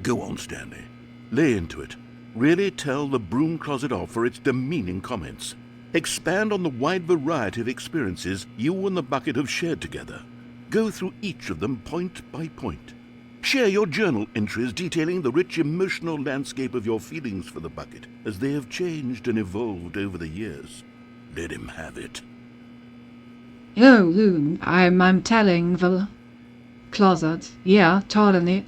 Go on, Stanley. Lay into it. Really tell the broom closet off for its demeaning comments. Expand on the wide variety of experiences you and the bucket have shared together. Go through each of them point by point. Share your journal entries detailing the rich emotional landscape of your feelings for the bucket as they have changed and evolved over the years. Let him have it. Oh, I'm telling the closet. Yeah, totally.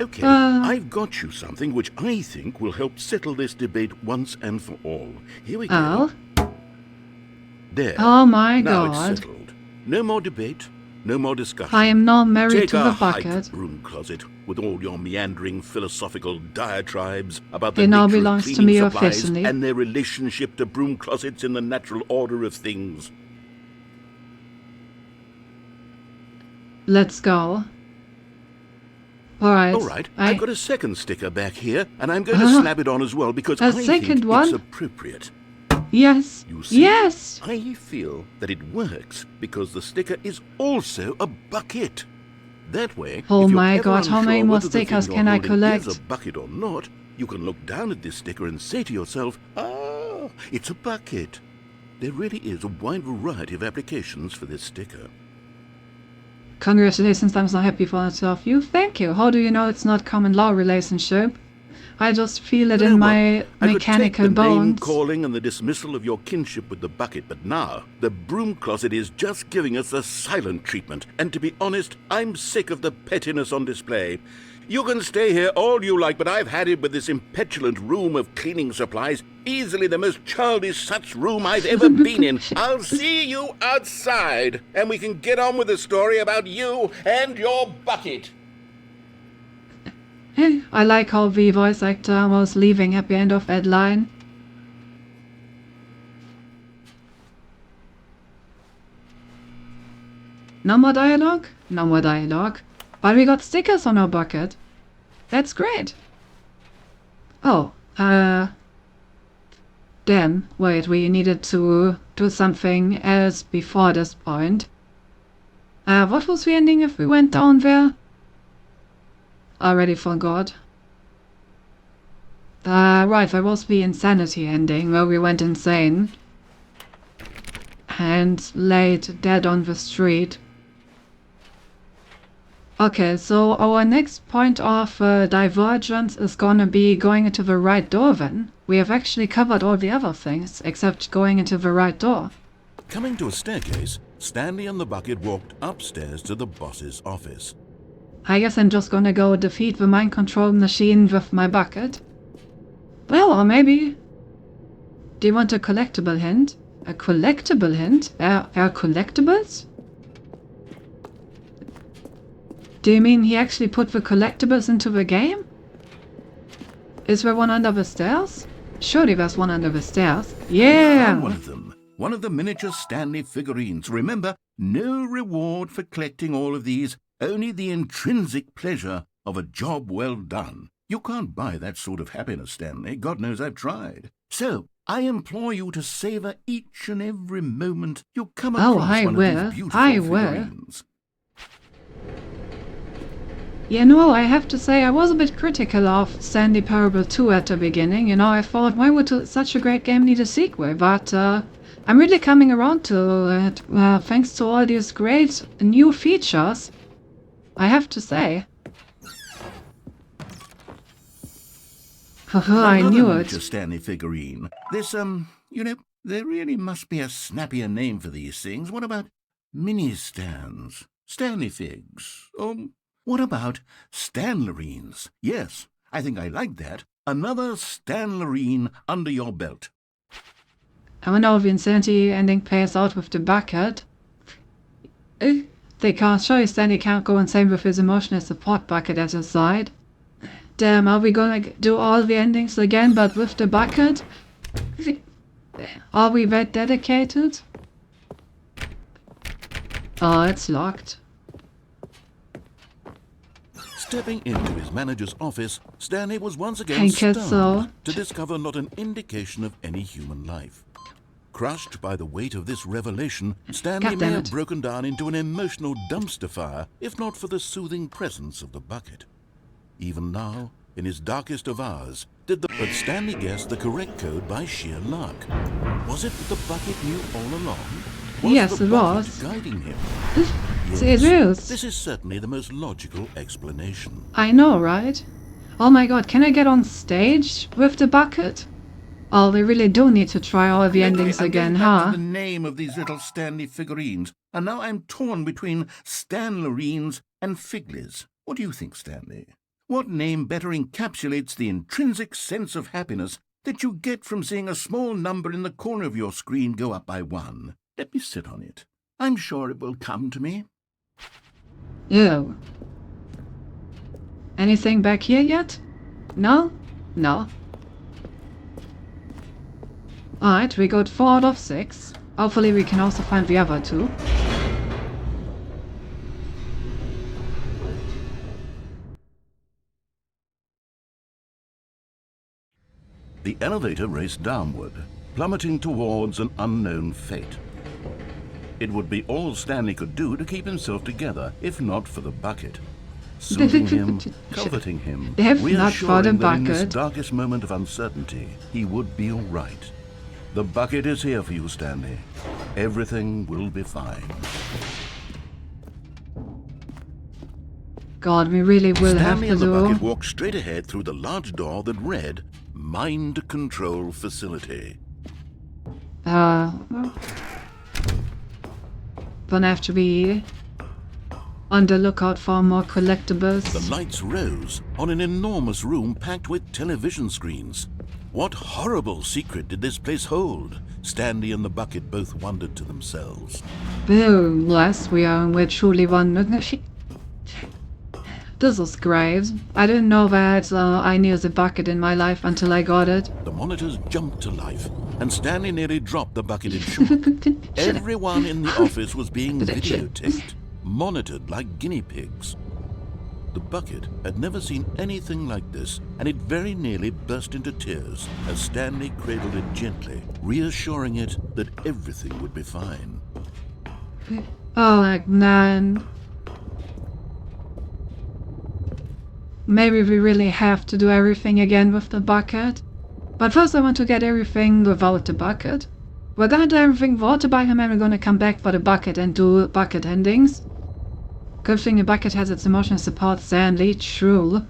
Okay, I've got you something which I think will help settle this debate once and for all. Here we go. Oh? There. Oh my Now it's god. settled. No more debate, no more discussion. I am now married Take to a the hike, bucket. broom closet, with all your meandering philosophical diatribes about It the now nature of belongs to cleaning me supplies officially. and their relationship to broom closets in the natural order of things. Let's go. Alright. All right, I've got a second sticker back here, and I'm going to slap it on as well because A I second think one? it's appropriate. Yes. You see, Yes. I feel that it works because the sticker is also a bucket. That way, Oh if you're my ever god, how many unsure more whether the thing stickers you're can I holding collect? is a bucket or not, you can look down at this sticker and say to yourself, "Ah, it's a bucket." There really is a wide variety of applications for this sticker. Congratulations, I'm so happy for it of you. Thank you. How do you know it's not common law relationship? I just feel it You in know my what? I could take mechanical the bones. name calling and the dismissal of your kinship with the bucket, but now the broom closet is just giving us the silent treatment. And to be honest, I'm sick of the pettiness on display. You can stay here all you like, but I've had it with this impetulant room of cleaning supplies. Easily the most childish such room I've ever been in. I'll see you outside, and we can get on with the story about you and your bucket. I like how the voice actor was leaving at the end of that line. No more dialogue? No more dialogue. But we got stickers on our bucket. That's great. Oh, then, wait, we needed to do something else before this point. What was the ending if we went down there? Already forgot. Right, there was the insanity ending where we went insane and laid dead on the street. Okay, so our next point of divergence is gonna be going into the right door then. We have actually covered all the other things except going into the right door. Coming to a staircase, Stanley and the bucket walked upstairs to the boss's office. I guess I'm just gonna go defeat the mind control machine with my bucket. Well, or maybe... Do you want a collectible hint? A collectible hint? Are collectibles? Do you mean he actually put the collectibles into the game? Is there one under the stairs? Surely there's one under the stairs. Yeah! One of them. One of the miniature Stanley figurines. Remember, no reward for collecting all of these, only the intrinsic pleasure of a job well done. You can't buy that sort of happiness, Stanley. God knows I've tried. So, I implore you to savor each and every moment you come across one of these beautiful figurines. You know, I have to say I was a bit critical of Stanley Parable 2 at the beginning. You know, I thought, why would such a great game need a sequel? But I'm really coming around to it, thanks to all these great new features. I have to say. Haha, I knew it. Miniature Stanley figurine. This, you know, there really must be a snappier name for these things. What about mini-stands? Stanley figs? What about Stanlerines? Yes, I think I like that. Another Stanlerine under your belt. I wonder how the insanity ending pays out with the bucket. They can't show you Stanley can't go insane with his emotional support bucket at his side. Damn, are we gonna do all the endings again but with the bucket? Are we that dedicated? Oh, it's locked. Stepping into his manager's office, Stanley was once again stunned to discover not an indication of any human life. Crushed by the weight of this revelation, Stanley may have broken down into an emotional dumpster fire if not for the soothing presence of the bucket. Even now, in his darkest of hours, but Stanley guessed the correct code by sheer luck. Was it that the bucket knew all along? Yes, it was. Guiding him? Yes, it is. This is certainly the most logical explanation. I know, right? Oh my god, can I get on stage with the bucket? Oh, we really do need to try all the endings again, huh? The name of these little Stanley figurines, and now I'm torn between Stanlerines and Figlies. What do you think, Stanley? What name better encapsulates the intrinsic sense of happiness that you get from seeing a small number in the corner of your screen go up by 1? Let me sit on it. I'm sure it will come to me. Ew. Anything back here yet? No? No. Alright, we got 4 out of 6. Hopefully we can also find the other 2. The elevator raced downward, plummeting towards an unknown fate. It would be all Stanley could do to keep himself together, if not for the bucket. Soothing him, comforting him, They have not found a reassuring that in this bucket. darkest moment of uncertainty, he would be all right. The bucket is here for you, Stanley. Everything will be fine. God, we really will have Stanley to and the bucket do... walked straight ahead through the large door that read, Mind Control Facility. Gonna have to be on the lookout for more collectibles. The lights rose on an enormous room packed with television screens. What horrible secret did this place hold? Stanley and the bucket both wondered to themselves. Unless we are with truly one... This is great. I didn't know that I knew the bucket in my life until I got it. The monitors jumped to life, and Stanley nearly dropped the bucket in shock. Everyone in the office was being videotaped, monitored like guinea pigs. The bucket had never seen anything like this, and it very nearly burst into tears as Stanley cradled it gently, reassuring it that everything would be fine. Oh, like, man. Maybe we really have to do everything again with the bucket. But first I want to get everything without the bucket. We're gonna do everything without the bucket, and then we're gonna come back for the bucket and do bucket endings. Good thing the bucket has its emotional support, Stanley, true.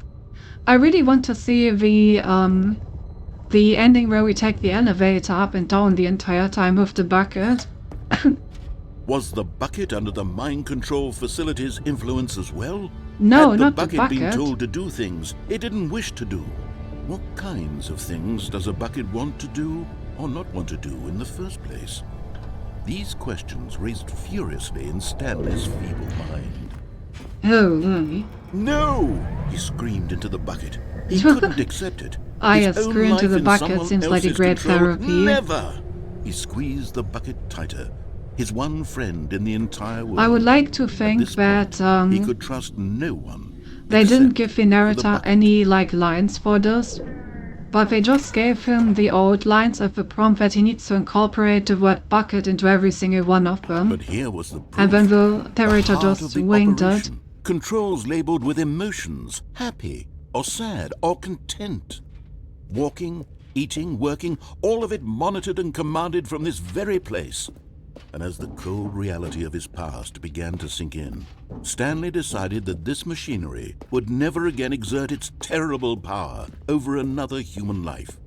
I really want to see the ending where we take the elevator up and down the entire time with the bucket. Was the bucket under the mind control facility's influence as well? No, Had not the the bucket been bucket. told to do things it didn't wish to do? What kinds of things does a bucket want to do or not want to do in the first place? These questions raced furiously in Stanley's feeble mind. Oh, really? No! He screamed into the bucket. He couldn't accept it. His own scream into life the in bucket someone seems like a else's great control. therapy. Never! He squeezed the bucket tighter. His one friend in the entire world. I would like to At think this that point, he could trust no one. they didn't except give the for narrator bucket. any lines for this, but they just gave him the old lines of the prompt that he needs to incorporate the word bucket into every single one of them. But here was the proof. And then the narrator heart of just the winged it. operation. Controls labeled with emotions, happy or sad or content. Walking, eating, working, all of it monitored and commanded from this very place. And as the cold reality of his past began to sink in, Stanley decided that this machinery would never again exert its terrible power over another human life.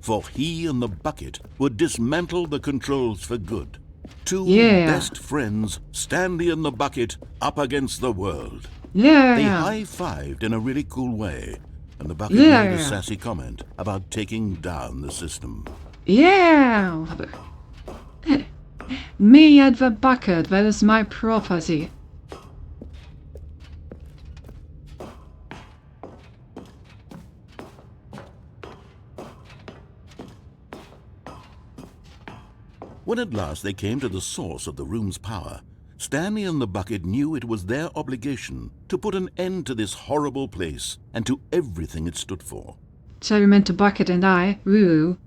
For he and the bucket would dismantle the controls for good. Two best friends, Stanley and the bucket, up against the world. Yeah. They high-fived in a really cool way, and the bucket made a sassy comment about taking down the system. Yeah. Me and the bucket, that is my property. When at last they came to the source of the room's power, Stanley and the bucket knew it was their obligation to put an end to this horrible place and to everything it stood for. So you meant the bucket and I? Woo.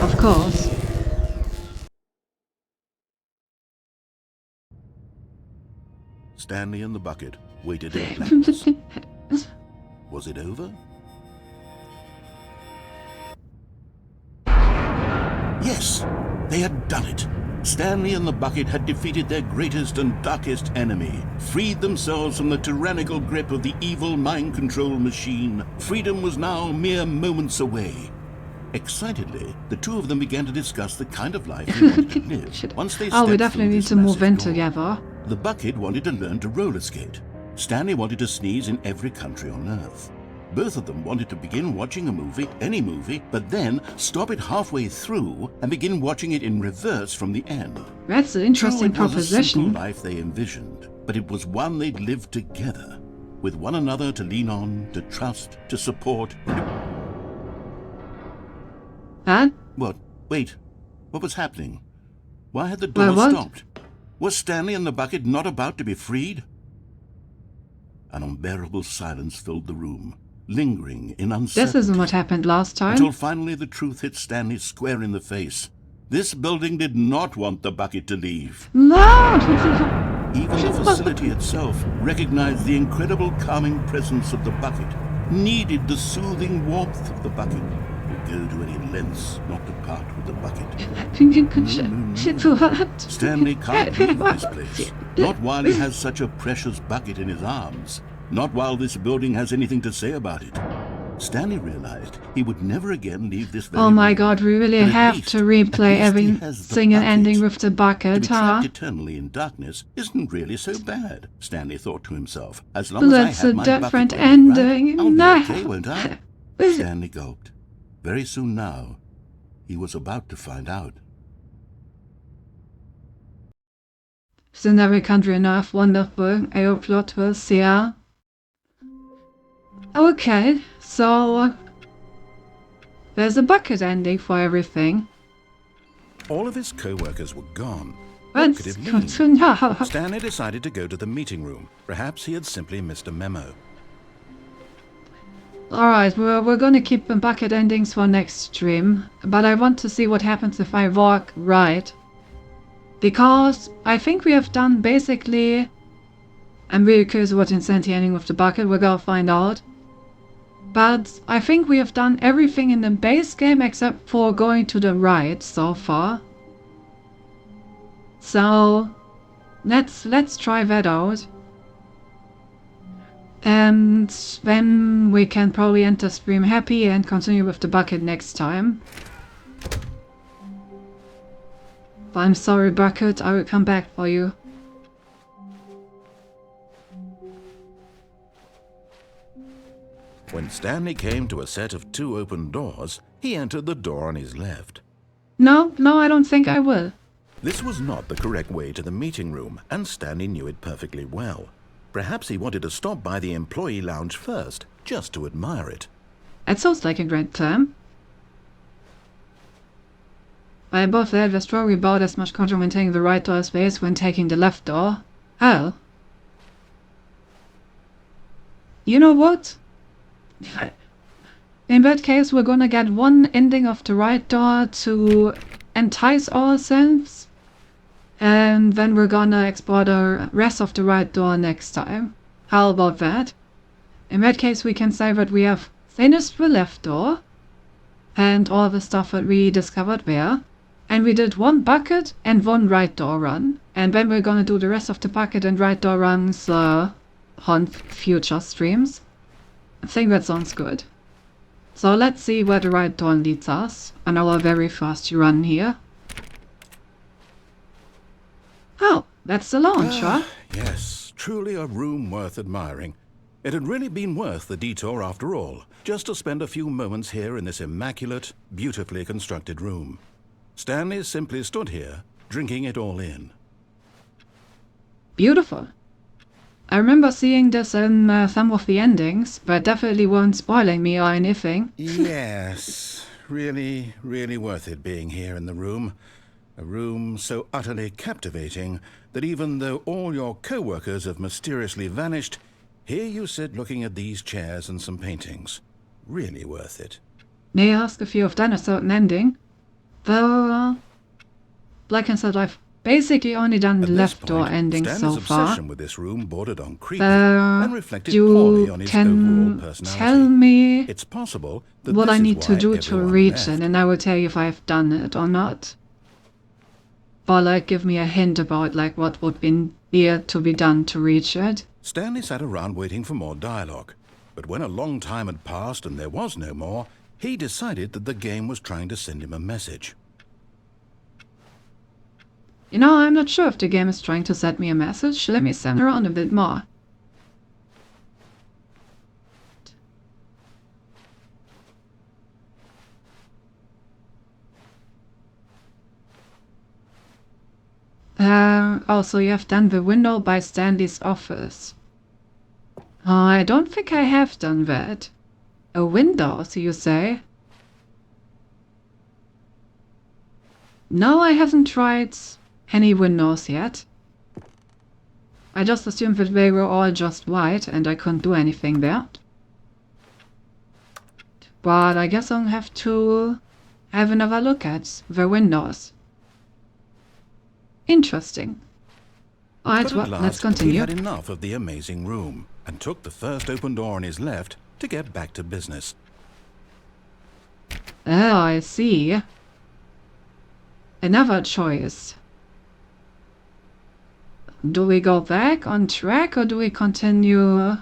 Of course. Stanley and the bucket waited in blackness. Was it over? Yes, they had done it. Stanley and the bucket had defeated their greatest and darkest enemy, freed themselves from the tyrannical grip of the evil mind control machine. Freedom was now mere moments away. Excitedly, the two of them began to discuss the kind of life they wanted to live. Once they Oh, we stepped definitely through need this to move massive in door, together. the bucket wanted to learn to roller skate. Stanley wanted to sneeze in every country on Earth. Both of them wanted to begin watching a movie, any movie, but then stop it halfway through and begin watching it in reverse from the end. That's an interesting True, it was a simple proposition. life they envisioned, but it was one they'd lived together, with one another to lean on, to trust, to support. Huh? What? Wait. What was happening? Why had the door what? stopped? Was Stanley and the bucket not about to be freed? An unbearable silence filled the room, lingering in uncertainty. This isn't what happened last time. Until finally the truth hit Stanley square in the face. This building did not want the bucket to leave. No! Even the facility itself recognized the incredible calming presence of the bucket, needed the soothing warmth of the bucket, would go to any lengths not to part with the bucket. Stanley can't leave this place, not while he has such a precious bucket in his arms, not while this building has anything to say about it. Stanley realized he would never again leave this very Oh my room. god, we really But at have least- to at replay least every he has the single bucket. ending with the To bucket, be huh? trapped eternally in darkness isn't really so bad, Stanley thought to himself. As long But as I that's have a my different bucket with me, right? ending. I'll No. be okay, won't I? Stanley gulped. Very soon now, he was about to find out. Scenery country enough, wonderful. AO plot twist, yeah. Okay, so there's a bucket ending for everything. All of his co-workers were gone. Let's could it mean? continue. Stanley decided to go to the meeting room. Perhaps he had simply missed a memo. Alright, we're gonna keep the bucket endings for next stream, but I want to see what happens if I walk right. Because I think we have done basically... I'm really curious what insanity ending with the bucket, we're gonna find out. But I think we have done everything in the base game except for going to the right so far. So let's try that out. And then we can probably enter stream happy and continue with the bucket next time. But I'm sorry, bucket, I will come back for you. When Stanley came to a set of 2 open doors, he entered the door on his left. No, I don't think I will. This was not the correct way to the meeting room, and Stanley knew it perfectly well. Perhaps he wanted to stop by the employee lounge first, just to admire it. It sounds like a great plan. I above that, there's probably about as much control when taking the right door as there is when taking the left door. Hell. You know what? In that case, we're gonna get one ending of the right door to entice ourselves. And then we're gonna explore the rest of the right door next time. How about that? In that case, we can say that we have finished the left door and all the stuff that we discovered there. And we did 1 bucket and 1 right door run. And then we're gonna do the rest of the bucket and right door runs on future streams. I think that sounds good. So let's see where the right door leads us on our very first run here. Oh, that's the launch, huh? Yes, truly a room worth admiring. It had really been worth the detour after all, just to spend a few moments here in this immaculate, beautifully constructed room. Stanley simply stood here, drinking it all in. Beautiful. I remember seeing this in some of the endings, but definitely weren't spoiling me or anything. Yes, really, really worth it being here in the room. A room so utterly captivating that even though all your co-workers have mysteriously vanished, here you sit looking at these chairs and some paintings. Really worth it. May I ask if you have done a certain ending? Well, like I said, I've basically only done the At this left door point, ending Stanley's so far. obsession with this room bordered on creepy and reflected poorly You on his overall can personality. tell me It's possible that what this I is need to why do to everyone reach left. it, and I will tell you if I've done it or not. But like, give me a hint about like what would be needed to be done to reach it. Stanley sat around waiting for more dialogue, but when a long time had passed and there was no more, he decided that the game was trying to send him a message. You know, I'm not sure if the game is trying to send me a message. Let me send around a bit more. Also, you have done the window by Stanley's office. I don't think I have done that. A window, so you say? No, I haven't tried any windows yet. I just assumed that they were all just white and I couldn't do anything there. But I guess I'll have to have another look at the windows. Interesting. Alright, well, let's continue. He had enough of the amazing room and took the first open door on his left to get back to business. Oh, I see. Another choice. Do we go back on track or do we continue?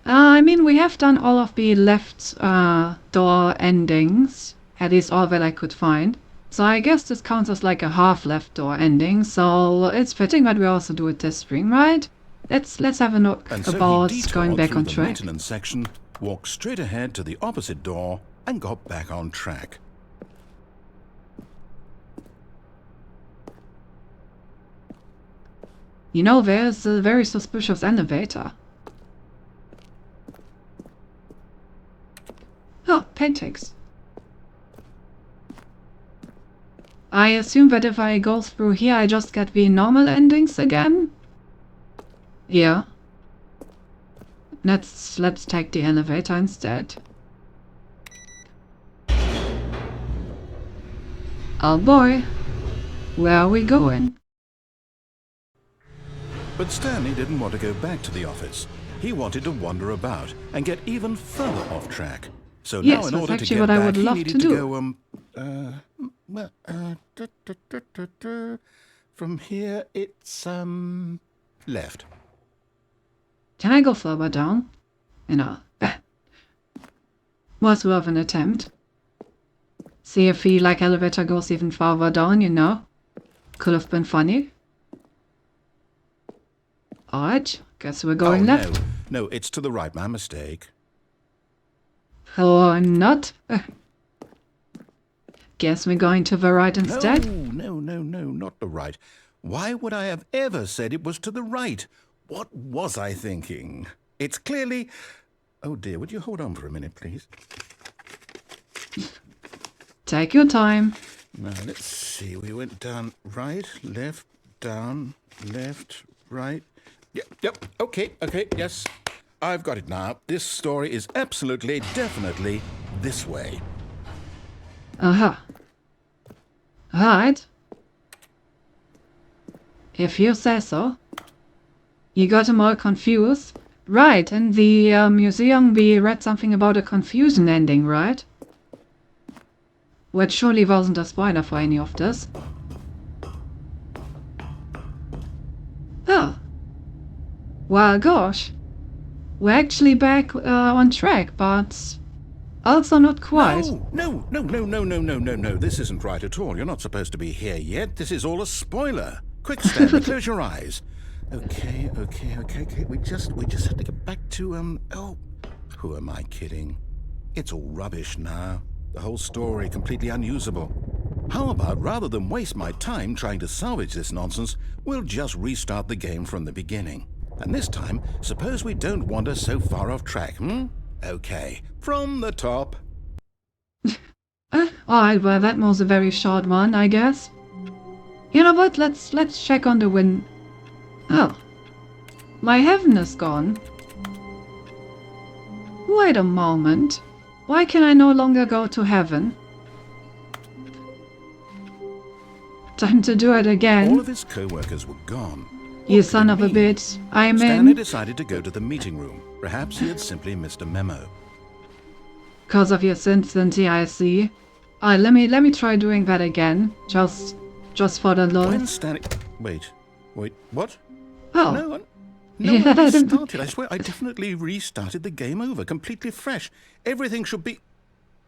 I mean, we have done all of the left door endings. At least all that I could find. So I guess this counts as like a half left door ending. So it's fitting that we also do it this spring, right? Let's have a look about going back on track. The maintenance section, walked straight ahead to the opposite door and got back on track. You know, there's a very suspicious elevator. Oh, paintings. I assume that if I go through here, I just get the normal endings again? Yeah. Let's take the elevator instead. Oh boy. Where are we going? But Stanley didn't want to go back to the office. He wanted to wander about and get even further off track. So now, in order to get back, he needed to go, from here, it's, left. Can I go further down? You know, was worth an attempt. See if the, elevator goes even farther down, you know? Could have been funny. Alright, guess we're going left. No, it's to the right, my mistake. Or not. Guess we're going to the right instead? No, not the right. Why would I have ever said it was to the right? What was I thinking? It's clearly... Oh dear, would you hold on for a minute, please? Take your time. Now, let's see. We went down right, left, down, left, right. Yep, okay, yes. I've got it now. This story is absolutely, definitely this way. Uh-huh. Right. If you say so. You got them all confused? Right, in the museum we read something about a confusion ending, right? Which surely wasn't a spoiler for any of this. Oh. Well, gosh. We're actually back on track, but also not quite. No. This isn't right at all. You're not supposed to be here yet. This is all a spoiler. Quick, Stanley, close your eyes. Okay. We just have to get back to, oh, who am I kidding? It's all rubbish now. The whole story completely unusable. How about, rather than waste my time trying to salvage this nonsense, we'll just restart the game from the beginning. And this time, suppose we don't wander so far off track, Okay, from the top. Alright, well that was a very short one, I guess. You know what, let's check on the win. Oh. My heaven is gone. Wait a moment. Why can I no longer go to heaven? Time to do it again. All of his co-workers were gone. You son of a bitch. I'm in. Stanley decided to go to the meeting room. Perhaps he had simply missed a memo. Because of your sensitivity, I see. Alright, let me try doing that again. Just for the love. When Stanley... Wait, what? Oh. No, I restarted. I swear, I definitely restarted the game over, completely fresh. Everything should be...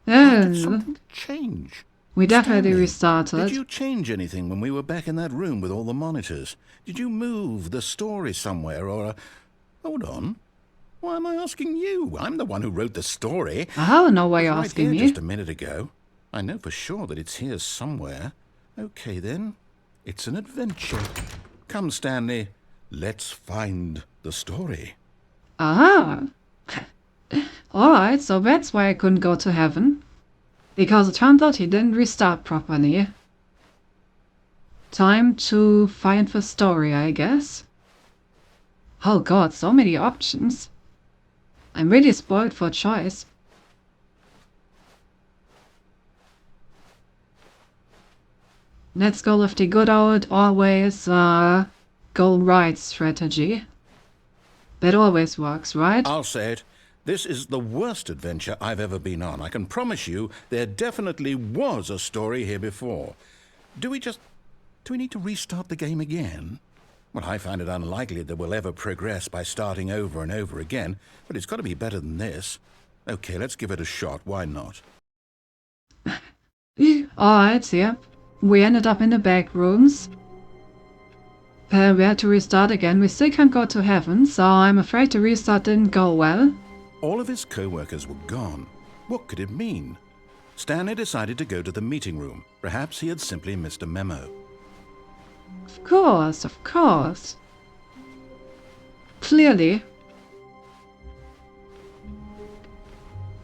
Did something change? We definitely restarted. Did you change anything when we were back in that room with all the monitors? Did you move the story somewhere or... Hold on. Why am I asking you? I'm the one who wrote the story. I don't know why you're asking me. Just a minute ago. I know for sure that it's here somewhere. Okay then. It's an adventure. Come, Stanley, let's find the story. Aha! Alright, so that's why I couldn't go to heaven. Because it turned out he didn't restart properly. Time to find the story, I guess. Oh god, so many options. I'm really spoiled for choice. Let's go with the good old, always, go right strategy. That always works, right? I'll say it. This is the worst adventure I've ever been on. I can promise you there definitely was a story here before. Do we need to restart the game again? Well, I find it unlikely that we'll ever progress by starting over and over again, but it's got to be better than this. Okay, let's give it a shot. Why not? Alright, yeah. We ended up in the back rooms. We had to restart again. We still can't go to heaven, so I'm afraid the restart didn't go well. All of his co-workers were gone. What could it mean? Stanley decided to go to the meeting room. Perhaps he had simply missed a memo. Of course, of course. Clearly.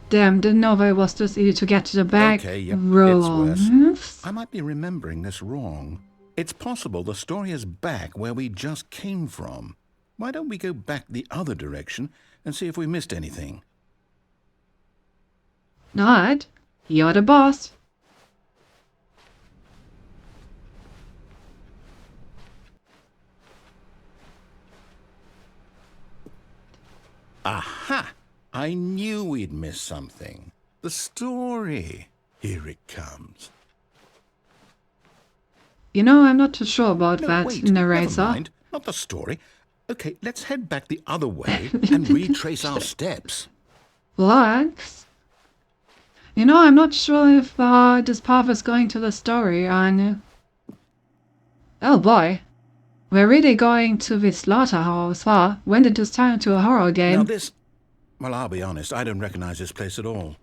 Damn, didn't know it was this easy to get to the back Okay, yep, rooms. it's worse. I might be remembering this wrong. It's possible the story is back where we just came from. Why don't we go back the other direction and see if we missed anything? Alright, you're the boss. Aha! I knew we'd miss something. The story. Here it comes. You know, I'm not too sure about that wait, narrator. never mind. Not the story. Okay, let's head back the other way and retrace our steps. Relax. You know, I'm not sure if this path is going to the story, and... Oh boy. We're really going to the slaughterhouse, huh? When did this turn into a horror game? Now this... Well, I'll be honest, I don't recognize this place at all.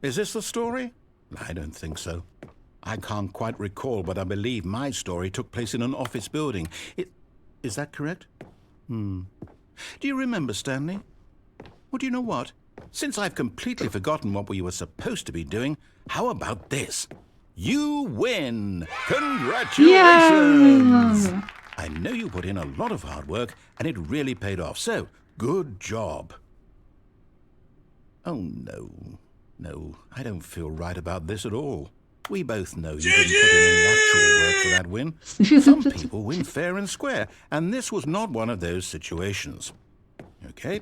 Is this the story? I don't think so. I can't quite recall, but I believe my story took place in an office building. Is that correct? Do you remember, Stanley? Well, do you know what? Since I've completely forgotten what we were supposed to be doing, how about this? You win! Congratulations! Yeah. I know you put in a lot of hard work, and it really paid off, so good job. Oh, no. No, I don't feel right about this at all. We both know you didn't put in any actual work for that win. Some people win fair and square, and this was not one of those situations. Okay,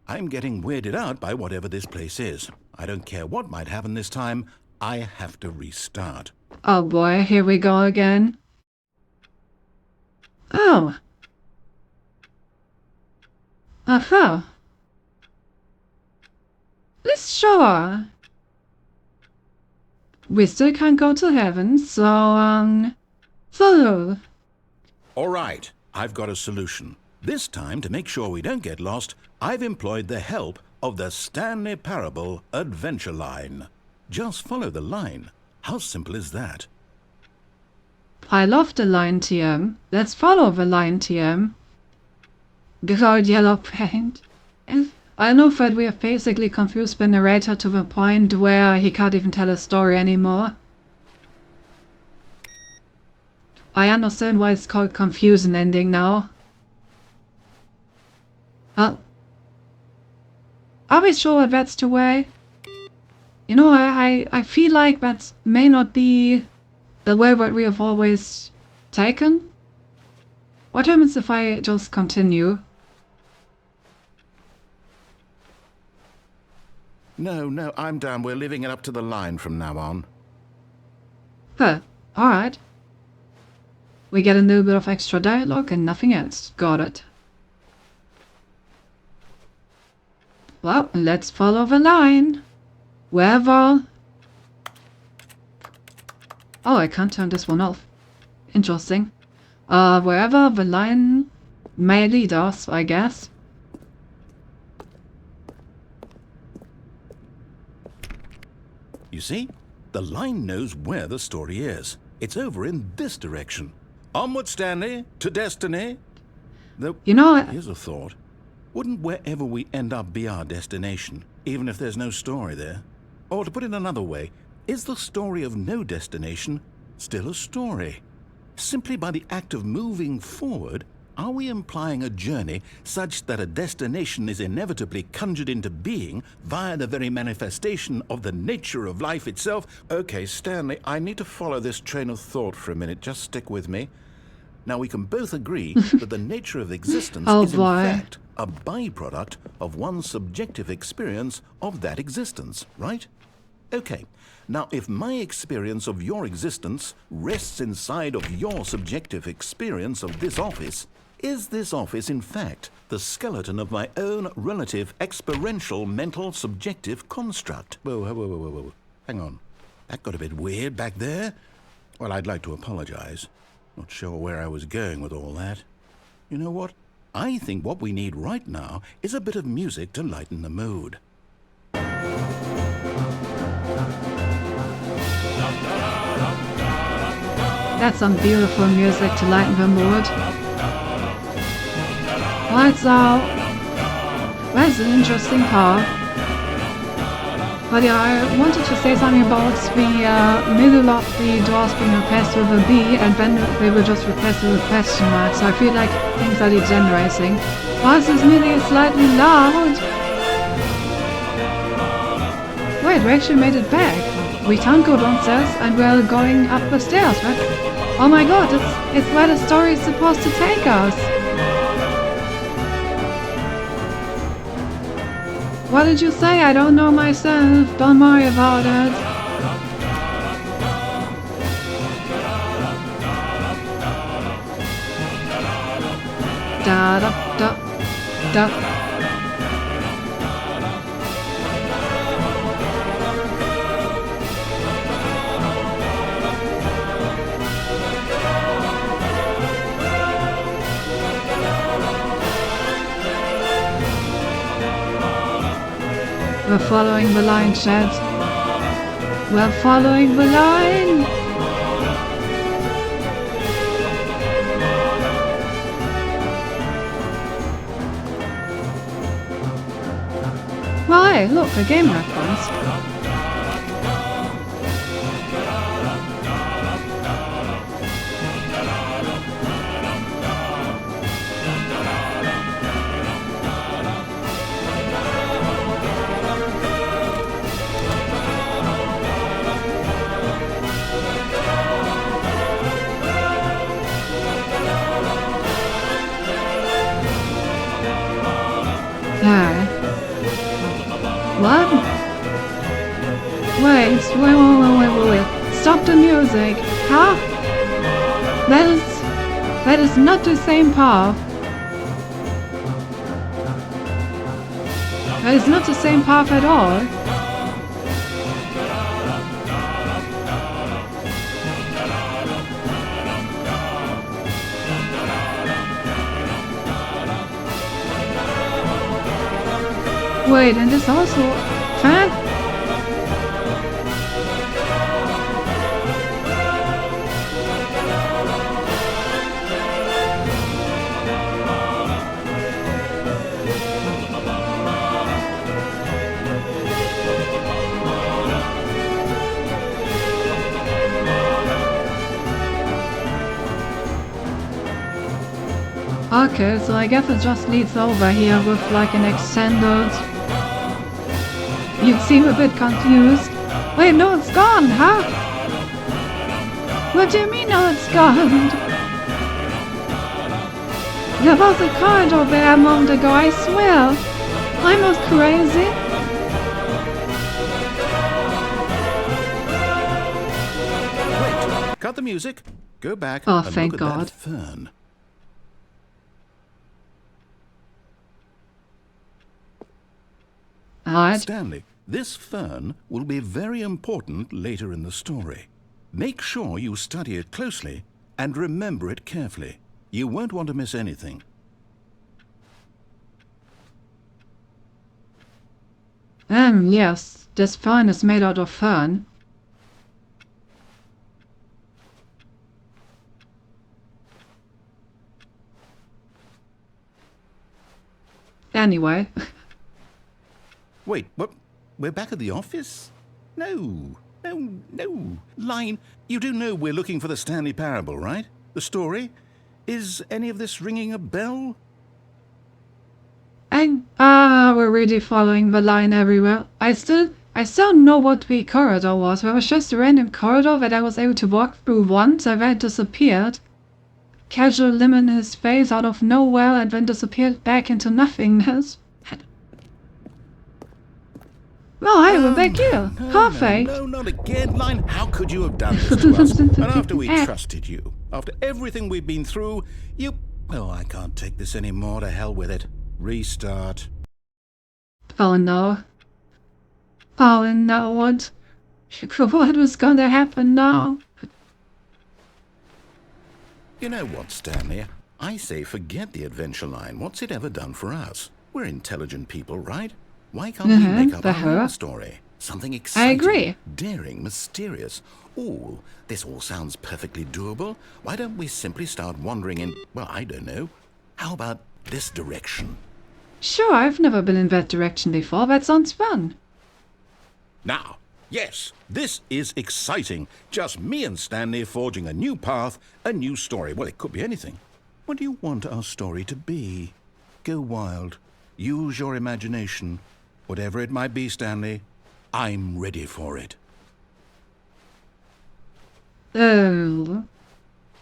I'm getting weirded out by whatever this place is. I don't care what might happen this time. I have to restart. Oh boy, here we go again. Oh. Aha. Sure. We still can't go to heaven, so, follow. All right, I've got a solution. This time, to make sure we don't get lost, I've employed the help of the Stanley Parable Adventure Line. Just follow the line. How simple is that? I love the line, TM. Let's follow the line, TM. Good old yellow paint. I know that we have basically confused the narrator to the point where he can't even tell a story anymore. I understand why it's called Confusion Ending now. Are we sure that's the way? You know, I feel like that may not be the way that we have always taken. What happens if I just continue? No, I'm down. We're leaving it up to the line from now on. Huh, alright. We get a little bit of extra dialogue and nothing else. Got it. Well, let's follow the line. Wherever... Oh, I can't turn this one off. Interesting. Wherever the line may lead us, I guess. You see? The line knows where the story is. It's over in this direction. Onward, Stanley, to destiny. Though, You know, here's a thought. Wouldn't wherever we end up be our destination, even if there's no story there? Or to put it another way, is the story of no destination still a story? Simply by the act of moving forward, are we implying a journey such that a destination is inevitably conjured into being via the very manifestation of the nature of life itself? Okay, Stanley, I need to follow this train of thought for a minute. Just stick with me. Now, we can both agree that the nature of existence is in fact a byproduct of one's subjective experience of that existence, right? Okay, now if my experience of your existence rests inside of your subjective experience of this office, is this office in fact the skeleton of my own relative experiential mental subjective construct? Whoa. Hang on. That got a bit weird back there. Well, I'd like to apologize. Not sure where I was going with all that. You know what? I think what we need right now is a bit of music to lighten the mood. that's some beautiful music to lighten the mood. Right, so that's an interesting part. But yeah, I wanted to say something about the middle of the doors being replaced with a B, and then they were just replaced with a question mark, so I feel like things are degenerating. Why is this music slightly loud? Wait, we actually made it back. We can't go downstairs, and we're going up the stairs, right? Oh my god, it's where the story is supposed to take us. What did you say? I don't know myself. Don't worry about it. Da da da da. We're following the line, Chad. We're following the line! Well, hey, look, a game reference. What? Wait. Stop the music. Huh? That is not the same path. That is not the same path at all. Wait, and this also fat? Okay, so I guess it just leads over here with like an extended. You seem a bit confused. Wait, no, it's gone, huh? What do you mean, no, it's gone? There was a card over there a moment ago, I swear. I'm not crazy. Wait, cut the music. Go back Oh, and thank look at God. that fern. Alright. Stanley, this fern will be very important later in the story. Make sure you study it closely and remember it carefully. You won't want to miss anything. Yes, this fern is made out of fern. anyway. Wait, what? We're back at the office? No. Line, you do know we're looking for the Stanley Parable, right? The story? Is any of this ringing a bell? And we're really following the line everywhere. I still know what the corridor was. There was just a random corridor that I was able to walk through once, and then disappeared. Casual luminous phase out of nowhere and then disappeared back into nothingness. Oh, hey, we're back here. Perfect. No, not again, Line. How could you have done this to us? And after we trusted you, after everything we've been through, you... Oh, I can't take this anymore. To hell with it. Restart. Oh no. Oh no, what was gonna happen now? You know what, Stanley? I say forget the adventure line. What's it ever done for us? We're intelligent people, right? Why can't we make up our own story? Something exciting, I agree. daring, mysterious. Ooh, this all sounds perfectly doable. Why don't we simply start wandering in, well, I don't know. How about this direction? Sure, I've never been in that direction before. That sounds fun. Now, yes, this is exciting. Just me and Stanley forging a new path, a new story. Well, it could be anything. What do you want our story to be? Go wild. Use your imagination. Whatever it might be, Stanley, I'm ready for it. Oh.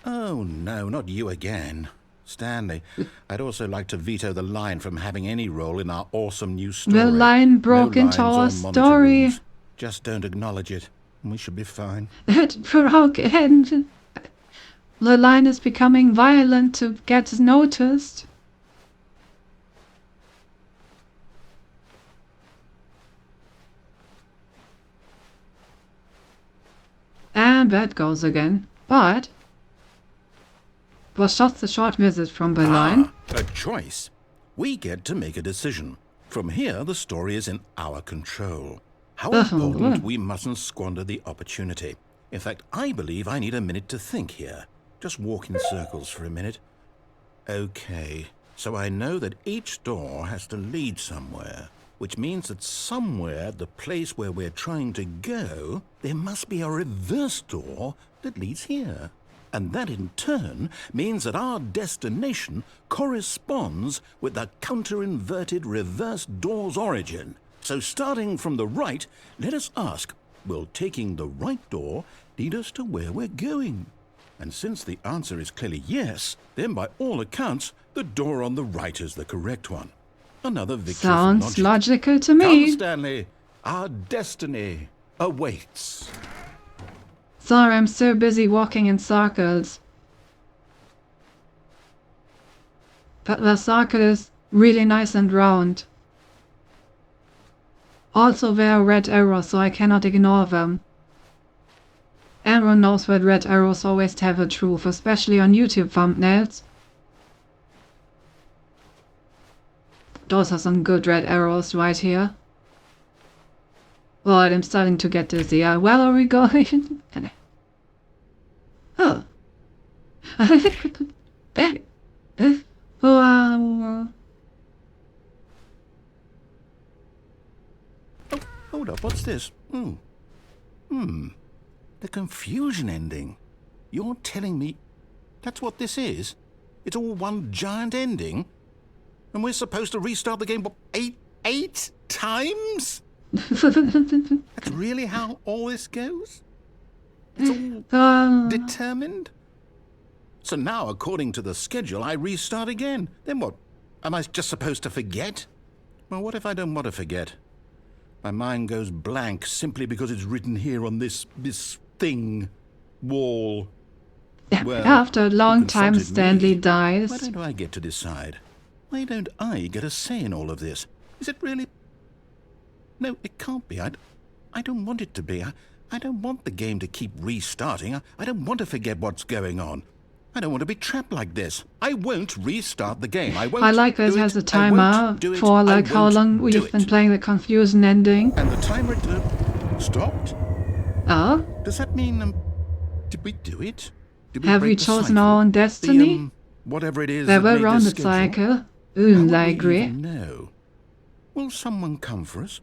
Oh, no, not you again. Stanley, I'd also like to veto the line from having any role in our awesome new story. The line broke no into our lines or monitor story. rooms. Just don't acknowledge it, and we should be fine. It broke and the line is becoming violent to get noticed. And that goes again. But it was just a short visit from the line. A choice. We get to make a decision. From here, the story is in our control. How important we mustn't squander the opportunity. In fact, I believe I need a minute to think here. Just walk in circles for a minute. Okay, so I know that each door has to lead somewhere, which means that somewhere, the place where we're trying to go, there must be a reverse door that leads here. And that in turn means that our destination corresponds with the counter-inverted reverse door's origin. So starting from the right, let us ask, will taking the right door lead us to where we're going? And since the answer is clearly yes, then by all accounts, the door on the right is the correct one. Another victory for Sounds logic. logical to me. Come, Stanley, our destiny awaits. Sorry, I'm so busy walking in circles. But the circle is really nice and round. Also, there are red arrows, so I cannot ignore them. Everyone knows that red arrows always tell the truth, especially on YouTube thumbnails. Those are some good red arrows right here. Well, I'm starting to get dizzy. Where are we going? Oh. Oh, hold up, what's this? The confusion ending. You're telling me that's what this is? It's all one giant ending? And we're supposed to restart the game, what, eight times? That's really how all this goes? It's all determined? So now, according to the schedule, I restart again. Then what? Am I just supposed to forget? Well, what if I don't want to forget? My mind goes blank simply because it's written here on this thing, wall. Well, after a long you time, consulted Stanley me. dies. Why don't I get to decide? Why don't I get a say in all of this? Is it really... No, it can't be. I don't want it to be. I don't want the game to keep restarting. I don't want to forget what's going on. I don't want to be trapped like this. I won't restart the game. I won't. I like that it has a timer for like how long we've been playing the confusion ending. And the timer stopped? Oh? Does that mean, did we do it? Did we Have we break the chosen cycle? our own destiny? Whatever it is There that were made rounded this schedule? cycle. How would I we agree. even know? Will someone come for us?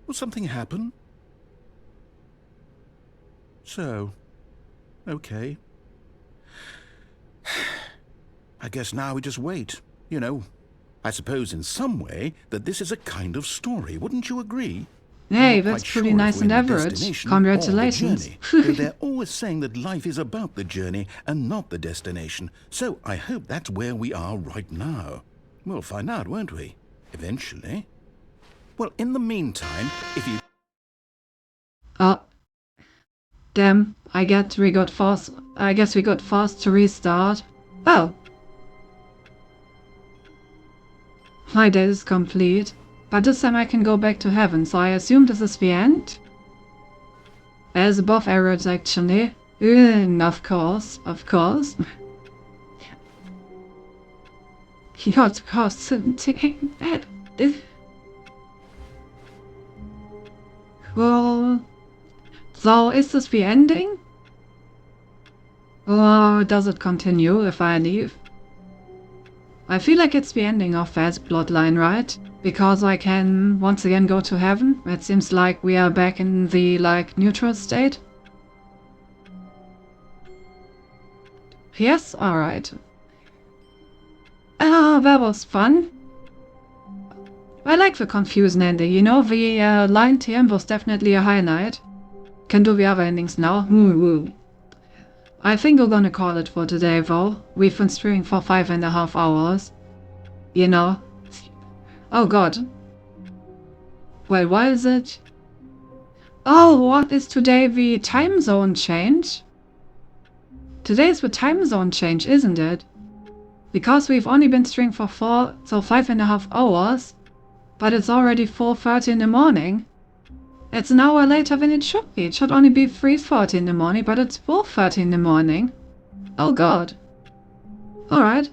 Will something happen? So, okay. I guess now we just wait. You know, I suppose in some way that this is a kind of story. Wouldn't you agree? Hey, that's pretty nice and average. Congratulations. They're always saying that life is about the journey and not the destination. So I hope that's where we are right now. We'll find out, won't we? Eventually. Well, in the meantime, if you... Damn, I guess we got forced to restart. Oh. My day is complete. But this time I can go back to heaven, so I assume this is the end? As above arrows, actually. Of course, of course. You're taking that. Well, so is this the ending? Or does it continue if I leave? I feel like it's the ending of that plotline, right? Because I can once again go to heaven. It seems like we are back in the, neutral state. Yes? Alright. Ah, that was fun. I like the confusing ending, you know, the line TM was definitely a highlight. Can do the other endings now. I think we're gonna call it for today though. We've been streaming for 5.5 hours. You know. Oh god. Well, why is it? Oh, what is today the time zone change? Today's the time zone change, isn't it? Because we've only been streaming for 5.5 hours, but it's already 4:30 in the morning. It's an hour later than it should be. It should only be 3:40 in the morning, but it's 4:30 in the morning. Oh god. Alright.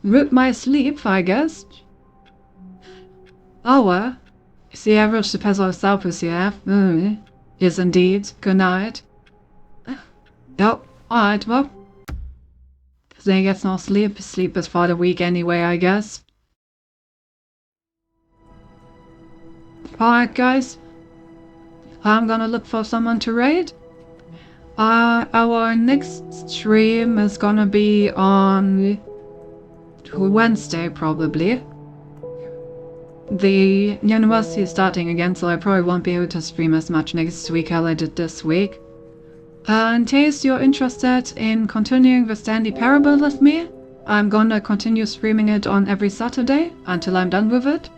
Rip my sleep, I guess. Oh well. Is the average the peso salpus you have? Yes indeed. Good night. Oh, alright, well. Then he gets no sleep. Sleep is for the week anyway, I guess. Alright guys, I'm gonna look for someone to raid. Our next stream is gonna be on Wednesday probably. The university is starting again, so I probably won't be able to stream as much next week as I did this week. In case you're interested in continuing the Stanley Parable with me, I'm gonna continue streaming it on every Saturday until I'm done with it.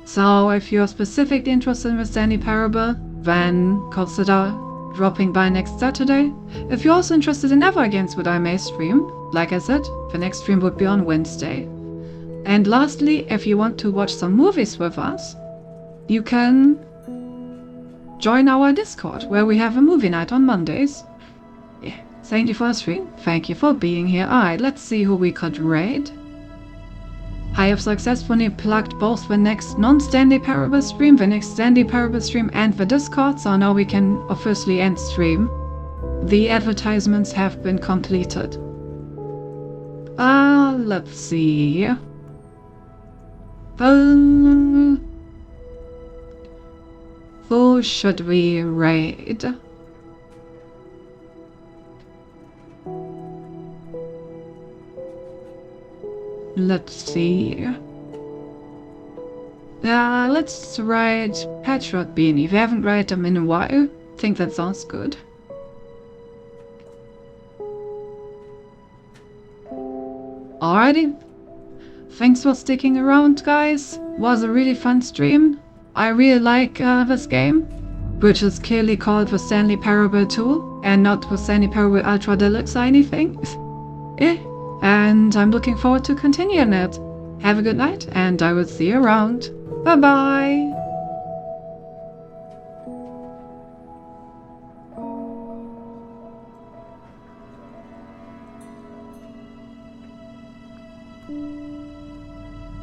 So if you're specifically interested in the Stanley Parable, then consider dropping by next Saturday. If you're also interested in other games that I may stream, like I said, the next stream would be on Wednesday. And lastly, if you want to watch some movies with us, you can join our Discord, where we have a movie night on Mondays. Yeah, thank you for the stream, thank you for being here. Alright, let's see who we could raid. I have successfully plugged both the next non-Stanley Parable stream, the next Stanley Parable stream, and the Discord, so now we can officially end stream. The advertisements have been completed. Let's see. Who should we raid? Let's see. Let's raid Patriot Beanie. We haven't raided them in a while. I think that sounds good. Alrighty. Thanks for sticking around, guys. Was a really fun stream. I really like this game, which is clearly called the Stanley Parable 2 and not the Stanley Parable Ultra Deluxe or anything. And I'm looking forward to continuing it. Have a good night, and I will see you around. Bye bye!